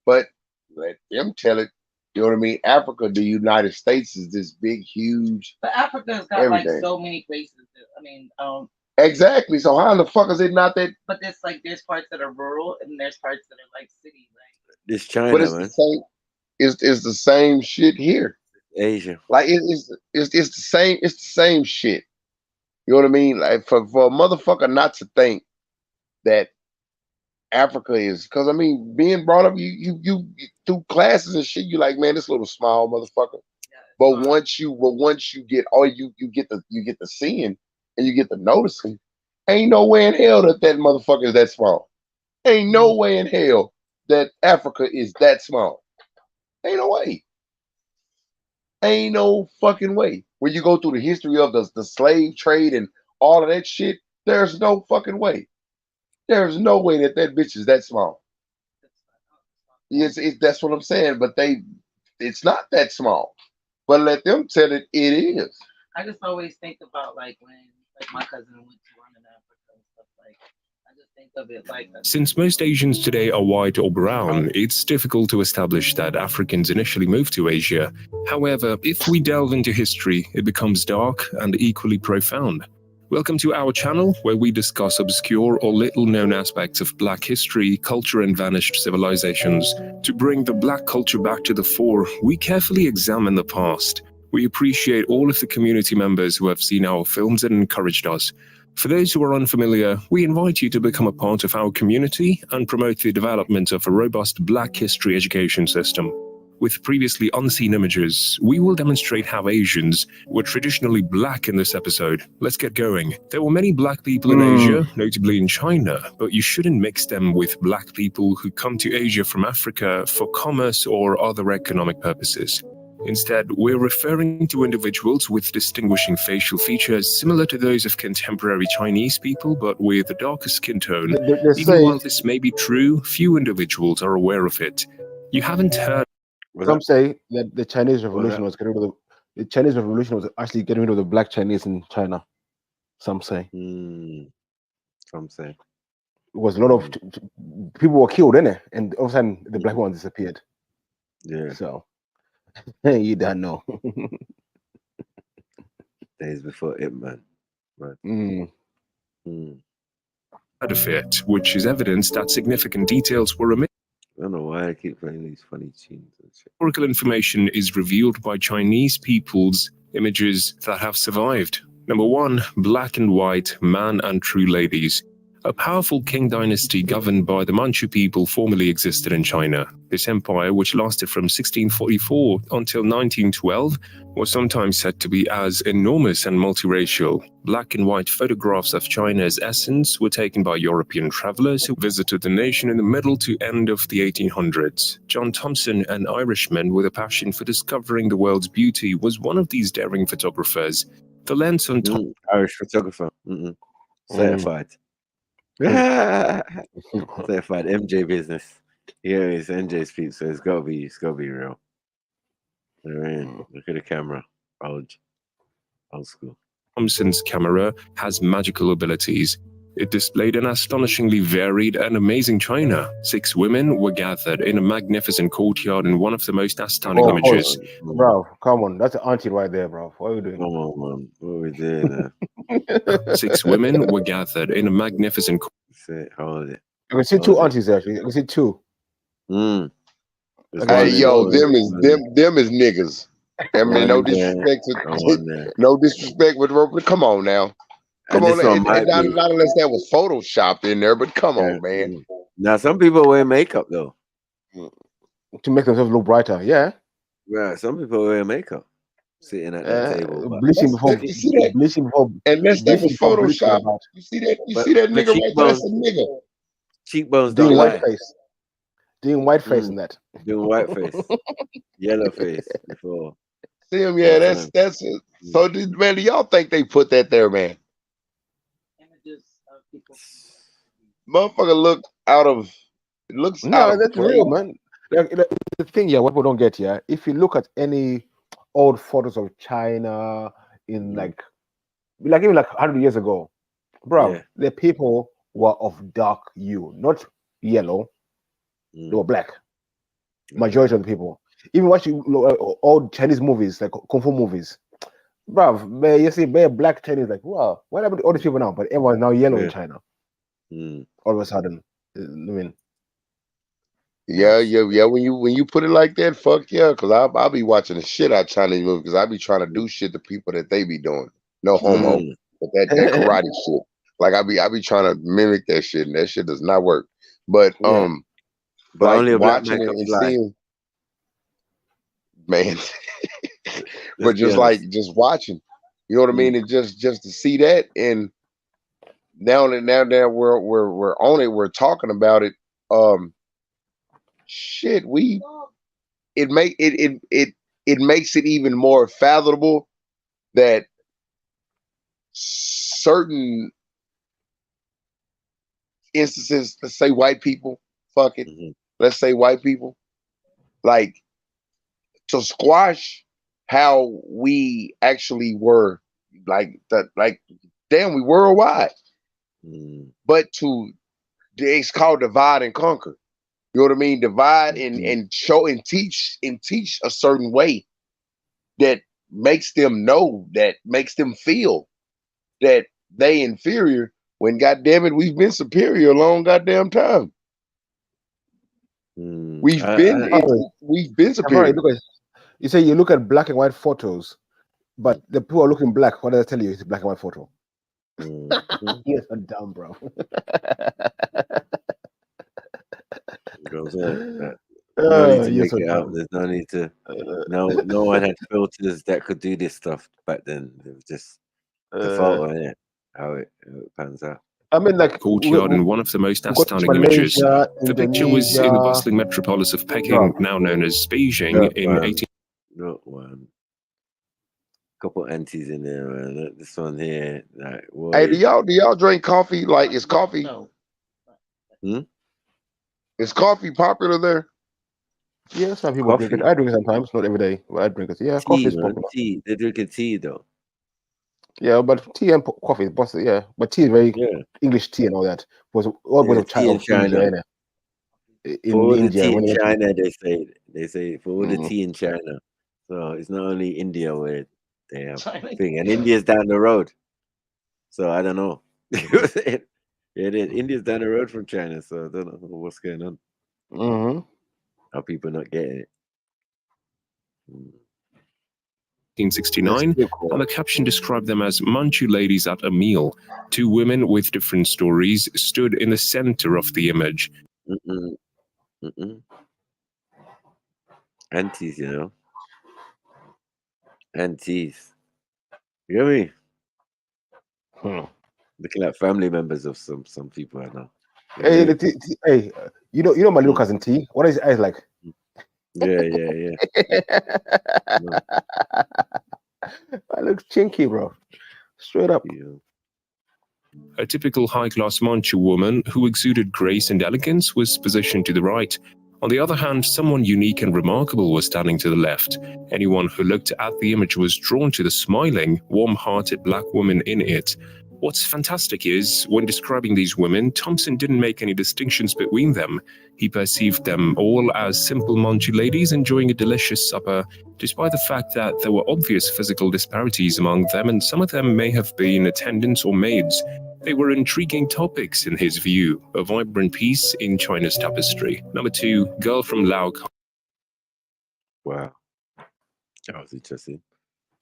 But let them tell it. You know what I mean? Africa, the United States is this big, huge. but Africa's got everything. like so many places. I mean, Exactly. So how in the fuck is it not that? but there's parts that are rural and there's parts that are like city. Like It's China, But it's man. the same. It's the same shit here. Asia. Like it's the same. It's the same shit. You know what I mean? Like for a motherfucker not to think that Africa is, because I mean, being brought up, you through classes and shit, you like, man, this little small motherfucker. But once you get you get the seeing and you get the noticing, ain't no way in hell that motherfucker is that small. Ain't no way in hell that Africa is that small. Ain't no way. Ain't no fucking way. When you go through the history of the slave trade and all of that shit, there's no fucking way. There's no way that bitch is that small. That's what I'm saying. But it's not that small. But let them tell it is. I just always think about like when my cousin went to run in Africa and stuff like. I just think of it like. Since most Asians today are white or brown, it's difficult to establish that Africans initially moved to Asia. However, if we delve into history, it becomes dark and equally profound. Welcome to our channel, where we discuss obscure or little-known aspects of Black history, culture, and vanished civilizations. To bring the Black culture back to the fore, we carefully examine the past. We appreciate all of the community members who have seen our films and encouraged us. For those who are unfamiliar, we invite you to become a part of our community and promote the development of a robust Black history education system. With previously unseen images, we will demonstrate how Asians were traditionally black in this episode. Let's get going. There were many black people in Asia, notably in China, but you shouldn't mix them with black people who come to Asia from Africa for commerce or other economic purposes. Instead, we're referring to individuals with distinguishing facial features similar to those of contemporary Chinese people, but with a darker skin tone. Even while this may be true, few individuals are aware of it. You haven't heard. Some say that the Chinese Revolution was getting rid of the Chinese Revolution was actually getting rid of the black Chinese in China. Some say. Some say. It was a lot of people were killed, innit? And all of a sudden the black one disappeared. Yeah. So you don't know. Days before it, man. Right. of it, which is evidence that significant details were omitted. I don't know why I keep playing these funny tunes and shit. Historical information is revealed by Chinese people's images that have survived. Number 1, black and white, man and true ladies. A powerful Qing dynasty governed by the Manchu people formerly existed in China. This empire, which lasted from 1644 until 1912, was sometimes said to be as enormous and multiracial. Black and white photographs of China's essence were taken by European travelers who visited the nation in the middle to end of the 1800s. John Thomson, an Irishman with a passion for discovering the world's beauty, was one of these daring photographers. The lens on top... Irish photographer. Certified. Certified MJ business. Here is MJ's feet, so it's gotta be real. All right. Look at the camera. Old school. Thomson's camera has magical abilities. It displayed an astonishingly varied and amazing China. 6 women were gathered in a magnificent courtyard in one of the most astounding images. Bro, come on. That's an auntie right there, bro. What are you doing? Come on, man. What are we doing? 6 women were gathered in a magnificent Hold it. I can see 2 aunties actually. I can see 2. Hey, yo, them is niggas. I mean, no disrespect with Robert. Come on now. Come on, not unless that was photoshopped in there, but come on, man. Now, some people wear makeup though to make themselves look brighter. Yeah, some people wear makeup sitting at that table. Bleaching before, and that's that was Photoshop. You see that? You see that nigga right there? That's a nigga. Cheekbones doing don't white lie. face. Doing white face in that. Doing white face, yellow face before. See him? Yeah, that's it. So, man, do y'all think they put that there, man? Motherfucker look out of. It looks out that's of real, man. The thing, yeah, what people don't get, yeah. If you look at any old photos of China in like even like 100 years ago, bro, the people were of dark hue, not yellow. They were black. Majority of the people. Even watching old Chinese movies, like kung fu movies, bro, you see black Chinese, like, wow, what happened to all these people now? But everyone's now yellow in China. All of a sudden, I mean, yeah. When you put it like that, fuck yeah, because I'll be watching the shit out of Chinese movies because I be trying to do shit to people that they be doing. No homo, but that karate shit. Like I be trying to mimic that shit, and that shit does not work. But but like only a black watching man it and can fly. seeing, man. But just like watching, you know what I mean, and just to see that, and now that we're on it, we're talking about it. Shit, it makes it even more fathomable that certain instances, let's say white people, fuck it, let's say white people, like to squash how we actually were, like that, like damn, we worldwide, but it's called divide and conquer. You know what I mean? Divide and show and teach a certain way that makes them know, that makes them feel that they inferior when goddamn it, we've been superior a long goddamn time. We've been superior. Because you say you look at black and white photos, but the people are looking black. What does that tell you? It's a black and white photo. You're so dumb, bro. No need to make it out. There's no need to. No one had filters that could do this stuff back then. It was just the photo, innit? How it pans out. I mean, like courtyard in one of the most astounding images. The picture was in the bustling metropolis of Peking, now known as Beijing, in 18. Not one. Couple aunties in there, man. This one here, like, hey, do y'all drink coffee? Like, is coffee? Is coffee popular there? Yeah, some people drink it. I drink it sometimes, not every day, but I drink it. Yeah, coffee is popular. Tea. They're drinking tea though. Yeah, but tea and coffee is possible. Yeah, but tea is very English tea and all that. Was of China. In India, tea in China, they say for all the tea in China. So it's not only India where they have thing, and India's down the road. So I don't know. Yeah, India's down the road from China, so I don't know what's going on. How people not getting it. 1969, and the caption described them as Manchu ladies at a meal. Two women with different stories stood in the center of the image. Aunties, you know. Aunties. You know what I mean? Looking like family members of some people I know. Hey, hey, you know my little cousin T. What is his eyes like? Yeah. I look chinky, bro. Straight up. A typical high-class Manchu woman who exuded grace and elegance was positioned to the right. On the other hand, someone unique and remarkable was standing to the left. Anyone who looked at the image was drawn to the smiling, warm-hearted black woman in it. What's fantastic is, when describing these women, Thompson didn't make any distinctions between them. He perceived them all as simple Manchu ladies enjoying a delicious supper, despite the fact that there were obvious physical disparities among them, and some of them may have been attendants or maids. They were intriguing topics in his view, a vibrant piece in China's tapestry. Number 2, Girl from Laos. Wow. That was interesting.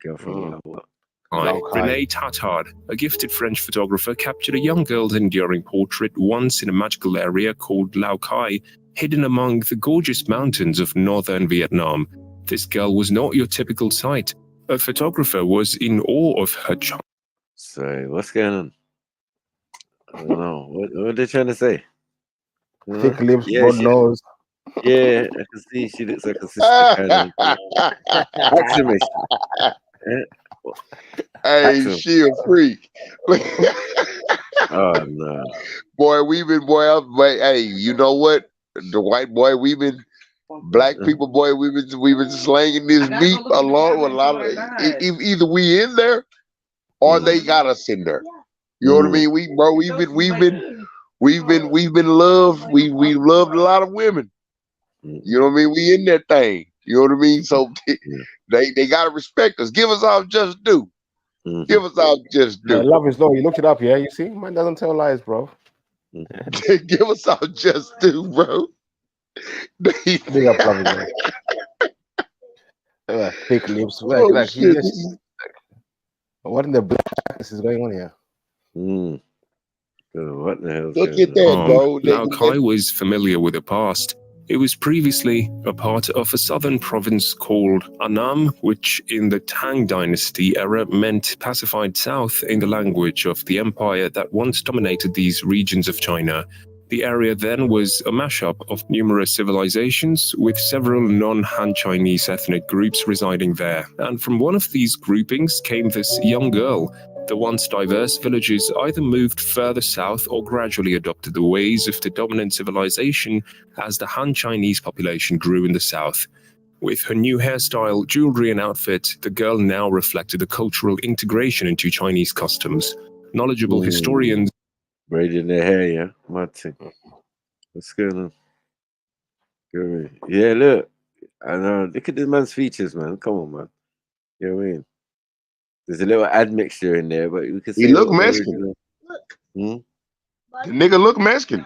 Girl from Laos. Renee Tatard, a gifted French photographer, captured a young girl's enduring portrait once in a magical area called Lao Cai, hidden among the gorgeous mountains of northern Vietnam. This girl was not your typical sight. A photographer was in awe of her charm. Sorry, what's going on? I don't know. What are they trying to say? Thick lips, broad nose. Yeah, I can see she looks like a sister kind of. Hey, she a freak. Oh no, boy, hey, you know what? The white boy, black people, boy, we've been slanging this beat along with a lot of. Either we in there, or they got us in there. You know what I mean? We've been loved. We loved a lot of women. You know what I mean? We in that thing. You know what I mean? So they gotta respect us. Give us our just due. Give us our just due. Love is law. You looked it up, yeah? You see? Man doesn't tell lies, bro. Give us our just due, bro. Big up, love is law. Thick lips. What in the blackness is going on here? What the hell? Look at that, bro. Lao Cai was familiar with the past. It was previously a part of a southern province called Annam, which in the Tang Dynasty era meant pacified south in the language of the empire that once dominated these regions of China. The area then was a mashup of numerous civilizations with several non-Han Chinese ethnic groups residing there. And from one of these groupings came this young girl. The once diverse villages either moved further south or gradually adopted the ways of the dominant civilization as the Han Chinese population grew in the south. With her new hairstyle, jewelry and outfit, the girl now reflected the cultural integration into Chinese customs. Knowledgeable historians braiding their hair, yeah? Martin. What's going on? Good. Yeah, look. I know. Look at this man's features, man. Come on, man. You know what I mean? There's a little admixture in there, but we can see. He look Mexican. The nigga look Mexican.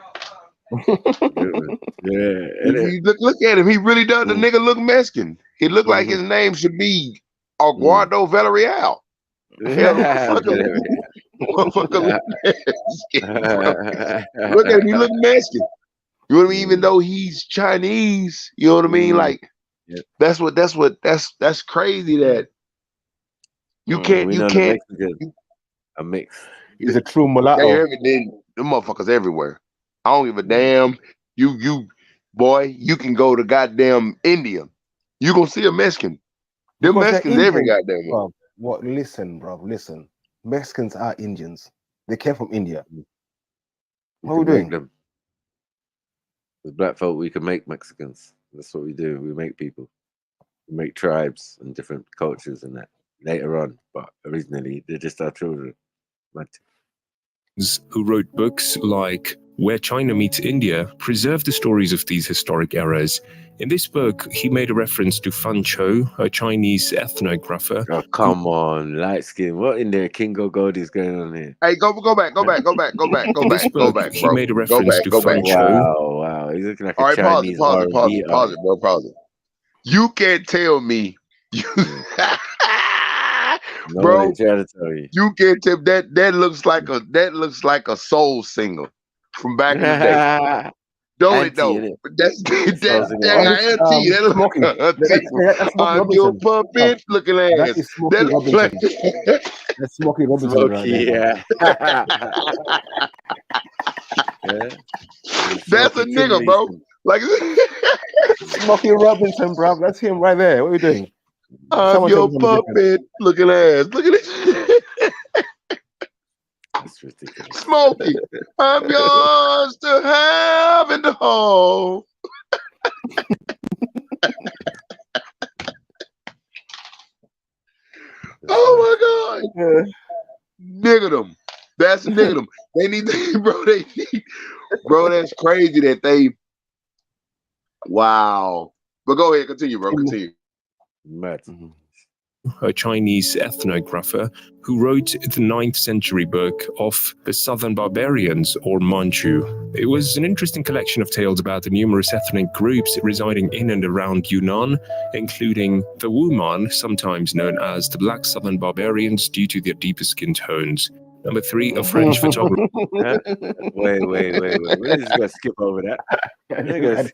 Look at him. He really does. The nigga look Mexican. He look like his name should be Aguardo Villarreal. Motherfucker look at him. He look Mexican. You know what I mean? Even though he's Chinese, you know what I mean? Like that's crazy that you can't. A mix. He's a true mulatto. Them motherfuckers everywhere. I don't give a damn. Boy, you can go to goddamn India. You gonna see a Mexican. Them Mexicans every goddamn one. What? Listen, bro. Listen. Mexicans are Indians. They came from India. What are we doing? Them. As black folk, we can make Mexicans. That's what we do. We make people. We make tribes and different cultures and that later on. But originally, they're just our children. Who wrote books like Where China Meets India preserved the stories of these historic eras. In this book, he made a reference to Fan Chou, a Chinese ethnographer. Oh, come on, light skin. What in the Kingo Gold is going on here? Hey, go back, In this book, he bro. made a reference to Fan Chou. Wow. He's looking like All a right, Chinese pause R&B it, artist. bro, pause it. You can't tell me, No bro. way, trying to tell you. You can't tell that looks like a soul singer from back in the day. Don't it though? Innit? That's That's auntie. That look Smokey. like auntie. That's Smokey I'm your Robinson. puppet looking That ass. is Smokey That look Robinson. like That's Smokey Robinson right Smokey, there. yeah. That's a nigga, bro. Like Smokey Robinson, bro. That's him right there. What are you doing? I'm your puppet looking ass. Look at this. That's ridiculous. Smokey, I'm yours to have and to hold. Oh my God. Nigga them. That's nigga them. They need to, bro, that's crazy that they, wow. But go ahead, continue, bro, continue. Mad. A Chinese ethnographer who wrote the 9th century book of the Southern Barbarians, or Manchu. It was an interesting collection of tales about the numerous ethnic groups residing in and around Yunnan, including the Wuman, sometimes known as the Black Southern Barbarians due to their deeper skin tones. Number 3, a French photographer. Wait. We're just gonna skip over that. We're not just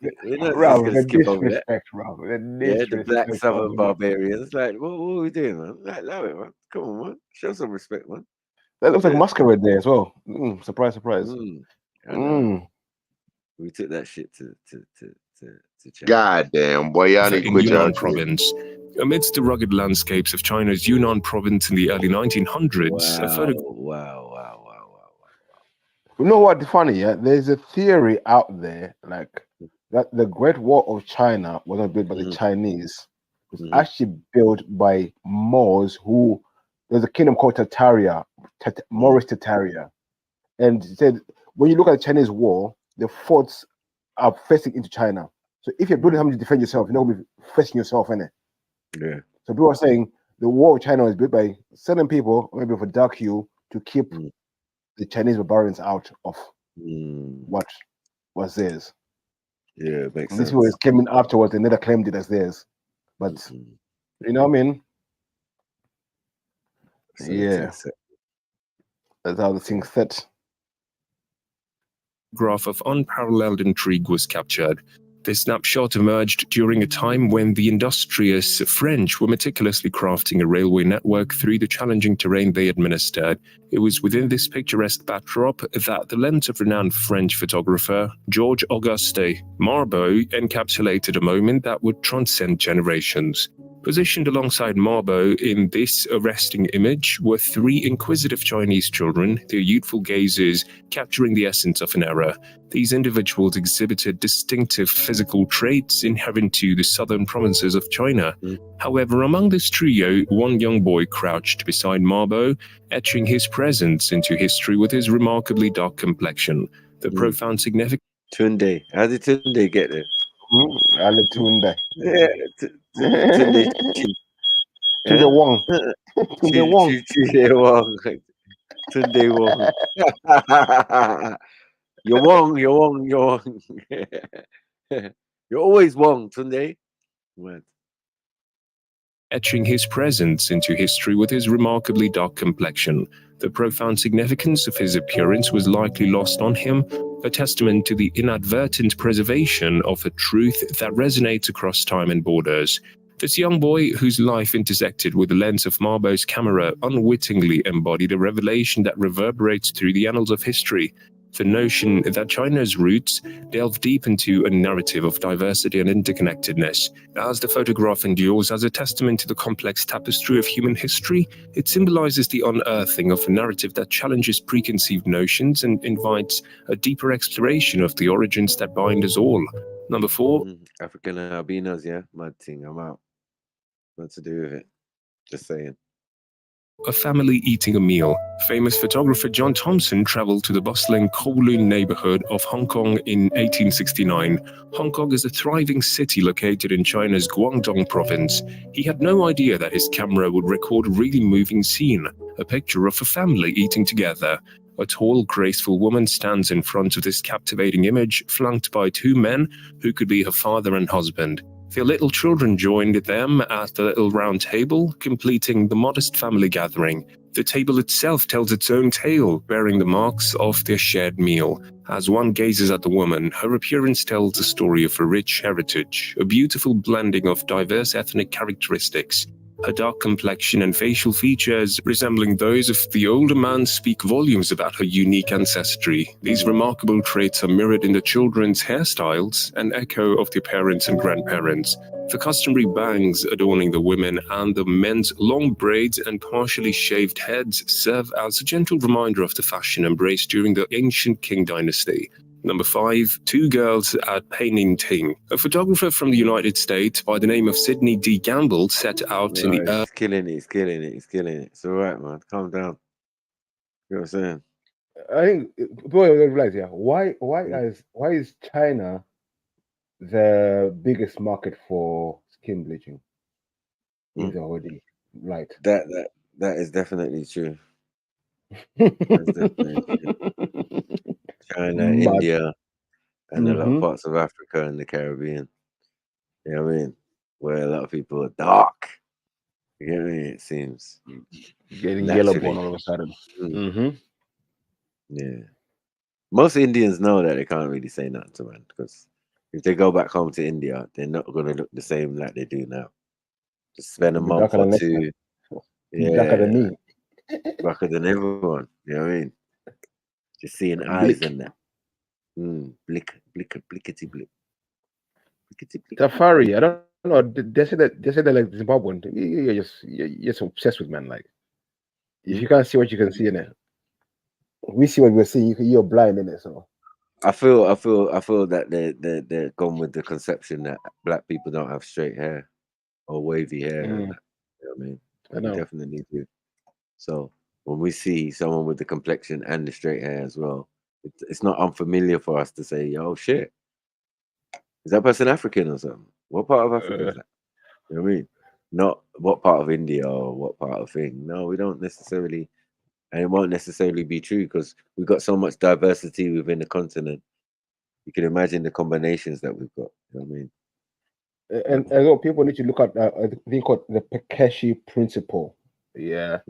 gonna skip over that. Yeah, the Black Southern Barbarians. Like, what are we doing, man? Like, love it, man. Come on, man. Show some respect, man. That looks like masquerade there as well. Surprise. I know. We took that shit to check. Goddamn, boy, y'all need to In quit Yunnan y'all. province. Amidst the rugged landscapes of China's Yunnan province in the early 1900s, a photograph. Wow. You know what? Funny, yeah. There's a theory out there, like that the Great Wall of China wasn't built by the Chinese. It was actually built by Moors who there's a kingdom called Tataria, Moorish Tataria, and it said when you look at the Chinese wall, the forts are facing into China. So if you're building something to defend yourself, you're not going to be facing yourself in it. Yeah. So people are saying the wall of China was built by certain people, maybe for dark hue, to keep the Chinese barbarians out of what was theirs. Yeah, it makes And sense. these people came in afterwards and never claimed it as theirs. But you know what I mean? So Yeah. That's how the thing's set. Graph of unparalleled intrigue was captured. This snapshot emerged during a time when the industrious French were meticulously crafting a railway network through the challenging terrain they administered. It was within this picturesque backdrop that the lens of renowned French photographer Georges Auguste Marbeau encapsulated a moment that would transcend generations. Positioned alongside Marbeau in this arresting image were 3 inquisitive Chinese children, their youthful gazes capturing the essence of an era. These individuals exhibited distinctive physical traits inherent to the southern provinces of China. However, among this trio, one young boy crouched beside Marbeau, etching his presence into history with his remarkably dark complexion. The profound significance. Tunde. How did Tunde get there? Tunde. Yeah, Tunde. Tunde Wong. Tunde Wong. Tunde Wong. Tunde Wong. You're Wong. You're always Wong, Tunde. What? Etching his presence into history with his remarkably dark complexion. The profound significance of his appearance was likely lost on him, a testament to the inadvertent preservation of a truth that resonates across time and borders. This young boy, whose life intersected with the lens of Marbeau's camera, unwittingly embodied a revelation that reverberates through the annals of history. The notion that China's roots delve deep into a narrative of diversity and interconnectedness. As the photograph endures as a testament to the complex tapestry of human history, it symbolizes the unearthing of a narrative that challenges preconceived notions and invites a deeper exploration of the origins that bind us all. Number 4. African albinos, yeah? Mad thing, I'm out. What to do with it? Just saying. A family eating a meal. Famous photographer John Thompson traveled to the bustling Kowloon neighborhood of Hong Kong in 1869. Hong Kong is a thriving city located in China's Guangdong province. He had no idea that his camera would record a really moving scene, a picture of a family eating together. A tall, graceful woman stands in front of this captivating image, flanked by two men who could be her father and husband. Their little children joined them at the little round table, completing the modest family gathering. The table itself tells its own tale, bearing the marks of their shared meal. As one gazes at the woman, her appearance tells a story of a rich heritage, a beautiful blending of diverse ethnic characteristics. Her dark complexion and facial features, resembling those of the older man, speak volumes about her unique ancestry. These remarkable traits are mirrored in the children's hairstyles, an echo of their parents and grandparents. The customary bangs adorning the women and the men's long braids and partially shaved heads serve as a gentle reminder of the fashion embraced during the ancient Qing dynasty. Number 5, two girls at Painting. A photographer from the United States by the name of Sidney D. Gamble set out in the He's killing it. He's killing it. He's killing it. It's all right, man. Calm down. You know what I'm saying? I think people don't realize, why is China the biggest market for skin bleaching? Is already right. That is definitely true. That's definitely true. China, India, and a lot of parts of Africa and the Caribbean. You know what I mean? Where a lot of people are dark. You know what I mean? It seems getting yellow bone all of a sudden. Yeah. Most Indians know that they can't really say nothing to man, because if they go back home to India, they're not going to look the same like they do now. Just spend a month or two. Darker than me. Darker than everyone. You know what I mean? Just seeing eyes and that. Blickety blick. Safari, I don't know. They say that like Zimbabwean. You're just obsessed with man. Like, if you can't see what you can see in it, we see what we're seeing. You're blind in it. So I feel that they're gone with the conception that black people don't have straight hair or wavy hair. And that, you know what I mean? I know. We definitely do. So when we see someone with the complexion and the straight hair as well, it's not unfamiliar for us to say, "Oh shit, is that person African or something? What part of Africa is that?" You know what I mean? Not what part of India or what part of thing. No, we don't necessarily, and it won't necessarily be true because we've got so much diversity within the continent. You can imagine the combinations that we've got. You know what I mean? And a lot of people need to look at I think called the Pekeshi principle. Yeah,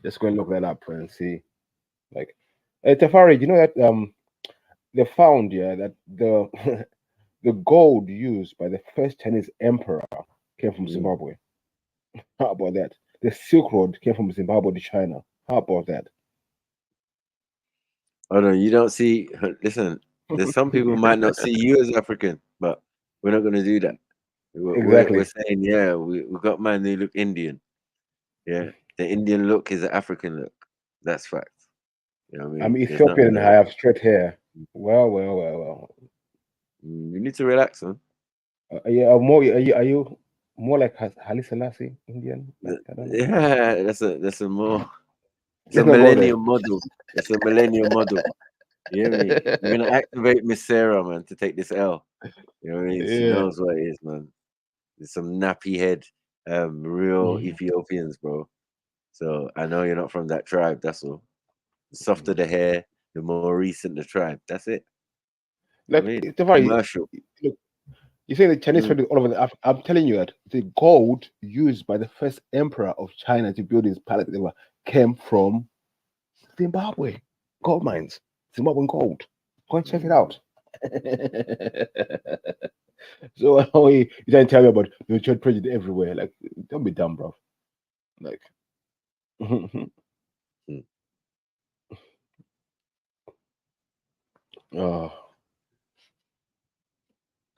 just go and look that up and see. Like, Tafari, you know that they found that the the gold used by the first Chinese emperor came from Zimbabwe. How about that? The Silk Road came from Zimbabwe to China. How about that? Oh no, you don't see. Listen, there's some people might not see you as African, but we're not going to do that. We're saying, yeah, we've got man who look Indian. Yeah, the Indian look is an African look. That's fact. You know what I mean? I'm Ethiopian and I have straight hair. Well. You need to relax, man. Are you more like Haile Selassie, Indian? Like, I don't know. Yeah, that's a more. It's a millennium model. It's a millennium model. You hear me? We're gonna activate Miss Sarah, man, to take this L. You know what I mean? She knows what it is, man. There's some nappy head, real Ethiopians, bro. So I know you're not from that tribe. That's all. The softer the hair, the more recent the tribe. That's it. Like, I mean, commercial. Look, you say the Chinese spread all over the Africa. I'm telling you that the gold used by the first emperor of China to build his palace came from Zimbabwe. Gold mines. Zimbabwean gold. Go and check it out. So you trying to tell me about the church prejudice everywhere. Like, don't be dumb, bro. Like,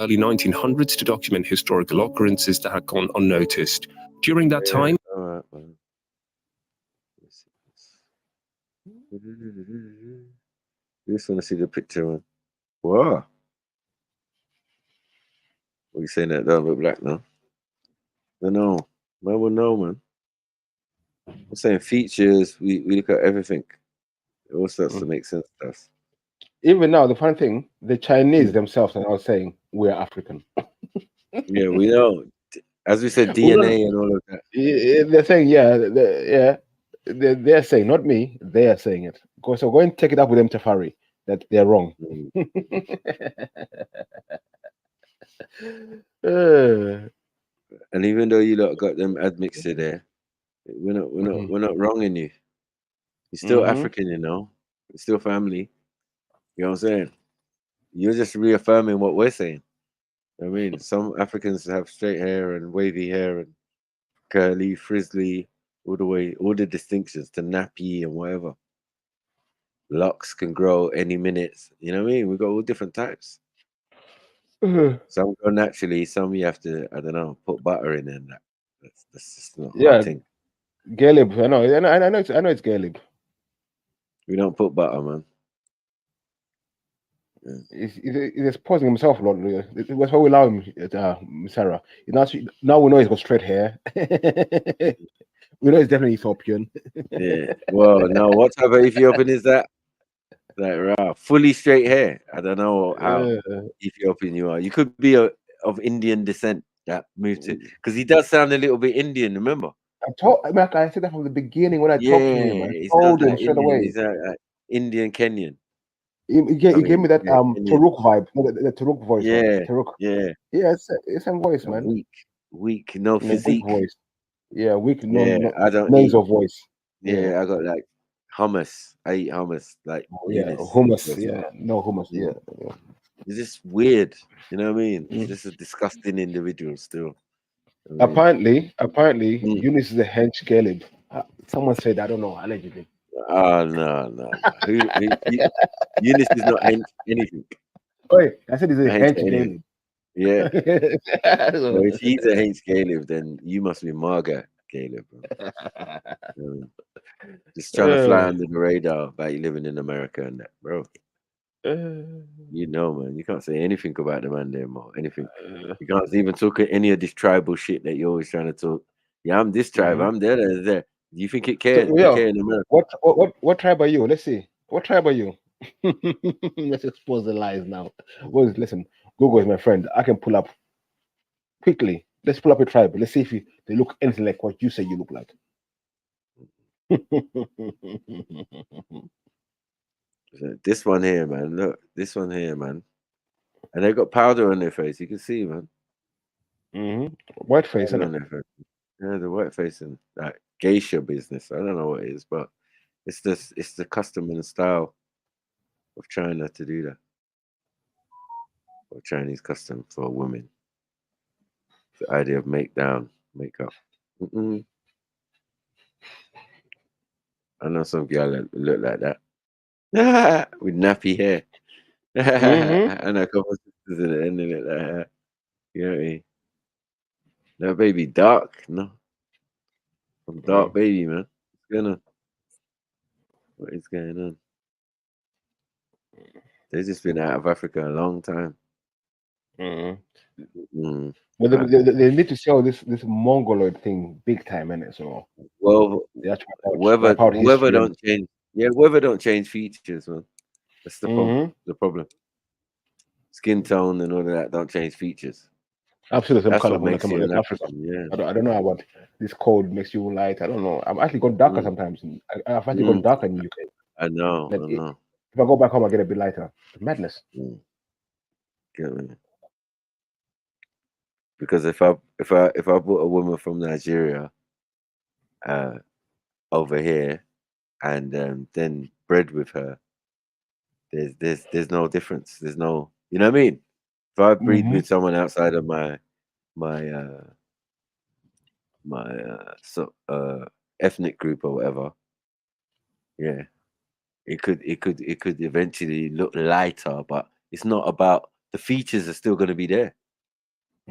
early 1900s to document historical occurrences that had gone unnoticed. During that time, You just want to see the picture, man. Wow. What are you saying that don't look black now? I know. No one know, man. I'm saying features. We look at everything. It all starts to make sense to us. Even now, the funny thing, the Chinese themselves are now saying we're African. Yeah, we know. As we said, We don't- DNA and all of that. They're saying, they're saying, not me. They are saying it. So go and take it up with them, Tafari, that they're wrong. And even though you lot got them admixture there, we're not wronging you. You're still African, you know. You're still family. You know what I'm saying? You're just reaffirming what we're saying. I mean, some Africans have straight hair and wavy hair and curly, frizzly, all the distinctions to nappy and whatever. Locks can grow any minute. You know what I mean? We've got all different types. Some go naturally, some you have to, I don't know, put butter in and that. That's just not my thing. Galib. I know it's Galib. We don't put butter, man. He's exposing himself a lot. That's why we allow him, Sarah. Now we know he's got straight hair. We know he's definitely Ethiopian. Yeah. Well, no, what type of Ethiopian is that? Like, fully straight hair. I don't know how Ethiopian you are. You could be of Indian descent that moved to, because he does sound a little bit Indian, remember? I said that from the beginning when I talked to him. I he told sounds him like straight Indian. away. He's like Indian Kenyan. He gave me that Kenyan. Turuk vibe, the Turuk voice. Yeah, Turuk. yeah. Yeah, it's a voice, man. Weak, no Weak physique. voice. Yeah, weak, I don't nasal eat. voice. Yeah, I got like hummus. I eat hummus, like hummus. Yeah, no hummus. Yeah. It's just weird. You know what I mean? It's just a disgusting individual still. I mean, Apparently, Eunice is a hench Caleb. Someone said, I don't know, allegedly. Oh no. Eunice is not anything. Wait, I said he's a Hench hench Caleb. Yeah. So if he's a hench Caleb, then you must be Marga Caleb. Just trying to fly under the radar about you living in America and that, bro. You know, man, you can't say anything about the man there, more anything. You can't even talk any of this tribal shit that you're always trying to talk. Yeah, I'm this tribe. I'm there. Do you think it cares? So, They care in America. What tribe are you? Let's see. What tribe are you? Let's expose the lies now. Well, listen, Google is my friend. I can pull up quickly. Let's pull up a tribe. Let's see if they look anything like what you say you look like. This one here, man. Look, this one here, man. And they got powder on their face. You can see, man. White face, on their face. Yeah, the white face and like geisha business. I don't know what it is, but it's the custom and style of China to do that. Or Chinese custom for women. The idea of makeup. I know some girl that look like that. With nappy hair. And a couple of sisters in the end of it like that. You know what I mean? That baby dark, no. Some dark baby, man. What is going on? They've just been out of Africa a long time. Well, they need to sell this Mongoloid thing big time, innit? So weather don't change. Yeah, weather don't change features, man. That's the problem. Skin tone and all of that don't change features. Absolutely, That's color what makes you an Africa. African. Yeah. I don't know about this cold makes you light. I don't know. I've actually got darker sometimes. I've actually got darker in the UK. I know. If I go back home, I get a bit lighter. Madness. Get me? Because if I brought a woman from Nigeria over here and then bred with her, there's no difference. There's no, you know what I mean? If I breed with someone outside of my ethnic group or whatever, yeah, it could eventually look lighter, but it's not about the features are still going to be there.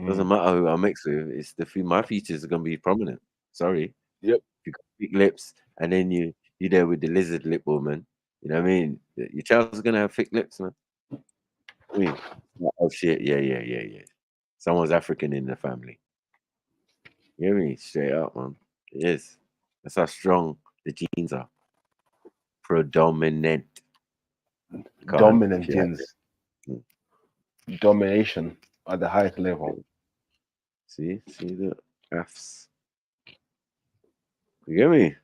Doesn't matter who I mix with. It's my features are going to be prominent. Sorry. Yep. If you got big lips and then you're there with the lizard lip woman, you know what I mean? Your child's going to have thick lips, man. I mean, oh shit, yeah. Someone's African in the family. You know what I mean? Straight up, man. It is. That's how strong the genes are. Predominant. Dominant genes. Domination at the highest level. See the Fs. You get me?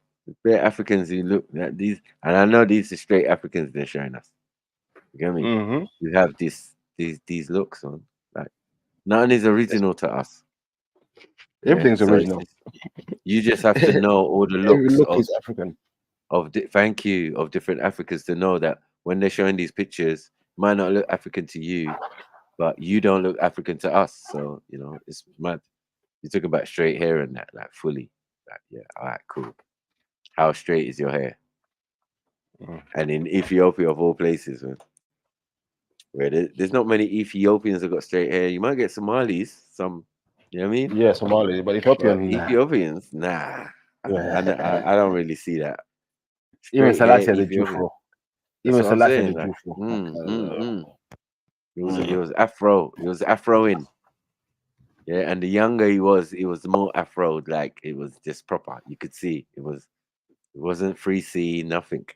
The Africans who look at these, and I know these are straight Africans they're showing us. You get me? You have these looks on. Like nothing is original to us. Everything's so original. You just have to know all the Every looks look of is African. Thank you, of different Africans to know that when they're showing these pictures, it might not look African to you, but you don't look African to us. So it's mad. You're talking about straight hair and that, like fully. Like, yeah, all right, cool. How straight is your hair? And in Ethiopia, of all places, man, where there's not many Ethiopians that got straight hair. You might get Somalis, some, you know what I mean? Yeah, Somali, but Ethiopians, nah. I don't really see that. Even Straight hair Selassie the Ethiopian. Jufro. That's Even what I'm Selassie saying. the Like, Jufro. It was Afro. It was Afro-in. Yeah, and the younger he was more Afro. Like it was just proper. You could see it wasn't 3C, nothing.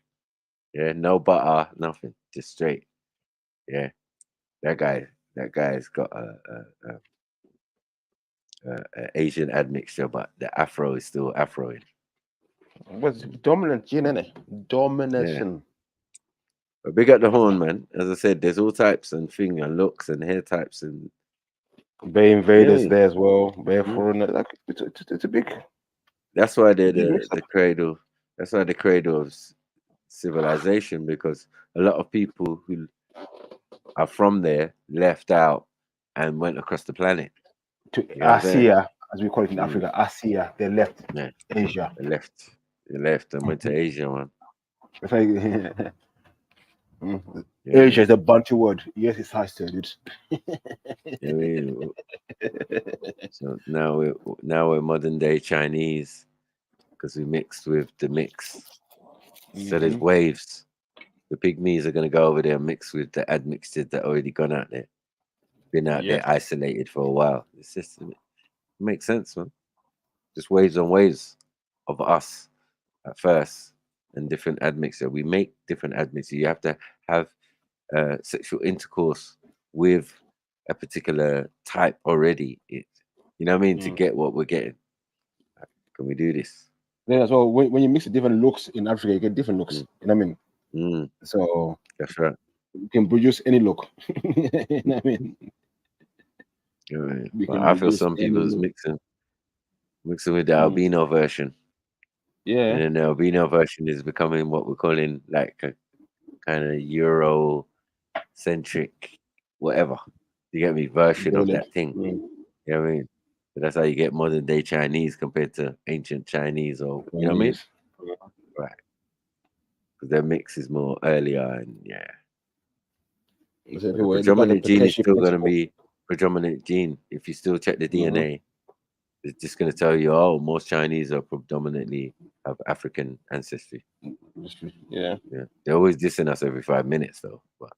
Yeah, no butter, nothing. Just straight. Yeah, that guy's got a Asian admixture, but the Afro is still Afro-in. What's dominant gene, innit? Domination. But big up the horn, man. As I said, there's all types and thing and looks and hair types and Bay Invaders there as well. Bay Foreigner. Like it's a big. That's why they're the cradle. That's why the cradle of civilization, because a lot of people who are from there left out and went across the planet To Asia, as we call it in Africa, Asia. They left Asia. They left and went to Asia, man. It's like, Asia is a Bantu word. Yes, it's high studied. So now we're modern day Chinese because we mixed with the mix. So there's waves. The pygmies are going to go over there and mix with the admixtures that already gone out there. Been out there isolated for a while. It's just, it makes sense, man. Just waves on waves of us at first and different admixture. We make different admixture. You have to have sexual intercourse with a particular type already. You know what I mean? To get what we're getting. Can we do this? Yeah, so when you mix the different looks in Africa, you get different looks. You know what I mean? So that's right. You can produce any look. You know what I mean? But I feel some people's mixing with the albino version. Yeah. And then the albino version is becoming what we're calling like a kind of Euro-centric, whatever. You get me? Version of that thing. You know what I mean? So that's how you get modern day Chinese compared to ancient Chinese, or you know what I mean? Right. Because their mix is more earlier and the predominant gene is still going to be predominant gene. If you still check the DNA, it's just going to tell you, oh, most Chinese are predominantly have African ancestry. Yeah. They're always dissing us every 5 minutes, though. But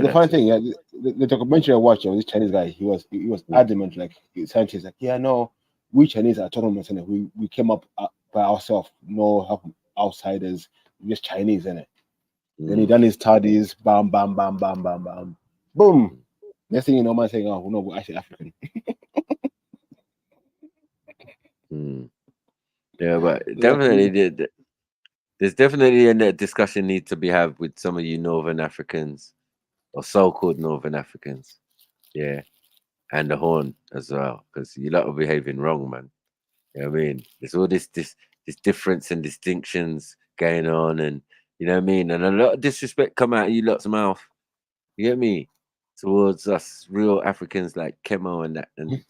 the funny thing, the documentary I watched of this Chinese guy, he was adamant, like scientists, like, no, we Chinese are autonomous, and we came up by ourselves, no help from outsiders, just Chinese, innit? Then he done his studies, bam, bam, bam, bam, bam, bam, boom. Next thing you know, man saying, oh no, we're actually African. Yeah, but definitely there's definitely a discussion need to be had with some of you Northern Africans or so-called Northern Africans, and the Horn as well, because you lot are behaving wrong, man. You know what I mean? There's all this difference and distinctions going on, and you know what I mean, and a lot of disrespect come out of you lot's mouth. You get me? Towards us real Africans like Kemo and that, and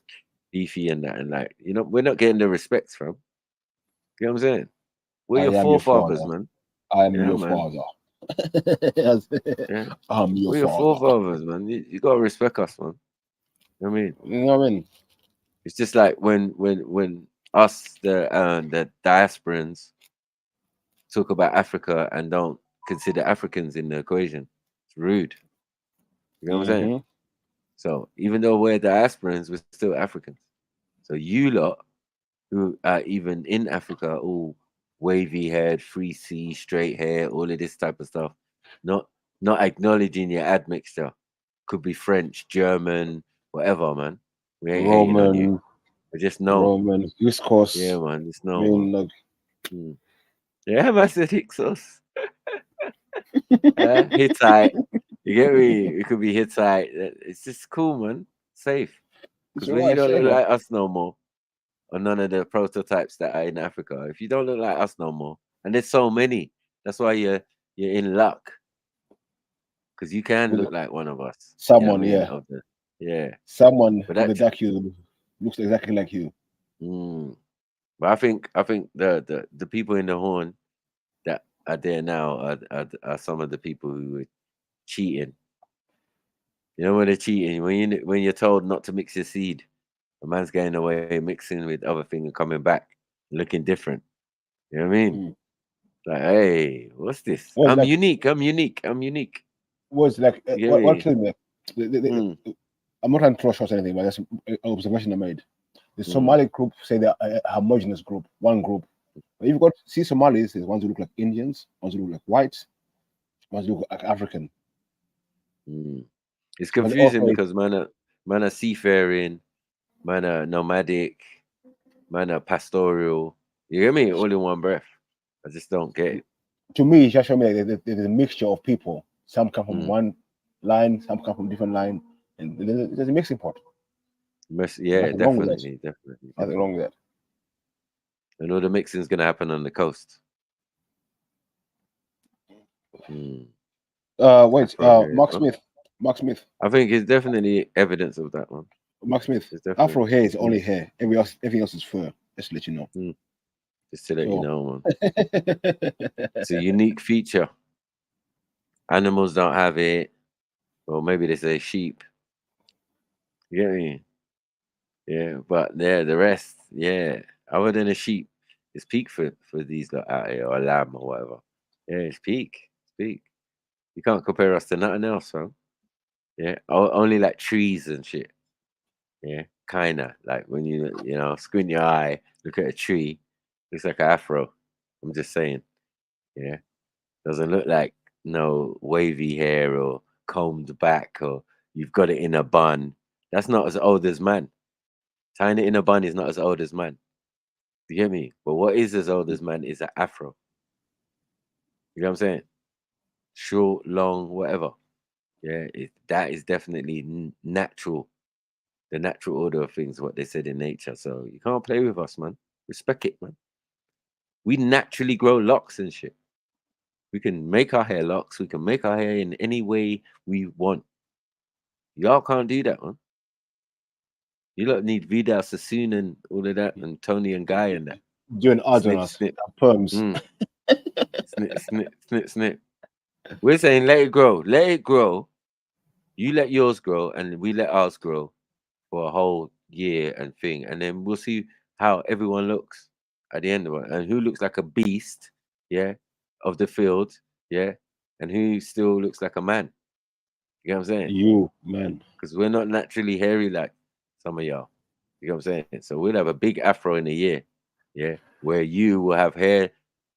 Beefy and that, and like, we're not getting the respect from. You know what I'm saying? We're your forefathers, man. I am your father. I'm your We're your forefathers, man. You gotta respect us, man. You know what I mean? You know what I mean? It's just like when us, the diasporans, talk about Africa and don't consider Africans in the equation. It's rude. You know what I'm saying? So even though we're diasporans, we're still Africans. So you lot who are even in Africa all wavy haired, 3C, straight hair, all of this type of stuff. Not acknowledging your admixture. Could be French, German, whatever, man. We ain't hating on you. Roman, We just know. Roman, discourse. Yeah, man. Just know. I mean, Man. like, Yeah, man, said Hyksos. Hittite. You get me? It could be Hittite. It's just cool, man. Safe. Because when you don't look like us no more, or none of the prototypes that are in Africa, if you don't look like us no more, and there's so many, that's why you're in luck. Because you can look like one of us. Someone, you know what I mean? Yeah. Someone But with a dark hue looks exactly like you. But I think the people in the Horn that are there now are some of the people who were cheating. You know when they're cheating, when you're told not to mix your seed, a man's going away mixing with other things and coming back looking different. You know what I mean? Like, hey, what's this? I'm unique. Was like You what get killed me? I'm not trying to throw shots or anything, but that's an observation I made. The Somali group say they're a homogenous group, one group. But you've got Somalis, there's ones who look like Indians, ones who look like whites, ones who look like African. It's confusing because man are seafaring, man are nomadic, man are pastoral. You get me? All in one breath. I just don't get it. To me, it just showed me that there's a mixture of people. Some come from one line, some come from different line, and there's a mixing pot. Yeah, definitely. Nothing wrong with that. And all the mixing is going to happen on the coast. Mark Smith. I think it's definitely evidence of that one. Mark Smith. Afro hair is only hair. Everything else is fur. Just to let you know. Just to let you know, man. It's a unique feature. Animals don't have it. Or maybe they say sheep. You get me? Yeah, but the rest, other than a sheep, it's peak for these lot out here, or a lamb or whatever. Yeah, it's peak. You can't compare us to nothing else, fam. Yeah, only like trees and shit. Yeah, kinda like when you squint your eye, look at a tree, looks like an afro. I'm just saying. Yeah, doesn't look like no wavy hair or combed back or you've got it in a bun. That's not as old as man. Tying it in a bun is not as old as man. You get me? But what is as old as man is an afro. You know what I'm saying? Short, long, whatever. Yeah, that is definitely natural. The natural order of things, what they said in nature. So you can't play with us, man. Respect it, man. We naturally grow locks and shit. We can make our hair locks. We can make our hair in any way we want. Y'all can't do that, man. You lot need Vidal Sassoon and all of that, and Tony and Guy and that. Doing odds on us. Perms. Snip. We're saying let it grow. Let it grow. You let yours grow, and we let ours grow for a whole year and thing. And then we'll see how everyone looks at the end of it. And who looks like a beast, of the field, and who still looks like a man. You know what I'm saying? You, man. Because we're not naturally hairy like some of y'all. You know what I'm saying? So we'll have a big afro in a year, where you will have hair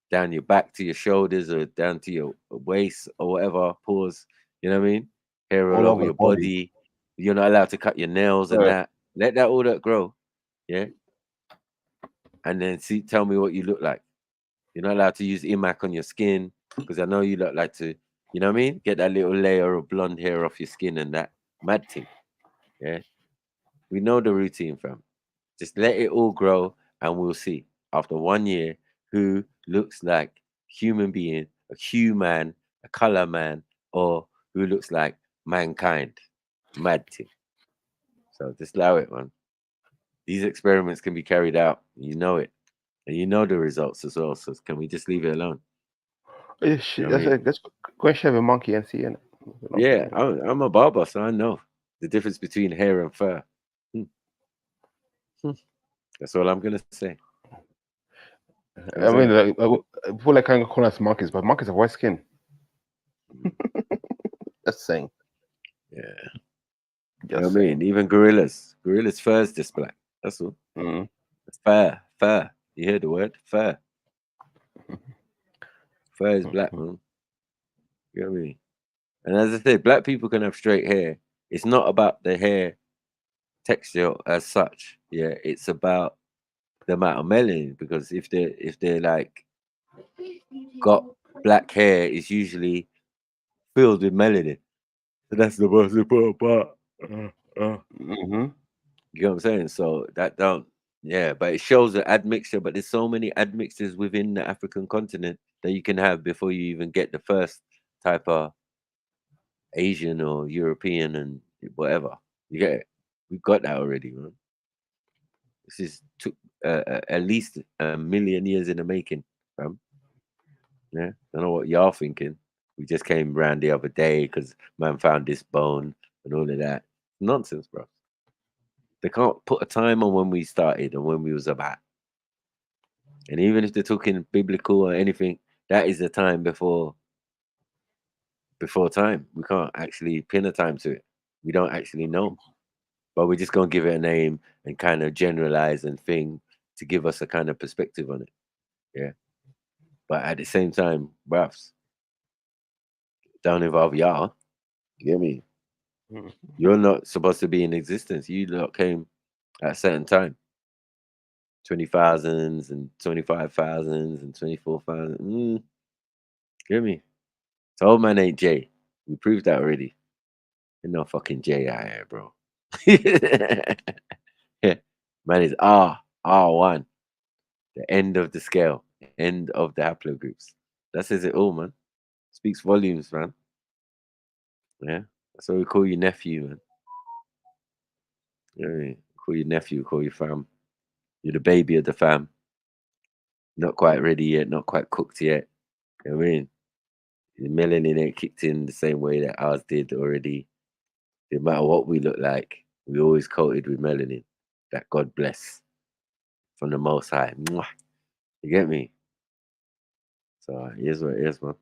down your back to your shoulders or down to your waist or whatever, pause. You know what I mean? Hair all over your body. You're not allowed to cut your nails and that. Let that all that grow, and then tell me what you look like. You're not allowed to use imac on your skin because I know you look like to, you know what I mean? Get that little layer of blonde hair off your skin and that mad thing. Yeah, we know the routine, fam. Just let it all grow, and we'll see after 1 year who looks like human being, a human, a color man, or who looks like mankind. Mad thing. So just allow it, man. These experiments can be carried out. You know it. And you know the results as well. So can we just leave it alone? Yeah, shit, let's go shave a monkey and see. Yeah, I'm a barber, so I know the difference between hair and fur. That's all I'm going to say. I mean, like, people like kind of call us monkeys, but monkeys have white skin. That's saying. Yeah. You know what I mean? Even gorillas fur is just black. That's all. It's fur. You hear the word? Fur. fur is black, man. You know what I mean? And as I said, black people can have straight hair. It's not about the hair texture as such. Yeah, it's about the amount of melanin, because if they're like got black hair, it's usually filled with melanin. So that's the most important part. You know what I'm saying? So that don't, yeah, but it shows an admixture. But there's so many admixtures within the African continent that you can have before you even get the first type of Asian or European and whatever. You get it? We've got that already, man. This is at least a million years in the making, fam. Yeah, don't know what y'all thinking. We just came round the other day because man found this bone and all of that. Nonsense, bro. They can't put a time on when we started and when we was about. And even if they're talking biblical or anything, that is the time before time. We can't actually pin a time to it. We don't actually know. But we're just gonna give it a name and kind of generalize and thing to give us a kind of perspective on it. Yeah. But at the same time, bruv, don't involve y'all. You get me? You're not supposed to be in existence. You lot came at a certain time. 20,000s and 25,000s and 24,000. Get me? So old man ain't J. We proved that already. Ain't no fucking J out here, bro. Yeah. Man is R1. The end of the scale. End of the haplogroups. That says it all, man. Speaks volumes, man. Yeah. That's why we call you nephew, man. Yeah, call you nephew, call you fam. You're the baby of the fam. Not quite ready yet, not quite cooked yet. You know what I mean? The melanin ain't kicked in the same way that ours did already. No matter what we look like, we always coated with melanin. That God bless from the Most High. Mwah. You get me? So here's what it is, man.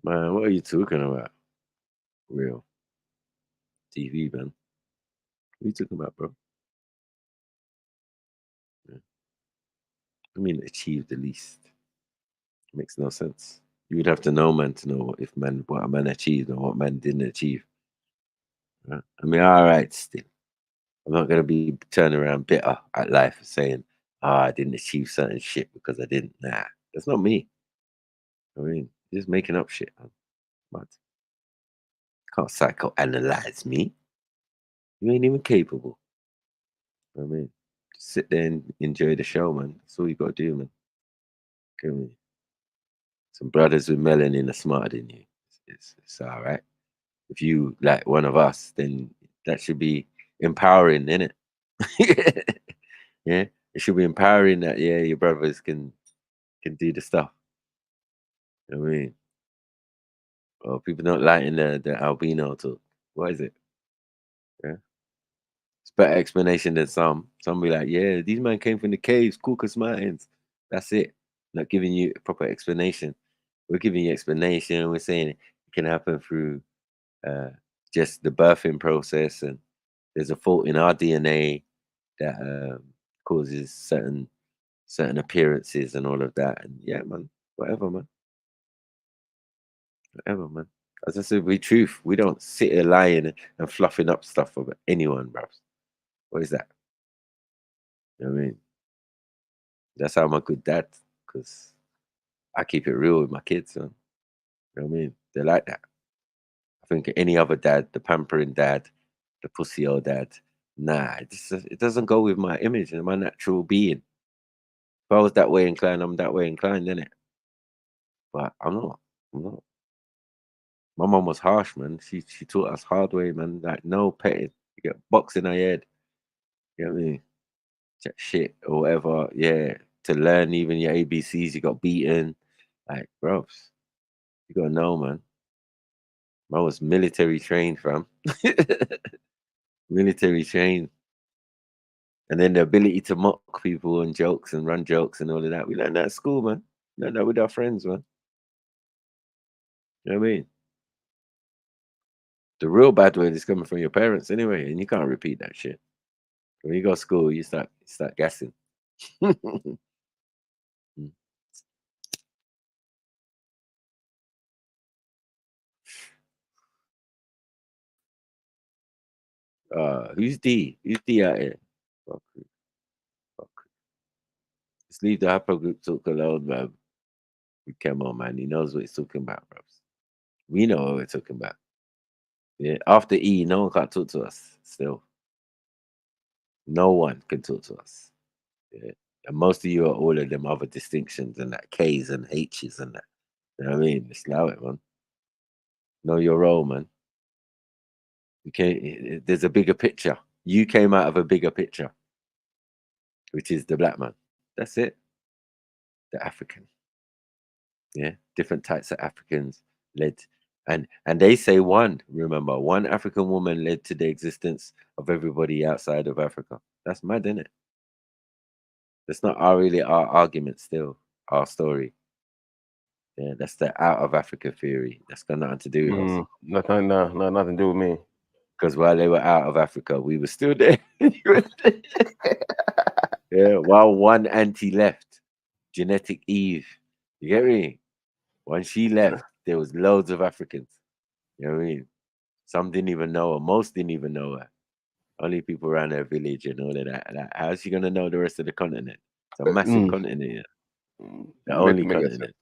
Man, what are you talking about? Real TV, man. What are you talking about, bro? Yeah. I mean, achieve the least. Makes no sense. You would have to know man to know if man what a man achieved or what man didn't achieve. Right? I mean, all right, still. I'm not gonna be turning around bitter at life and saying, I didn't achieve certain shit because I didn't. Nah, that's not me. I mean, just making up shit, man. But can't psychoanalyze me. You ain't even capable. I mean, just sit there and enjoy the show, man. That's all you gotta do, man. Get me? Some brothers with melanin are smarter than you. It's all right. If you like one of us, then that should be empowering, innit? Yeah, it should be empowering that your brothers can do the stuff. You know what I mean? Well, people don't like in the albino talk. What is it? Yeah, it's better explanation than some. Some be like, yeah, these men came from the caves, Caucasus Mountains. That's it. Not giving you a proper explanation. We're giving you explanation. We're saying it can happen through just the birthing process, and there's a fault in our DNA that causes certain appearances and all of that. And yeah, man, whatever, man. Whatever, man. As I said, we truth. We don't sit here lying and fluffing up stuff about anyone, bro. What is that? You know what I mean? That's how I'm a good dad, because I keep it real with my kids, man. You know what I mean? They like that. I think any other dad, the pampering dad, the pussy old dad, nah, it doesn't go with my image and my natural being. If I was that way inclined, I'm that way inclined, innit? But I'm not. I'm not. My mom was harsh, man. She taught us hard way, man. Like no petting. You get box in her head. You know what I mean? Shit or whatever. Yeah. To learn even your ABCs, you got beaten. Like, bro, you gotta know, man. I was military trained, fam. Military trained. And then the ability to mock people and jokes and run jokes and all of that. We learned that at school, man. Learned that with our friends, man. You know what I mean? The real bad word is coming from your parents anyway, and you can't repeat that shit. When you go to school, you start gassing. Who's D? Who's D out here? Fuck. Just leave the hyper group talk alone, man. Come on, man. He knows what he's talking about, bro. We know what we're talking about. Yeah. After E, no one can talk to us. Still, no one can talk to us. Yeah. And most of you are all of them other distinctions and that K's and H's and that. You know what I mean? Just allow it, man. Know your role, man. There's a bigger picture. You came out of a bigger picture, which is the black man. That's it. The African. Yeah. Different types of Africans led. And they say one African woman led to the existence of everybody outside of Africa. That's mad, isn't it? That's not really our argument still, our story. Yeah, that's the out of Africa theory. That's got nothing to do with us. Nothing to do with me. Because while they were out of Africa, we were still there. Yeah, while one auntie left, genetic Eve. You get me? When she left, there was loads of Africans. You know what I mean? Some didn't even know her. Most didn't even know her. Only people around her village and all of that. Like, how's she gonna know the rest of the continent? It's a massive continent. Yeah. The only continent.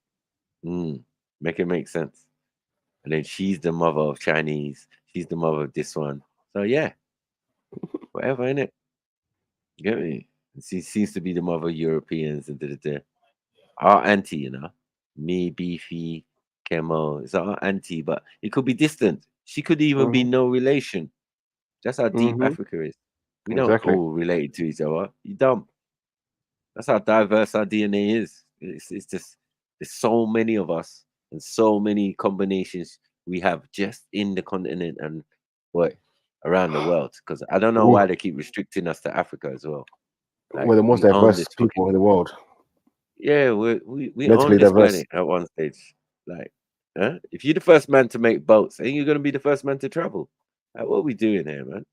Make it make sense. And then she's the mother of Chinese. She's the mother of this one. So yeah, whatever, innit? You get me? She seems to be the mother of Europeans and our auntie, you know, me, Beefy, Kemo. It's our auntie, but it could be distant. She could even be no relation. That's how deep Africa is. We don't all relate to each other. You dumb. That's how diverse our DNA is. It's just there's so many of us and so many combinations we have just in the continent and around the world. Because I don't know why they keep restricting us to Africa as well. Like, we're the most diverse people in the world. Yeah, we own this planet at one stage. Like, if you're the first man to make boats, ain't you gonna be the first man to travel? Like, what are we doing here, man?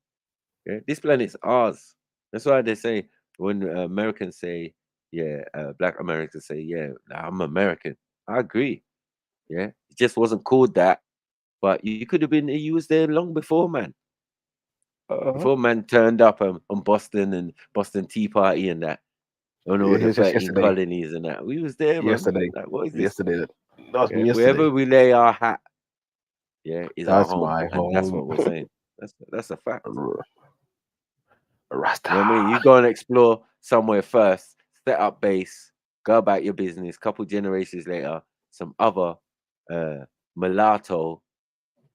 Yeah, this planet's ours. That's why they say when Americans say, black Americans say, yeah, I'm American. I agree. Yeah, it just wasn't called that, but you could have been. You was there long before, man. Before man turned up on Boston and Boston Tea Party and that, on all the 13 colonies and that. We was there, man. Yesterday. Like, what is this? Yesterday. That was me yesterday. Wherever we lay our hat, is our home. My home. And that's what we're saying. That's a fact. Rasta. You know what I mean? You go and explore somewhere first, set up base, go about your business. Couple generations later, some other mulatto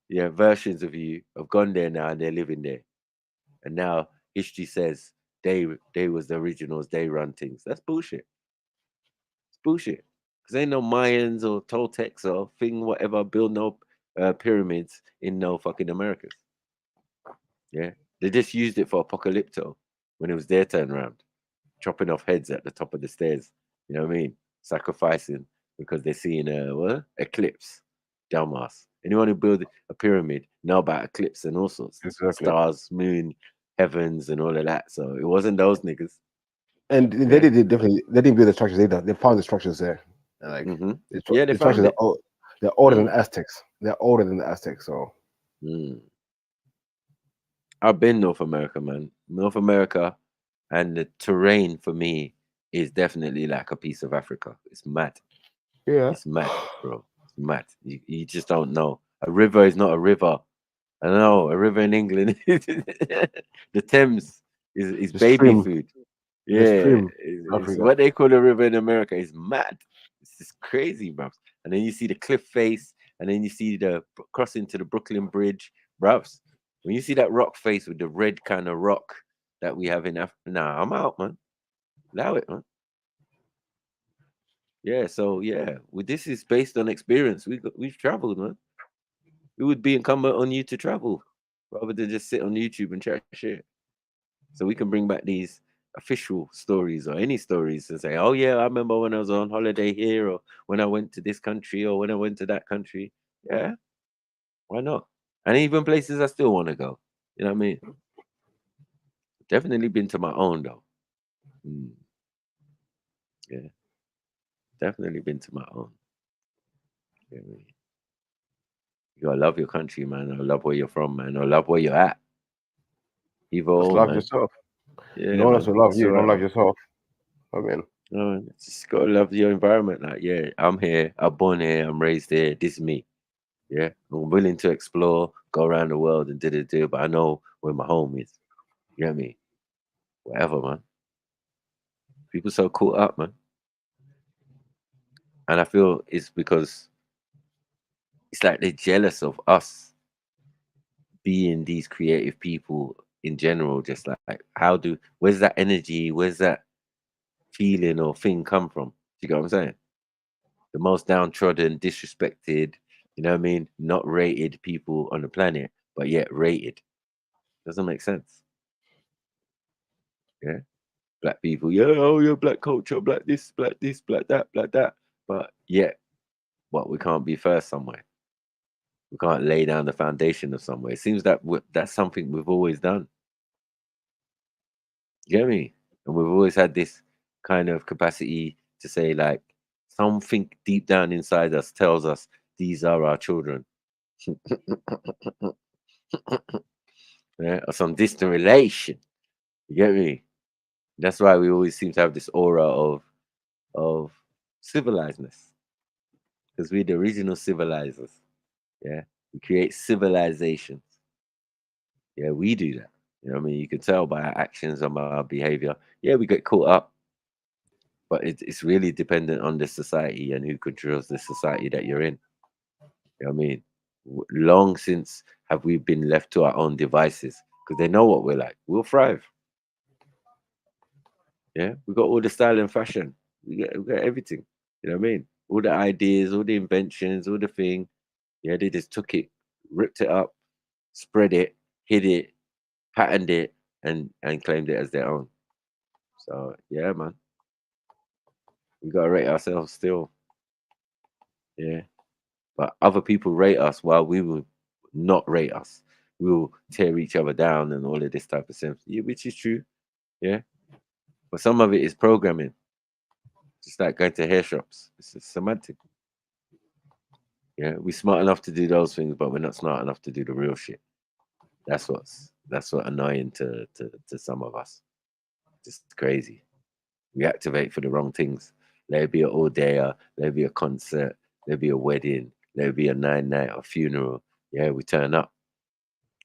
versions of you have gone there now and they're living there. And now history says they was the originals, they run things. That's bullshit. It's bullshit. Because ain't no Mayans or Toltecs or whatever build no pyramids in no fucking Americas. Yeah. They just used it for apocalypto when it was their turn around, chopping off heads at the top of the stairs. You know what I mean? Sacrificing because they're seeing a eclipse. Dumbass. Anyone who build a pyramid know about eclipse and all sorts. Stars, moon, heavens, and all of that. So it wasn't those niggas. And they didn't build the structures either. They found the structures there. Like they the found structures it. They're older than the Aztecs. They're older than the Aztecs. So. I've been North America, man. North America, and the terrain for me is definitely like a piece of Africa. It's mad. Yeah. It's mad, bro. It's mad. You just don't know. A river is not a river. I don't know. A river in England, the Thames is baby stream. food. The It's what they call a river in America. It's mad. It's just crazy, bro. And then you see the cliff face, and then you see the crossing to the Brooklyn Bridge, bro. When you see that rock face with the red kind of rock that we have in Africa, nah, I'm out, man. Allow it, man. Yeah, so this is based on experience. We've traveled, man. It would be incumbent on you to travel rather than just sit on YouTube and chat shit. So we can bring back these official stories or any stories and say, oh yeah, I remember when I was on holiday here, or when I went to this country, or when I went to that country. Yeah, why not? And even places I still want to go. You know what I mean? Definitely been to my own though. Yeah, definitely been to my own. Yeah, man. You gotta love your country, man. Or love where you're from, man. Or love where you're at. Either Just or, love man. yourself. Yeah, No one else man. will love It's you. all You don't right, love man. yourself. I mean, No, man. Just gotta love your environment. Like, yeah, I'm here. I'm born here. I'm raised here. This is me. Yeah, I'm willing to explore, go around the world and do. But I know where my home is. You get me? Whatever, man. People so caught up, man. And I feel it's because it's like they're jealous of us being these creative people in general. Just like where's that energy? Where's that feeling or thing come from? Do you get what I'm saying? The most downtrodden, disrespected, you know what I mean? Not rated people on the planet, but yet rated. Doesn't make sense. Yeah. Black people, yeah, oh, you're black culture, black this, black that, black that. But yet, we can't be first somewhere. We can't lay down the foundation of somewhere. It seems that that's something we've always done. You get me? And we've always had this kind of capacity to say, like, something deep down inside us tells us these are our children. Yeah, or some distant relation. You get me? That's why we always seem to have this aura of civilizedness. Because we're the original civilizers. Yeah. We create civilizations. Yeah, we do that. You know what I mean? You can tell by our actions and by our behavior. Yeah, we get caught up. But it's really dependent on the society and who controls the society that you're in. You know what I mean? Long since have we been left to our own devices because they know what we're like. We'll thrive. Yeah, we got all the style and fashion. We got everything. You know what I mean? All the ideas, all the inventions, all the thing. Yeah, they just took it, ripped it up, spread it, hid it, patterned it, and claimed it as their own. So yeah, man, we gotta rate ourselves still. Yeah, but other people rate us while we will not rate us. We will tear each other down and all of this type of stuff. Yeah, which is true. Yeah, but some of it is programming. Just like going to hair shops. It's a semantic. Yeah, we're smart enough to do those things, but we're not smart enough to do the real shit. That's what's annoying to some of us. Just crazy. We activate for the wrong things. Let it be an all-day, let it be a concert, let it be a wedding, let it be a 9-night or funeral. Yeah, we turn up.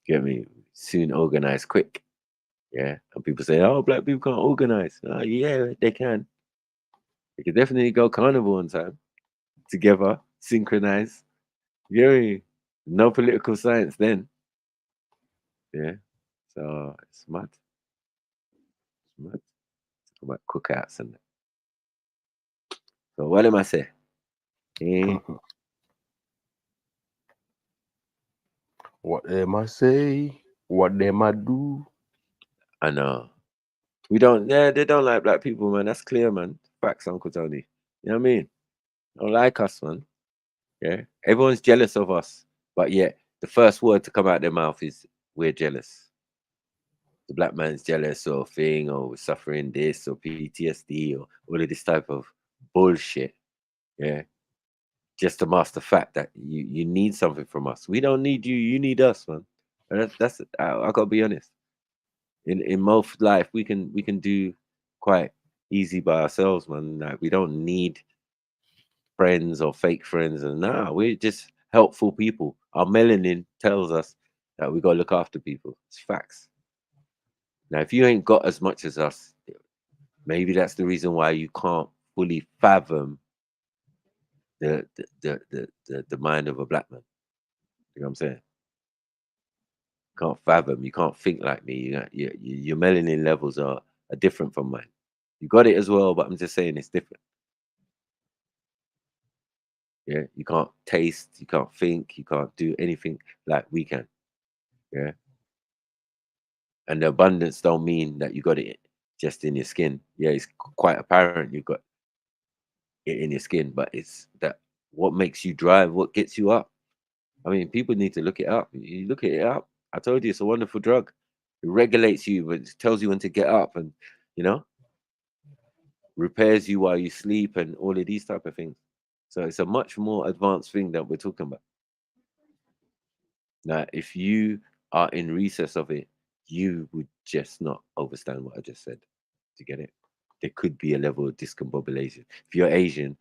Get me? Soon organize quick. Yeah. And people say, oh, black people can't organize. Oh, yeah, they can. They can definitely go carnival on time. Together, synchronize. Yeah. No political science then. Yeah. So it's mad. It's mad. Talk about cookouts and that. So what am I saying? what am I say? What am I do? I know. We don't, yeah, they don't like black people, man. That's clear, man. Facts, Uncle Tony. You know what I mean? They don't like us, man. Yeah. Everyone's jealous of us. But yet, the first word to come out their mouth is, we're jealous. The black man's jealous or thing, or we're suffering this or PTSD or all of this type of bullshit. Yeah. Just to mask the fact that you need something from us. We don't need you. You need us, man. And that's I gotta be honest. In most life, we can do quite easy by ourselves, man. Like, we don't need friends or fake friends, and we're just helpful people. Our melanin tells us that we gotta look after people. It's facts. Now, if you ain't got as much as us, maybe that's the reason why you can't fully fathom the mind of a black man. You know what I'm saying? Can't fathom. You can't think like me. Your melanin levels are different from mine. You got it as well, but I'm just saying it's different. Yeah, you can't taste, you can't think, you can't do anything like we can. Yeah, and the abundance don't mean that you got it just in your skin. Yeah, it's quite apparent you got it in your skin, but it's that what makes you drive, what gets you up. I mean, people need to look it up. You look it up. I told you it's a wonderful drug. It regulates you, but it tells you when to get up, and you know, repairs you while you sleep, and all of these type of things. So it's a much more advanced thing that we're talking about. Now, if you are in recess of it, you would just not understand what I just said. To get it, there could be a level of discombobulation. If you're Asian,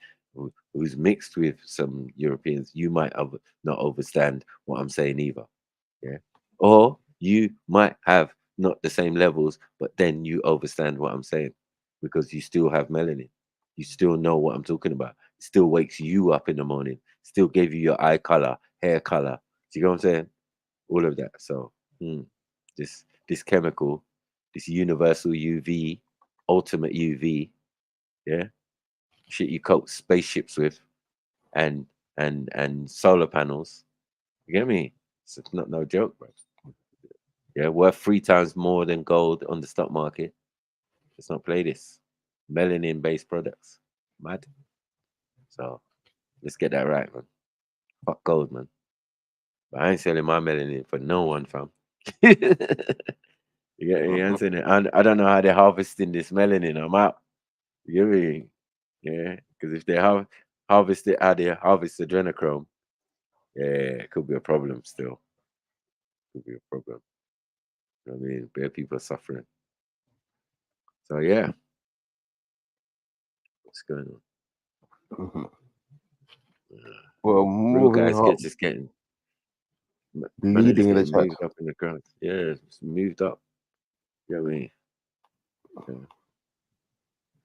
who's mixed with some Europeans, you might not understand what I'm saying either. Yeah, or you might have not the same levels, but then you understand what I'm saying because you still have melanin. You still know what I'm talking about. It still wakes you up in the morning. Still gave you your eye color, hair color. Do you know what I'm saying? All of that. So this chemical, this universal UV, ultimate UV, yeah, shit you coat spaceships with, and solar panels. You get me? It's not no joke, bro. Yeah, worth 3 times more than gold on the stock market. Let's not play this. Melanin-based products, mad. So let's get that right, man. Fuck gold, man. But I ain't selling my melanin for no one, fam. You get me? I'm saying it. I don't know how they're harvesting this melanin. I'm out. You get me? Yeah, because if they harvest it, how they harvest adrenochrome, yeah, it could be a problem still. Could be a problem. You know what I mean, bare people are suffering. So yeah, what's going on? Well, Real moving guys up, just getting leading in the chat. moved up in the crowd. Yeah, it's moved up. You know what I mean? Yeah.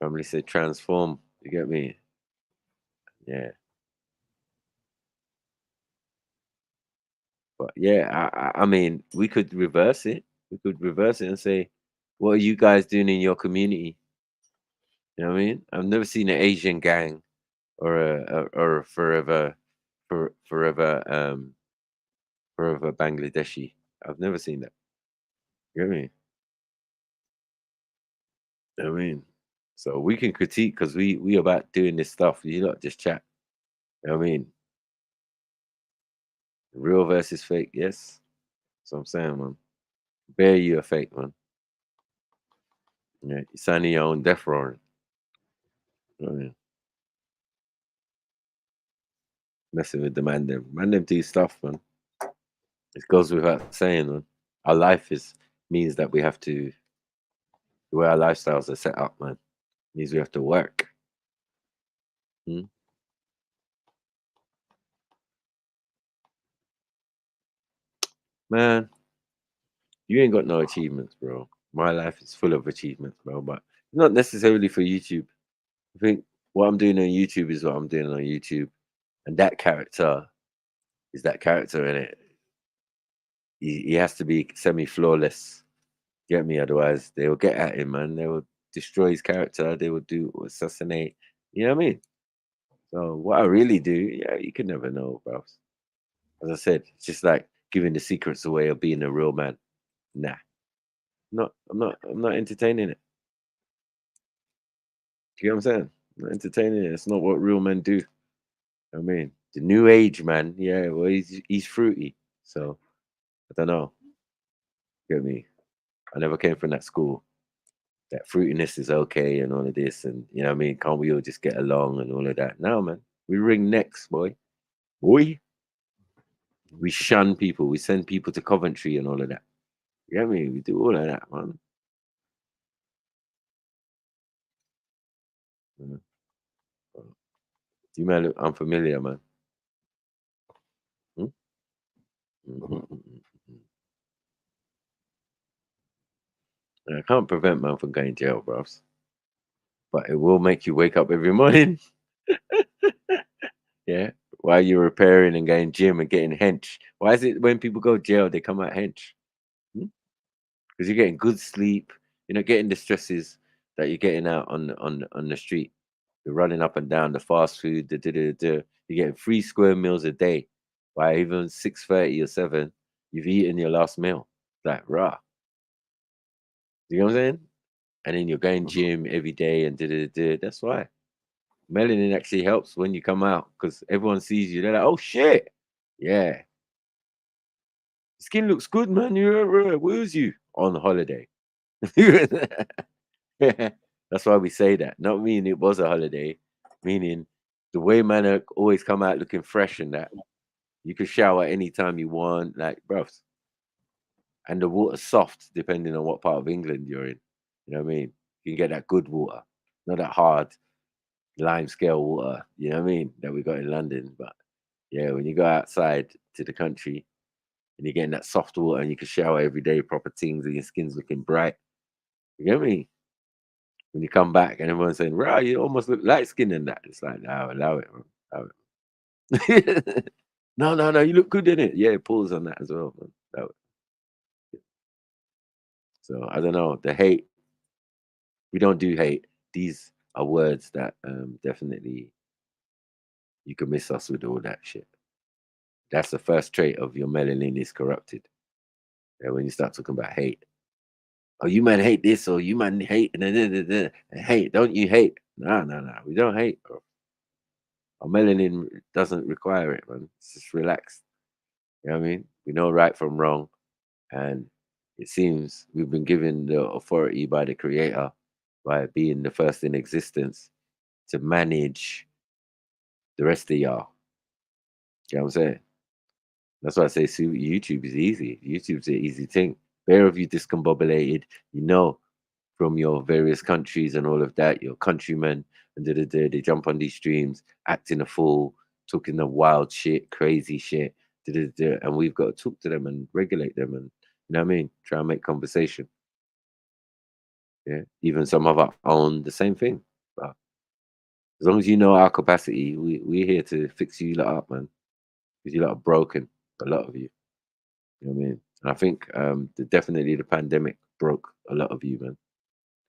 Family said transform. You get me? Yeah. But yeah, I mean, we could reverse it. We could reverse it and say, what are you guys doing in your community? You know what I mean? I've never seen an Asian gang or a forever Bangladeshi. I've never seen that. You know what I mean? You know what I mean? So we can critique because we about doing this stuff. You not just chat. You know what I mean? Real versus fake, yes. That's what I'm saying, man. Bear you a fake, man. Yeah, you're signing your own death warrant. You know what I mean? Messing with the man them do stuff, man. It goes without saying, man. Our life means that we have to, the way our lifestyles are set up, man, means we have to work. Man, you ain't got no achievements, bro. My life is full of achievements, bro, but not necessarily for YouTube. I think what I'm doing on YouTube is what I'm doing on YouTube, and that character is that character in it. He has to be semi-flawless. Get me? Otherwise, they will get at him, man. They will destroy his character. They will assassinate. You know what I mean? So what I really do, yeah, you can never know, bro. As I said, it's just like giving the secrets away of being a real man. Nah, I'm not entertaining it. You know what I'm saying? I'm not entertaining it. It's not what real men do. I mean, the new age man, yeah, well, he's fruity. So I don't know. Get me? I never came from that school. That fruitiness is okay and all of this, and you know what I mean? Can't we all just get along and all of that? No, man. We ring necks, boy. We shun people. We send people to Coventry and all of that. You know what I mean? We do all of that, man. You may look unfamiliar, man. I can't prevent man from going to jail, bros. But it will make you wake up every morning. Yeah. While you're repairing and going gym and getting hench. Why is it when people go jail, they come out hench? Because you're getting good sleep. You're not getting the stresses that you're getting out on the street. You're running up and down the fast food. You're getting 3 square meals a day. By even 6:30 or 7, you've eaten your last meal. Like raw. You know what I'm saying? And then you're going gym every day and that's why. Melanin actually helps when you come out because everyone sees you. They're like, oh shit. Yeah. Skin looks good, man. Where's you? on holiday. That's why we say that. Not meaning it was a holiday, meaning the way man always come out looking fresh and that. You can shower anytime you want, like, bruv. And the water's soft depending on what part of England you're in. You know what I mean? You can get that good water, not that hard lime scale water, you know what I mean, that we got in London. But yeah, when you go outside to the country and you're getting that soft water and you can shower every day, proper things, and your skin's looking bright. You get me? When you come back and everyone's saying, right, you almost look light skinned in that. It's like, no, allow it, man. Allow it. No, you look good in it. Yeah, pause on that as well, man. Allow it. So I don't know. The hate, we don't do hate. These are words that definitely you can miss us with all that shit. That's the first trait of your melanin is corrupted. When you start talking about hate. Oh, you man hate this, or you man hate, and hate. Don't you hate? No. We don't hate, bro. Our melanin doesn't require it, man. It's just relaxed. You know what I mean? We know right from wrong. And it seems we've been given the authority by the creator, by being the first in existence, to manage the rest of y'all. You know what I'm saying? That's why I say YouTube is easy. YouTube's an easy thing. Bare of you discombobulated, you know, from your various countries and all of that, your countrymen, and they jump on these streams, acting a fool, talking the wild shit, crazy shit, and we've got to talk to them and regulate them, and you know what I mean? Try and make conversation. Yeah, even some of our own, the same thing. But as long as you know our capacity, we're here to fix you lot up, man. Because you lot are broken, a lot of you. You know what I mean? And I think definitely the pandemic broke a lot of you, man.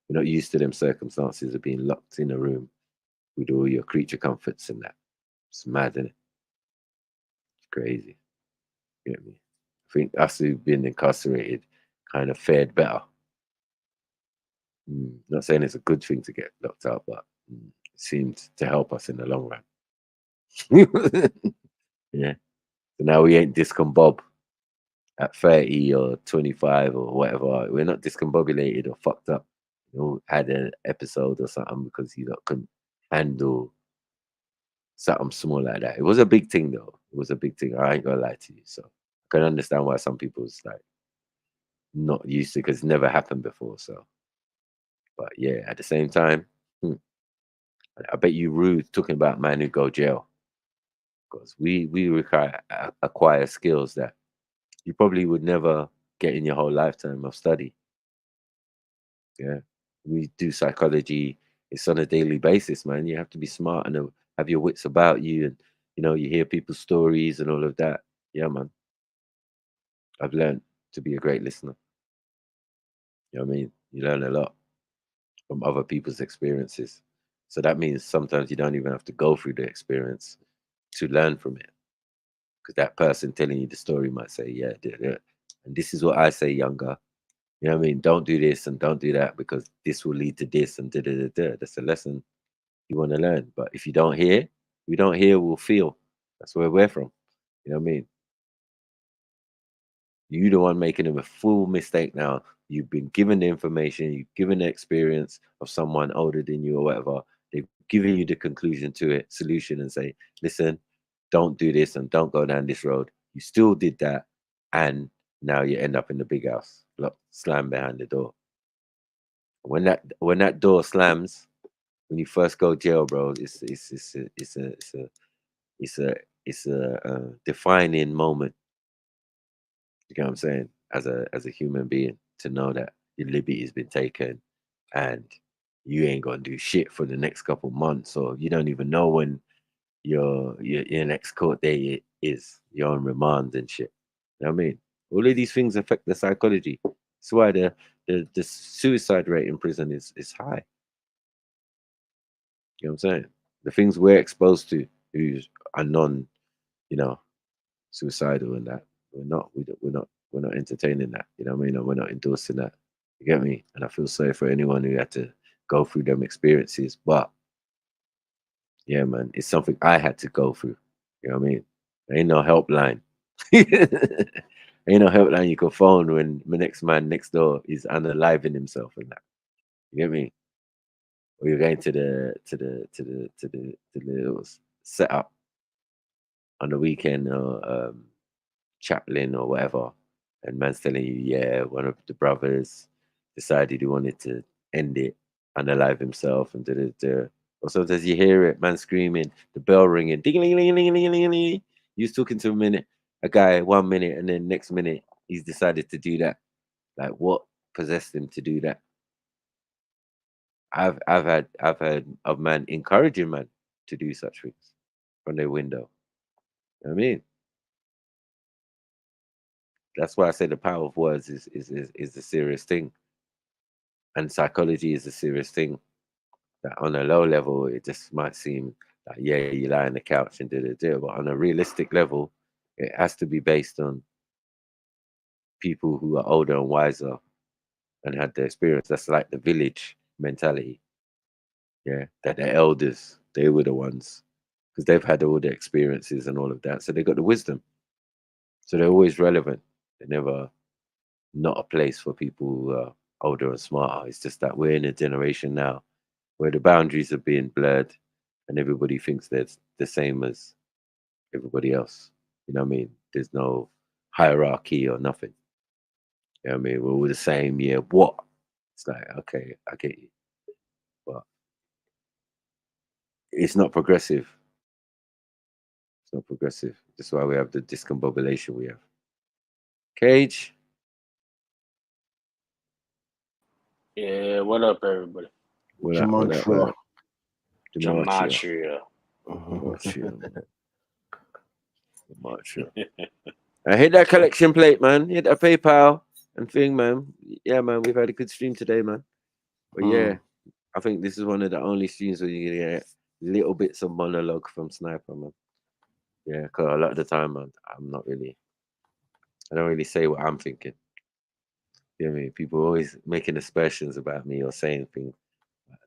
You're not used to them circumstances of being locked in a room with all your creature comforts and that. It's mad, isn't it? It's crazy. You know what I mean? I think us who've been incarcerated kind of fared better. Not saying it's a good thing to get locked up, but it seemed to help us in the long run. Yeah. So now we ain't discombobulated at 30 or 25 or whatever. We're not discombobulated or fucked up. You know, had an episode or something because you couldn't handle something small like that. It was a big thing though. It was a big thing. I ain't gonna lie to you. So I can understand why some people's like not used to, because it's never happened before. So, but yeah, at the same time, I bet you rude talking about man who go jail, because we acquire skills that you probably would never get in your whole lifetime of study. Yeah, we do psychology. It's on a daily basis, man. You have to be smart and have your wits about you, and you know, you hear people's stories and all of that. Yeah, man. I've learned to be a great listener. You know what I mean? You learn a lot from other people's experiences. So that means sometimes you don't even have to go through the experience to learn from it. Because that person telling you the story might say, yeah, and this is what I say, younger. You know what I mean? Don't do this and don't do that because this will lead to this and That's a lesson you want to learn. But if you don't hear, we don't hear, we'll feel. That's where we're from. You know what I mean? You the one making a full mistake now. You've been given the information, you've given the experience of someone older than you or whatever. They've given you the conclusion to it, solution, and say, listen, don't do this and don't go down this road. You still did that, and now you end up in the big house, slam behind the door. When that door slams, when you first go jail, bro, it's a defining moment. You know what I'm saying? As a human being, to know that your liberty has been taken and you ain't gonna do shit for the next couple months, or you don't even know when your next court date is. You're on remand and shit. You know what I mean? All of these things affect the psychology. That's why the suicide rate in prison is high. You know what I'm saying? The things we're exposed to who are non, suicidal and that, we're not entertaining that. You know what I mean? And we're not endorsing that. You get me? And I feel sorry for anyone who had to go through them experiences. But yeah, man, it's something I had to go through. You know what I mean? There ain't no helpline. Ain't no helpline you can phone when the next man next door is unaliving himself and that. You get me? Or you're going to the little setup on the weekend or chaplain or whatever, and man's telling you, yeah, one of the brothers decided he wanted to end it, unalive himself, and or sometimes you hear it, man screaming, the bell ringing, ding ling ling ling ling ling ling. You was talking to a guy 1 minute, and then next minute he's decided to do that. Like, what possessed him to do that? I've heard of man encouraging man to do such things from their window. You know what I mean? That's why I say the power of words is a serious thing, and psychology is a serious thing. That on a low level, it just might seem like, yeah, you lie on the couch and do, but on a realistic level, it has to be based on people who are older and wiser and had the experience. That's like the village mentality. Yeah, that the elders, they were the ones, because they've had all the experiences and all of that, so they got the wisdom. So they're always relevant. They're never not a place for people who are older and smarter. It's just that we're in a generation now where the boundaries are being blurred and everybody thinks they're the same as everybody else. You know what I mean? There's no hierarchy or nothing. You know what I mean? We're all the same, yeah. What? It's like, okay, I get you. But it's not progressive. It's not progressive. That's why we have the discombobulation we have. Cage. Yeah, what up, everybody? What up? What up? What up? Gematria. I hit that collection plate, man. Hit that PayPal and thing, man. Yeah, man. We've had a good stream today, man. But yeah, I think this is one of the only streams where you get little bits of monologue from Sniper, man. Yeah, because a lot of the time, man, I don't really say what I'm thinking. You know what I mean? People are always making aspersions about me or saying things.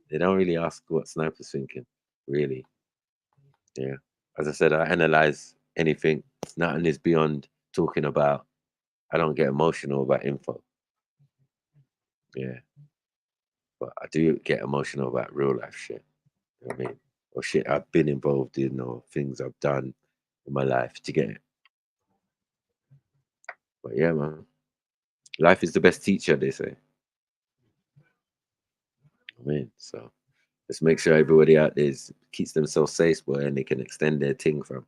They don't really ask what Sniper's thinking, really. Yeah. As I said, I analyze anything. Nothing is beyond talking about. I don't get emotional about info. Yeah. But I do get emotional about real life shit. You know what I mean? Or shit I've been involved in or things I've done in my life to get it. But yeah, man. Life is the best teacher, they say. I mean, so let's make sure everybody out there keeps themselves safe, boy, and they can extend their ting from.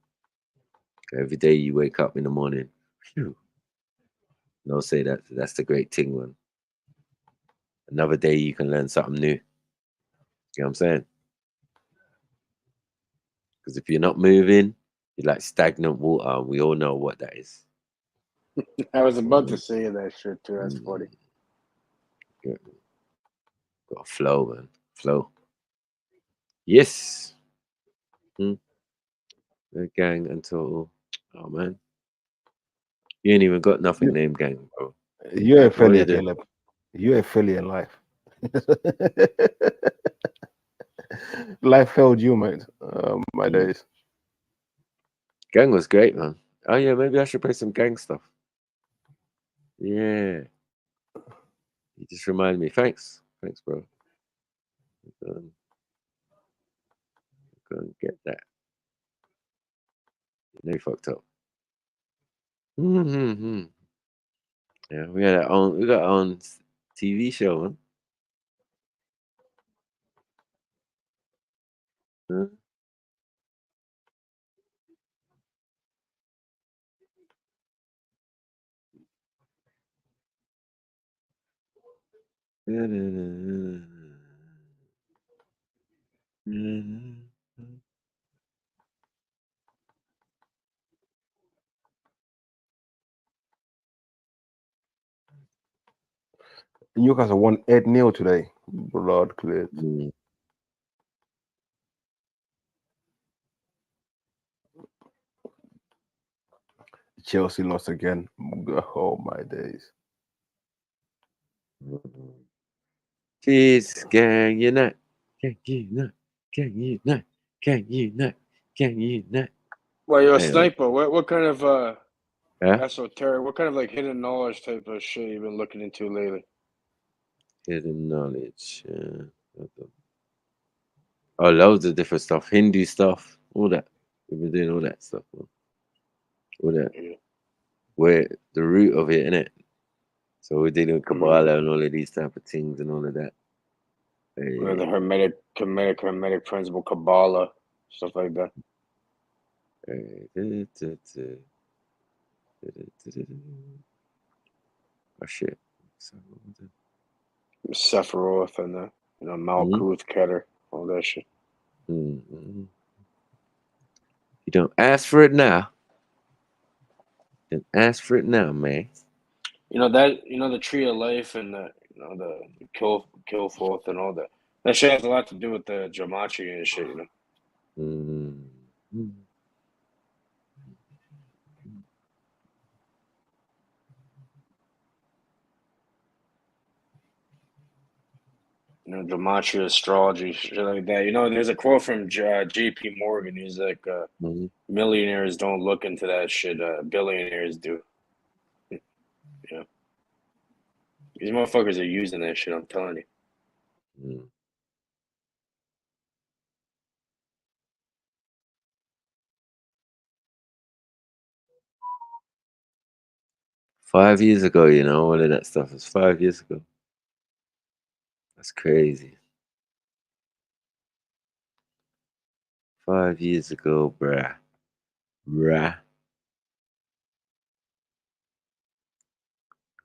Every day you wake up in the morning, phew, no, say that's the great ting, man. Another day you can learn something new. You know what I'm saying? Because if you're not moving, you're like stagnant water, and we all know what that is. I was about to say that shit too. That's funny. Yeah. Got flow, man. Flow. Yes. The gang and total. Oh man. You ain't even got nothing named gang, bro. You're a failure, Caleb. You're a failure in life. Life failed you, mate. My days. Gang was great, man. Oh yeah, maybe I should play some gang stuff. Yeah. You just reminded me. Thanks, bro. Go and get that. You know you fucked up. Yeah, we got our own TV show, man. Huh? Newcastle won 8-0 today. Blood cleared. Chelsea lost again. Oh my days. Cheers, gang unite. Gang unite. Gang unite. Gang unite. Gang unite. Well, you're a Hey, sniper. What kind of Yeah. Esoteric. What kind of like hidden knowledge type of shit you been looking into lately? Hidden knowledge. Oh, loads of different stuff. Hindu stuff. All that. We've been doing all that stuff. Man. All that. Yeah. Where the root of it, innit? So we're dealing with Kabbalah and all of these type of things and all of that. Or the hermetic principle, Kabbalah, stuff like that. Oh shit. Sephiroth and the Malkuth, Keter, all that shit. You don't ask for it now. Don't ask for it now, man. You know that the tree of life and the the kill forth and all that. That shit has a lot to do with the gematria and shit, you know. Gematria, astrology, shit like that. You know, there's a quote from J.P. Morgan. He's like, millionaires don't look into that shit. Billionaires do. Yeah. These motherfuckers are using that shit, I'm telling you. 5 years ago, you know, all of that stuff was 5 years ago. That's crazy. 5 years ago, bruh.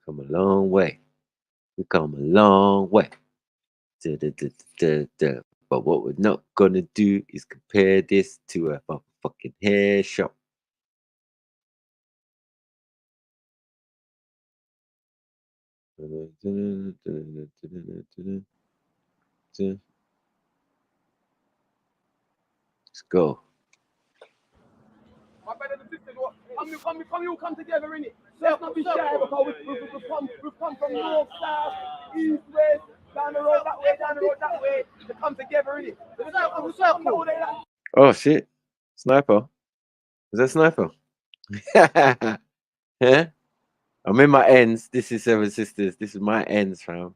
Come a long way. We come a long way. But what we're not gonna do is compare this to a motherfucking hair shop. Let's go. My brothers and sisters, come you come together, innit? Let's not be shy because we've come from north, south, east, west, down the road that way, to come together, innit? Oh shit. Sniper. Is that Sniper? Yeah? I'm in my ends. This is Seven Sisters. This is my ends, fam.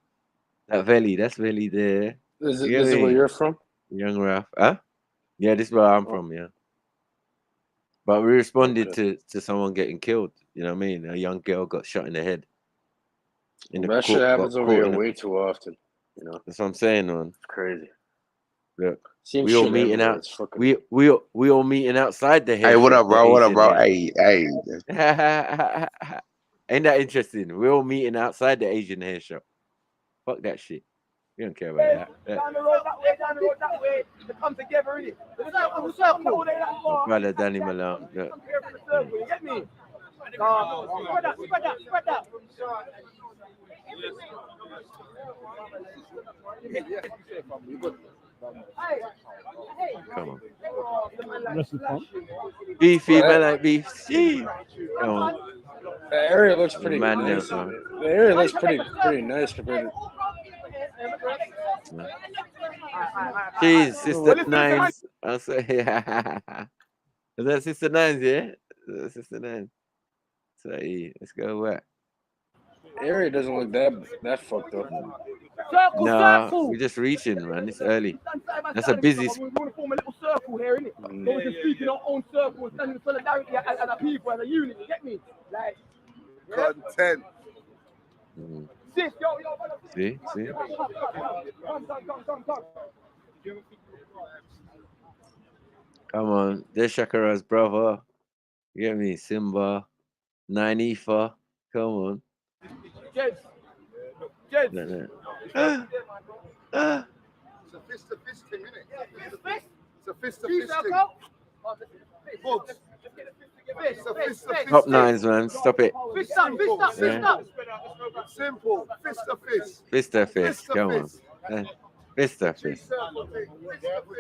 That's Veli there. This is where you're from? Young Ralph. Huh? Yeah, this is where I'm from, yeah. But we responded to someone getting killed. You know what I mean? A young girl got shot in the head. That shit happens over here way too often. You know. That's what I'm saying, man. It's crazy. Look, Same we all shit meeting everywhere. out. It's fucking... We all meeting outside the head. Hey, what up, bro? What up, bro? Hey. Ain't that interesting? We're all meeting outside the Asian hair shop. Fuck that shit. We don't care about that. Down the road that way, to come together, innit? The circle. Brother Danny Malone. Look. Come here from the circle, you get me? Spread that. Come on. Beefy, man, like beef. Come on. The area looks pretty man nice. down, The area looks pretty nice compared to... Jeez, Sister Nines. I'll say, is that Sister Nines, yeah? Sister Nines. So, let's go where? The area doesn't look that fucked up. Nah, we're just reaching, man. It's early. That's a busy. We want to form a little circle here, innit? So we can speak in our own circle and stand in solidarity as a people, as a unit, you get me? Like, content. Sis, yo, See? Come on, there's Shakara's brother. You get me? Simba, Nine Ifa. Come on. Jeds. It's a fist thing, innit? It's a fist thing. Top nines, man. Stop it. Fist up. Simple. Fist to fist. Fist to fist. Come on. Fist to fist.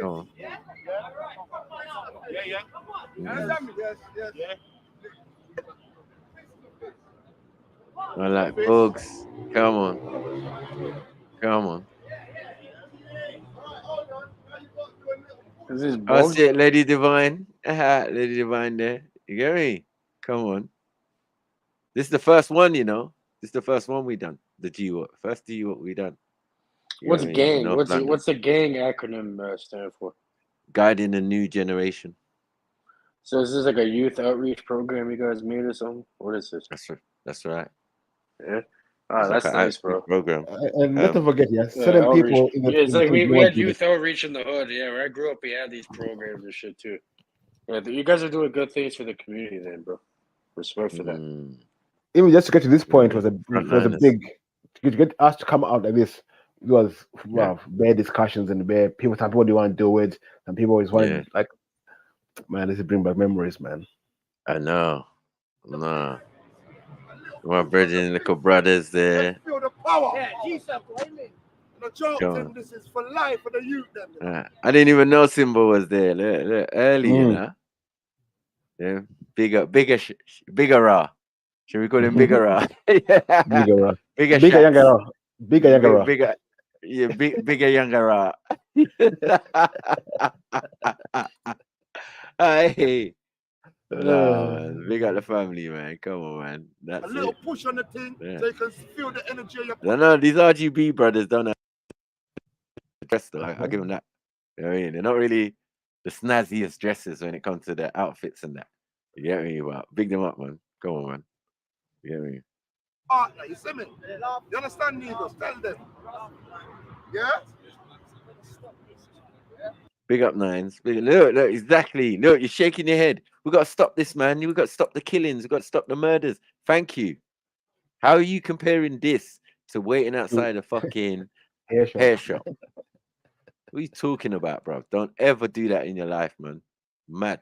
Come on. I like bugs. Come on. I see it, Lady Divine. Lady Divine there. You get me? Come on. This is the first one, you know. This is the first one we done. The first G we done. You What's know what I mean? gang? North London. What's the gang acronym stand for? Guiding the new generation. So is this like a youth outreach program you guys made or something? What is this? That's right. Yeah. Oh, that's like nice, bro. Program. And not to forget, certain outreach. people in the Yeah, it's like we want had to do youth outreach in the hood. Yeah, where I grew up, we had these programs and shit too. Yeah, you guys are doing good things for the community, then, bro. Respect for that. Even just to get to this point was a Frontliners. big to get us to come out like this. It was bare discussions and bare people. Some people do want to do it, and people always want like, man, this is bring back memories, man. I know. No. My brethren, little brothers there. Feel the power. Yeah, Jesus, the joke John. thing, this is for life for the youth. I didn't even know Simba was there. Look, early, you know. Yeah, bigger raw. Should we call him bigger raw? Bigger younger raw. Bigger younger raw. Bigger younger raw. Hey. No, big up the family, man. Come on, man. That's A little push on the thing so you can feel the energy of your No, these RGB brothers don't have dress though. I give them that. You know what I mean? They're not really the snazziest dressers when it comes to their outfits and that. You get me? But big them up, man. Come on, man. You get me? partner. You see me? You understand, Negus? Tell them. Yeah? Big up Nines. Look, exactly. Look, you're shaking your head. We got to stop this, man. We got to stop the killings. We got to stop the murders. Thank you. How are you comparing this to waiting outside a fucking hair shop? What are you talking about, bro? Don't ever do that in your life, man. Mad.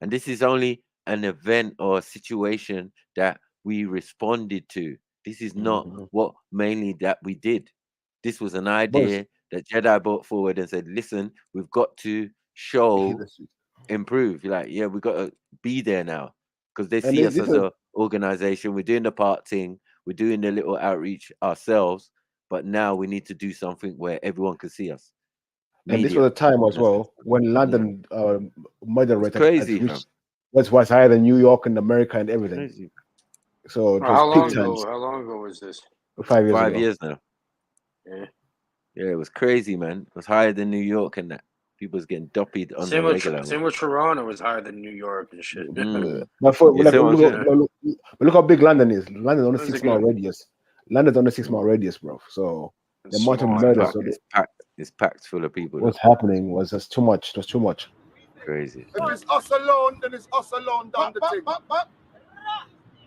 And this is only an event or a situation that we responded to. This is not what mainly that we did. This was an idea that Jedi brought forward and said, listen, we've got to show, improve. You're like, yeah, we've got to be there now. Because they see us as an organization. We're doing the part thing. We're doing the little outreach ourselves. But now we need to do something where everyone can see us. And this was a time as well when London murder rate was higher than New York and America and everything. Crazy. So it was how long peak times. ago? How long ago was this? 5 years. 5 ago. years now. Yeah, it was crazy, man. It was higher than New York and that. People was getting doppied on the regular. Same with Toronto was higher than New York and shit. But look how big London is. London's on a 6 mile radius. London's on a 6 mile radius, bro. So the amount of murders. It's packed full of people. What's happening was just too much. It was too much. Crazy. If it's us alone, then it's us alone down the thing.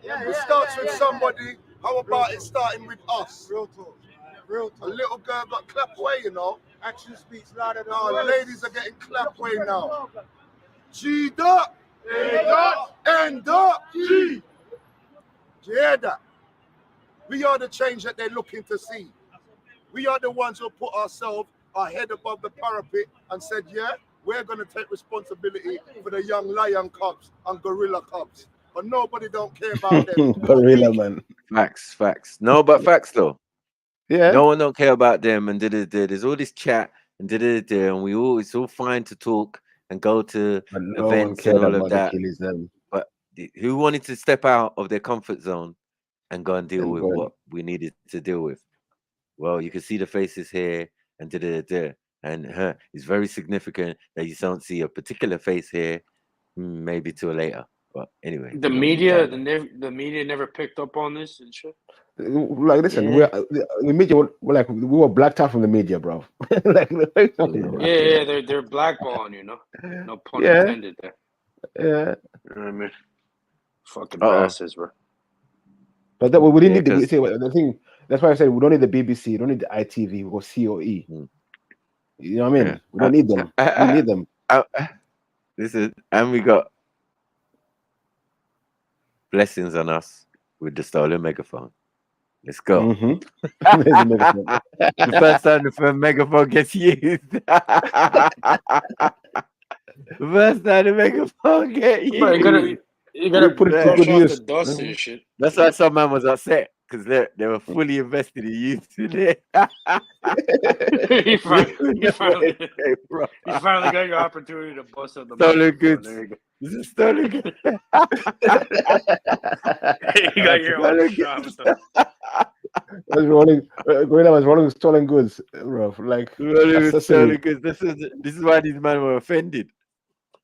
If it starts with somebody, how about it starting with us? Real talk. Real talk. A little girl got clapped away, you know. Action speaks louder than words. Ladies are getting clapped away now. G dot, A dot, N dot, G. Do you hear that? We are the change that they're looking to see. We are the ones who put ourselves our head above the parapet and said, yeah, we're going to take responsibility for the young lion cubs and gorilla cubs. But nobody don't care about them. Gorilla, man. Facts. No, but facts though. Yeah. No one don't care about them and there's all this chat and and it's all fine to talk and go to events and all of that. But who wanted to step out of their comfort zone and go and deal with what we needed to deal with? Well, you can see the faces here and and it's very significant that you don't see a particular face here, maybe till later. But anyway, the media never picked up on this and shit. Like, listen, the media we were blacked out from the media, bro. They're blackballing, you know. No pun intended there. Yeah. You know what I mean? Fucking bastards, bro. But we didn't need the thing. That's why I said we don't need the BBC, we don't need the ITV, we go COE. You know what I mean? We don't need them. We need them. And we got blessings on us with the stolen megaphone. Let's go. The first time the megaphone gets used. The first time the megaphone gets used. You gotta put it to good use. The dust and shit. That's why some man was upset because they were fully invested in using it. You finally got your opportunity to bust up the stolen goods. This is stolen goods. You got your own shop. Gorilla was rolling stolen goods, bro. Like Stolen goods. This is why these men were offended.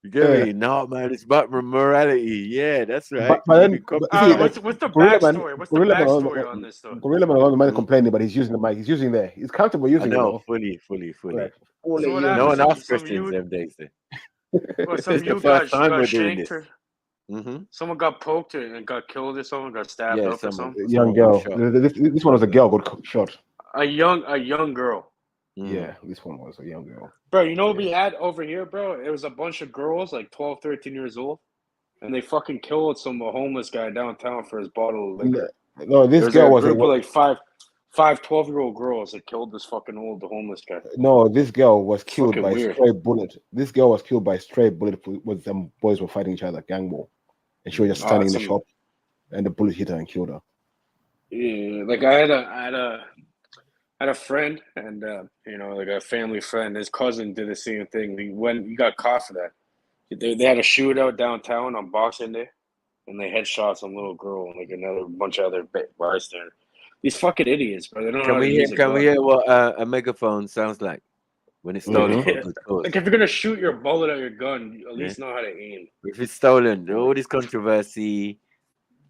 You get me? No, man, it's about morality. Yeah, that's right. But then, what's the backstory? What's the backstory on this though? Gorilla Man was the man complaining, but he's using the mic. He's using there. He's comfortable using it. No, fully. Like, No one asked questions them days. Well, some It's the you first got time we're doing shanked this. or someone got poked and got killed or someone got stabbed up or something. Young girl. This one was a girl got shot. A young girl. Yeah, this one was a young girl. Bro, you know what we had over here, bro? It was a bunch of girls, like 12, 13 years old, and they fucking killed some homeless guy downtown for his bottle of liquor. No, this girl was a group of like five 12-year-old girls that killed this fucking homeless guy. No, this girl was killed Fucking by weird. stray bullet. This girl was killed by stray bullet when some boys were fighting each other, gang war. And she was just standing in the shop, and the bullet hit her and killed her. Yeah, like I had a friend, and like a family friend. His cousin did the same thing. He got caught for that. They had a shootout downtown on Boxing Day, and they headshot some little girl and like another bunch of other bystanders. These fucking idiots, bro. They don't know how to use a Can we gun. hear what a megaphone sounds like when it's stolen for a good cause? Like if you're gonna shoot your bullet at your gun, you at least know how to aim. If it's stolen, all this controversy,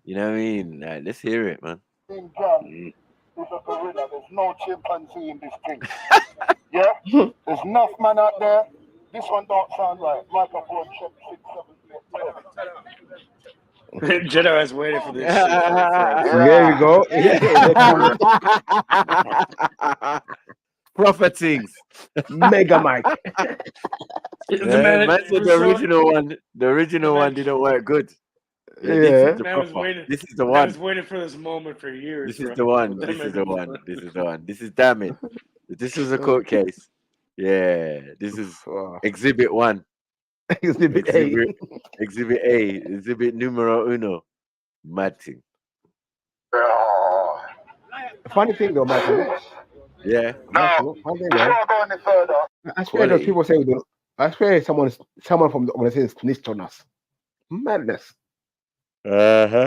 you know what I mean? Like, let's hear it, man. Is a gorilla. There's no chimpanzee in this thing. Yeah? There's enough man out there. This one don't sound right. Microphone check 6, 7, 8. Jedi has waited for this shit. There we go. Prophet things. Mega mic. Man said the original one didn't work good. Yeah. This is the I one. was waiting for this moment for years. This is the one. This is the one. This is the one. This is damning. This was a court case. Yeah. This is exhibit 1. Exhibit A. Exhibit A. Exhibit numero uno. Mad thing. Funny thing though, Michael. Yeah. Funny thing, though. I swear those people say, I swear someone from the organization snitched on us. Madness. Was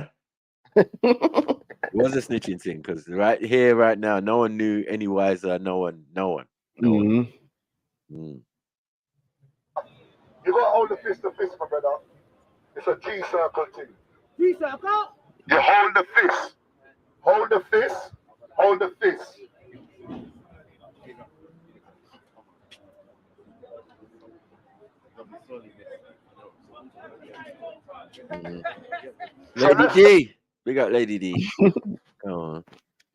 a snitching thing because right here, right now, no one knew any wiser. No one. You got to hold the fist to fist, my brother. It's a G-circle thing. G-circle? You hold the fist. Hold the fist. Hold the fist. Lady D. Big up Lady D. Come on.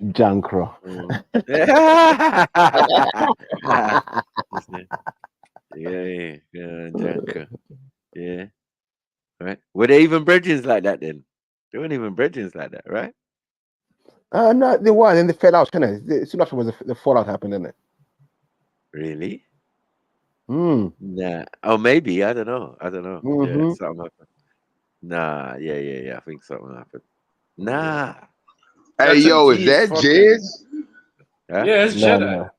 Jankro. Yeah, Janko. Yeah. Right. Were they even brethrens like that then? They weren't even brethrens like that, right? No, they were, and they fell out, kind of. Soon after the fallout happened, didn't it? Really? Nah. Oh, maybe. I don't know. Yeah, something happened. Nah. Yeah. I think something happened. Nah. Hey, yo, is that Jez? Huh? Yeah, it's Jedi. No.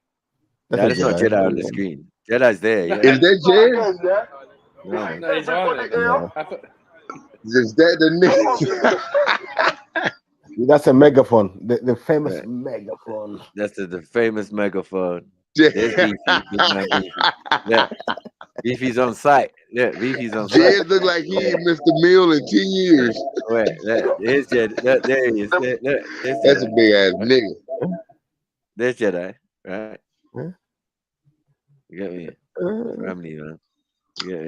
That's not Jedi on the screen. Jedi's there. Yeah. Is that Jez? No. No, he's on it. No. Is that the nigga? That's a megaphone. The famous megaphone. That's the famous megaphone. There's Beefy. Yeah. Beefy's on site. Yeah, Beefy's on site. Jez look like he ain't missed a meal in 10 years. Wait, there's Jedi. There he is. That's a big ass nigga. There's Jedi, right? You get me? Family, man.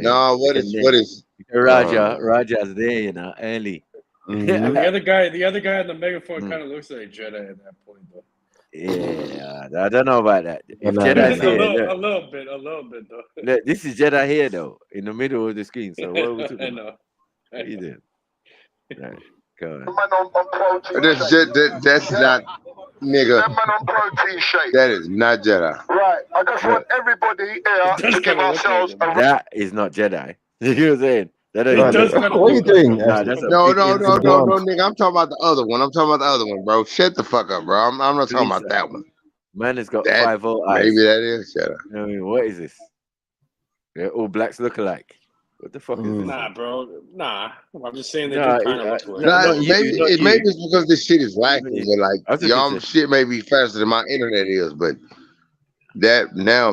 No, what is Raja's there, you know, early. The other guy in the megaphone kind of looks like Jedi at that point, though. Yeah, I don't know about that. If Jedi's here, a little bit though. Look, this is Jedi here though, in the middle of the screen. So what are we talking I about? know. What are you doing? Right, go on. That's not nigga. That man on protein shake. That is not Jedi. Right. I just want everybody here to give ourselves a That is not Jedi. You know what I'm saying? What are you doing? No, nigga. I'm talking about the other one. Bro. Shut the fuck up, bro. I'm not talking about that one. Man has got That- 5 volt eyes. Maybe that is Jedi. I mean, what is this? They're all blacks look alike. What the fuck is this? Nah, bro. Nah. I'm just saying they Nah, do kind of look alike. Nah, not you, maybe not you. maybe it's because this shit is Not lacking, you. but like I was looking y'all to. shit may be faster than my internet is, but that now,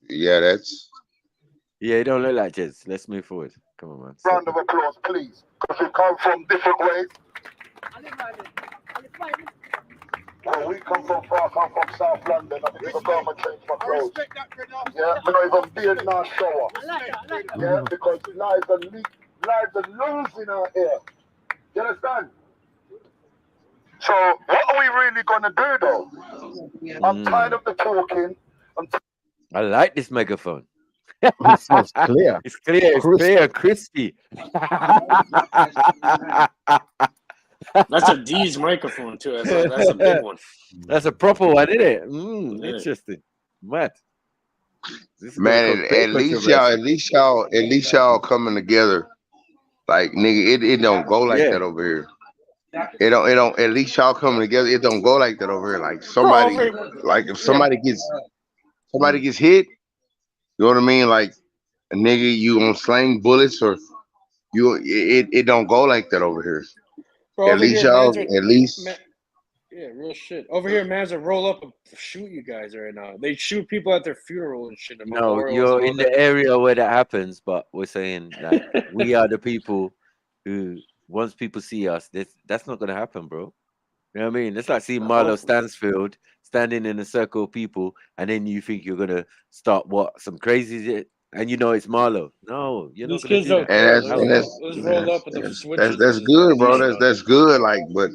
yeah, that's Yeah, it don't look like Jez. Let's move forward. Come on, man. Round of applause, please, because we come from different ways. Well, we come from far, come from South London. I think the government changed my clothes. Yeah, we're not even beard nor shower. Yeah, because lives are losing out here. You understand? So what are we really gonna do though? I'm tired of the talking. I like this megaphone. It sounds clear. It's clear. It's clear, crispy. That's a D's microphone too. That's a big one. That's a proper one, isn't it? Yeah. Interesting. Mad. This is man. At least y'all coming together. Like nigga, it don't go like that over here. It don't. At least y'all coming together. It don't go like that over here. Like somebody, like if somebody gets hit, you know what I mean? Like a nigga, you gonna slang bullets or you? It don't go like that over here. Bro, At least y'all. Yeah, real shit. Over here, mans will roll up and shoot you guys right now. They shoot people at their funeral and shit. And No, memorials you're and all in that. the area where that happens, but we're saying like we are the people who once people see us, that's not gonna happen, bro. You know what I mean? It's like seeing Marlo Stansfield standing in a circle of people, and then you think you're gonna start some crazy shit, and you know it's Marlo. No, you're not These gonna kids do don't that. care. And Let's roll up with the switches. that's good, bro. That's good. Like, but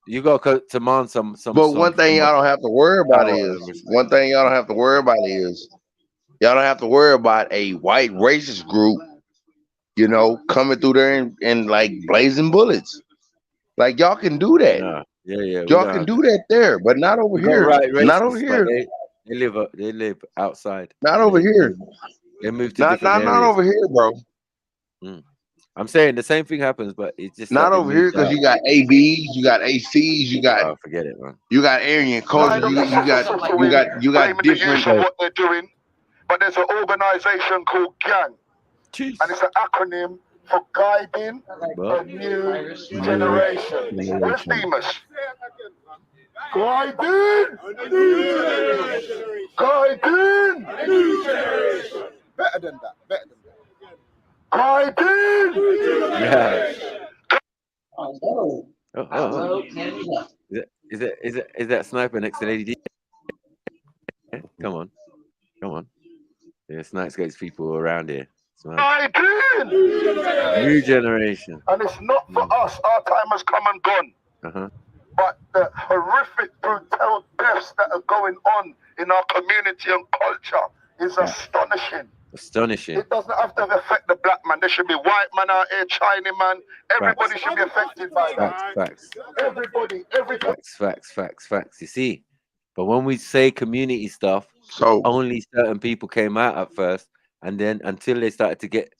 you got to demand some. But one thing y'all don't have to worry about is y'all don't have to worry about a white racist group, you know, coming through there and like blazing bullets. Like y'all can do that. Nah. Yeah. Y'all can do that there, but not over here. Right, Not over racists, but here. they live outside. Not over here. They move to Not different areas. over here, bro. I'm saying the same thing happens, but it's just Not like over here because you got ABs, you got ACs, you got forget it, man. You got Aryan culture. You got different. What they're doing, but there's an organization called GANG, and it's an acronym for Guiding a New Generation. Where's Demas? Guiding a New Generation. Guiding a New Generation. Better than that. Guiding. Yeah. Oh. Is that sniper next to Lady D? Yeah, come on. Yeah, Snipes gets people around here. New generation. And it's not for us. Our time has come and gone. But the horrific brutal deaths that are going on in our community and culture is astonishing. It doesn't have to affect the black man. There should be white man out here, Chinese man. Everybody should be affected by that. Facts. Everybody. Facts. You see, but when we say community stuff, only certain people came out at first, and then until they started to get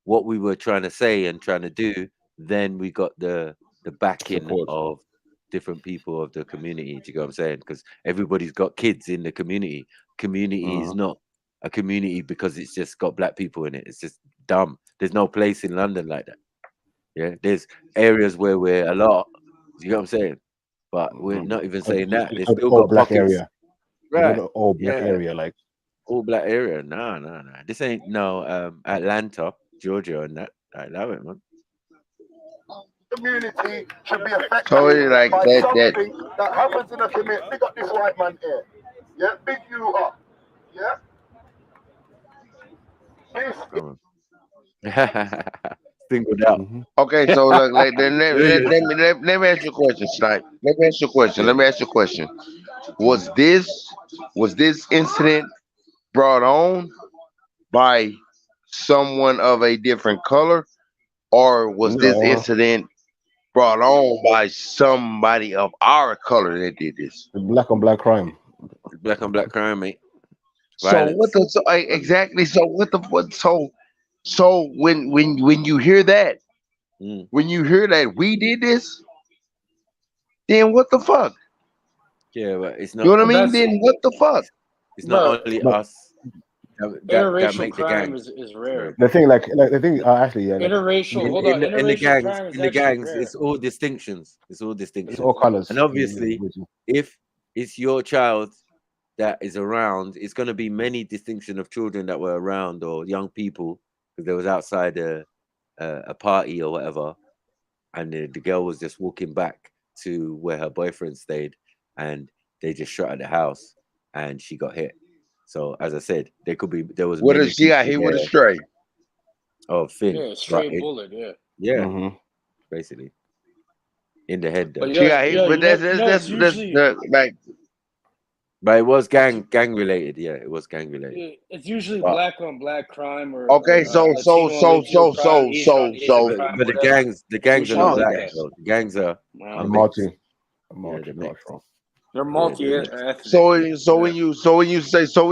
what we were trying to say and trying to do, then we got the backing of different people of the community. Do you get what I'm saying? Because everybody's got kids in the community. Community is not a community because it's just got black people in it. It's just dumb. There's no place in London like that. Yeah, there's areas where we're a lot. You know what I'm saying? But we're not even saying that. There's still got black pockets. area. Right. All black area, like all black area. No. This ain't Atlanta, Georgia, and that. I love it, man. Community should be affected Totally like by that. something that happens in the community. Big up this white man here. Yeah, big you up. Yeah. Singled out. Okay, so look, let me ask you a question, Snipe. Let me ask you a question. Was this incident brought on by someone of a different color, or was this incident brought on by somebody of our color that did this? Black on black crime. Black on black crime, mate. So what the exactly? So So when you hear that, we did this, then what the fuck? Yeah, but it's not. You know what I mean? Then what the fuck? It's not only us that interracial make the crime gangs. is rare. The thing, like the thing, actually, yeah, like, Interracial, hold on, in the interracial crime is actually gangs, rare. it's all distinctions. It's all it's distinctions. all colors. And obviously, if it's your child that is around, it's going to be many distinction of children that were around or young people because they was outside a party or whatever, and the girl was just walking back to where her boyfriend stayed, and they just shot at the house, and she got hit. So as I said, there was What many if she got people hit with a there. stray? Oh, Finn. Yeah, straight bullet. Yeah. Yeah. Basically. In the head, though. But She got hit, but that's like. But it was gang related. Yeah, it was gang related. It's usually But- black on black crime or Okay, so Latino on Latino crime, Asian on Asian crime, but the whatever. gangs are not Usually black. like that. Though. The gangs are multi. They're mixed. They're multi-ethnic. So when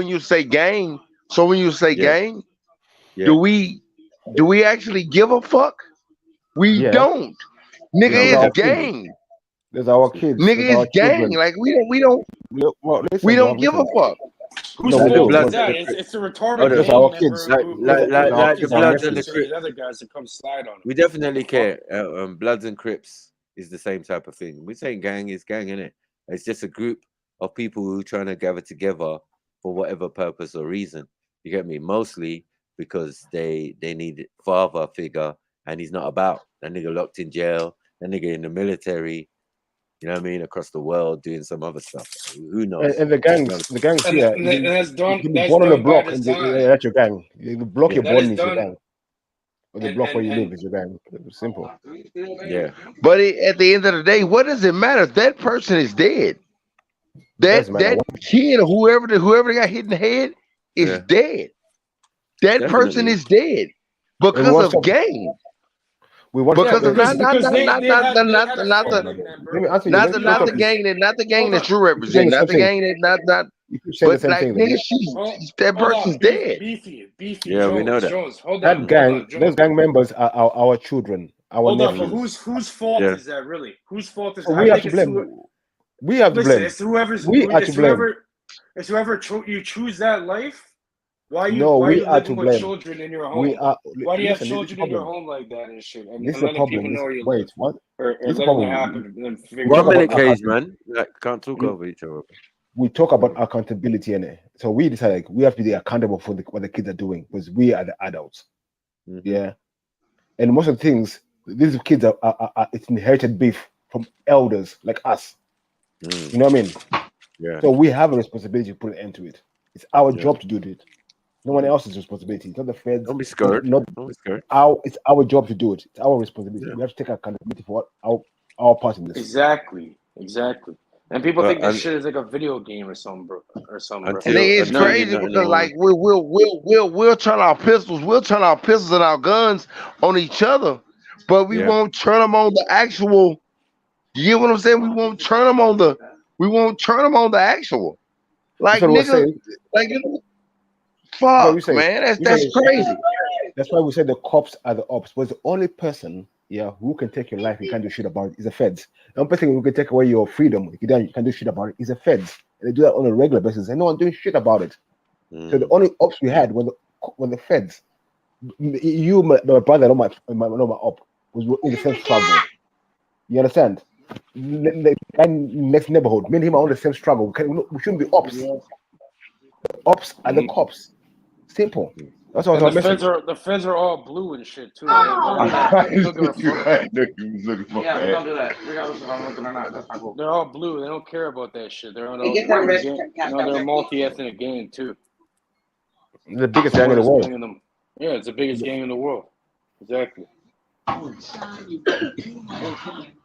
you say gang, do we actually give a fuck? We don't. Nigga, There's it's our kids. gang. There's our kids. Nigga, There's our it's gang. children. Like we don't Well, listen, we don't bro, give a listen. fuck. Whose No, we fault do. is that? It's a retarded There's gang our member kids. who Like the Bloods and the these Crips. other guys to come slide on them. We definitely care. Bloods and Crips is the same type of thing. We're saying gang is gang, innit? It's just a group of people who are trying to gather together for whatever purpose or reason. You get me? Mostly because they need a father figure and he's not about. That nigga locked in jail, that nigga in the military, you know what I mean, across the world doing some other stuff. Who knows? And the gangs, yeah. And that's done. You're That's born on done the block, by and design. that's your gang. The block you're That born is in is your done. gang. Or the block where you live is your gang. It's simple. Yeah. But at the end of the day, what does it matter? That person is dead. That kid or whoever got hit in the head is dead. That person is dead because of gang. Because of not the gang that you represent, not the gang that but like nigga, that person's dead. Beefy, Yeah, we know that. Jones, hold That on, gang, Jones. those gang members are our children, our Hold on, nephews. but whose fault is that really? Whose fault is So that? we I have think to it's blame. We have to listen, blame. it's whoever's We are to blame. it's whoever you choose that life. Why you No, why we you are living to with blame. children in your home? We are. Why do you have Listen, this is the children in your problem. home like that and shit? And This is the letting people problem. know you Wait, live. what? Or This is the letting it problem. happen and then figure 1 it out. minute, Cage, man. Like, can't talk over each other. We talk about accountability, and so we decide like we have to be accountable for what the kids are doing because we are the adults. Yeah, and most of the things these kids are it's inherited beef from elders like us. You know what I mean? Yeah. So we have a responsibility to put an end to it. It's our job to do it. No one else's responsibility. It's not the feds. Don't be scared. Not Don't be scared. It's our job to do it. It's our responsibility. We have to take accountability for our part in this. Exactly. And people But think this shit is like a video game or something, bro. And it's crazy because like we'll turn our pistols, and our guns on each other, but we won't turn them on the actual. You get what I'm saying? We won't turn them on the actual. Like nigga, like fuck, man, that's crazy. That's why we say the cops are the ops. Was the only person, who can take your life, you can't do shit about it, is the feds. The only person who can take away your freedom, you can do shit about it, is the feds. And they do that on a regular basis, and no one doing shit about it. So the only ops we had were the feds. You, my brother, not my op, was in the same struggle. You understand? The guy next neighborhood, me and him are on the same struggle. We shouldn't be ops. Ops are the cops. Simple. That's what And the feds are all blue and shit too. Yeah, we don't do that. They're all blue. They don't care about that shit. They're on they're multi-ethnic gang too. The biggest gang in the world. Yeah, it's the biggest gang in the world. Exactly.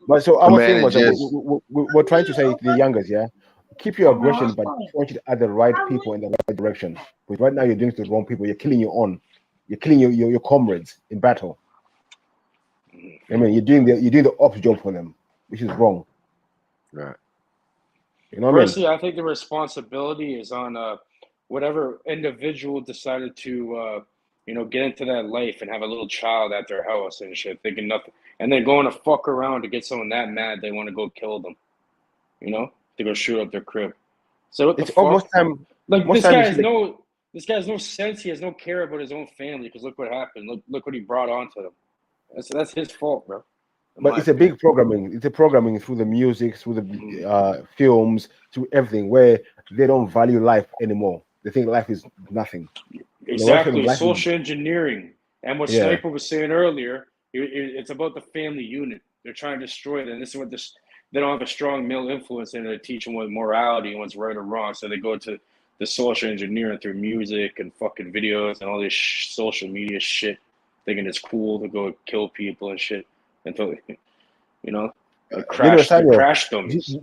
But so our thing was we're trying to say to the youngers, keep your aggression, but point it at the right people in the right direction. Because right now you're doing it to the wrong people. You're killing you're killing your comrades in battle. I mean, you're doing the ops job for them, which is wrong. Right. You know what Personally, I think the responsibility is on whatever individual decided to get into that life and have a little child at their house and shit, thinking nothing, and then going to fuck around to get someone that mad they want to go kill them. To go shoot up their crib. So what the it's fuck? almost time. Like most this time guy you has see This guy has no sense. He has no care about his own family because look what happened. Look what he brought onto them. That's his fault, bro. But it's a big programming. It's a programming through the music, through the films, through everything, where they don't value life anymore. They think life is nothing. Exactly, social engineering. And what Yeah. Sniper was saying earlier, it's about the family unit. They're trying to destroy it, and this is what they don't have a strong male influence in it to teach them what morality and what's right or wrong. So they go to the social engineering through music and fucking videos and all this social media shit, thinking it's cool to go kill people and shit until crash dummies.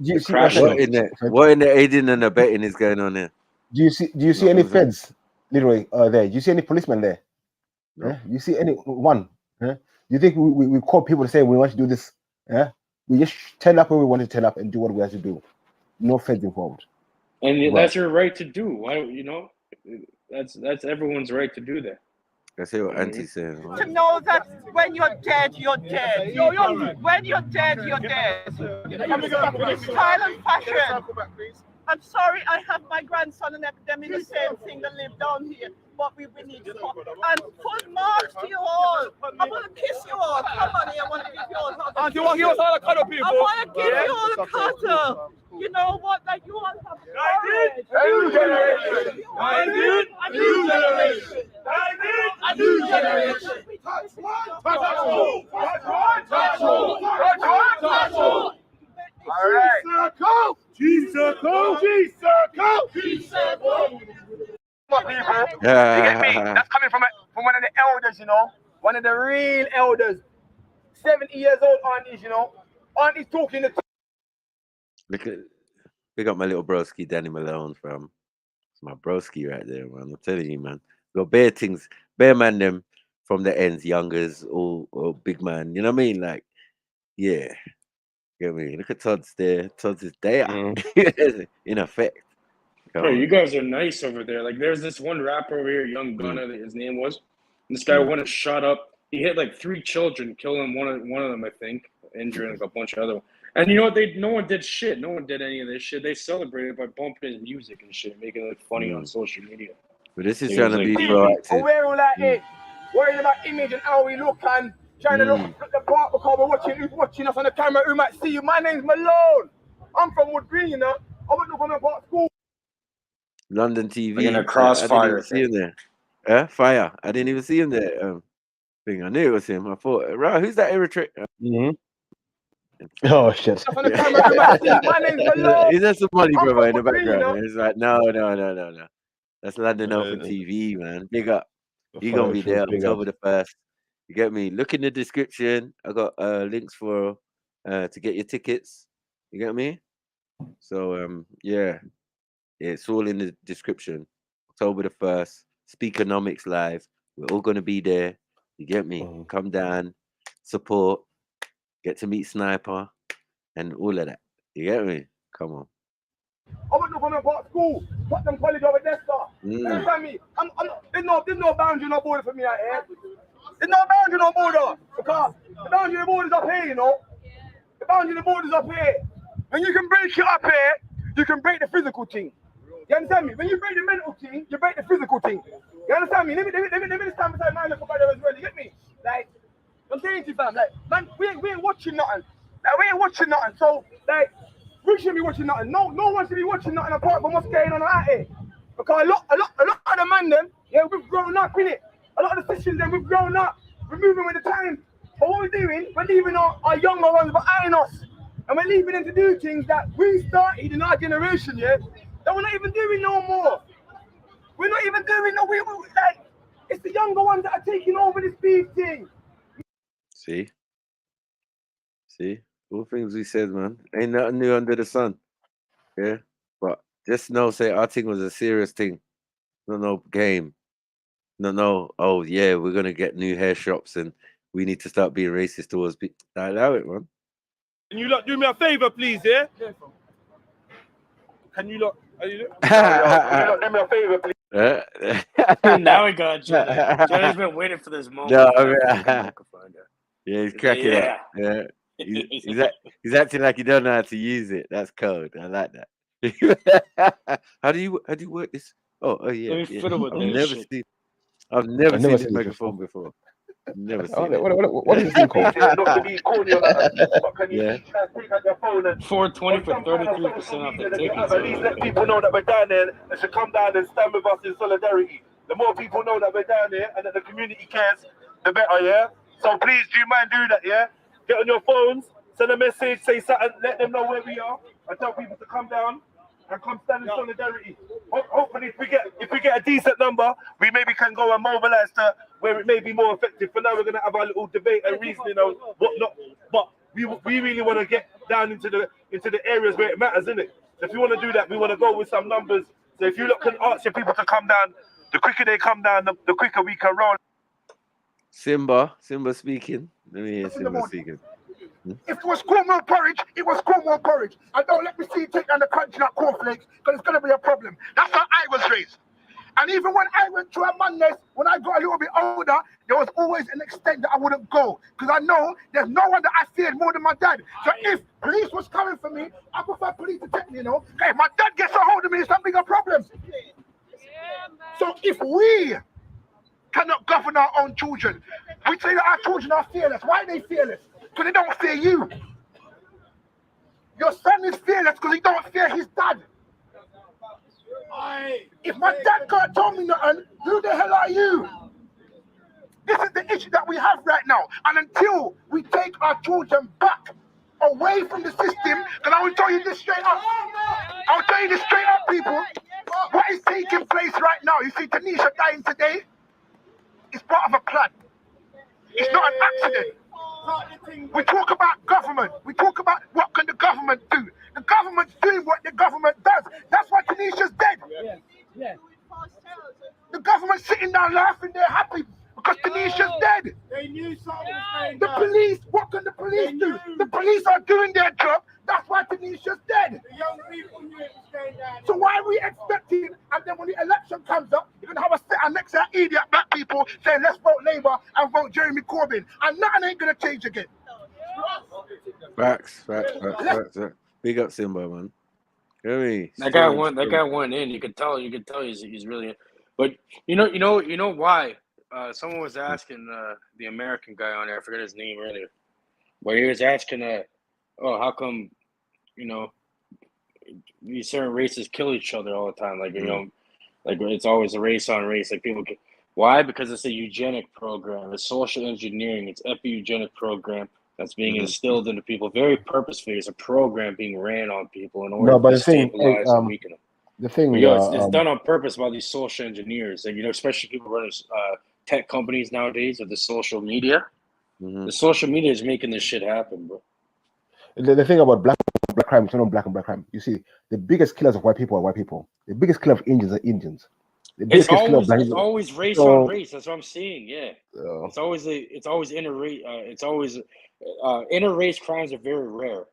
What in the aiding and abetting is going on here? Do you see any feds literally there? Do you see any policemen there? No. Do you see any one? Do you think we call people to say we want to do this? We just turn up when we want to turn up and do what we have to do. No feds involved. And that's your right to do. Why that's everyone's right to do that. I see what Auntie's saying. To know that when you're dead, you're dead. When you're dead, you're dead. Style and fashion. I'm sorry, I have my grandson and them in the same thing that live down here. But we need to come and full marks to you all. I want to kiss you all. Come on here, I want to give you all. And you want to give us all the cuddle, people? I want to give you all the cuddle. You know what? That you all have courage. A new generation. A new generation. A new generation. Touch one, touch all. Touch one, touch all. Touch one, touch all. All right. G-circle, G-circle, G-circle. My people, you get me? That's coming from one of the elders, you know, one of the real elders. 70 years old aunties, you know. Aunties talking the. Look at, big up my little broski, Danny Malone, fam. It's my broski right there, man. I'm telling you, man. Got bare things, bare man them from the ends, youngers, all big man. You know what I mean? Like, yeah. Get me? Look at Todd's there. Todd's is there. In effect. Bro, you guys are nice over there. Like, there's this one rapper over here, Young Gunna, his name was. This guy went and shot up. He hit like 3 children, killing one of them, I think, injuring like a bunch of other ones. And you know what? No one did shit. No one did any of this shit. They celebrated by bumping his music and shit, making it look funny on social media. But this is trying to be proactive. We're all like it, worrying about image and how we look and trying to look at the part because we're watching who's watching us on the camera, who might see you. My name's Malone. I'm from Wood Green, you know. I went to from about school. London TV. Like in a crossfire I didn't even see him there. Fire. I didn't even see him there. Thing. I knew it was him. I thought, right, who's that Eritrean? Oh shit! My name's Malone. Is there somebody, brother, in the Wood Green, background? you know? It's like, no. That's London Open TV, man. Big up. You're gonna be there October the 1st. You get me? Look in the description. I got links for to get your tickets. You get me? So yeah, it's all in the description. October the 1st, Speakernomics live. We're all gonna be there. You get me? Come down, support, get to meet Sniper, and all of that. You get me? Come on. I went to from about school, Tottenham College over there, sir. Understand me? There's no boundary, no border for me out here. There's no boundary, no border. Because the boundary, the border's up here, you know. The boundary, the border's up here. When you can break it up here, you can break the physical thing. You understand me? When you break the mental thing, you break the physical thing. You understand me? Let me stand beside my little brother as well. You get me? Like, I'm saying to you, fam, like, man, we ain't watching nothing. Like, we ain't watching nothing. So, like, we shouldn't be watching nothing. No one should be watching nothing apart from what's going on out here. Because a lot of the man them, yeah, we've grown up, innit? A lot of the sessions them, we've grown up. We're moving with the time. But what we're doing, we're leaving our younger ones behind us. And we're leaving them to do things that we started in our generation, yeah? That we're not even doing no more. We're not even doing no more. Like, it's the younger ones that are taking over this beef thing. See? All things we said, man. Ain't nothing new under the sun. Yeah? But just know, say our thing was a serious thing. No game. No, oh yeah, we're gonna get new hair shops and we need to start being racist towards people. Allow it, man. Can you lot do me a favor, please, yeah? Can you lot do me a favor, please? Now we got Johnny. Johnny's been waiting for this moment. No, I mean, yeah, he's cracking up. Yeah. He's acting like he don't know how to use it. That's cold. I like that. How do you work this? Oh, yeah. Let me fiddle with that shit. I've never seen this this microphone before. Never Oh, seen it. what is this thing called? Not to be corny or nothing, but can you Yeah. please try and take out your phone and 420 on for some kind of 33% social off the media that you tickets. have, at least let people know that we're down there and should come down and stand with us in solidarity. The more people know that we're down there and that the community cares, the better, yeah? So please, do you mind do that, yeah? Get on your phones, send a message, say something, let them know where we are, and tell people to come down and come stand in solidarity. Hopefully, if we get a decent number, we maybe can go and mobilize to where it may be more effective. For now, we're going to have our little debate and reasoning on whatnot. But we really want to get down into the areas where it matters, innit? So if you want to do that, we want to go with some numbers. So if you look can ask your people to come down, the quicker they come down, the quicker we can roll. Simba speaking. Let me hear Simba speaking. If it was cornmeal porridge, it was cornmeal porridge. And don't let me see you take down the country like cornflakes, because it's going to be a problem. That's how I was raised. And even when I went through a madness, when I got a little bit older, there was always an extent that I wouldn't go. Because I know there's no one that I feared more than my dad. So if police was coming for me, I prefer police to take me, you know. Okay, if my dad gets a hold of me, it's a bigger problem. So if we cannot govern our own children, we say that our children are fearless. Why are they fearless? Because they don't fear you. Your son is fearless because he don't fear his dad. If my dad can't tell me nothing, who the hell are you? This is the issue that we have right now. And until we take our children back away from the system, and I will tell you this straight up. I'll tell you this straight up, people. What is taking place right now? You see Tanisha dying today? It's part of a plan. It's not an accident. We talk about government. We talk about what can the government do. The government's doing what the government does. That's why Tanisha's dead. The government's sitting down laughing. They're happy because Tanisha's dead. They knew something was going down. The police, what can the police do? The police are doing their job. That's why Tanisha's dead. The young people knew it was going down. So why are we expecting, and then when the election comes up, you're going to have a sit next to that idiot black people saying, let's vote Labour and vote Jeremy Corbyn. And nothing ain't going to change again. Facts. Big up Simba, man. That guy went in. You could tell he's really. But you know why? Someone was asking the American guy on there. I forgot his name earlier, but he was asking, how come, these certain races kill each other all the time? Like like it's always a race on race. Like people, why? Because it's a eugenic program. It's social engineering. It's epi-eugenic program that's being instilled into people very purposefully. It's a program being ran on people in order to destabilize and weaken them. The thing, it's done on purpose by these social engineers, and especially people running tech companies nowadays with the social media. The social media is making this shit happen, bro. The thing about black crime, it's not black and black crime. You see, the biggest killers of white people are white people. The biggest killer of Indians are Indians. It's always race on race. That's what I'm seeing. Yeah, it's always interrace. It's always interrace crimes are very rare.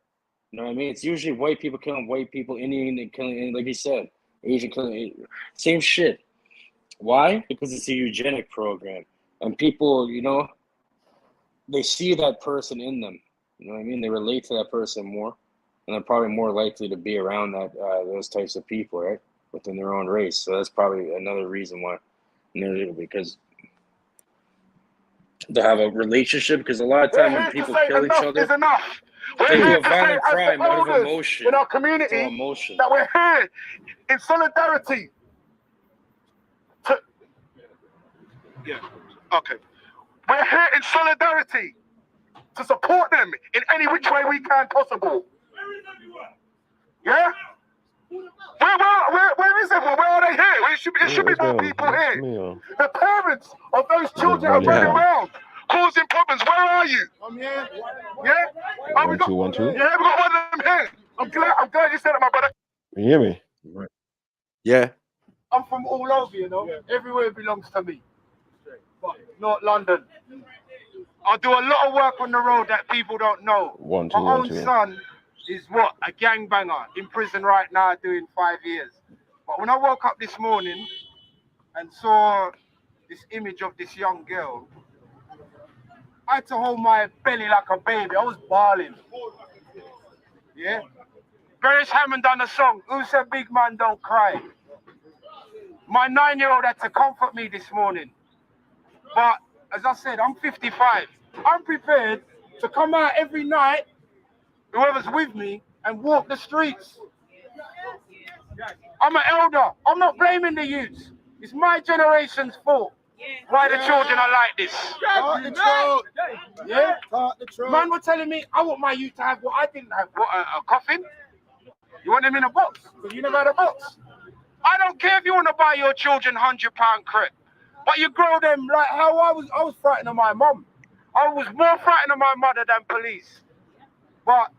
You know what I mean? It's usually white people killing white people, Indian killing, like he said, Asian killing, same shit. Why? Because it's a eugenic program, and people, they see that person in them. You know what I mean? They relate to that person more, and they're probably more likely to be around those types of people, right? Within their own race. So that's probably another reason why. Because to have a relationship, because a lot of time when people kill each other, they do a violent crime out of emotion. In our community, that we're here in solidarity. We're here in solidarity to support them in any which way we can possible. Yeah? Where is everyone? Where are they here? There should be more people here. The parents of those children are running around causing problems. Where are you? I'm here. Yeah? 1 2 1 2. Yeah, we got one of them here. I'm glad you said it, my brother. Can you hear me? Yeah. I'm from all over, Everywhere belongs to me. But not London. I do a lot of work on the road that people don't know. My own son is a gangbanger in prison right now doing 5 years. But when I woke up this morning and saw this image of this young girl, I had to hold my belly like a baby. I was bawling. Yeah? Beres Hammond done a song, Who Said Big Man Don't Cry? My 9-year-old had to comfort me this morning. But as I said, I'm 55. I'm prepared to come out every night, whoever's with me, and walk the streets. I'm an elder. I'm not blaming the youths. It's my generation's fault. Why the children are like this. Talk the truth. Yeah? Talk the truth. Man were telling me I want my youth to have what I didn't have. What, a coffin? You want them in a box? Because you never had a box. I don't care if you want to buy your children £100 crepe, but you grow them like how I was frightened of my mum. I was more frightened of my mother than police. But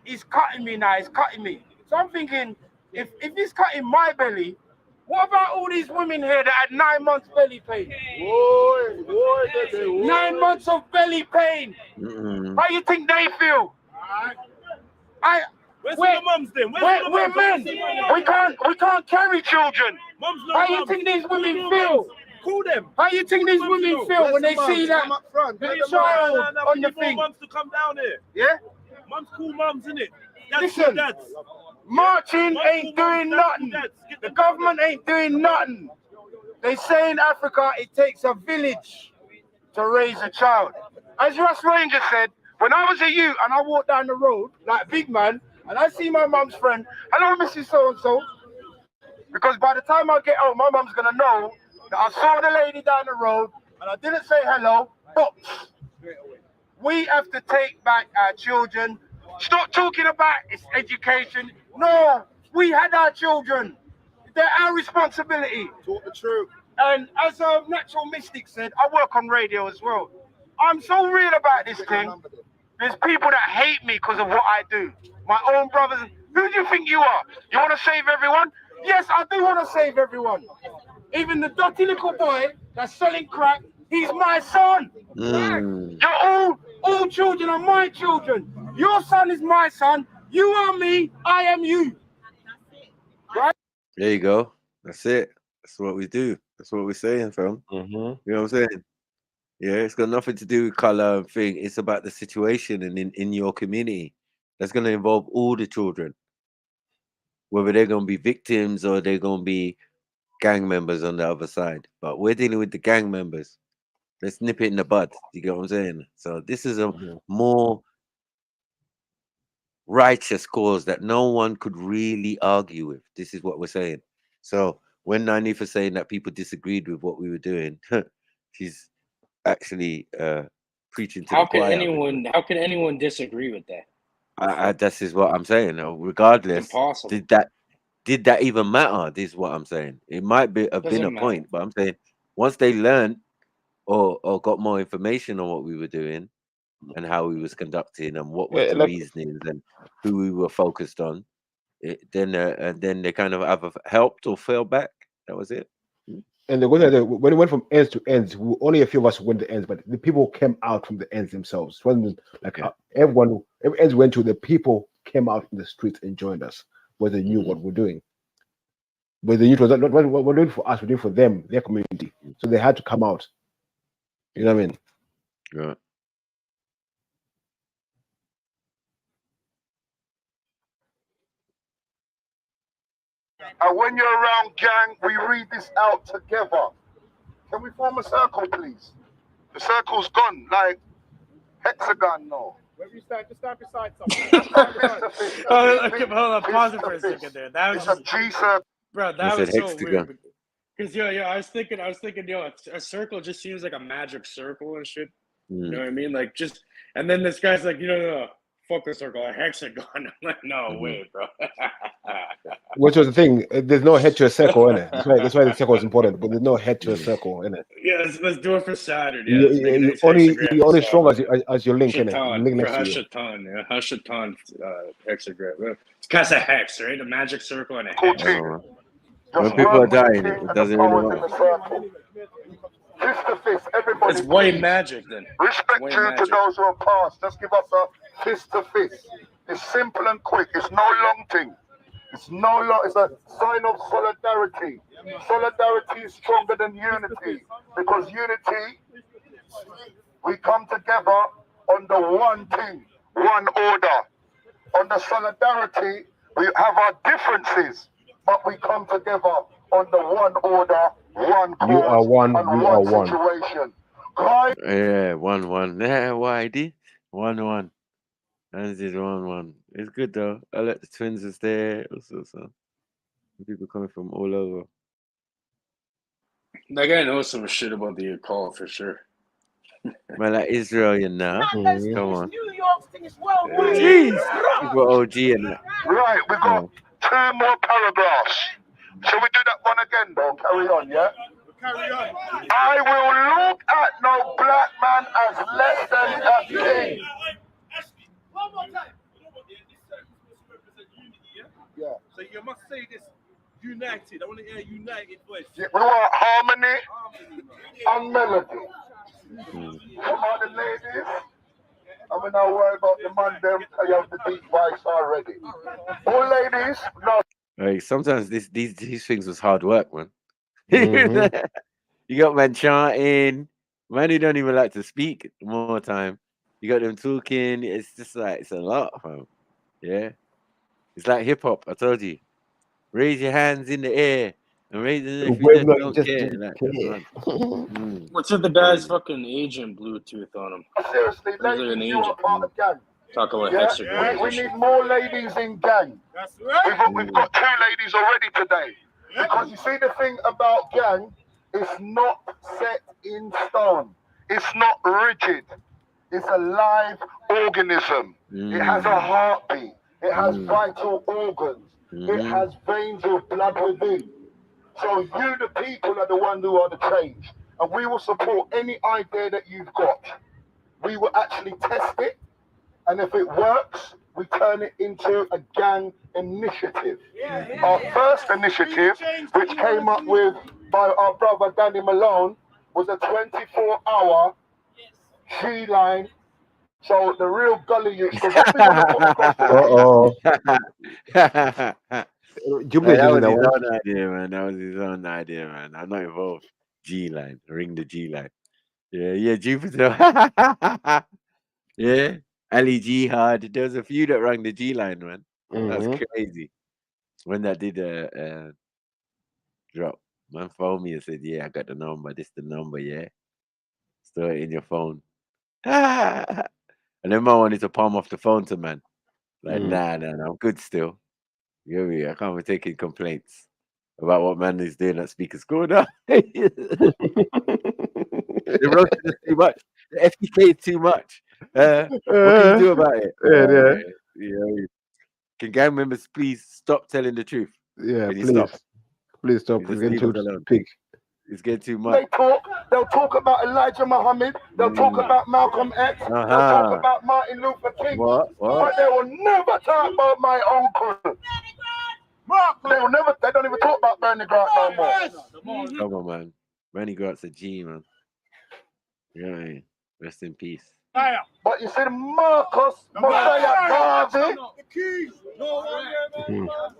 it's cutting me now, it's cutting me. So I'm thinking, if it's cutting my belly, what about all these women here that had 9 months belly pain? 9 months of belly pain. How you think they feel? Where's the mums then? We're men. We can't carry children. How you think these women feel? Call them. How you think these women feel when they see that child on the thing? Mums to come down here. Yeah. Mums cool mums, innit? Listen, marching ain't doing nothing. The government ain't doing nothing. They say in Africa it takes a village to raise a child. As Russ Ranger said, when I was a youth and I walked down the road like a big man and I see my mum's friend, hello Mrs. So-and-so, because by the time I get home, my mum's gonna know that I saw the lady down the road and I didn't say hello, but we have to take back our children. Stop talking about it's education. No, we had our children. They're our responsibility. Talk the truth. And as a natural mystic said, I work on radio as well. I'm so real about this thing. There's people that hate me because of what I do. My own brothers. Who do you think you are? You want to save everyone? Yes, I do want to save everyone. Even the dirty little boy that's selling crack, he's my son. You're all children are my children. Your son is my son. You are me. I am you. Right? There you go. That's it. That's what we do. That's what we're saying, fam. You know what I'm saying? Yeah, it's got nothing to do with color and thing. It's about the situation and in your community. That's going to involve all the children, whether they're going to be victims or they're going to be gang members on the other side. But we're dealing with the gang members. Let's nip it in the bud. You get what I'm saying? So this is a more righteous cause that no one could really argue with. This is what we're saying. So when Nanifa saying that people disagreed with what we were doing, she's actually preaching to the choir. How can anyone disagree with that? This is what I'm saying. Regardless, Impossible. did that even matter? This is what I'm saying. It might have been a point, but I'm saying once they learned or got more information on what we were doing and how we was conducting and what was the reasonings and who we were focused on, then they kind of either helped or fell back. That was it. And when it went from ends to ends, only a few of us went to ends, but the people came out from the ends themselves. It wasn't like every ends went to, the people came out in the streets and joined us, where they knew what we're doing. But the youth was not what we're doing for us, we're doing for them, their community. So they had to come out. You know what I mean? Yeah. And when you're around gang, we read this out together. Can we form a circle, please? The circle's gone, like hexagon, no. Where you stand? Just stand beside something. Hold on, pause it for a second there. That was a G circle. Bro, that was so weird. Because I was thinking, a circle just seems like a magic circle and shit. You know what I mean? Like and then this guy's like, no, fuck a circle, a hexagon. I'm like, no way, bro. Which was the thing, there's no head to a circle in it. That's why the circle is important, but there's no head to a circle in it. Yeah, let's do it for Saturday. You're only strong as your link in it. Link next to you. Hashatan hexagram. It's kind of a hex, right? A magic circle and a hex. When people are dying, it doesn't really matter. Fist to fist, everybody. It's white magic then. Respect due to those who have passed. Just give us a fist to fist. It's simple and quick. It's no long thing. It's a sign of solidarity. Solidarity is stronger than unity, because unity, we come together under one thing, one order. Under solidarity, we have our differences, but we come together under one order, one cause, You are one, and we are one one. situation. Yeah, 1-1. Yeah, YD 1-1. And it's 1-1. It's good though. I let the twins is there. Also, so people coming from all over. That guy knows some shit about the call for sure. Man, like Israel, you know. Come on. New York thing is well. Jeez. You got OG and that. Right, we got 2 more paragraphs. Shall we do that one again, though? Carry on, yeah? Carry on. I will look at no black man as less than a king. One more time. This represent unity, yeah? Yeah. So you must say this united. I want to hear a united voice. Yeah, we want harmony and melody. Come on, the ladies. I'm not worried about the man, them. I have the deep voice already. All ladies, no. Like sometimes these things was hard work, man. Mhm. You got man chanting, man who don't even like to speak more time. You got them talking. It's just like it's a lot, fam. Yeah, it's like hip hop. I told you, raise your hands in the air and raise it if you Wave just not don't just care. don't Like, care. What's with the guy's fucking agent Bluetooth on him? Seriously, He's like an ladies, you are agent. part of gang. Talk about Yeah, hexagons we and shit. need more ladies in gang. That's right. We've got 2 ladies already today. Because you see, the thing about gang, it's not set in stone. It's not rigid. It's a live organism. It has a heartbeat. It has vital organs. It has veins of blood within. So you, the people, are the one who are the change. And we will support any idea that you've got. We will actually test it. And if it works, we turn it into a gang initiative. Our first initiative, which came up with by our brother Danny Malone, was a 24-hour G-line. So the real gully youths, because what we want to put across to the Uh-oh. That Jupiter's was in that his one. own idea, man. That was his own idea, man. I'm not involved. G line, ring the G line. Yeah, Jupiter. Yeah, Ali Jihad. There was a few that rang the G line, man. That's crazy. When that did drop, man phoned me and said, "Yeah, I got the number. This the number. Yeah, store it in your phone." And then man wanted to palm off the phone to man. Like, nah, I'm good still. You know me? I can't be taking complaints about what man is doing at Speaker's Corner. They roasted us too much. The FTK is too much. What can you do about it? Yeah. You know, can gang members please stop telling the truth? Yeah, Can you please. stop? Please stop. You We're just getting leave us too alone. big. It's getting too much. They'll talk about Elijah Muhammad, they'll talk about Malcolm X, they'll talk about Martin Luther King, but they will never talk about my uncle. They don't even talk about Bernie Grant no more. Come on, man. Bernie Grant's a G, man. Yeah, rest in peace. But you see, Marcus Messiah Garvey,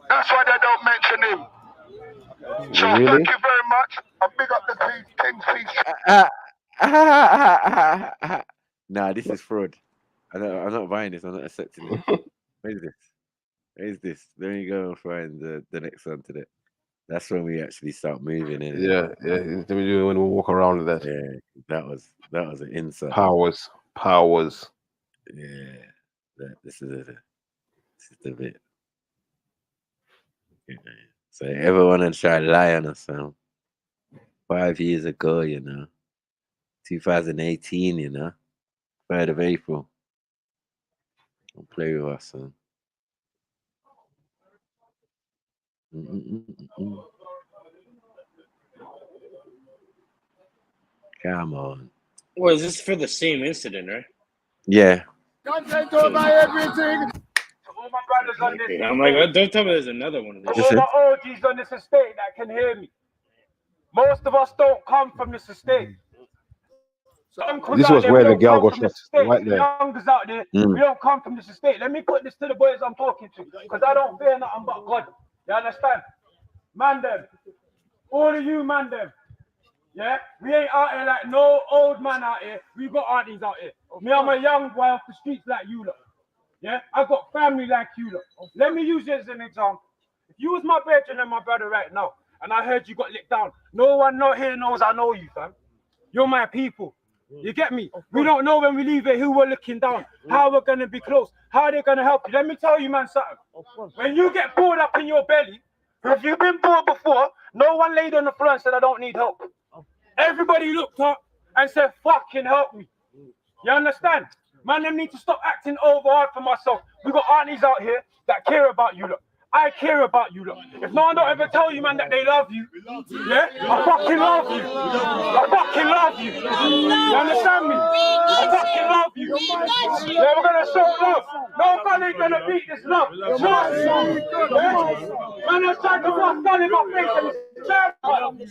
that's why they don't mention him. So Really? thank you very much. I big up the King's Peace. Nah, this is fraud. I'm not buying this. I'm not accepting it. What is this? What is this? There you go, find the next one today. That's when we actually start moving in. Yeah. When we walk around with that. Yeah, that was an insult. Powers. Yeah, this is the bit. Yeah. So everyone and try to lie on us, fam. 5 years ago, 2018, 3rd of April. Don't play with us, son. Come on. Well, is this for the same incident, right? Yeah. Content over everything. All my brothers on this. I'm like, don't tell me there's another one of these. All my OGs on this estate that can hear me. Most of us don't come from this estate. This was where the girl got shot. Right there. Youngers out there, we don't come from this estate. Let me put this to the boys I'm talking to, because I don't fear nothing but God. You understand? Man them. All of you man them. Yeah? We ain't out here like no old man out here. We got aunties out here. Me, I'm a young boy off the streets like you lot. Yeah? I got family like you lot. Let me use it as an example. If you was my brethren and my brother right now, and I heard you got licked down, no one not here knows I know you, fam. You're my people. You get me? We don't know when we leave it who we're looking down, how we're gonna be close, how they're gonna help you. Let me tell you, man, something. When you get bored up in your belly, if you've been bored before, no one laid on the floor and said, I don't need help. Everybody looked up and said, fucking help me. You understand? Man, them need to stop acting over hard for myself. We got aunties out here that care about you, look. I care about you, look. If no one don't ever tell you, man, that they love you, yeah? I fucking love you. I fucking love you. You understand me? I fucking love you. Yeah, we're gonna show love. Nobody gonna beat this love. Trust me. Yeah? Man, they're trying to put a gun in my face and it's terrible. We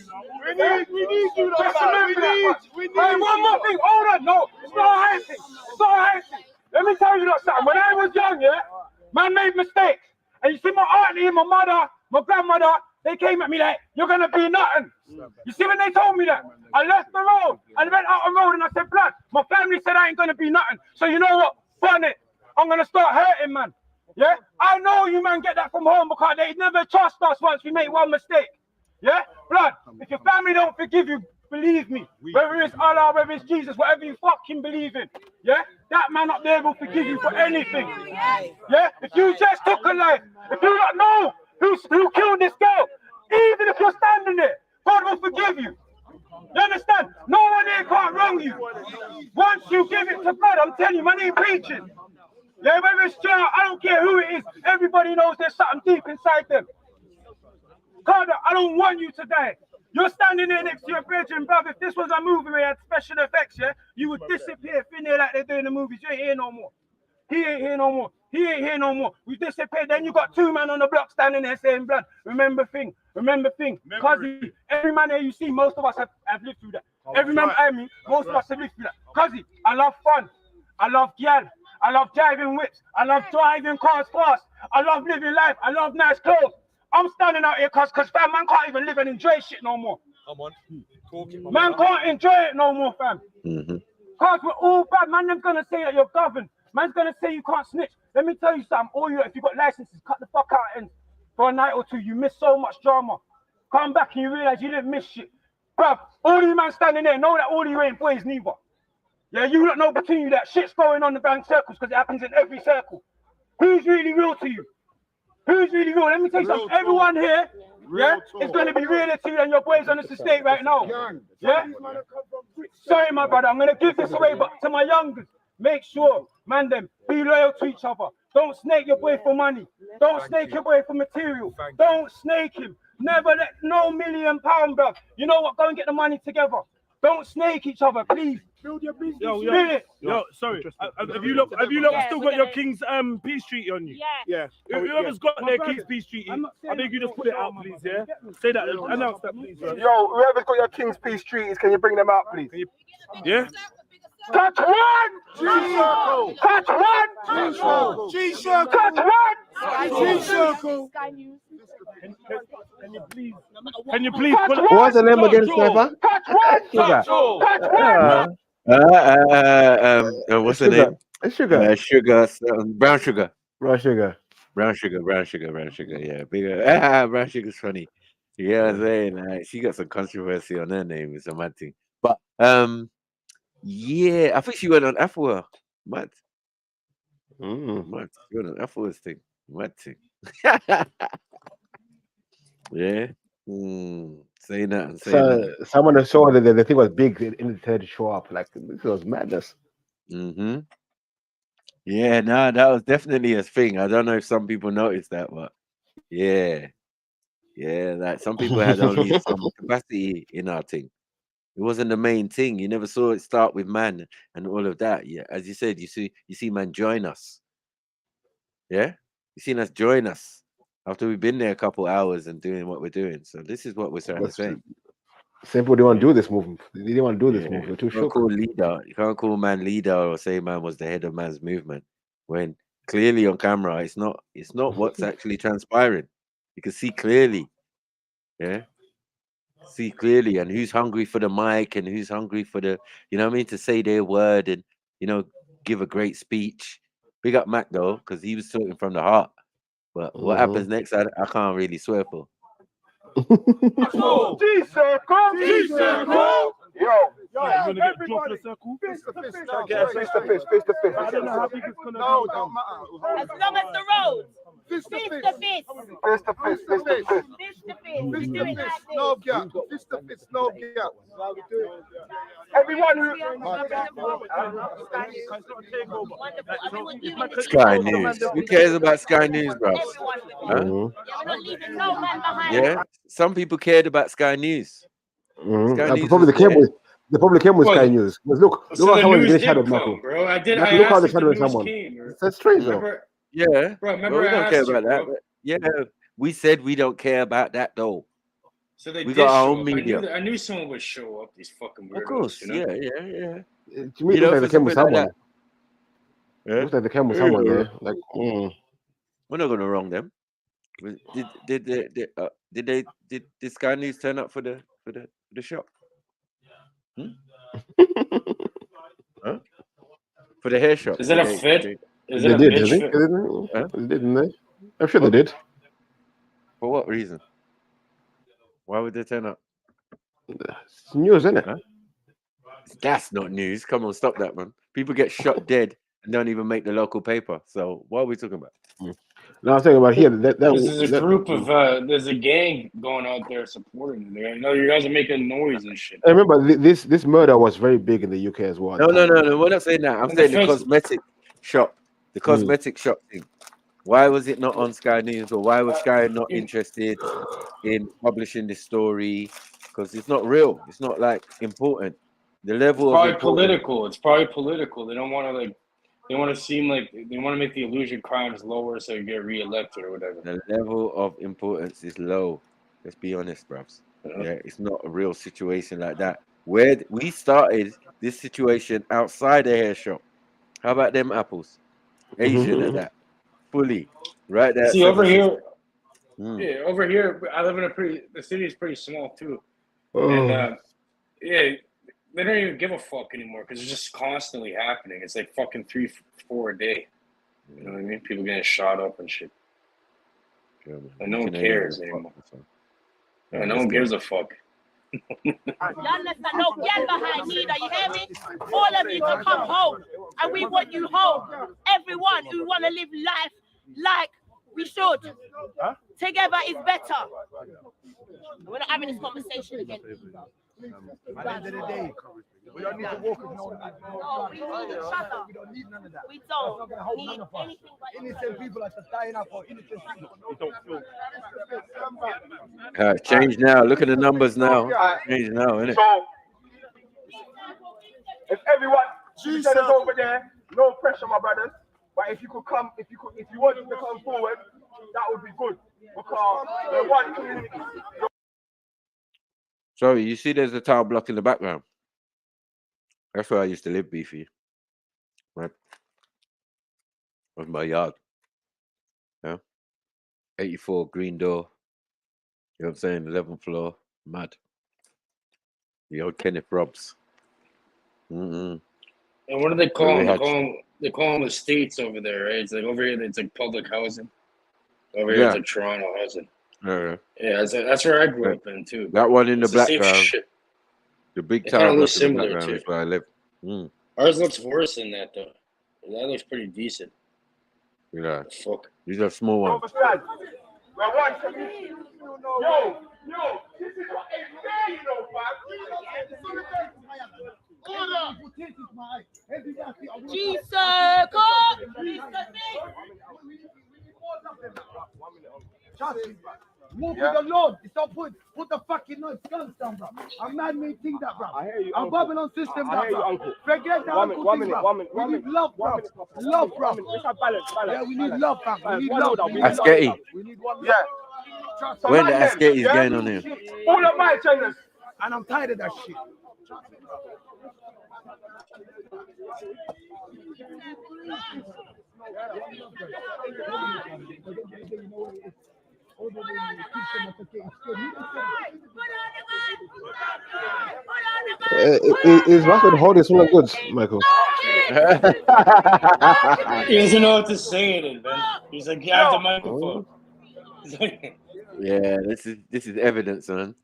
need you, though. Just remember that. Hey, one more thing. Hold on. No, it's not a high thing. It's not a high thing. Let me tell you that something. When I was young, yeah, man made mistakes. And you see my auntie, my mother, my grandmother, they came at me like, you're gonna be nothing. You see when they told me that? I left the road and went out on the road and I said, blood, my family said I ain't gonna be nothing. So you know what? Fun it. I'm gonna start hurting, man. Yeah? I know you, man, get that from home because they never trust us once we make one mistake. Yeah? Blood, if your family don't forgive you, believe me, whether it's Allah, whether it's Jesus, whatever you fucking believe in, yeah, that man up there will forgive you for anything. Yeah, if you just took a life, if you don't know who killed this girl, even if you're standing there, God will forgive you. You understand? No one here can't wrong you. Once you give it to God, I'm telling you, man ain't preaching. Yeah, whether it's child, I don't care who it is, everybody knows there's something deep inside them. God, I don't want you to die. You're standing there next to your brethren, brother. If this was a movie where you had special effects, yeah, you would disappear, thin there like they do in the movies. You ain't here no more. He ain't here no more. He ain't here no more. We disappeared. Then you got two men on the block standing there saying, blood, remember thing. Because every man here you see, most of us have lived through that. Every man I mean, most of us have lived through that. Cause I love fun. I love gyal. I love driving whips. I love driving cars fast. I love living life. I love nice clothes. I'm standing out here cause fam, man can't even live and enjoy shit no more. Come on. Man can't enjoy it no more, fam. Cause we're all bad. Man, them's gonna say that you're governed. Man's gonna say you can't snitch. Let me tell you something. All you, if you got licenses, cut the fuck out and for a night or two. You miss so much drama. Come back and you realize you didn't miss shit. Bruv, all you man standing there know that all you ain't boys neither. Yeah, you don't know between you that shit's going on in the bank circles because it happens in every circle. Who's really real to you? Who's really real? Let me tell you something. Everyone here, yeah, is going to be realer to you than your boys on this estate right now. Yeah? Sorry, my brother, I'm going to give this away, but to my youngest, make sure, man, them, be loyal to each other. Don't snake your boy for money. Don't snake your boy for material. Don't snake him. Never let no £1 million, bro. You know what? Go and get the money together. Don't snake each other, please. Build your business. Yo, sorry. Have you lot still got your King's peace treaty on you? Yeah. Whoever's got their King's peace treaty, I think you just put it out, please. Yeah. Say that. Announce that, please. Bro. Yo, whoever's got your King's peace treaties, can you bring them out, please? Yeah. Touch one! G-Circle! Touch one! G-Circle! Touch one! G-Circle! Can you please pull it? What's the name again, Sniper? What's the name? Sugar. Sugar. Brown sugar. Brown sugar. Brown sugar. Yeah, bigger. Brown sugar's funny. Yeah, I'm saying, like, she got some controversy on her name. It's a mad thing. But yeah, I think she went on Afua. Mad. Mad. She went on Afua's thing. Mad thing. Yeah. Saying that. Someone that saw that the thing was big in the third show up. Like, this was madness. Yeah, no, that was definitely a thing. I don't know if some people noticed that, but yeah. Yeah, like some people had only some capacity in our thing. It wasn't the main thing. You never saw it start with man and all of that. Yeah, as you said, you see man join us. Yeah, you seen us join us after we've been there a couple hours and doing what we're doing. So this is what we're trying to say. Some people didn't want to do this movement. They didn't want to do this movement. They're too shook. You can't call man leader or say man was the head of man's movement when clearly on camera it's not what's actually transpiring. You can see clearly. Yeah. See clearly, and who's hungry for the mic and who's hungry for the, you know what I mean, to say their word and, you know, give a great speech. Big up Mac though, because he was talking from the heart. But what happens next, I can't really swear for. G-Circle! G-Circle! Yo, you want to get dropped in a circle? Face to face. I don't know how big it's gonna be. No, don't matter. As long as the road. Fist to fist. Fist to fist. Fist to fist. Fist to fist. Fist to fist. Fist Do to it like fist. this. No gap. Fist to fist. No gap. Everyone who. Sky News. Who cares about Sky News, bro? Yeah, some people cared about Sky News. Sky News probably the came with Sky News. Look So how someone the news is did shadowed, come, Michael. bro. I Look how they asked if the shadowed news someone. came. That's strange, though. Remember, Yeah, bro, remember we I don't care asked you, about that. bro. But yeah, we said we don't care about that though. So they We did got our show own up. media. I knew someone would show up. These fucking weirdos. Of course, you know? yeah. To me, it looks like they came with someone. Yeah? Looks like they came with someone there. Like, We're not gonna wrong them. Did Sky News turn up for the shop? Huh? For the hair shop? Is it a fit? Is it they a did, bitch I fit? think. Didn't they? I'm sure they did. For what reason? Why would they turn up? It's news, isn't it? Huh? That's not news. Come on, stop that, man. People get shot dead and don't even make the local paper. So what are we talking about? No, I was thinking about here. There's a group of there's a gang going out there supporting them. I know you guys are making noise and shit. I remember this murder was very big in the UK as well. No. We're not saying that. I'm saying the cosmetic shop. The cosmetic shop thing. Why was it not on Sky News, or why was Sky not interested in publishing this story? Because it's not real. It's not like important. The level It's of political. It's probably political. They don't want to they want to seem like they want to make the illusion crimes lower so you get reelected or whatever. The level of importance is low. Let's be honest, bruv. Yeah, it's not a real situation like that. Where we started this situation outside the hair shop. How about them apples? Asian at that. Fully. Right there. See, over here, yeah, over here, I live in the city is pretty small too. And yeah, they don't even give a fuck anymore because it's just constantly happening. It's like fucking 3-4 a day. You know what I mean? People getting shot up and shit. And no one cares anymore. And no one gives a fuck. You understand? No girl behind neither, you hear me? All of you to come home, and we want you home. Everyone who want to live life like we should. Together is better. We're not having this conversation again. At the end of the day, we don't need to walk with no one. No, we need each other. We don't need none of that. We don't need none of us. anything but Innocent people are just dying out for innocent people. Change now. Look at the numbers now. Change now, innit? So, if everyone is over there, no pressure, my brothers. But if you wanted to come forward, that would be good. Because we're one community. Sorry, you see there's a tower block in the background. That's where I used to live, Beefy. Right? That was my yard. Yeah. 84 green door. You know what I'm saying? 11th floor. Mad. The old Kenneth Robbs. And what do they call them? They call them estates over there, right? It's like over here, it's like public housing. Over here, it's like Toronto housing. Yeah, that's where I grew up in too. That one in the It's the same background. shit. The big It tower kinda block looks in the similar background too. is where I live. Ours looks worse than that though. That looks pretty decent. Yeah. Fuck. These are small ones. Understand? We're one community. Yo, this is what it's there, you know, fam. G-Circle! Walk with the Lord. It's not put the fucking noise guns down, bro. I'm mad me think that, bro. I hear you. I'm Babylon system, bro. Forget that. One minute. We need love, bro. Love, bro. Yeah, we need love, bro. We need love. Asketi. We need one. Yeah. When the Asketi is going on here. All of my channels. And I'm tired of that shit. Is Russell holding something good, Michael? He doesn't know what to say in it, man. He's like, yeah, the microphone. Yeah, this is evidence, man.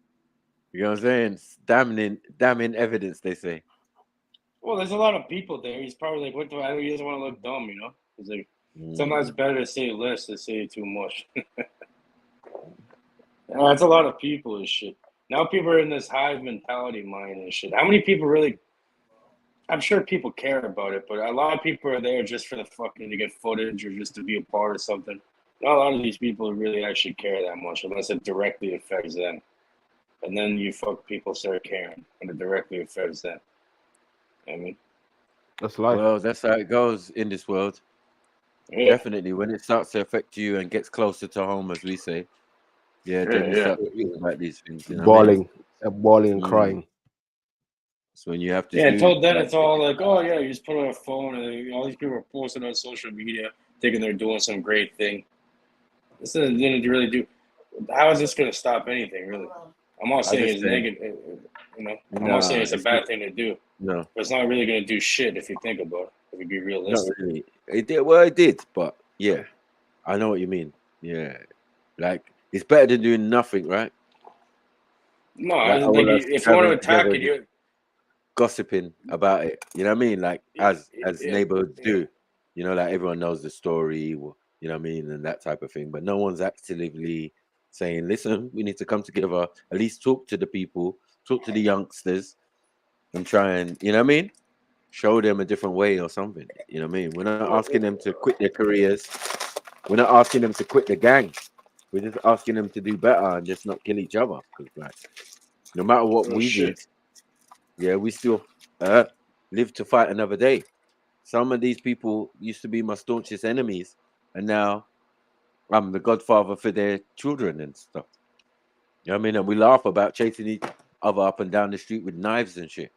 You know what I'm saying? It's damning evidence, they say. Well, there's a lot of people there. He's probably like, what do I? He doesn't want to look dumb, you know. He's like, sometimes it's better to say less than say too much. That's a lot of people and shit. Now people are in this hive mentality mind and shit. How many people really? I'm sure people care about it, but a lot of people are there just for the fucking to get footage or just to be a part of something. Not a lot of these people really actually care that much unless it directly affects them. And then you fuck people start caring when it directly affects them. I mean, that's life. Well, that's how it goes in this world. Yeah. Definitely, when it starts to affect you and gets closer to home, as we say, then you start thinking about these things. You know Bawling and crying. So when you have to, until then it's all like, oh yeah, you just put on a phone and all these people are posting on social media thinking they're doing some great thing. This doesn't really do. How is this going to stop anything, really? I'm not saying it's negative, you know. I'm not saying it's a bad thing to do. No, but it's not really going to do shit if you think about it. If you be realistic. Not really. It did. Well, it did, but yeah, I know what you mean. Yeah, like it's better than doing nothing, right? No, Like, if you want to attack it, you gossiping about it. You know what I mean? Like as neighborhoods do. You know, like everyone knows the story. You know what I mean, and that type of thing. But no one's actively saying, "Listen, we need to come together. At least talk to the people, talk to the youngsters, and try and you know what I mean." Show them a different way or something. You know what I mean? We're not asking them to quit their careers. We're not asking them to quit the gang. We're just asking them to do better and just not kill each other. Because like, no matter what we did, we still live to fight another day. Some of these people used to be my staunchest enemies, and now I'm the godfather for their children and stuff. You know what I mean? And we laugh about chasing each other up and down the street with knives and shit.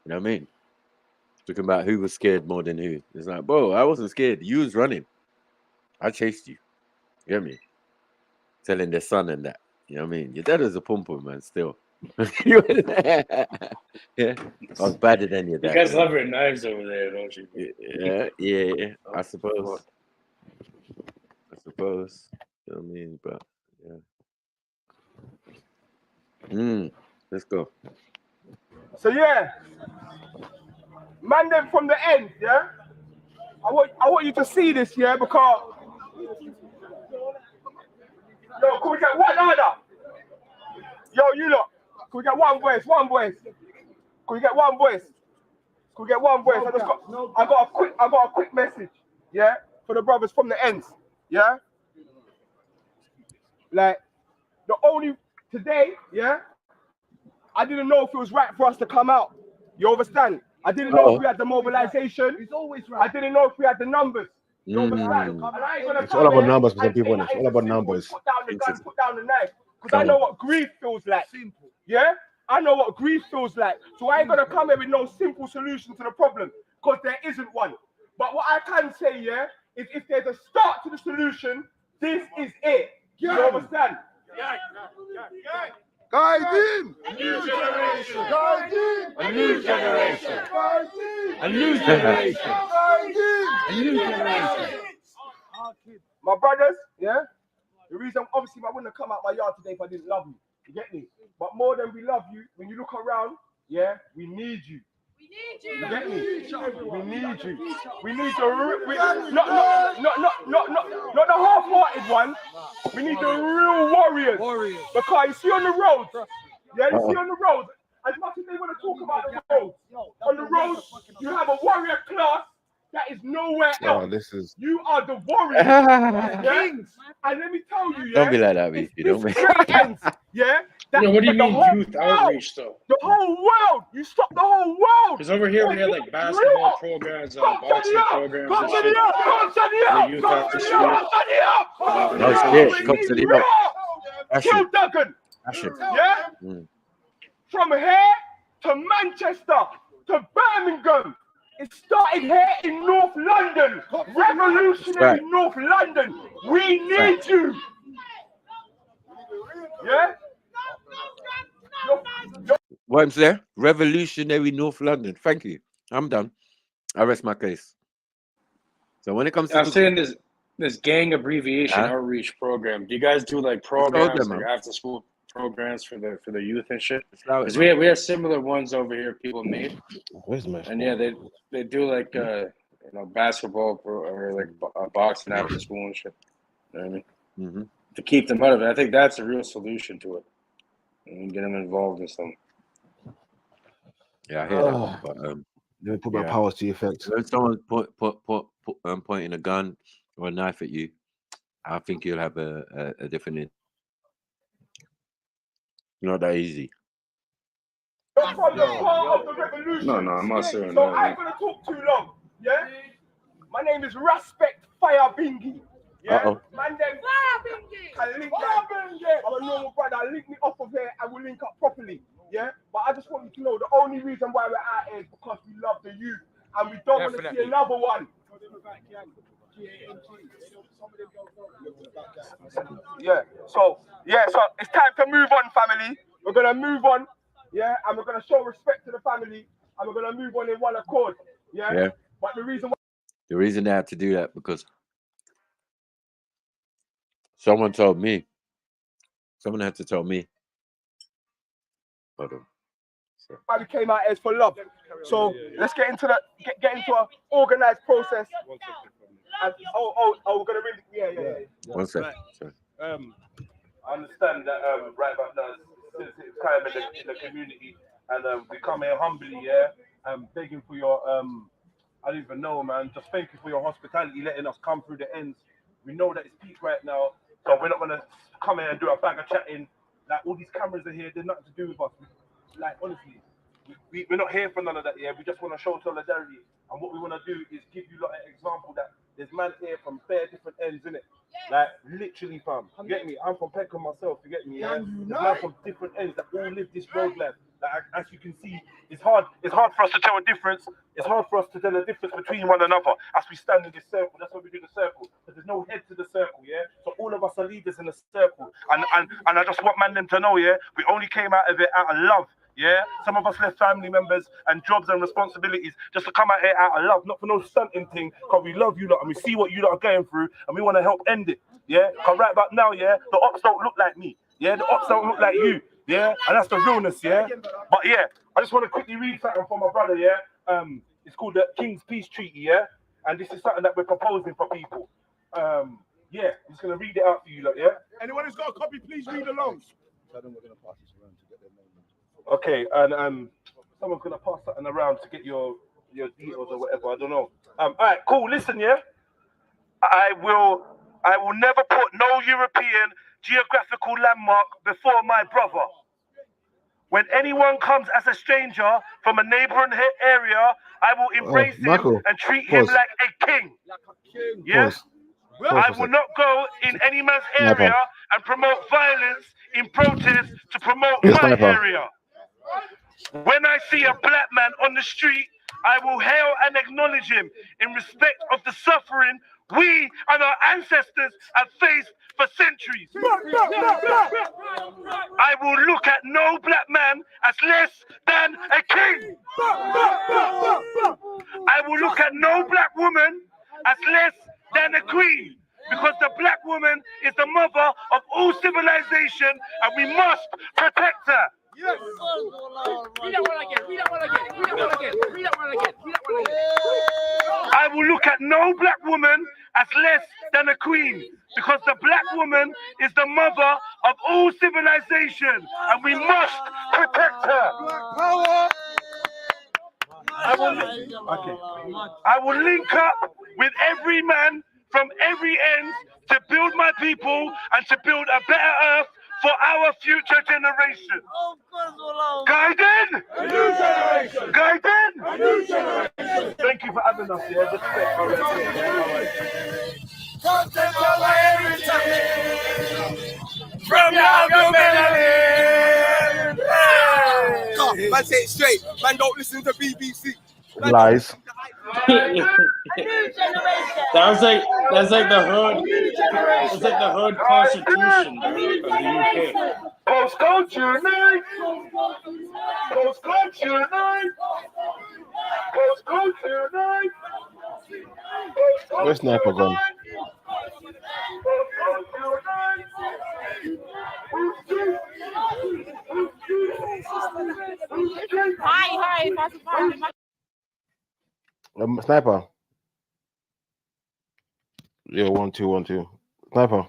You know what I mean? Talking about who was scared more than who. It's like, bro, I wasn't scared. You was running. I chased you. You get me? Telling their son and that. You know what I mean? Your dad was a pum-pum, man, still. Yeah. I was badder than your dad. You guys love your knives over there, don't you? Yeah. I suppose. You know what I mean? But, yeah. Let's go. So, yeah. Man, them from the end, yeah? I want you to see this, yeah, because yo, can we get one order? Yo, you lot, can we get one voice? Can we get one voice? I got a quick message, yeah, for the brothers from the ends, yeah? Like, today, yeah, I didn't know if it was right for us to come out. You understand? I didn't know if we had the mobilization. It's always right. I didn't know if we had the numbers. You understand? It's all about numbers for some people, and it's all about numbers. Put down the gun, put down the knife. Because I know what grief feels like. Simple. Yeah? I know what grief feels like. So I ain't gonna come here with no simple solution to the problem, because there isn't one. But what I can say, yeah, is if there's a start to the solution, this is it. You understand? Guiding! A new generation! Guiding! A new generation! Guiding! A new generation! Guiding! A new generation! My brothers, yeah? The reason, obviously, I wouldn't have come out my yard today if I didn't love you. You get me? But more than we love you, when you look around, yeah, we need you. You get me? We need you. We need not the half-hearted one. We need the real warriors. Because you see on the road, yeah, you see on the road, as much as they want to talk about the road, on the road, you have a warrior class that is nowhere else. You are the warriors. Kings. And let me tell you, yeah. Don't be like that, bitch. You don't make ends, yeah. What do you mean youth outreach, though? The whole world! You stop the whole world! Because over here we had like basketball programs, boxing programs. Come to the up! No shit. Come to the up. Kill Duggan! Yeah? From here to Manchester to Birmingham. It started here in North London. Revolutionary North London. We need you. Yeah? What's there? Revolutionary North London. Thank you. I'm done. I rest my case. So when it comes to I'm saying this gang abbreviation Huh? outreach program. Do you guys do like programs, like after school programs for the youth and shit? Because we have similar ones over here. People made. Where's my And yeah, they do like basketball or like boxing after school and shit. You know what I mean? To keep them out of it. I think that's a real solution to it. And get them involved in something. Yeah, I hear that. But let me put my powers to effect. When someone's pointing a gun or a knife at you, I think you'll have a different. Not that easy. From the part of the revolution. No, I'm not saying So that. I ain't gonna talk too long. Yeah. My name is Respect Fire Bingy. Yeah. Man, then I link that. I'm a normal brother. Link me off of here and we'll link up properly. Yeah. But I just want you to know the only reason why we're out here is because we love the youth and we don't want to see another one. Yeah. So it's time to move on, family. We're gonna move on. Yeah, and we're gonna show respect to the family, and we're gonna move on in one accord. Yeah. But the reason they have to do that because someone had to tell me. why we came out here is for love. So let's get into an organized process. And, we're gonna really One second. I understand that right about now, since it's time in the community, and we come here humbly, begging for your I don't even know, man. Just thank you for your hospitality, letting us come through the ends. We know that it's peak right now, so we're not gonna come here and do a bag of chatting. Like all these cameras are here, they're nothing to do with us. Like honestly, we're not here for none of that. Yeah, we just want to show solidarity, and what we want to do is give you like an example that there's man here from bare different ends, innit? Like literally, fam. You get me? I'm from Peckham myself. You get me? Yeah. There's man from different ends that all live this road life. Like as you can see, it's hard for us to tell a difference. It's hard for us to tell a difference between one another as we stand in this circle. That's why we do the circle. But there's no head to the circle, yeah. So all of us are leaders in the circle, and I just want them to know, yeah, we only came out of it out of love. Yeah, some of us left family members and jobs and responsibilities just to come out here out of love, not for no stunting thing, because we love you lot and we see what you lot are going through and we want to help end it. Yeah, because right about now, yeah, the ops don't look like me. Yeah, the ops don't look like you. Yeah, and that's the realness, yeah. But yeah, I just want to quickly read something from my brother, yeah. It's called the King's Peace Treaty, yeah, and this is something that we're proposing for people. Yeah, I'm just gonna read it out for you, lot, yeah. Anyone who's got a copy, please read along. Okay, and someone's gonna pass something around to get your details or whatever. I don't know. All right, cool. Listen, yeah. I will never put no European geographical landmark before my brother. When anyone comes as a stranger from a neighboring area, I will embrace him and treat him like a king. Yes. I will not go in any man's area and promote violence in protest to promote my area. When I see a black man on the street, I will hail and acknowledge him in respect of the suffering we and our ancestors have faced for centuries. I will look at no black man as less than a king. I will look at no black woman as less than a queen, because the black woman is the mother of all civilization and we must protect her. Yes. Read that one again. I will look at no black woman as less than a queen, because the black woman is the mother of all civilization and we must protect her. I will link up with every man from every end to build my people and to build a better earth for our future generation. Guiding! A new generation! Guiding! A new generation! Thank you for having us here. Respect. All right. From your melanin! Man, say it straight. Man, don't listen to BBC. Lies. That's like the hood. It's like the hood constitution of the UK. Post-culture night. Post-culture night. Where's Sniper gone? Hi. Sniper. Yeah, 1 2 1 2. Sniper.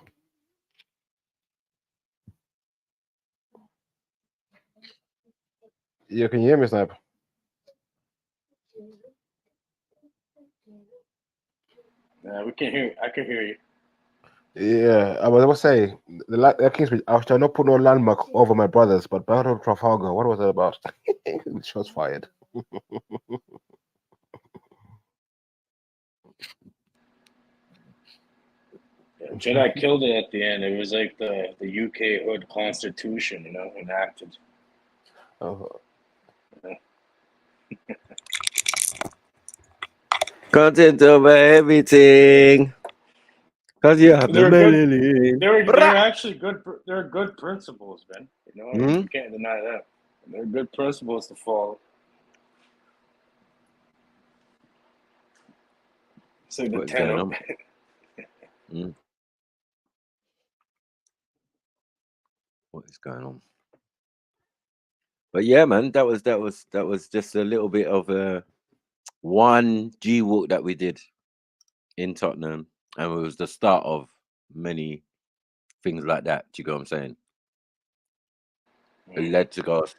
Yeah, can you hear me, Sniper? We can hear. I can hear you. Yeah, I was gonna say the Kingsbridge. I was trying not to put no landmark over my brothers, but Battle of Trafalgar. What was it about? Shots fired. Jedi killed it at the end. It was like the UK Hood Constitution, enacted. Content over everything. Cause you have the They're good. melanin. They're actually good. They're good principles, man. Mhm. You can't deny that. They're good principles to follow. It's like the What is going 10 on? Mm. What is going on? But yeah, man, that was just a little bit of a one G walk that we did in Tottenham, and it was the start of many things like that. Do you get what I'm saying? It led to us.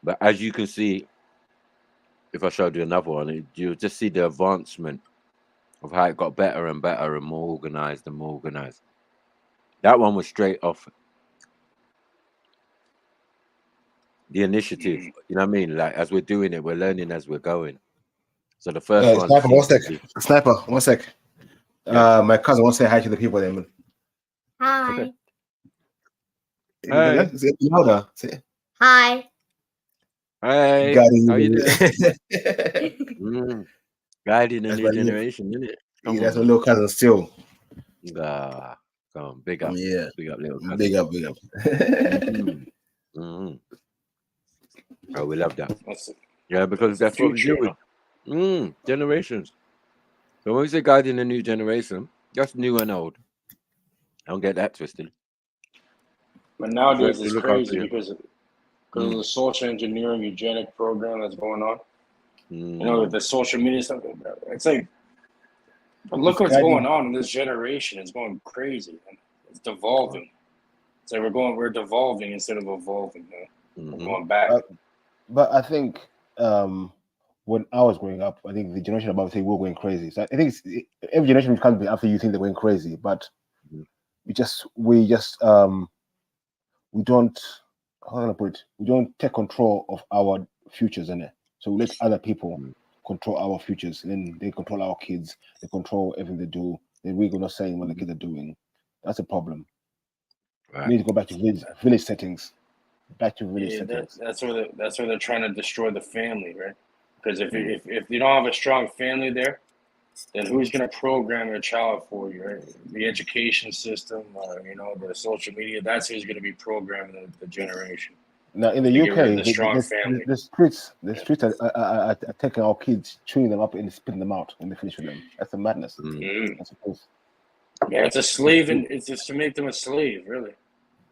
But as you can see, if I showed you another one, you'll just see the advancement of how it got better and better and more organized and more organized. That one was straight off the initiative. You know what I mean? Like as we're doing it, we're learning as we're going. So the first one. Sniper, one sec. seems to be- Sniper, 1 sec. Yeah. My cousin wants to say hi to the people there, man. Hi. Okay. Hey. Say it louder. Say Hi. Hey, Got how you it. doing? Guiding the That's new my little, generation, isn't it? Come yeah, that's on, my man. little cousin still. Come on, big up. Yeah. Big up, little cousin. Big up. Mhm. Mhm. Oh, we love that. Yeah, because the that's what we future, do with generations. So when we say guiding the new generation, that's new and old. Don't get that twisted. But nowadays To it's look after crazy you. because of the social engineering eugenic program that's going on. The social media stuff. It's like, but look what's going on in this generation. It's going crazy. Man. It's devolving. It's like we're devolving instead of evolving. We're going back. But I think when I was growing up, I think the generation above say we're going crazy. So I think every generation comes after you think they're going crazy, but we don't, how can I put it? We don't take control of our futures in it. So we let other people control our futures, and then they control our kids, they control everything they do, then we're not saying what the kids are doing. That's a problem. Right. We need to go back to village settings. Back to village settings. That's where they're trying to destroy the family, right? Because if you don't have a strong family there, then who's going to program your child for you, right? The education system, the social media, that's who's going to be programming the generation. Now in the Get rid of UK, the strong family. the streets are taking our kids, chewing them up and spitting them out when they finish with them. That's a madness. I suppose. Yeah, it's a slave, and it's just to make them a slave, really.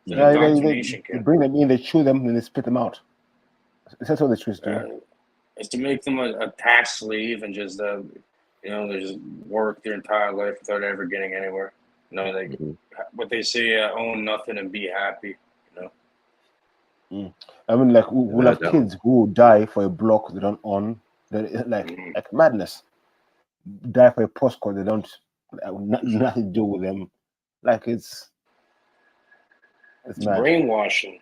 It's an Yeah, indoctrination they camp. bring them in, they chew them, and they spit them out. That's what the streets do. It's to make them a tax slave and just they just work their entire life without ever getting anywhere. What they say, own nothing and be happy. I mean, like we'll have kids who will die for a block they don't own. Like madness. Die for a postcode they don't nothing to do with them. Like it's mad. Brainwashing.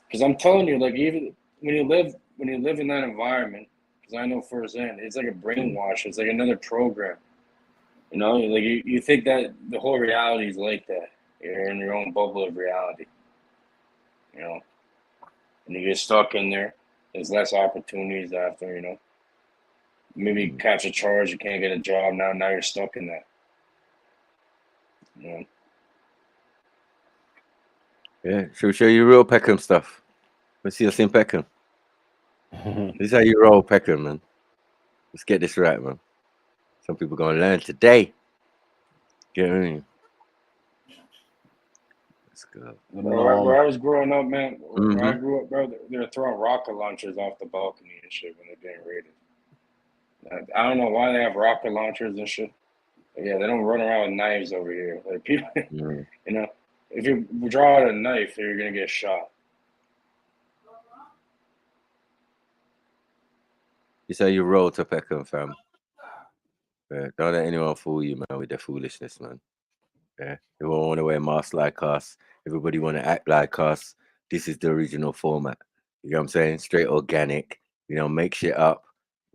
Because I'm telling you, like even when you live in that environment, because I know firsthand, it's like a brainwash. It's like another program. Like you think that the whole reality is like that. You're in your own bubble of reality. And you get stuck in there. There's less opportunities after, maybe you catch a charge, you can't get a job now you're stuck in that. Yeah, should we show you real Peckham stuff? Let's see us in Peckham. This is how you roll Peckham, man. Let's get this right, man. Some people gonna learn today. Get in. Let's go. Where I was growing up, man, where I grew up, bro, they were throwing rocket launchers off the balcony and shit when they're getting raided. I don't know why they have rocket launchers and shit. But yeah, they don't run around with knives over here. Like people, you know, if you draw out a knife, you're gonna get shot. You say you roll to Peckham, fam. Yeah, don't let anyone fool you, man, with their foolishness, man. Yeah, everyone want to wear masks like us. Everybody want to act like us. This is the original format. You know what I'm saying? Straight organic. We don't make shit up.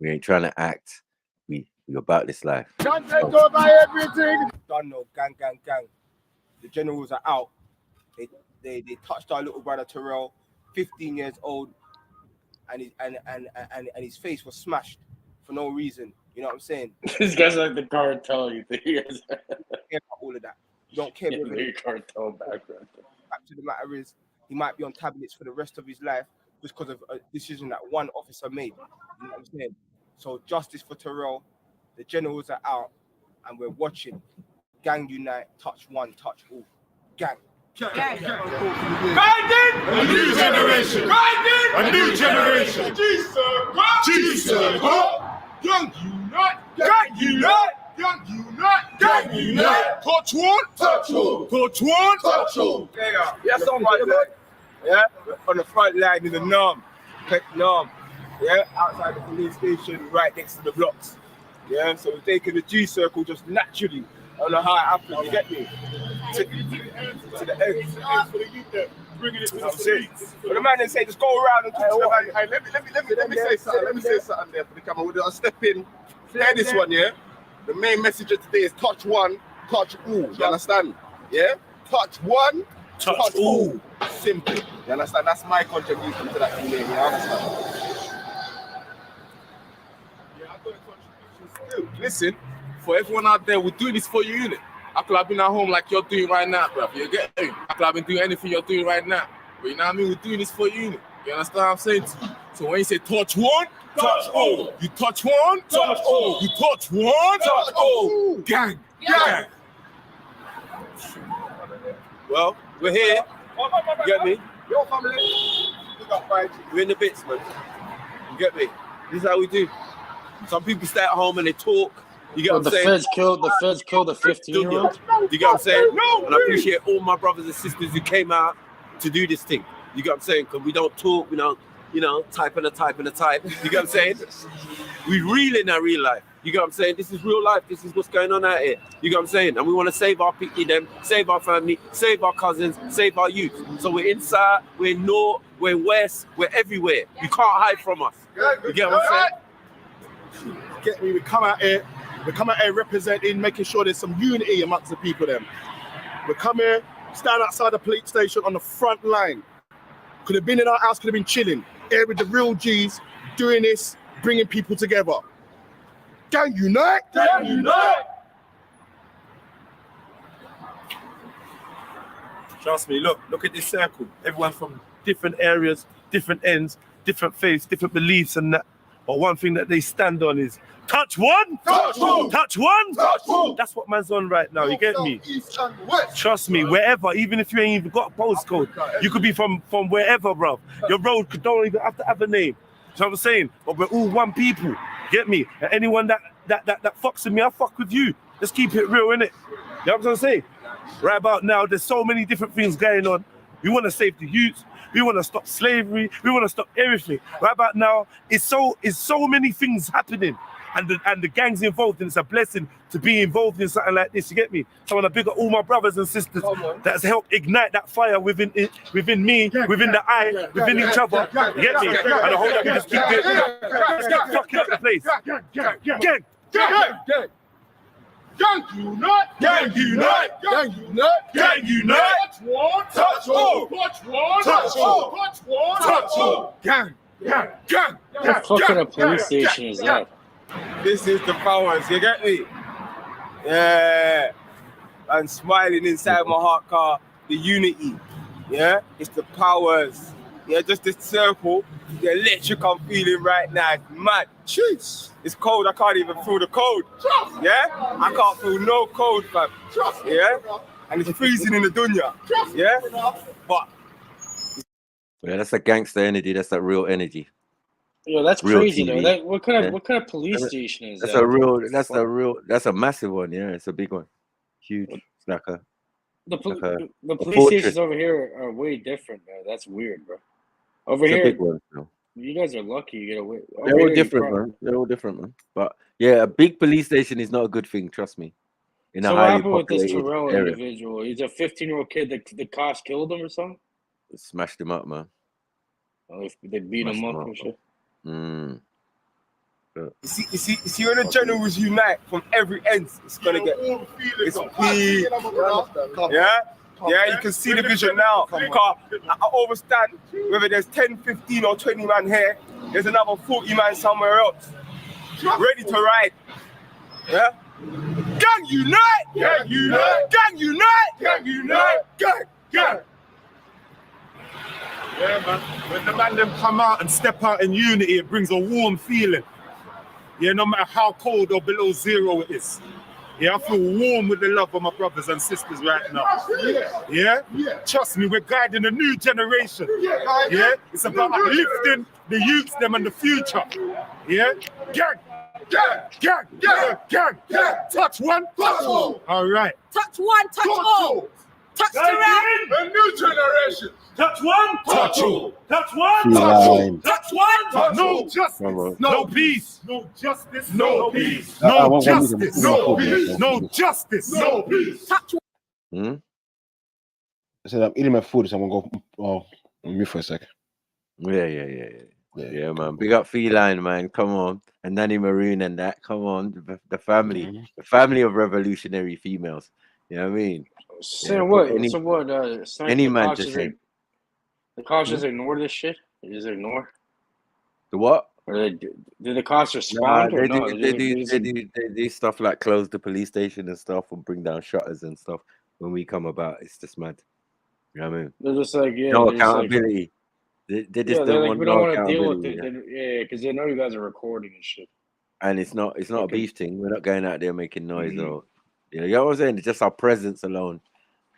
We ain't trying to act. We about this life. Don't take over everything. Don't know, gang. The generals are out. They touched our little brother Terrell, 15 years old, and his face was smashed for no reason. You know what I'm saying? This guy's like the cartel. You think he is? All of that. You don't care. The cartel background. Fact of the matter is, he might be on tablets for the rest of his life just because of a decision that one officer made. You know what I'm saying? So justice for Terrell. The generals are out, and we're watching. Gang unite, touch one, touch all. Gang. Riding! A new generation! Riding! A new generation! G-Circle! Gang unite! Gang unite! Gang unite! Gang unite! Touch one! Touch all! Touch one! Touch all! Yes, on the front line. Yeah, on the front line in the norm. Yeah, outside the police station, right next to the blocks. Yeah, so we're taking the G-Circle just naturally. I don't know how it happened, you get me? To the end. For the youth there, bringing it to the streets. But the man then say, just go around and talk to the man. Let me say something. Let me say something there for the camera. We'll step in. Hear this one, yeah? The main message of today is touch one, touch all. You understand? Yeah? Touch one, touch all. Simple. You understand? That's my contribution to that thing there. You understand? Listen, for everyone out there, we're doing this for you, innit? I could have been at home like you're doing right now, bro. You get me? I could have been doing anything you're doing right now. But you know what I mean? We're doing this for you, innit? You understand what I'm saying to you? So when you say touch one, touch all. You touch one, touch all. You touch one, touch all. Gang. Well, we're here. You get me? Your family. We're in the bits, man. You get me? This is how we do. Some people stay at home and they talk. You get what I'm saying? The feds killed the 15-year-old. You get what I'm saying? And I appreciate all my brothers and sisters who came out to do this thing. You get what I'm saying? Because we don't talk, we don't, type. You get what I'm saying? We real in our real life. You get what I'm saying? This is real life. This is what's going on out here. You get what I'm saying? And we want to save our people, save our family, save our cousins, save our youth. So we're inside, we're north, we're west, we're everywhere. You can't hide from us. You get what I'm saying? Get me? We come out here representing, making sure there's some unity amongst the people. Them. We come here, stand outside the police station on the front line. Could have been in our house, could have been chilling. Here with the real G's, doing this, bringing people together. Gang unite! Gang unite! Trust me, look at this circle. Everyone from different areas, different ends, different faiths, different beliefs and that. But one thing that they stand on is touch one, touch all. Touch one, touch all. That's what man's on right now. You get me? East and west. Trust me, wherever, even if you ain't even got a postcode, you could be from wherever, bro. Your road don't even have to have a name. You know what I'm saying? But we're all one people. Get me? And anyone that fucks with me, I fuck with you. Let's keep it real, innit? You know what I'm saying? Right about now, there's so many different things going on. We want to save the youth. We want to stop slavery. We want to stop everything. Right about now, it's so many things happening, and the gang's involved, and it's a blessing to be involved in something like this. You get me? So I want to big up all my brothers and sisters that's helped ignite that fire within me, within the eye, within each other. You get me? And I hope that we just keep it. Let's get fucking up the place. Gang. Gang unite! Gang unite! Gang unite! Gang unite! Touch one, touch all! Touch one, touch all! Touch one, touch all! Gang! What fucking a police station is that? This is the powers, you get me? Yeah. And smiling inside my heart car, the unity. Yeah? It's the powers. Yeah, just this circle. The electric I'm feeling right now is mad. Jeez. It's cold. I can't even feel the cold. Yeah? I can't feel no cold, fam. Yeah? And it's freezing in the dunya. Yeah? But Yeah, that's a gangster energy. That's that real energy. Yo, that's Real crazy TV. though. What kind Yeah. of police station is That's that? a real. The That's fuck? a real. That's a massive one. Yeah, it's a big one. Huge. It's like a. The a police fortress. stations over here are way different, man. That's weird, bro. Over It's a here, big one. You know. you guys are lucky you get away. They're Over all here, you different, man. They're all different, man. But yeah, a big police station is not a good thing. Trust me. In a So what highly happened with this populated Terrell area, individual? He's a 15-year-old kid. The cops killed him or something? smashed him up, man. Oh, they beat him up and shit. Mm. you see when the generals unite from every end, it's gonna get it's peak. Yeah? Yeah, you can see the vision now. Because I understand whether there's 10, 15 or 20 man here, there's another 40 man somewhere else. Ready to ride. Yeah? Gang unite! Gang unite! Gang unite! Gang unite! Gang! Yeah, man. When the man them come out and step out in unity, it brings a warm feeling. Yeah, no matter how cold or below zero it is. Yeah, I feel warm with the love of my brothers and sisters right now. Yeah? Trust me, we're guiding a new generation. Yeah? It's about uplifting the youths, them, and the future. Yeah? Gang! Gang! Touch one, touch all. All right. Touch one, touch all. Touch the round. A new generation. Touch one, touch all. Touch one, Feline. touch all. Touch one, touch No all. justice, no peace. No justice, no peace. I No want justice, no no peace. peace. No justice, no peace. Touch Hmm? I said I'm eating my food, so I'm gonna go on mute for a sec. Yeah, man. Big up Feline, man. Come on. And Nanny Maroon and that. Come on. The family. Mm-hmm. The family of revolutionary females. You know what I mean? So Yeah, what? any- so what? any The man cops just just saying. the cops just ignore this shit. They just ignore. The what? Or do the cops Nah, respond or they no? do stuff like close the police station and stuff and bring down shutters and stuff when we come about. It's just mad. You know what I mean? They're just like, yeah, No they're just like, accountability. They yeah, just they're don't like, want we don't no want to deal with accountability. it. Yeah, because they know you guys are recording and shit. And it's not a Okay. beef thing. We're not going out there making noise or you know what I'm saying? It's just our presence alone.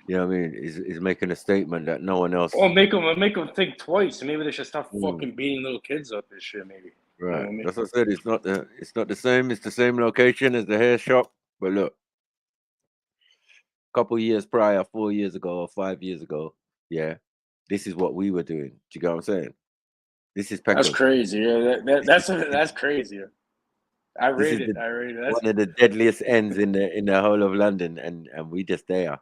You know what I mean? Is making a statement that no one else. Or make them think twice. Maybe they should stop fucking beating little kids up and shit. Maybe. You know Right. what I mean? That's what I said. It's not the same. It's the same location as the hair shop. But look, a couple years prior, 4 years ago or 5 years ago, yeah, this is what we were doing. Do you get what I'm saying? This is That's Peckham. crazy. Yeah, that's crazy. I This rate is it. I rate it. That's one of the deadliest ends in the whole of London, and we just there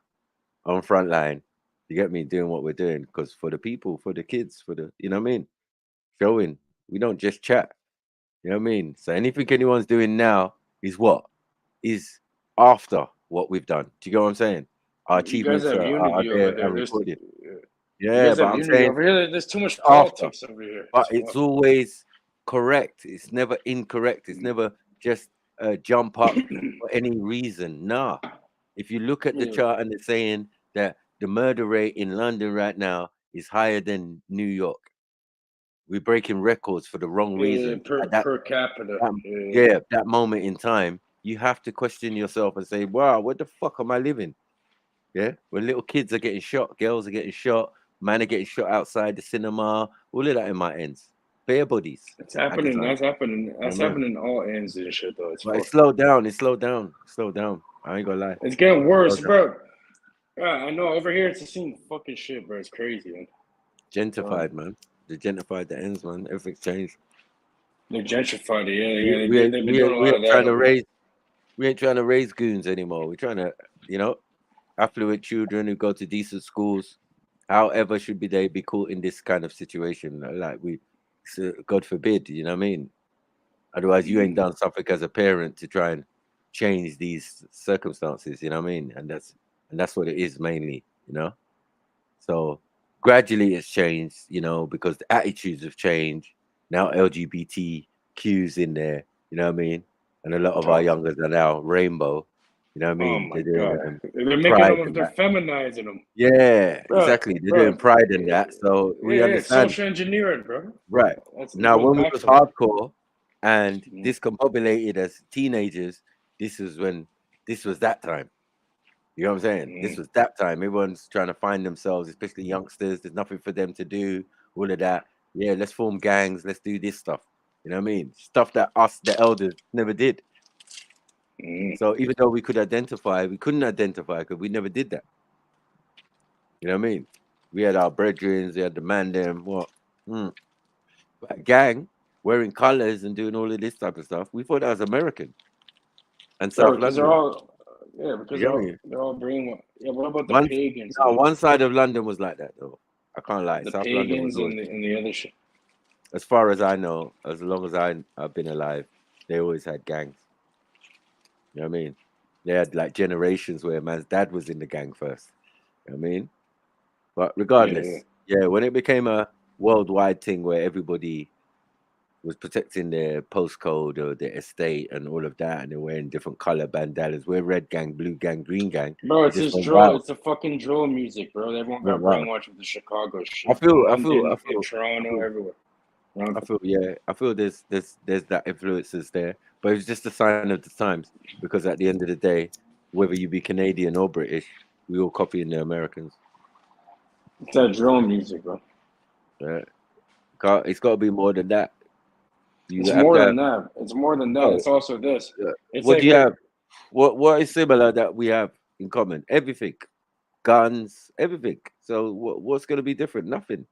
on front line. You get me doing what we're doing because for the people, for the kids, for the you know what I mean, showing. We don't just chat. You know what I mean? So anything anyone's doing now is what is after what we've done. Do you get what I'm saying? Our you guys achievements have are unity over there there. and There's, recorded. you Yeah, guys but have I'm unity saying over here. There's too much after. politics over here. But it's always correct. It's never incorrect. It's never just jump up for any reason. Nah. If you look at the chart and it's saying that the murder rate in London right now is higher than New York. We're breaking records for the wrong reason. per capita. That moment in time, you have to question yourself and say, wow, what the fuck am I living? Yeah, when little kids are getting shot, girls are getting shot, men are getting shot outside the cinema, all of that in my ends. Bare bodies. It's happening. That's happening. That's Amen. happening all ends and shit though. But it's slowed down. It's slowed down. Slowed down. I ain't gonna lie. It's getting worse, Slowed bro. I know over here it's the same fucking shit, bro. It's crazy, man. Gentrified, man. They gentrified the ends, man. Everything's changed. They're gentrified, yeah. We They've been doing a lot of that. We ain't trying to raise goons anymore. We're trying to, affluent children who go to decent schools, however should they be caught in this kind of situation? Like God forbid, you know what I mean? Otherwise, you ain't done something as a parent to try and change these circumstances, you know what I mean? And that's what it is mainly, So gradually it's changed, because the attitudes have changed. Now LGBTQ's in there, you know what I mean? And a lot of our youngers are now rainbow. You know what I Oh mean? my They're doing god, they're making pride them. and They're that. feminizing them. Yeah, Bro, exactly. They're bro. doing pride in that, so we Yeah, it's understand. social engineering, bro. Right. It Now, goes when we back was to that. hardcore and discombobulated as teenagers, this was that time. You know what I'm saying? This was that time. Everyone's trying to find themselves, especially youngsters. There's nothing for them to do, all of that. Yeah, let's form gangs. Let's do this stuff. You know what I mean? Stuff that us, the elders, never did. So even though we could identify, we couldn't identify because we never did that. You know what I mean? We had our brethren, we had the man them, what? But a gang wearing colors and doing all of this type of stuff. We thought that was American and Bro, South because they're London. all, yeah, because You get me? they're all bringing. Yeah, what about the One, pagans? no, And one side of London was like that though. I can't lie. the South London was pagans always, and the other shit. as far as I know, as long as I've been alive, they always had gangs. You know what I mean? They had like generations where man's dad was in the gang first. You know what I mean? But regardless, yeah, when it became a worldwide thing where everybody was protecting their postcode or their estate and all of that, and they're wearing different color bandanas. We're red gang, blue gang, green gang. Bro, It it's just just went drill. wild. It's the fucking drill music, bro. Everyone Went got wild. brainwashed with the Chicago shit. I feel, London, in Toronto, everywhere. yeah, I feel there's that influences there, but it's just a sign of the times because at the end of the day, whether you be Canadian or British, we all copying the Americans. It's that drill music, bro. Yeah, it's got to be more than that. It's more than that. It's more than that. Oh, It's also this. yeah. It's What like do you have? What is similar that we have in common? Everything, guns, everything. So what's going to be different? Nothing.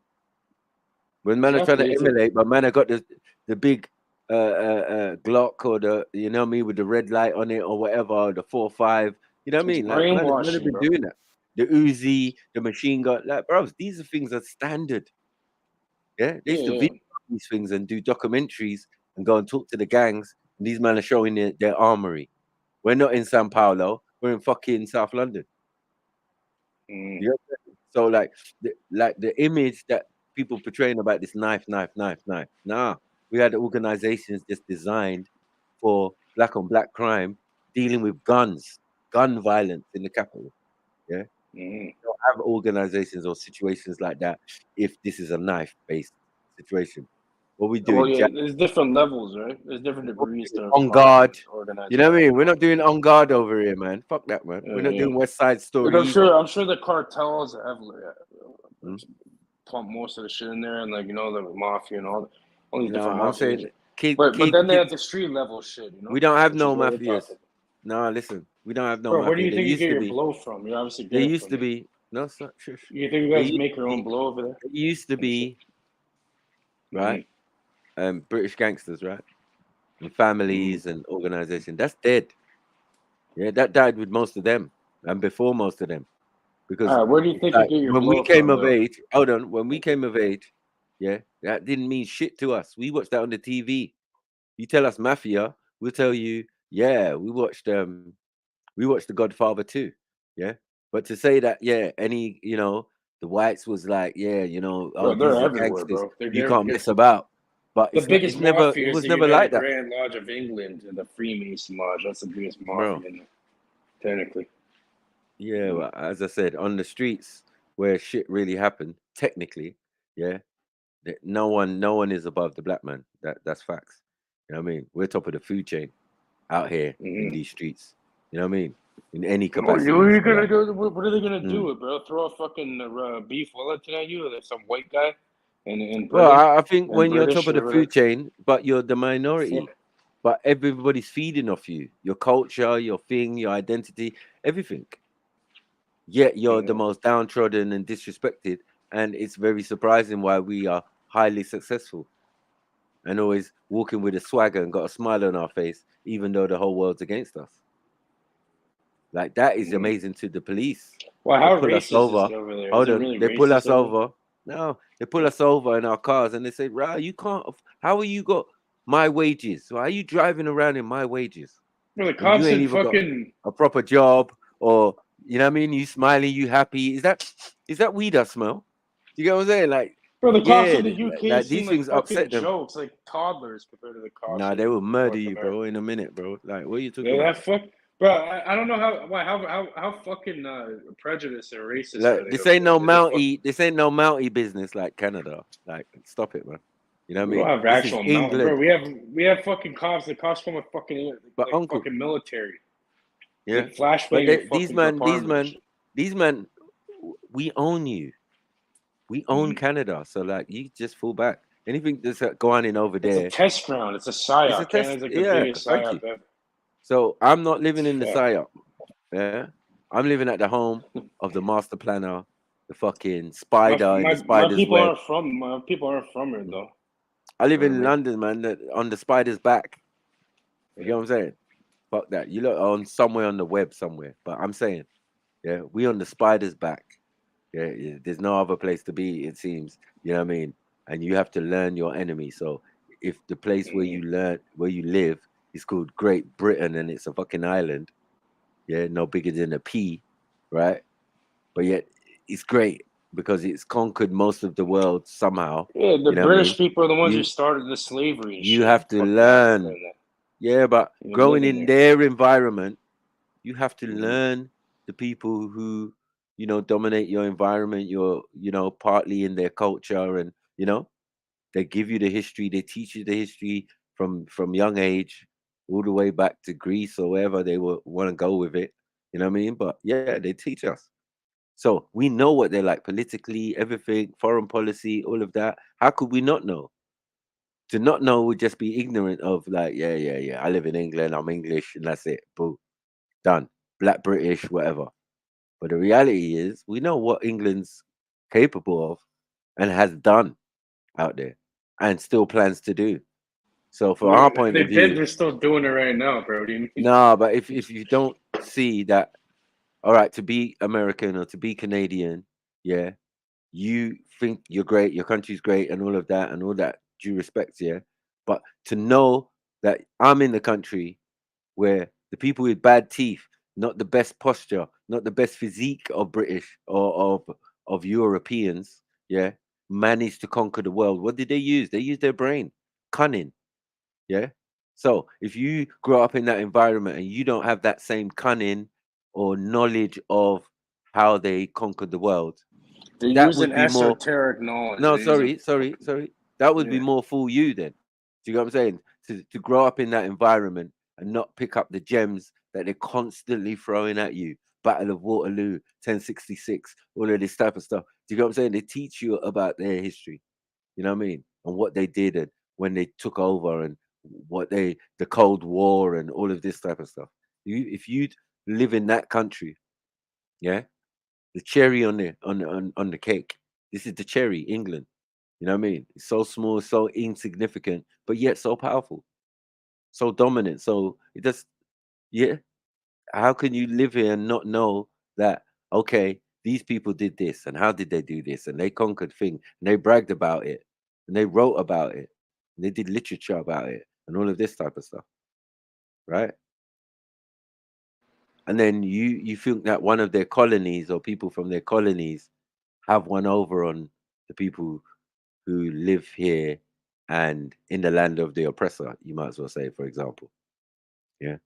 When man are trying to Exactly, it's a- emulate, but man, I got the big Glock or the you know what I mean with the red light on it or whatever, or the 4.5. You know what I It's mean? Like man have brainwashing, been bro. doing that. The Uzi, the machine gun, like bros, these are things that standard. Yeah, they used to Yeah. video these things and do documentaries and go and talk to the gangs. And these men are showing their armory. We're not in Sao Paulo. We're in fucking South London. You know what I'm saying? So like the image that people portraying about this knife. Nah, we had organizations just designed for black on black crime, dealing with guns, gun violence in the capital. Yeah, we don't have organizations or situations like that if this is a knife-based situation. What we Well, doing? yeah, there's different levels, right? There's different degrees to On guard. organizing. You know what I mean? We're not doing on guard over here, man. Fuck that, man. We're not doing West Side Story. Like, I'm sure the cartels have pump most of the shit in there, and like the mafia and all these No, different I'm mafias. saying But then they have the street level shit. We don't have which no is what we're mafias. talking. No, listen, we don't have no Bro, mafia. where do you There think you used get to your be. blow from? You obviously There get it used from to it. be. No, it's not. Shush. You think you guys make your own blow over there? It used to be, right? British gangsters, right? And families and organization. That's dead. Yeah, that died with most of them and before most of them. Because Where do you think you get your when we blow came from, of though? age, hold on, when we came of age, yeah, that didn't mean shit to us. We watched that on the TV. You tell us mafia, we'll tell you, yeah, we watched The Godfather too. Yeah. But to say that, yeah, the whites was like, yeah, Bro, these they're are everywhere, gangsters. bro. You can't mess about. But The biggest mafia it is was the never United like that. Grand Lodge of England and the Freemason Lodge. That's the biggest Bro. mafia in there, technically. Yeah, well, as I said, on the streets where shit really happened, technically, yeah, no one is above the black man. That's facts. You know what I mean? We're top of the food chain out here in these streets. You know what I mean? In any capacity. What are you gonna do? What are they gonna Mm. do, it, bro? Throw a fucking beef Wellington at you? Or there's some white guy and Well, British. I think and when you're British top of the or food chain, but you're the minority, Fuck. but everybody's feeding off you, your culture, your thing, your identity, everything. Yet you're the most downtrodden and disrespected, and it's very surprising why we are highly successful and always walking with a swagger and got a smile on our face, even though the whole world's against us. Like that is amazing to the police. Well, They how pull us racist is over. it over there? Hold Is it on, really they pull racist us over there? over. No, they pull us over in our cars and they say, "Right, you can't. How are you got my wages? Why are you driving around in my wages? Well, the And you cops ain't in even fucking got a proper job, or you know what I mean? You smiling, you happy? Is that weed I smell? You get what I'm saying? Like, Bro, the cops yeah, in the UK like seem these like things fucking upset them. jokes, like toddlers compared to the cops. Nah, in they will murder North you, America. bro, in a minute, bro. Like, what are you talking Yeah, about? that fuck. Bro, I don't know how fucking prejudiced and racist are Like, they this over ain't there? no They just fuck, Mountie. This ain't no Mountie business like Canada. Like, stop it, man. You know what I we don't mean? have This is actual mountain, bro. England. We have fucking cops. The cops come with fucking But like uncle, fucking military. yeah. They flash But bang your these fucking apartment and shit. men, we own you. We own Canada. So like, you just fall back. Anything that's going in over It's a there, test ground. It's a it's a psyop. test. Canada's like the Yeah, biggest thank you. psyop ever. So I'm not living in the Fuck. psyop. Yeah, I'm living at the home of the master planner, the fucking spider in the My spider's people web. aren't from here though. I live You know what in I mean? London, man, on the spider's back. You know what I'm saying? Fuck that. You look on somewhere on the web somewhere. But I'm saying, yeah, we on the spider's back. Yeah, yeah, there's no other place to be, it seems. You know what I mean? And you have to learn your enemy. So if the place where you live is called Great Britain and it's a fucking island, yeah, no bigger than a pea, right? But yet it's great because it's conquered most of the world somehow. Yeah, the You know what I mean? British people are the ones who started the slavery and You shit. have to Fucking Africa learn. and that. Yeah, but You growing live in in there. their environment, you have to learn the people who, dominate your environment. You're, partly in their culture, and they give you the history. They teach you the history from young age, all the way back to Greece or wherever they want to go with it. You know what I mean? But yeah, they teach us. So we know what they're like politically, everything, foreign policy, all of that. How could we not know? To not know would just be ignorant of, like, yeah. I live in England, I'm English, and that's it. Boom. Done. Black, British, whatever. But the reality is we know what England's capable of and has done out there and still plans to do. So from our point of view, They're still doing it right now, bro. What do you mean? no, but if you don't see that, all right, to be American or to be Canadian, yeah, you think you're great, your country's great, and all of that, and all that due respect, yeah. But to know that I'm in the country where the people with bad teeth, not the best posture, not the best physique of British or of Europeans, yeah, managed to conquer the world. What did they use? They used their brain, cunning, yeah. So if you grow up in that environment and you don't have that same cunning or knowledge of how they conquered the world, They're that using would be more. esoteric knowledge. No, They're using sorry. That would be yeah. more fool you then. Do you know what I'm saying? To grow up in that environment and not pick up the gems that they're constantly throwing at you. Battle of Waterloo, 1066, all of this type of stuff. Do you know what I'm saying? They teach you about their history. You know what I mean? And what they did and when they took over and the Cold War and all of this type of stuff. If you live in that country, yeah, the cherry on the cake. This is the cherry, England. You know what I mean? It's so small, so insignificant, but yet so powerful, so dominant. So it just, yeah. How can you live here and not know that? Okay, these people did this, and how did they do this? And they conquered thing, and they bragged about it, and they wrote about it, and they did literature about it, and all of this type of stuff, right? And then you think that one of their colonies or people from their colonies have one over on the people who live here and in the land of the oppressor, you might as well say, for example. Yeah.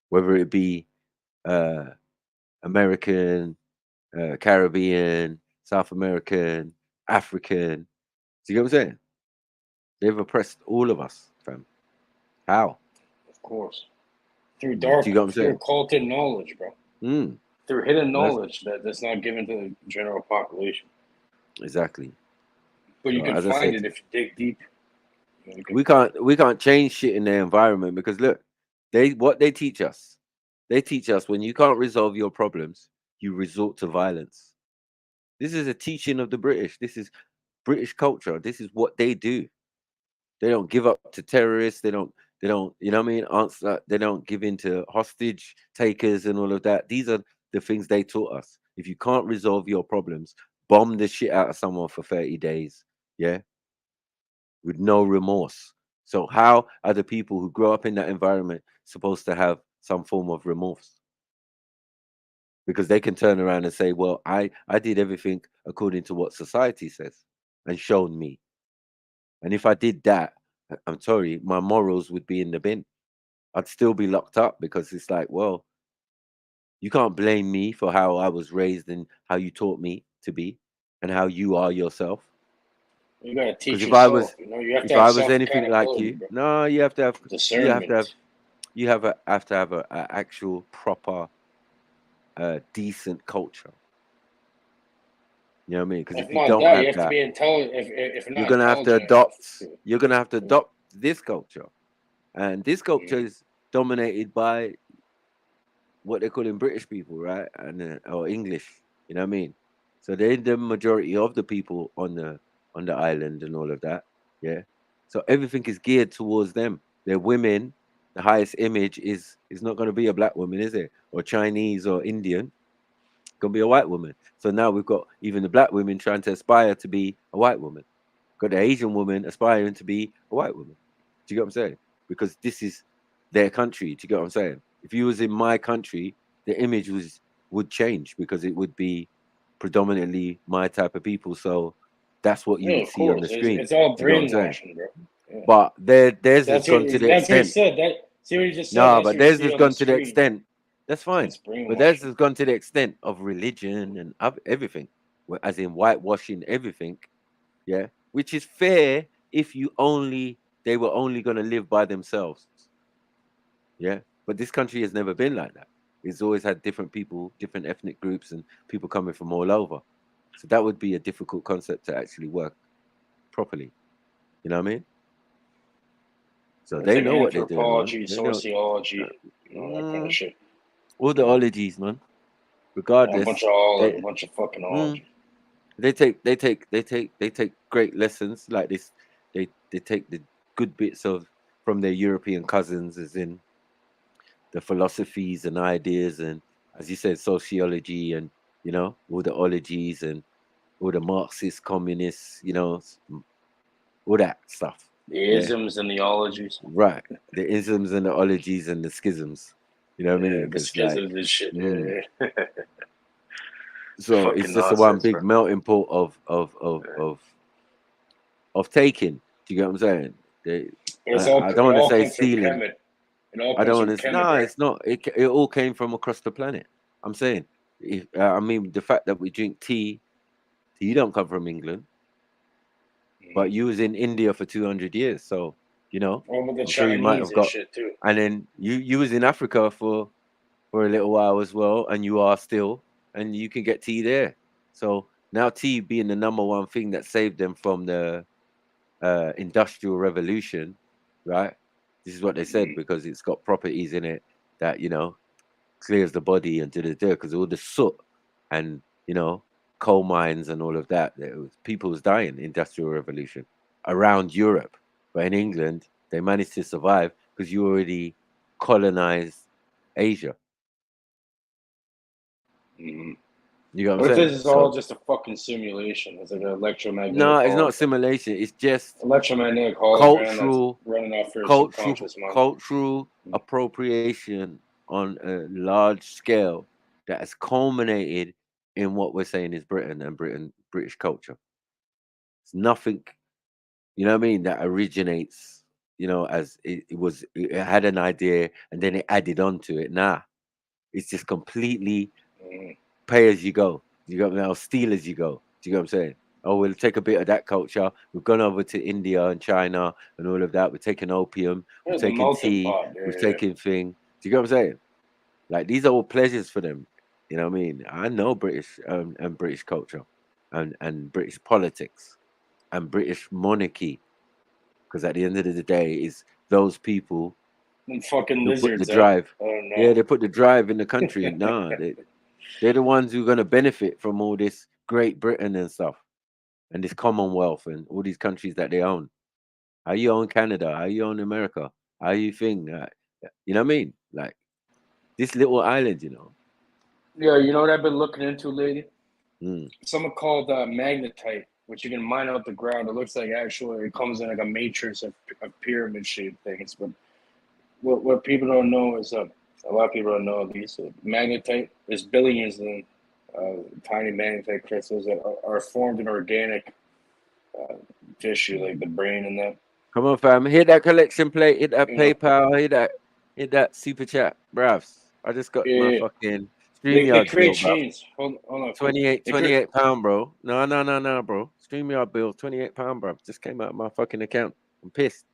Whether it be uh, American, Caribbean, South American, African. See what I'm saying? They've oppressed all of us, fam. How? Of course. Through Do you get what I'm through saying? occulted knowledge, bro. Mm, Through hidden that's knowledge that's not given to the general population. exactly. But you So, can as I find said, it if you dig deep. You can, we can't change shit in their environment because look, they teach us. They teach us when you can't resolve your problems, you resort to violence. This is a teaching of the British. This is British culture. This is what they do. They don't give up to terrorists. They don't, you know what I mean? Answer, they don't give in to hostage takers and all of that. These are the things they taught us. If you can't resolve your problems, bomb the shit out of someone for 30 days. Yeah. With no remorse. So how are the people who grow up in that environment supposed to have some form of remorse? Because they can turn around and say, well, I did everything according to what society says and shown me. And if I did that, I'm sorry, my morals would be in the bin. I'd still be locked up because it's like, well, You can't blame me for how I was raised and how you taught me to be and how you are yourself. You gotta teach Because yourself. You know, you have to if have I was anything like self-accountability, you, bro. no, you have to have Discernment. have to have a actual proper decent culture. You know what I mean? Because If if you not don't that, you have have to that, be intelligent. If you're not gonna have to intelligent enough, you're gonna have to adopt this culture. And this culture is dominated by what they call in British people, right? And or English, you know what I mean? So they're the majority of the people on the island and all of that. Yeah. So everything is geared towards them. They're women. The highest image is not going to be a black woman, is it? Or Chinese or Indian. It's going to be a white woman. So now we've got even the black women trying to aspire to be a white woman. Got the Asian woman aspiring to be a white woman. Do you get what I'm saying? Because this is their country. Do you get what I'm saying? If you was in my country, the image would change because it would be predominantly my type of people. So that's what you yeah, would of see on the course, screen. it's all Do you get what I'm saying? brainwashing, bro. Yeah. But theirs has That's what gone to the that's what he extent. said. That see what he just said. No, That's but what you theirs see has on the gone to the screen. extent. That's fine. That's But theirs brainwashing. has gone to the extent of religion and everything, as in whitewashing everything. Yeah, which is fair if they were only going to live by themselves. Yeah, but this country has never been like that. It's always had different people, different ethnic groups, and people coming from all over. So that would be a difficult concept to actually work properly. You know what I mean? So It's they like know what they're doing, man. anthropology, They know sociology, that kind of shit. all the ologies, man. A Regardless, bunch of all, they, a bunch of fucking ology. they take great lessons like this. They take the good bits of from their European cousins, as in the philosophies and ideas, and as you said, sociology, and all the ologies and all the Marxist, communists, all that stuff. The isms and the ologies. Right, the isms and the ologies and the schisms. You know what I mean? The 'Cause, schisms and shit. Yeah. So Fucking it's just a one nonsense, big bro. melting pot of taking. Do you get what I'm saying? It's I don't it want to all say comes from stealing. Kemet. It all I comes don't from want to. Kemet, No, right? it's not. It all came from across the planet. I'm saying. I mean, the fact that we drink tea you don't come from England, but you was in India for 200 years. So, Well, with the I'm sure you might Chinese have and got. shit too. And then you was in Africa for a little while as well, and you are still, and you can get tea there. So now tea being the number one thing that saved them from the industrial revolution, right? This is what they said because it's got properties in it that clears the body and because all the soot and coal mines and all of that. People was dying. Industrial revolution around Europe, but in England they managed to survive because you already colonized Asia. You know what I'm What if saying? this is all So just a fucking simulation? It's like an electromagnetic. no, it's not hologram. simulation. It's just Electromagnetic hologram that's cultural running off your subconscious mind. cultural appropriation on a large scale that has culminated in what we're saying is Britain and British culture. It's nothing, you know what I mean, that originates, as it had an idea and then it added on to it. Nah, it's just completely pay as you go. You got now steal as you go. Do you get what I'm saying? Oh, we'll take a bit of that culture. We've gone over to India and China and all of that. We're taking opium. We're Yeah, the taking melting tea. pot. We're taking thing. Do you get what I'm saying? Like these are all pleasures for them. You know what I mean? I know British and British culture, and British politics, and British monarchy, because at the end of the day, is those people And fucking who put the lizards, drive. I don't know. Yeah, they put the drive in the country. Nah, they're the ones who are going to benefit from all this Great Britain and stuff, and this Commonwealth and all these countries that they own. How you own Canada? How you own America? How you think? You know what I mean? Like this little island, Yeah, you know what I've been looking into lately? Mm. Something called magnetite, which you can mine out the ground. It looks like actually it comes in like a matrix of pyramid shaped things. But what people don't know is a lot of people don't know these magnetite. There's billions of them, tiny magnetite crystals that are formed in organic tissue, like the brain and that. Come on, fam. Hit that collection plate. Hit that PayPal. Hit that super chat, bravs. I just got my fucking They StreamYard create bill, bro. chains. Hold on. 28 They create, £28, bro. No, bro. StreamYard bill, £28, bro. Just came out of my fucking account. I'm pissed.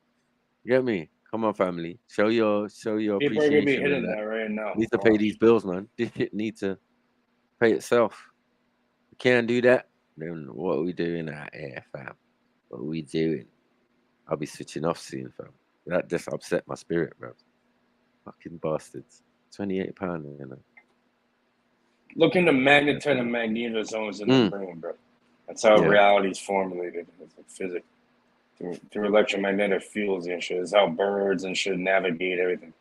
You get me? Come on, family. Show your people are gonna be appreciation and hitting that. that right now. Need to pay these bills, man. This shit needs to pay itself. We can't do that. Then what are we doing out here, fam? What are we doing? I'll be switching off soon, fam. That just upset my spirit, bro. Fucking bastards. £28, you know. Look into magnetite and magnetozones in the brain, bro. That's how reality is formulated. It's like physics. Through electromagnetic fields and shit. It's how birds and shit navigate everything.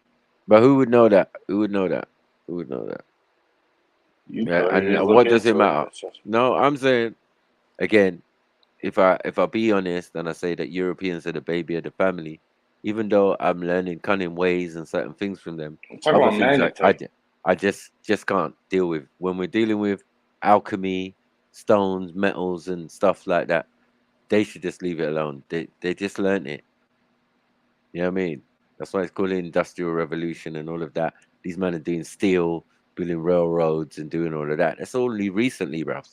But who would know that? Who would know that? Who would know that? Yeah, and what does it matter? No, I'm saying again, if I be honest, and I say that Europeans are the baby of the family, even though I'm learning cunning ways and certain things from them, talking other about things magnetite. I just can't deal with. When we're dealing with alchemy, stones, metals, and stuff like that, they should just leave it alone. They just learned it. You know what I mean? That's why it's called the Industrial Revolution and all of that. These men are doing steel, building railroads, and doing all of that. That's only recently, bruv.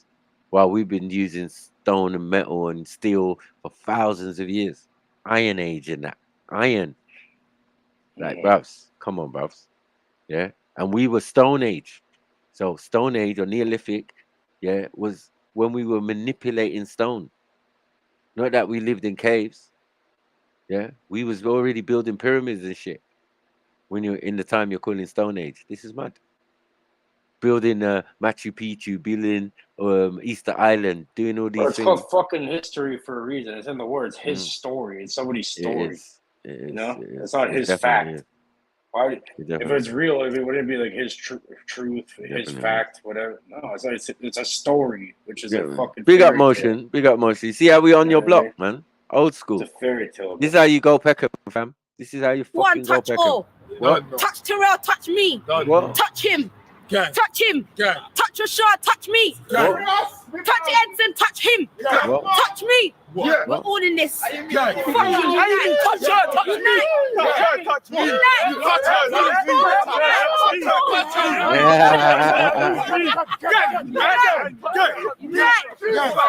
While we've been using stone and metal and steel for thousands of years. Iron Age and that. Iron. Like, bruvs. Come on, bruvs. Yeah? And we were Stone Age. So Stone Age or Neolithic, yeah, was when we were manipulating stone. Not that we lived in caves. Yeah, we was already building pyramids and shit when you're in the time you're calling Stone Age. This is mad. Building Machu Picchu, building Easter Island, doing all Bro, these it's things. called fucking history for a reason. It's in the words. His story. It's somebody's story. It is. You know, It is. it's not It his definitely fact. is. Why? It If definitely it's is. real, it wouldn't be like his truth, his Definitely fact, whatever. No, it's like it's a story, which is Yeah, a man. fucking Big up fairy tale. motion. Big up motion. See how we on your block, man? Old school. It's a fairy tale. This is how you go Peckham, fam. This is how you One fucking go touch Peckham. all. What? Touch Terrell, touch me. What? Touch him. Touch him. Touch Rashad, touch me. Touch Edson, touch him. What? Touch me. What? We're all in this. Fucking Touch her, touch me. Touch her, touch me. You touch her, touch me. Touch her.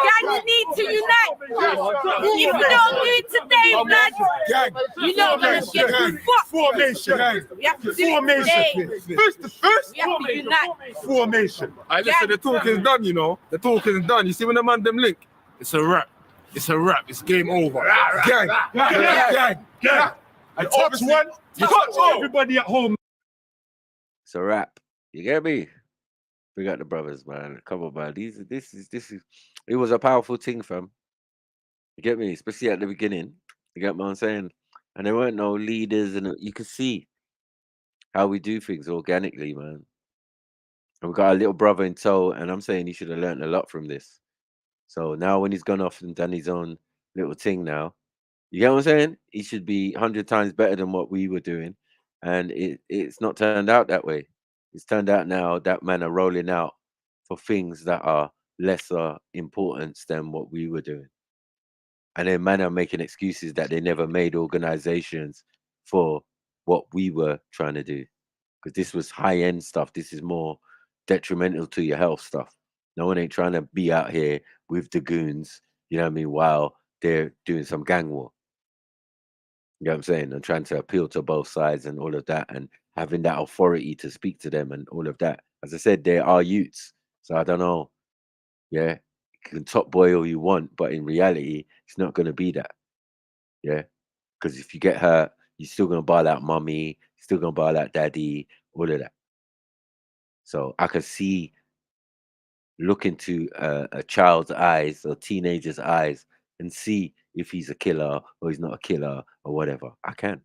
Gang, you need to unite. If you don't do it today, blood, you're not going to get fucked. Formation. We have to do it today. First. We have to unite. Formation. I listen, the talk is done, you know. The talk is done. You see when the man them link? It's a wrap. It's a wrap. It's game over. Gang. I touch one. Touch everybody at home. It's a wrap. You get me? We got the brothers, man. Come on, man. This is. It was a powerful thing, fam. You get me? Especially at the beginning. You get what I'm saying? And there weren't no leaders, and you could see how we do things organically, man. And we got a little brother in tow, and I'm saying he should have learned a lot from this. So now when he's gone off and done his own little thing now, you get what I'm saying? He should be 100 times better than what we were doing. And it's not turned out that way. It's turned out now that men are rolling out for things that are lesser importance than what we were doing. And then men are making excuses that they never made organizations for what we were trying to do. Because this was high-end stuff. This is more detrimental to your health stuff. No one ain't trying to be out here with the goons, you know what I mean, while they're doing some gang war. You know what I'm saying? And trying to appeal to both sides and all of that, and having that authority to speak to them and all of that. As I said, they are youths. So I don't know. Yeah. You can top boy all you want, but in reality, it's not going to be that. Yeah. Because if you get hurt, you're still going to buy that mommy, still going to buy that daddy, all of that. So I could see, look into a child's eyes or teenager's eyes and see if he's a killer or he's not a killer or whatever. I can.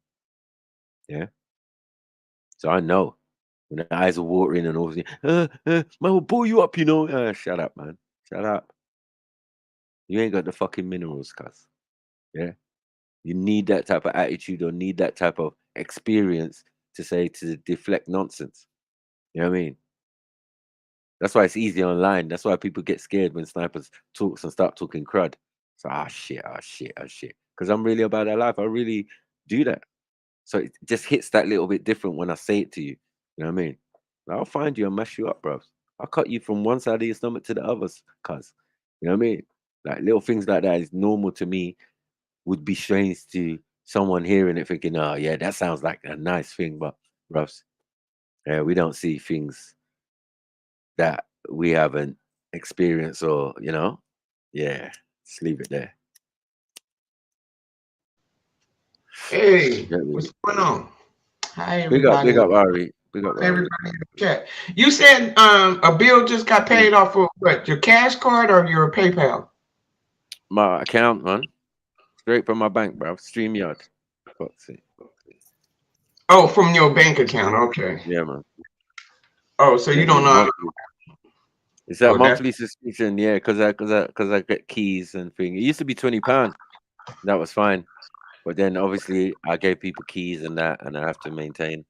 Yeah. So I know when the eyes are watering and all, man will pull you up, you know. Shut up, man. Shut up. You ain't got the fucking minerals, cuz. Yeah. You need that type of attitude or need that type of experience to say to deflect nonsense. You know what I mean? That's why it's easy online. That's why people get scared when snipers talks and start talking crud. So shit. Because I'm really about that life. I really do that. So it just hits that little bit different when I say it to you. You know what I mean? I'll find you and mash you up, bro. I'll cut you from one side of your stomach to the other, cuz. You know what I mean? Like little things like that is normal to me, would be strange to someone hearing it thinking, oh yeah, that sounds like a nice thing, but bros, yeah, we don't see things that we haven't experienced or, you know, yeah, just leave it there. Hey, what's going on? Hi, Big everybody. up, Ari. Big up, Ari. Everybody in the chat. You said a bill just got paid off of what? Your cash card or your PayPal? My account, man. Straight from my bank, bro. StreamYard. Oh, from your bank account. Okay. Yeah, man. Oh, so you don't know how to... It's that Oh, that's- monthly subscription, yeah, because I get keys and thing. It used to be £20. That was fine. But then obviously I gave people keys and that, and I have to maintain.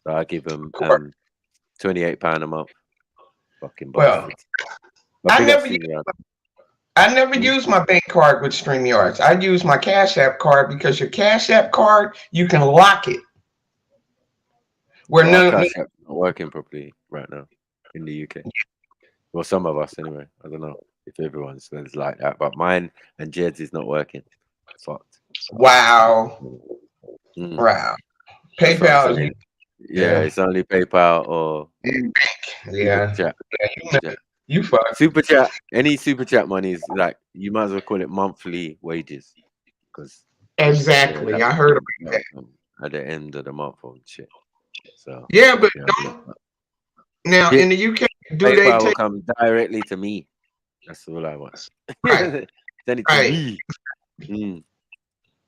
So I give them £28 a month. Fucking Well, bastards. I never use my bank card with StreamYards. I use my Cash App card because your Cash App card, you can lock it. Where Our Cash App's not working properly right now in the UK. Well, some of us anyway. I don't know if everyone's like that, but mine and Jed's is not working. Fucked. Wow. Wow. PayPal. Yeah, it's only PayPal or Yeah. Super Chat. You fuck. Super Chat. Any Super Chat money is like, you might as well call it monthly wages, because Exactly. I heard about that. at the end of the month and shit. So yeah, but now in the UK, do PayPal they will take come directly to me? That's all I want. Right. Send it to Right. me.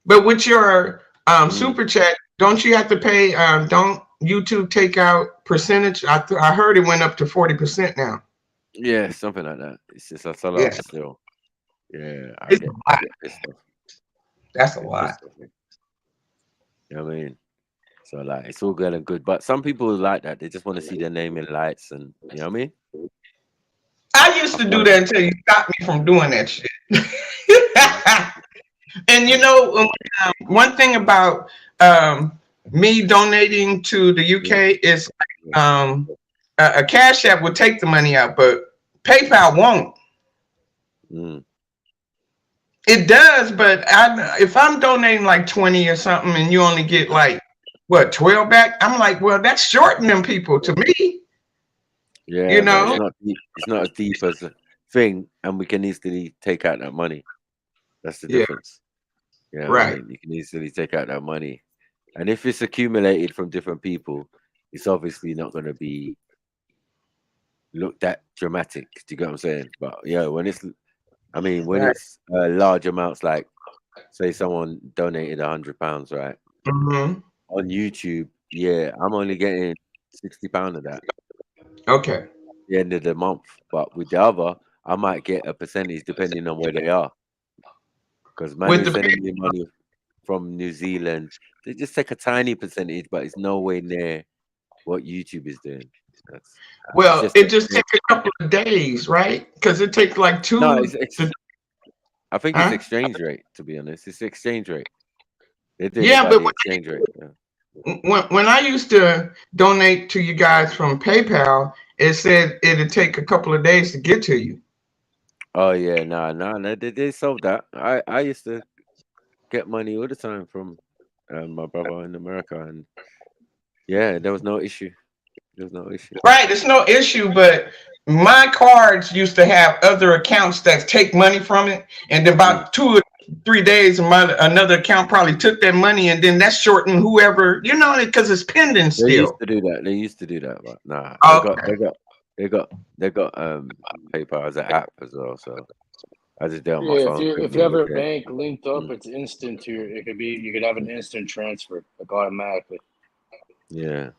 But with your Super Chat, don't you have to pay? Don't YouTube take out percentage? I heard it went up to 40% now. Yeah, something like that. It's just a lot Yeah. still. Yeah, I It's get a lot. pissed off. That's a I get lot. pissed off, man. You know what I mean? So like, it's all good and good, but some people like that. They just want to see their name in lights, and you know what I mean. I used to do that until you stopped me from doing that shit. And you know, one thing about me donating to the UK is a Cash App will take the money out, but PayPal won't. It does, but if I'm donating like 20 or something and you only get like, what, 12 back? I'm like, well, that's shorting them people to me. Yeah, You but know? it's not deep. It's not as deep as a thing, and we can easily take out that money. That's the Yeah. difference. Yeah, you know what I Right. mean? You can easily take out that money, and if it's accumulated from different people, it's obviously not going to be looked that dramatic. Do you get what I'm saying? But yeah, when it's, I mean, when Right. it's large amounts, like say someone donated £100, right? Mhm. On YouTube, yeah, I'm only getting £60 of that. Okay. At the end of the month, but with the other, I might get a percentage depending on where they are. Because man With is the sending me money from New Zealand, they just take a tiny percentage, but it's no way near what YouTube is doing. It's Well, just it just takes a couple of days, right? Because it takes like two. no, I think it's Huh? exchange rate. To be honest, it's exchange rate. They're doing Yeah, it by but the exchange rate. Yeah. when I used to donate to you guys from PayPal, it said it'd take a couple of days to get to you. Oh yeah, no, they solved that. I used to get money all the time from my brother in America, and yeah, there was no issue. There was no issue. Right, it's no issue, but my cards used to have other accounts that take money from it, and then about 2 or 3 days, another account probably took that money, and then that's shorting whoever, you know, because it's pending They still. used to do that. They used to do that, but nah, they got PayPal as an app as well. So I just did it on my Yeah, phone. if you have a bank linked up, it's instant to your. You could have an instant transfer, like automatically. Yeah.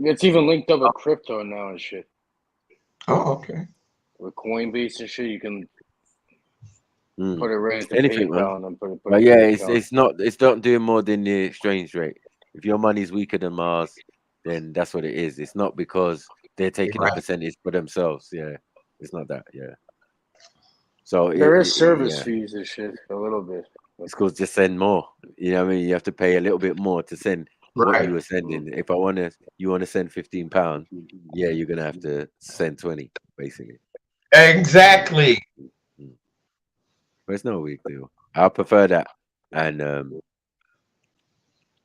It's even linked up with crypto now and shit. Oh, okay. With Coinbase and shit, you can put it right into Anything, man. PayPal and then put it. But yeah, it's not doing more than the exchange rate. If your money's weaker than Mars, then that's what it is. It's not because they're taking a percentage for themselves. Yeah, it's not that. Yeah. So There is service fees and shit a little bit. It's called just send more. You know what I mean? You have to pay a little bit more to send what you were sending. If you want to send £15, yeah, you're gonna have to send 20, basically. Exactly. But it's no big deal. I prefer that, and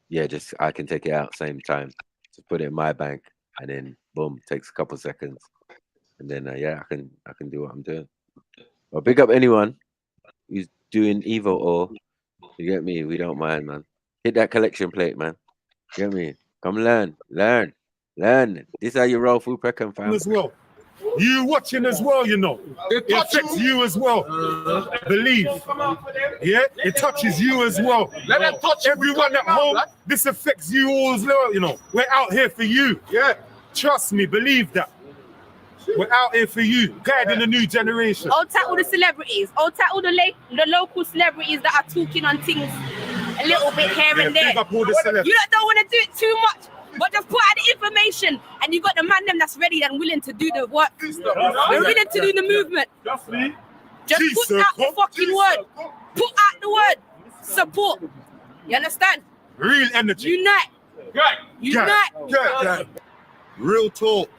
yeah, just I can take it out same time. Just put it in my bank, and then boom, takes a couple seconds, and then yeah, I can do what I'm doing. Well, big up anyone who's doing evil or you get me. We don't mind, man. Hit that collection plate, man. You get me? Come learn. This is how you roll through Peckham, fam. As well. You watching as well, you know. It affects you as well. Believe. Yeah, it touches you as well. Let them touch everyone at home. This affects you all as well, you know. We're out here for you. Yeah. Trust me, believe that. We're out here for you, guiding the new generation. I'll tell all the celebrities. I'll tell all the local celebrities that are talking on things a little bit here and there. Big up all the celebs. You don't want to do it too much, but just put out the information, and you got the man them that's ready and willing to do the work. We're willing to do the movement. Just put out the fucking word. Put out the word. Support. You understand? Real energy. Unite. Unite. Real talk.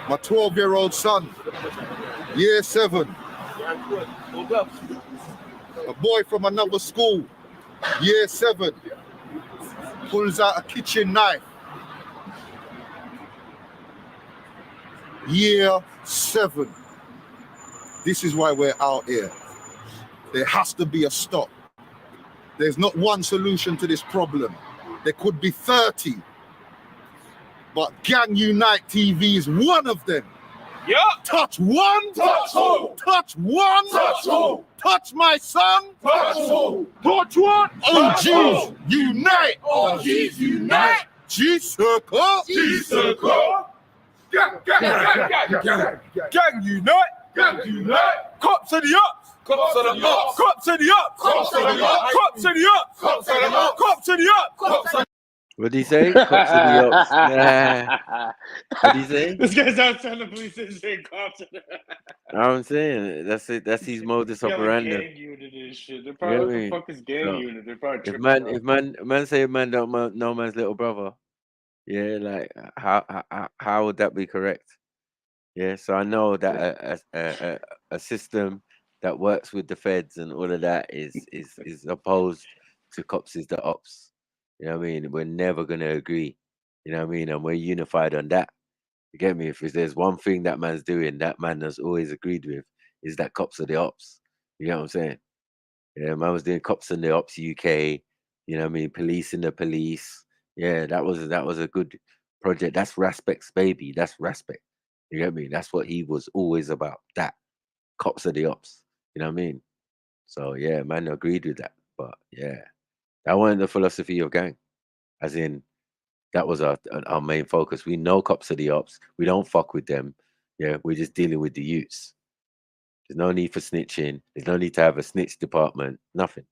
My 12-year-old son, year 7. A boy from another school, year 7, pulls out a kitchen knife. Year 7. This is why we're out here. There has to be a stop. There's not one solution to this problem. There could be 30. But Gang Unite TV is one of them. Yeah. Touch one. Touch who? Touch one. Touch who? Touch my son. Touch who? Touch one. OGs unite. OGs unite. G-Circle. G-Circle. Gang Unite. Gang Unite. Cops of the Ops. Cops of the Ops. Cops of the Ops. Cops of the Ops. Cops of the Ops. Cops of the Ops. Cops of the Ops. Cops of What did he say? Cops of the Ops. What did he say? This guy's outside the police station cops. I'm saying that's it. That's his modus operandi. Gang unit and shit. They're probably, what the fuck is gang unit? They're probably if man say man don't know man's little brother, yeah, like how would that be correct? Yeah, so I know that a system that works with the feds and all of that is opposed to cops is the ops. You know what I mean? We're never gonna agree. You know what I mean? And we're unified on that. You get me? If there's one thing that man's doing, that man has always agreed with, is that cops are the ops. You know what I'm saying? Yeah, man was doing cops and the ops UK. You know what I mean? Police and the police. Yeah, that was a good project. That's Raspect's baby. That's Raspect. You get me? That's what he was always about. That cops are the ops. You know what I mean? So yeah, man agreed with that. But yeah. That wasn't the philosophy of gang, as in that was our main focus. We know cops are the ops. We don't fuck with them. Yeah, we're just dealing with the youths. There's no need for snitching. There's no need to have a snitch department. Nothing.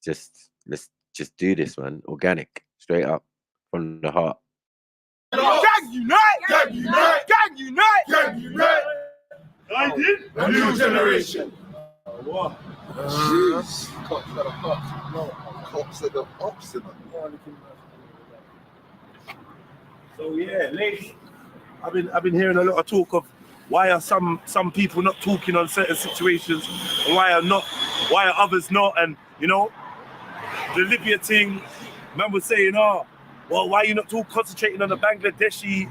Let's just do this, man. Organic, straight up from the heart. Gang Unite! Gang Unite! Gang Unite! Gang Unite! I did a new generation. What? Jeez. Cops are the cops. No. Cops are the ops. So yeah, ladies, I've been hearing a lot of talk of why are some people not talking on certain situations, and why are others not, and you know, the Libya thing, man was saying, well, why are you not concentrating on the Bangladeshi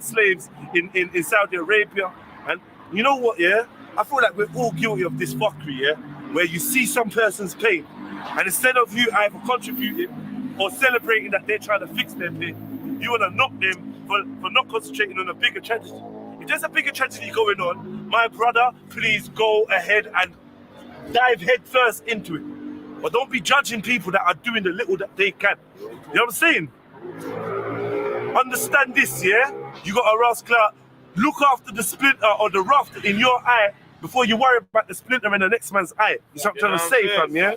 slaves in Saudi Arabia? And you know what, yeah? I feel like we're all guilty of this fuckery, yeah? Where you see some person's pain, and instead of you either contributing or celebrating that they're trying to fix their pain, you want to knock them for not concentrating on a bigger tragedy. If there's a bigger tragedy going on, my brother, please go ahead and dive head first into it. But don't be judging people that are doing the little that they can. You know what I'm saying? Understand this, yeah? You got a rascal. Look after the splinter or the raft in your eye before you worry about the splinter in the next man's eye. You know what I'm trying to say, fam, yeah?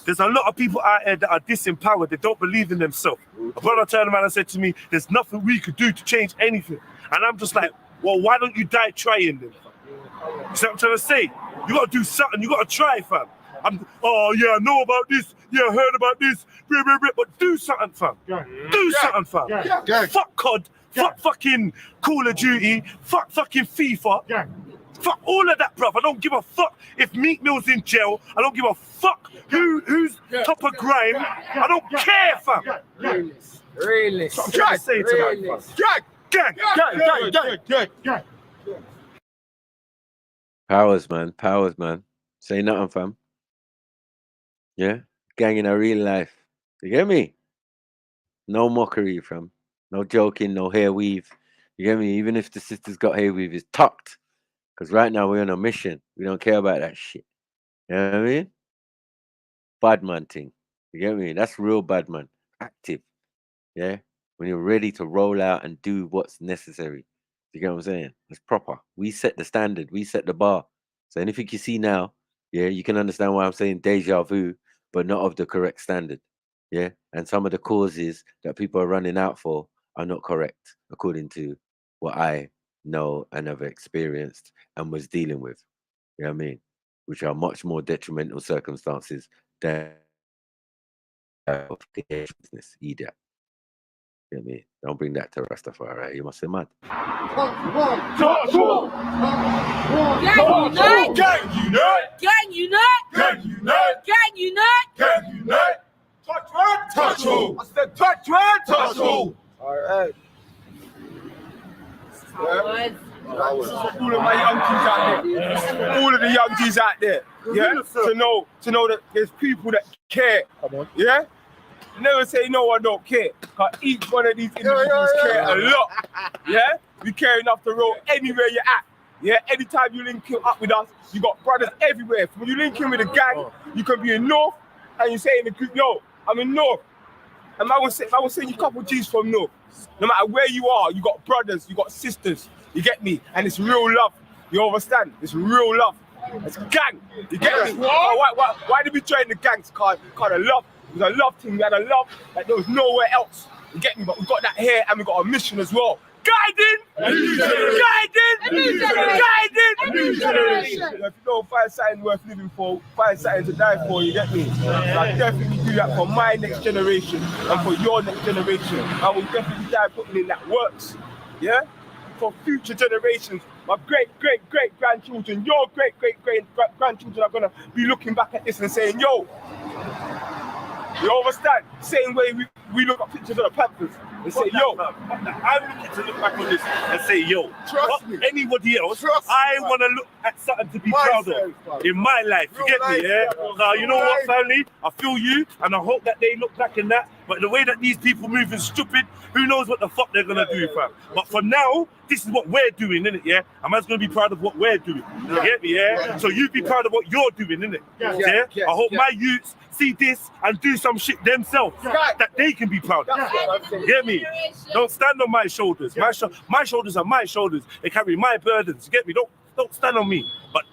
There's a lot of people out there that are disempowered. They don't believe in themselves. A brother turned around and said to me, there's nothing we could do to change anything. And I'm just like, well, why don't you die trying then? You know what I'm trying to say? You got to do something. You got to try, fam. Oh yeah, I know about this. Yeah, I heard about this. But do something, fam. Do something, fam. Fuck COD. Fuck fucking Call of Duty. Fuck fucking FIFA. Fuck all of that, bruv. I don't give a fuck if Meat Mill's in jail. I don't give a fuck who's top of grime. I don't care, fam. Realist. So I'm trying to say to that, gang. Powers, man. Say nothing, fam. Yeah? Gang in a real life. You get me? No mockery, fam. No joking, no hair weave. You get me? Even if the sister's got hair weave, it's tucked. Because right now we're on a mission. We don't care about that shit. You know what I mean? Bad man thing. You get me? That's real bad man. Active. Yeah? When you're ready to roll out and do what's necessary. You get what I'm saying? It's proper. We set the standard. We set the bar. So anything you see now, yeah, you can understand why I'm saying deja vu, but not of the correct standard. Yeah? And some of the causes that people are running out for are not correct, according to what I know and have experienced and was dealing with. You know what I mean? Which are much more detrimental circumstances than business. Idiot. You know what I mean? Don't bring that to Rastafari. You must be mad. Gang unite. Touch all. I said touch all. All right. All of my young G's out there. All of the young G's out there. Yeah. To know that there's people that care. Come on. Yeah. Never say no, I don't care. Cause each one of these individuals care a lot. Yeah. We care enough to roll anywhere you're at. Yeah. Anytime you link up with us, you got brothers everywhere. When you link in with a gang, you can be in North, and you say in the group, yo, I'm in North. And I was saying you a couple G's from North. No matter where you are, you got brothers, you got sisters. You get me? And it's real love. You understand? It's real love. It's gang. You get me? Why did we join the gangs? Cause of love. It was a love thing. We had a love that there was nowhere else. You get me? But we got that here and we got a mission as well. Guiding! A new generation. If you don't find something worth living for, find something to die for, you get me? So I definitely do that for my next generation and for your next generation. I will definitely die putting in that works. Yeah? For future generations, my great-great-great-grandchildren, your great-great-great-grandchildren are going to be looking back at this and saying, yo, you understand? Same way we look at pictures of the Panthers and say, yo. I'm looking to look back on this and say, yo, trust me. Anybody else, I want to look at something to be proud of in my life. You get me, yeah? Now, you know what, family? I feel you, and I hope that they look back in that. But the way that these people moving stupid, who knows what the fuck they're going to do, fam? But for now, this is what we're doing, innit, yeah? And man's going to be proud of what we're doing. You get me, yeah? So you be proud of what you're doing, innit? Yeah? I hope my youths see this and do some shit themselves that they can be proud of. You get me? Don't stand on my shoulders. My shoulders are my shoulders. They carry my burdens. You get me? Don't stand on me.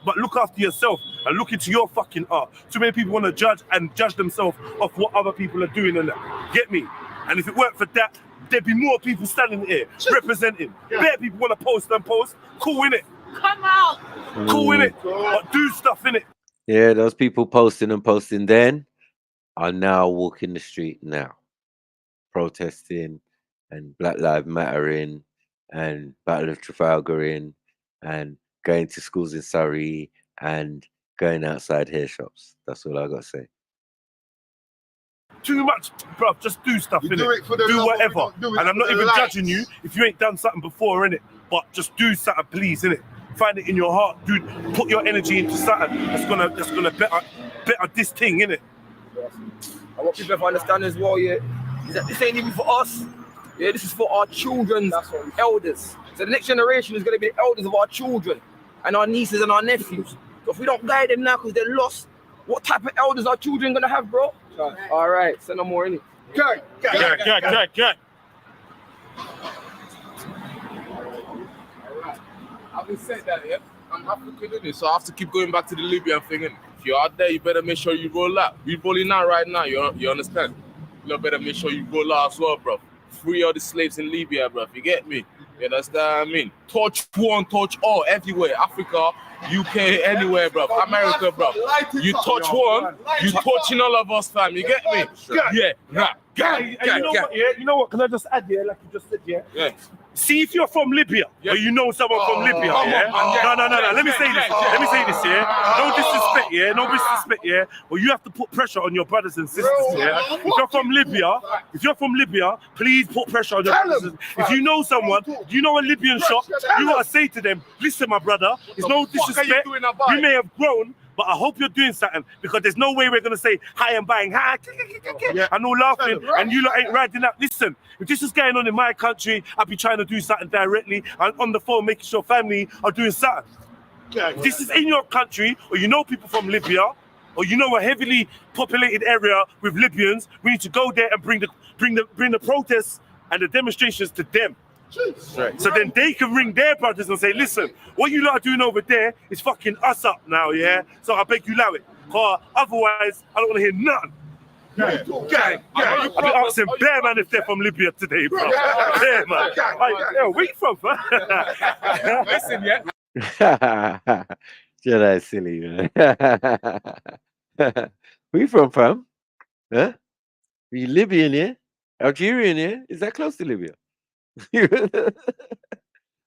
But look after yourself and look into your fucking art. Too many people want to judge themselves off what other people are doing and that. Get me? And if it weren't for that, there'd be more people standing here representing. Bare people want to post. Cool, innit? Come out. Cool, innit? But do stuff, innit? Yeah, those people posting then are now walking the street now. Protesting and Black Lives Mattering and Battle of Trafalgar and going to schools in Surrey and going outside hair shops. That's all I got to say. Too much, bruv. Just do stuff, innit? Do whatever. And I'm not even judging you if you ain't done something before, innit? But just do something, please, innit? Find it in your heart, dude. Put your energy into something that's gonna better this thing, innit? I want people to understand as well, yeah, is that this ain't even for us. Yeah, this is for our children's elders. So the next generation is going to be the elders of our children and our nieces and our nephews. So if we don't guide them now because they're lost, what type of elders are children going to have, bro? All right, send them more in it. Gang. Having said that, yeah, I'm African in it, so I have to keep going back to the Libyan thing. Innit? If you're out there, you better make sure you roll out. We're rolling out right now, you understand? You better make sure you roll out as well, bro. Free all the slaves in Libya, bro. You get me? You understand what I mean? Touch one, touch all, everywhere. Africa, UK, anywhere, bro. America, bro. You touch one, you touching all of us, fam. You get me? Yeah, rap, gang, And you know what? Yeah, you know what? Can I just add? Yeah, like you just said. Yeah. Yeah. See if you're from Libya or you know someone from Libya. Yeah. No. Let me say this. Let me say this. Yeah. No disrespect. Yeah. No disrespect. Yeah. But you have to put pressure on your brothers and sisters. Yeah. If you're from Libya, please put pressure on your brothers. If you know someone, you know a Libyan shop, you gotta say to them, listen, my brother, it's no disrespect. You may have grown, but I hope you're doing something, because there's no way we're gonna say hi and buying hi and all laughing and you lot ain't riding up. Listen, if this is going on in my country, I'll be trying to do something directly and on the phone making sure family are doing something. If this is in your country, or you know people from Libya, or you know a heavily populated area with Libyans, we need to go there and bring the protests and the demonstrations to them. Right. So then they can ring their brothers and say, listen, what you lot are doing over there is fucking us up now, yeah? So I beg you allow it. Cause otherwise, I don't want to hear nothing. Gang. I've been asking bear man if they're from Libya today, bro. Bear man. Yo, where you from, man? Listen, yeah. Yeah, that's silly, man. Where you from, fam? Huh? Are you Libyan, yeah? Algerian, yeah? Is that close to Libya?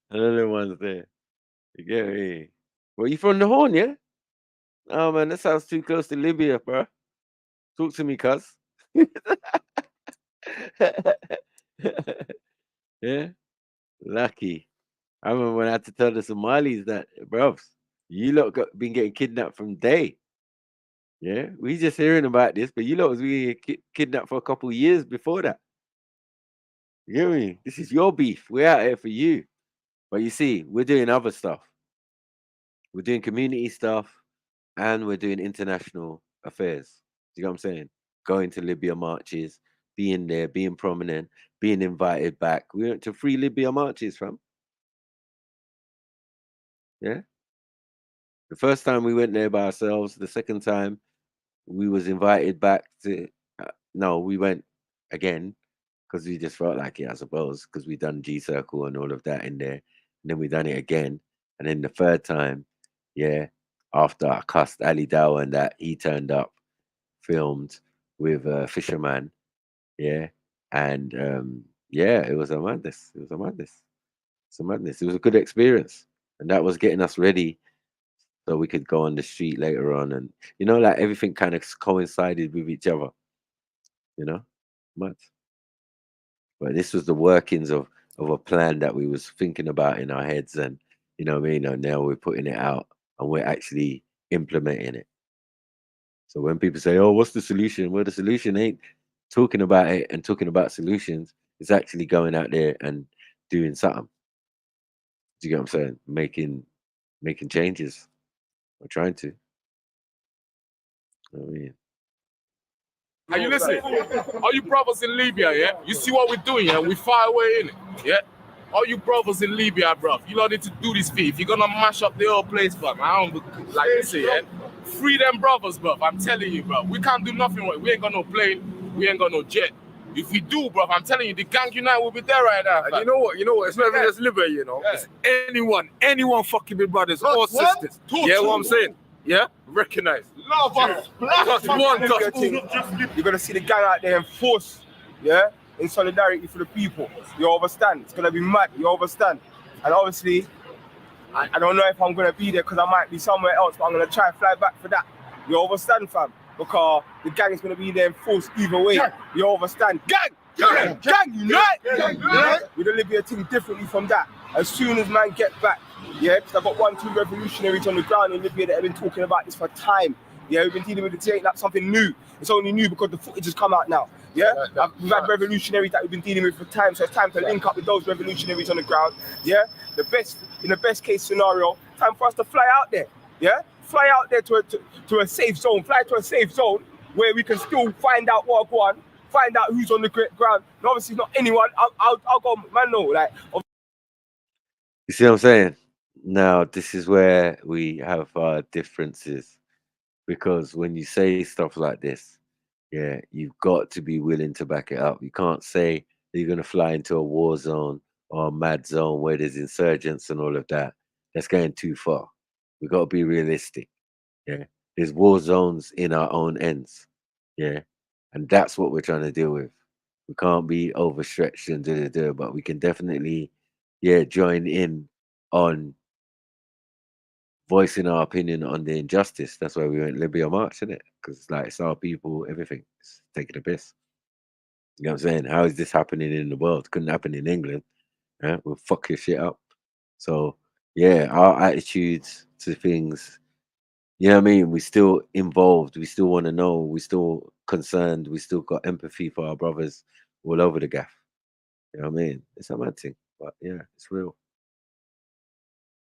Another one's there. You get me? Well, you from the Horn, yeah? Oh man, that sounds too close to Libya, bro. Talk to me, cuz. Yeah, lucky. I remember when I had to tell the Somalis that, bruv, you lot been getting kidnapped from day. Yeah, we just hearing about this, but you lot was being kidnapped for a couple of years before that. You get me? This is your beef. We're out here for you. But you see, we're doing other stuff. We're doing community stuff and we're doing international affairs. You know what I'm saying? Going to Libya marches, being there, being prominent, being invited back. We went to 3 Libya marches, fam. Yeah. The first time we went there by ourselves. The second time we was invited back to, no, we went again because we just felt like it, I suppose, because we done G Circle and all of that in there. And then we done it again. And then the third time, yeah, after I cussed Ali Dow and that, he turned up, filmed with Fisherman, yeah. And yeah, it was a madness. It was a madness. It's a madness. It was a good experience. And that was getting us ready so we could go on the street later on. And, you know, like everything kind of coincided with each other, you know, mad. But this was the workings of a plan that we was thinking about in our heads. And, you know what I mean? And now we're putting it out and we're actually implementing it. So when people say, oh, what's the solution? Well, the solution ain't talking about it and talking about solutions. It's actually going out there and doing something. Do you get what I'm saying? Making changes. Or trying to. I mean. Are you listening? All you brothers in Libya, yeah? You see what we're doing, yeah? We far away in it, yeah? All you brothers in Libya, bro, you don't need to do this feat. If you're gonna mash up the whole place, bro, I don't, like you say, yeah? Free them brothers, bro, I'm telling you, bro. We can't do nothing with it. We ain't got no plane, we ain't got no jet. If we do, bro, I'm telling you, the gang unite will be there right now. And you know what? It's not even just Libya, you know. Yeah. It's anyone fucking with brothers or sisters. Yeah, what I'm saying? Yeah? Recognize. Love us. You're gonna see the gang out there in force, yeah, in solidarity for the people. You understand? It's gonna be mad. You understand? And obviously, I don't know if I'm gonna be there because I might be somewhere else, but I'm gonna try and fly back for that. You understand, fam? Because the gang is gonna be there in force either way. You understand? Gang, unite! We're gonna live your thing differently from that. As soon as man get back, yeah, because I've got 1, 2 revolutionaries on the ground in Libya that have been talking about this for time. Yeah, we've been dealing with it. It ain't like something new. It's only new because the footage has come out now. Yeah, we've had revolutionaries that we've been dealing with for time, so it's time to link up with those revolutionaries on the ground. Yeah, in the best case scenario, time for us to fly out there. Yeah, fly out there to a safe zone. Fly to a safe zone where we can still find out what's going on, find out who's on the ground. And obviously, not anyone. I'll go, man. No, like. You see what I'm saying? Now, this is where we have our differences. Because when you say stuff like this, yeah, you've got to be willing to back it up. You can't say that you're going to fly into a war zone or a mad zone where there's insurgents and all of that, that's going too far. We got to be realistic. Yeah, there's war zones in our own ends. Yeah, and that's what we're trying to deal with. We can't be overstretched and do, but we can definitely, yeah, join in on voicing our opinion on the injustice. That's why we went Libya March, isn't it? Because it's like it's our people, everything. It's taking a piss. You know what I'm saying? How is this happening in the world? Couldn't happen in England. Yeah, we'll fuck your shit up. So yeah, our attitudes to things, you know what I mean? We still involved. We still want to know. We still concerned. We still got empathy for our brothers all over the gaff. You know what I mean? It's a mad thing, but yeah, it's real.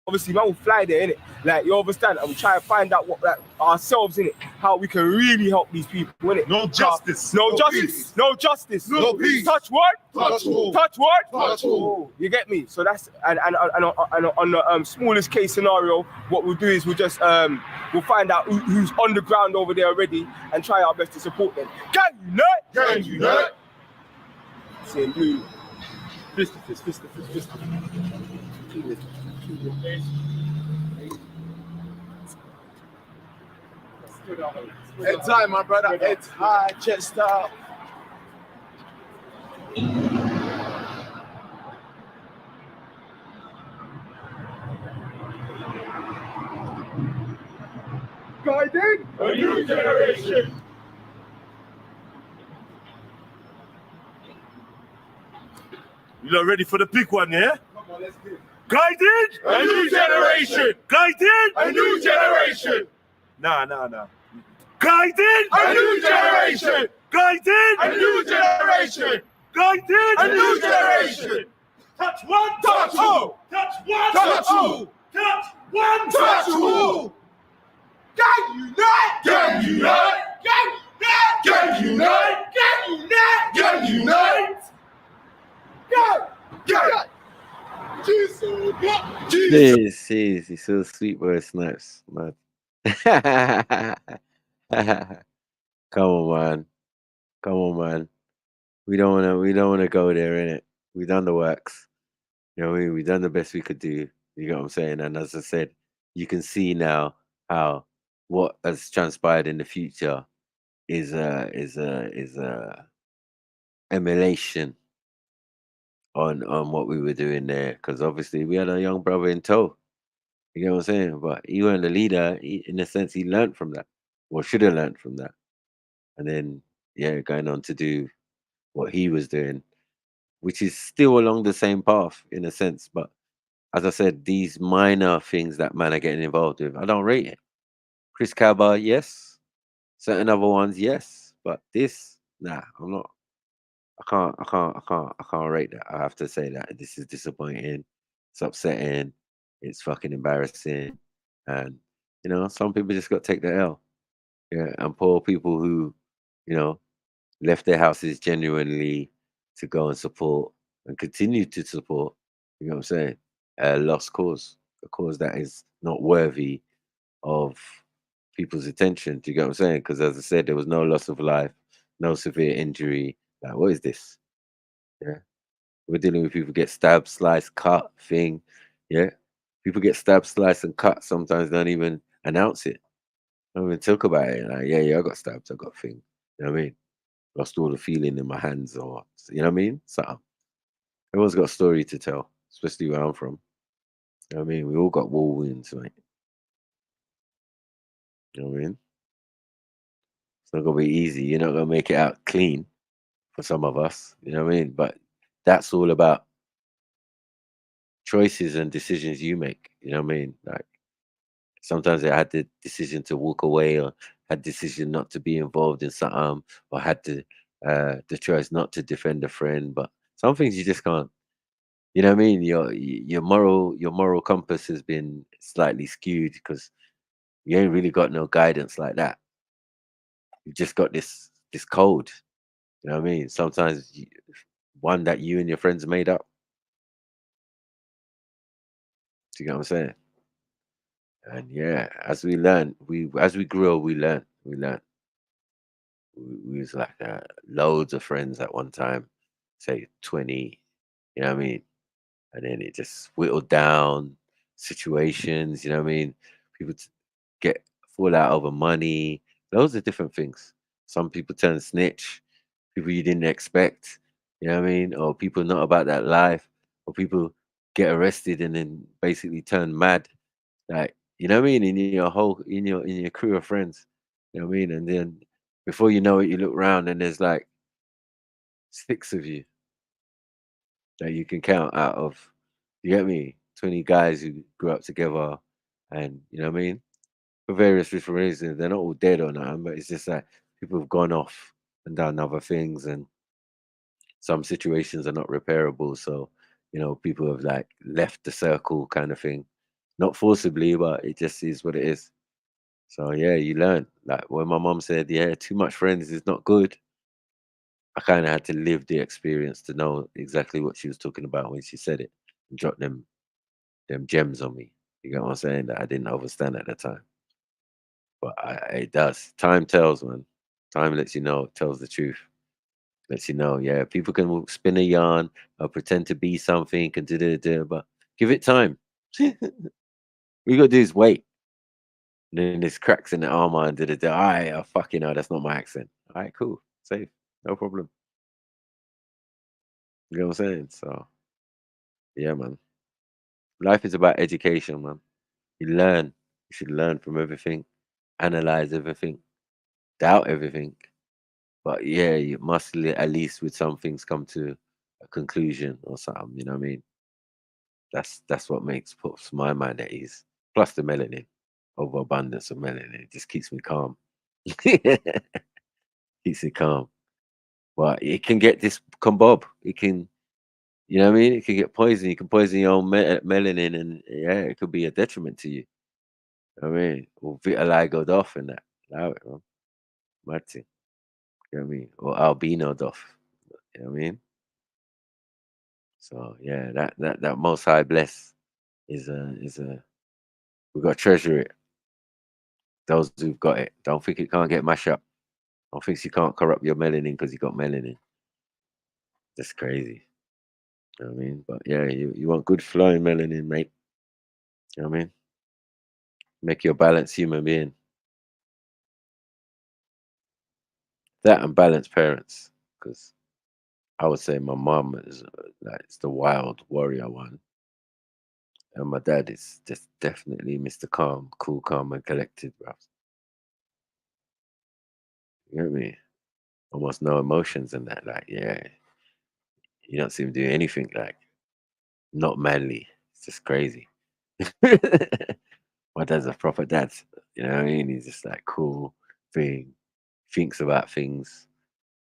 Obviously, man will fly there, innit? Like, you understand? And we try to find out what, like, ourselves, innit? How we can really help these people, innit? No justice. No, No justice. peace. No justice. No peace. Touch what? Touch all. Touch what? Touch all. You get me? So that's, and on the smallest case scenario, what we'll do is we'll just, we'll find out who's on the ground over there already and try our best to support them. Gang unite! Gang unite! Saying blue. Fist to fist, fist to fist, fist to fist. Heads high, my brother. Heads high, chest up. Guiding a new generation. You not ready for the big one, yeah? Come on, let's do it. Guided A new generation. Guided A new generation. Nah. Guided A new generation. Guided A new generation. Guided A new generation. Touch one, Touch all. touch one, Touch all. touch one, Touch all. Gang unite. Gang unite. Gang unite. Gang unite. Gang unite. Gang. Jesus. He's so sweet, boy. Snaps, man. Come on, man. We don't wanna go there, innit? We done the works. You know what I mean? We done the best we could do. You get what I'm saying? And as I said, you can see now how what has transpired in the future is a emulation on what we were doing there. Because obviously we had a young brother in tow. You get what I'm saying? But he weren't the leader. In a sense, he learned from that, or should have learned from that. And then, yeah, going on to do what he was doing, which is still along the same path in a sense. But as I said, these minor things that man are getting involved with, I don't rate it. Chris Cabba, yes. Certain other ones, yes. But this, nah, I'm not. I can't rate that. I have to say that this is disappointing. It's upsetting. It's fucking embarrassing. And some people just got to take the L. Yeah, and poor people who, left their houses genuinely to go and support and continue to support. You know what I'm saying? A lost cause, a cause that is not worthy of people's attention. Do you get what I'm saying? Because as I said, there was no loss of life, no severe injury. Like, what is this? Yeah. We're dealing with people get stabbed, sliced, cut, thing. Yeah. People get stabbed, sliced, and cut. Sometimes don't even announce it. Don't even talk about it. Like, yeah, I got stabbed, I got thing. You know what I mean? Lost all the feeling in my hands, or you know what I mean? So everyone's got a story to tell, especially where I'm from. You know what I mean? We all got war wounds, mate. You know what I mean? It's not gonna be easy. You're not gonna make it out clean for some of us. You know what I mean? But that's all about choices and decisions you make. You know what I mean? Like sometimes I had the decision to walk away, or had decision not to be involved in something, or had the choice not to defend a friend. But some things you just can't. You know what I mean? Your moral compass has been slightly skewed because you ain't really got no guidance like that. You've just got this code. You know what I mean? Sometimes one that you and your friends made up. Do you get what I'm saying? And yeah, as we learn, as we grow, we learn. We was like loads of friends at one time, say 20. You know what I mean? and then it just whittled down situations. You know what I mean? People get fall out over money, loads of different things. Some people turn snitch, people you didn't expect. You know what I mean? Or people not about that life, or people get arrested and then basically turn mad. Like, you know what I mean? In your crew of friends. You know what I mean? And then before you know it, you look around and there's like 6 of you that you can count out of, you get me, 20 guys who grew up together, and you know what I mean, for various different reasons. They're not all dead or nothing, but it's just that people have gone off and done other things, and some situations are not repairable. So, you know, people have like left the circle kind of thing, not forcibly, but it just is what it is. So yeah, you learn. Like when my mom said, "Yeah, too much friends is not good," I kind of had to live the experience to know exactly what she was talking about when she said it, and drop them gems on me. You get what I'm saying? That I didn't understand at the time, but it does. Time tells, man. Time lets you know. It tells the truth. Lets you know. Yeah, people can spin a yarn or pretend to be something and do, but give it time. We got to do is wait. And then there's cracks in the armor and All right, oh, fuck, you know, that's not my accent. All right, cool, safe, no problem. You know what I'm saying? So yeah, man. Life is about education, man. You learn. You should learn from everything, analyze everything, doubt everything. But yeah, you must at least with some things come to a conclusion or something. You know what I mean? That's what puts my mind at ease. Plus the melanin, overabundance of melanin, it just keeps me calm. Keeps me calm. But it can get this combob. It can, you know what I mean? It can get poison. You can poison your own melanin, and yeah, it could be a detriment to you. I mean, or vitiligo off and that. Allow it, man. Mad thing. You know what I mean? Or albino off. You know what I mean? So yeah, that most high bless is a we gotta treasure it. Those who've got it. Don't think it can't get mashed up. Don't think you can't corrupt your melanin because you got melanin. That's crazy. You know what I mean? But yeah, you want good flowing melanin, mate. You know what I mean? Make you a balanced human being. That and balanced parents. Because I would say my mom is like it's the wild warrior one. And my dad is just definitely Mr. Calm, cool, calm, and collected, bro. You know what I mean? Almost no emotions in that. Like, yeah, you don't see him do anything like not manly. It's just crazy. My dad's a proper dad. You know what I mean? He's just like cool thing, thinks about things,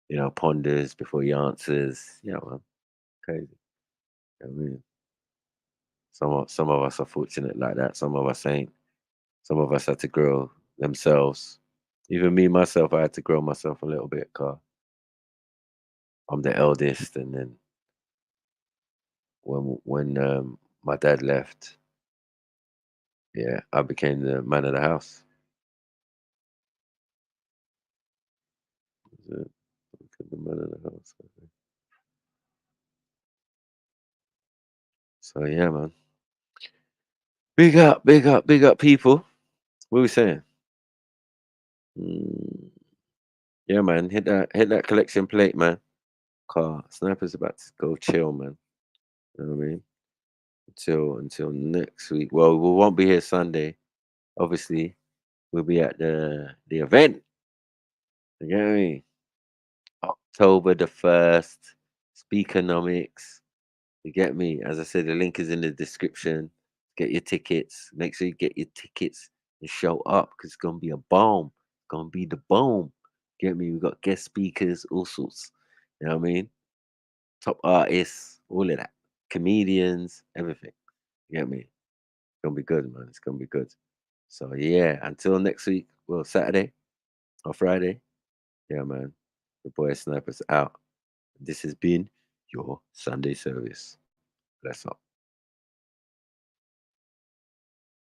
you know, ponders before he answers. You know, man, crazy. You know what I mean? Some of us are fortunate like that. Some of us ain't. Some of us had to grow themselves. Even me myself, I had to grow myself a little bit. Cause I'm the eldest, and then when my dad left, yeah, I became the man of the house. That's it. I became the man of the house. I think. So yeah, man. Big up, big up, big up, people. What are we saying? Mm, yeah, man. Hit that collection plate, man. Car Sniper's about to go chill, man. You know what I mean? Until next week. Well, we won't be here Sunday. Obviously, we'll be at the event. You get me? October the 1st, Speakernomics. You get me? As I said, the link is in the description. Get your tickets. Make sure you get your tickets and show up because it's gonna be a bomb. It's gonna be the bomb. Get me? We got guest speakers, all sorts. You know what I mean? Top artists, all of that. Comedians, everything. You get me? It's gonna be good, man. It's gonna be good. So yeah, until next week, well, Saturday or Friday. Yeah, man. The boy Sniper's out. This has been your Sunday service. Bless up.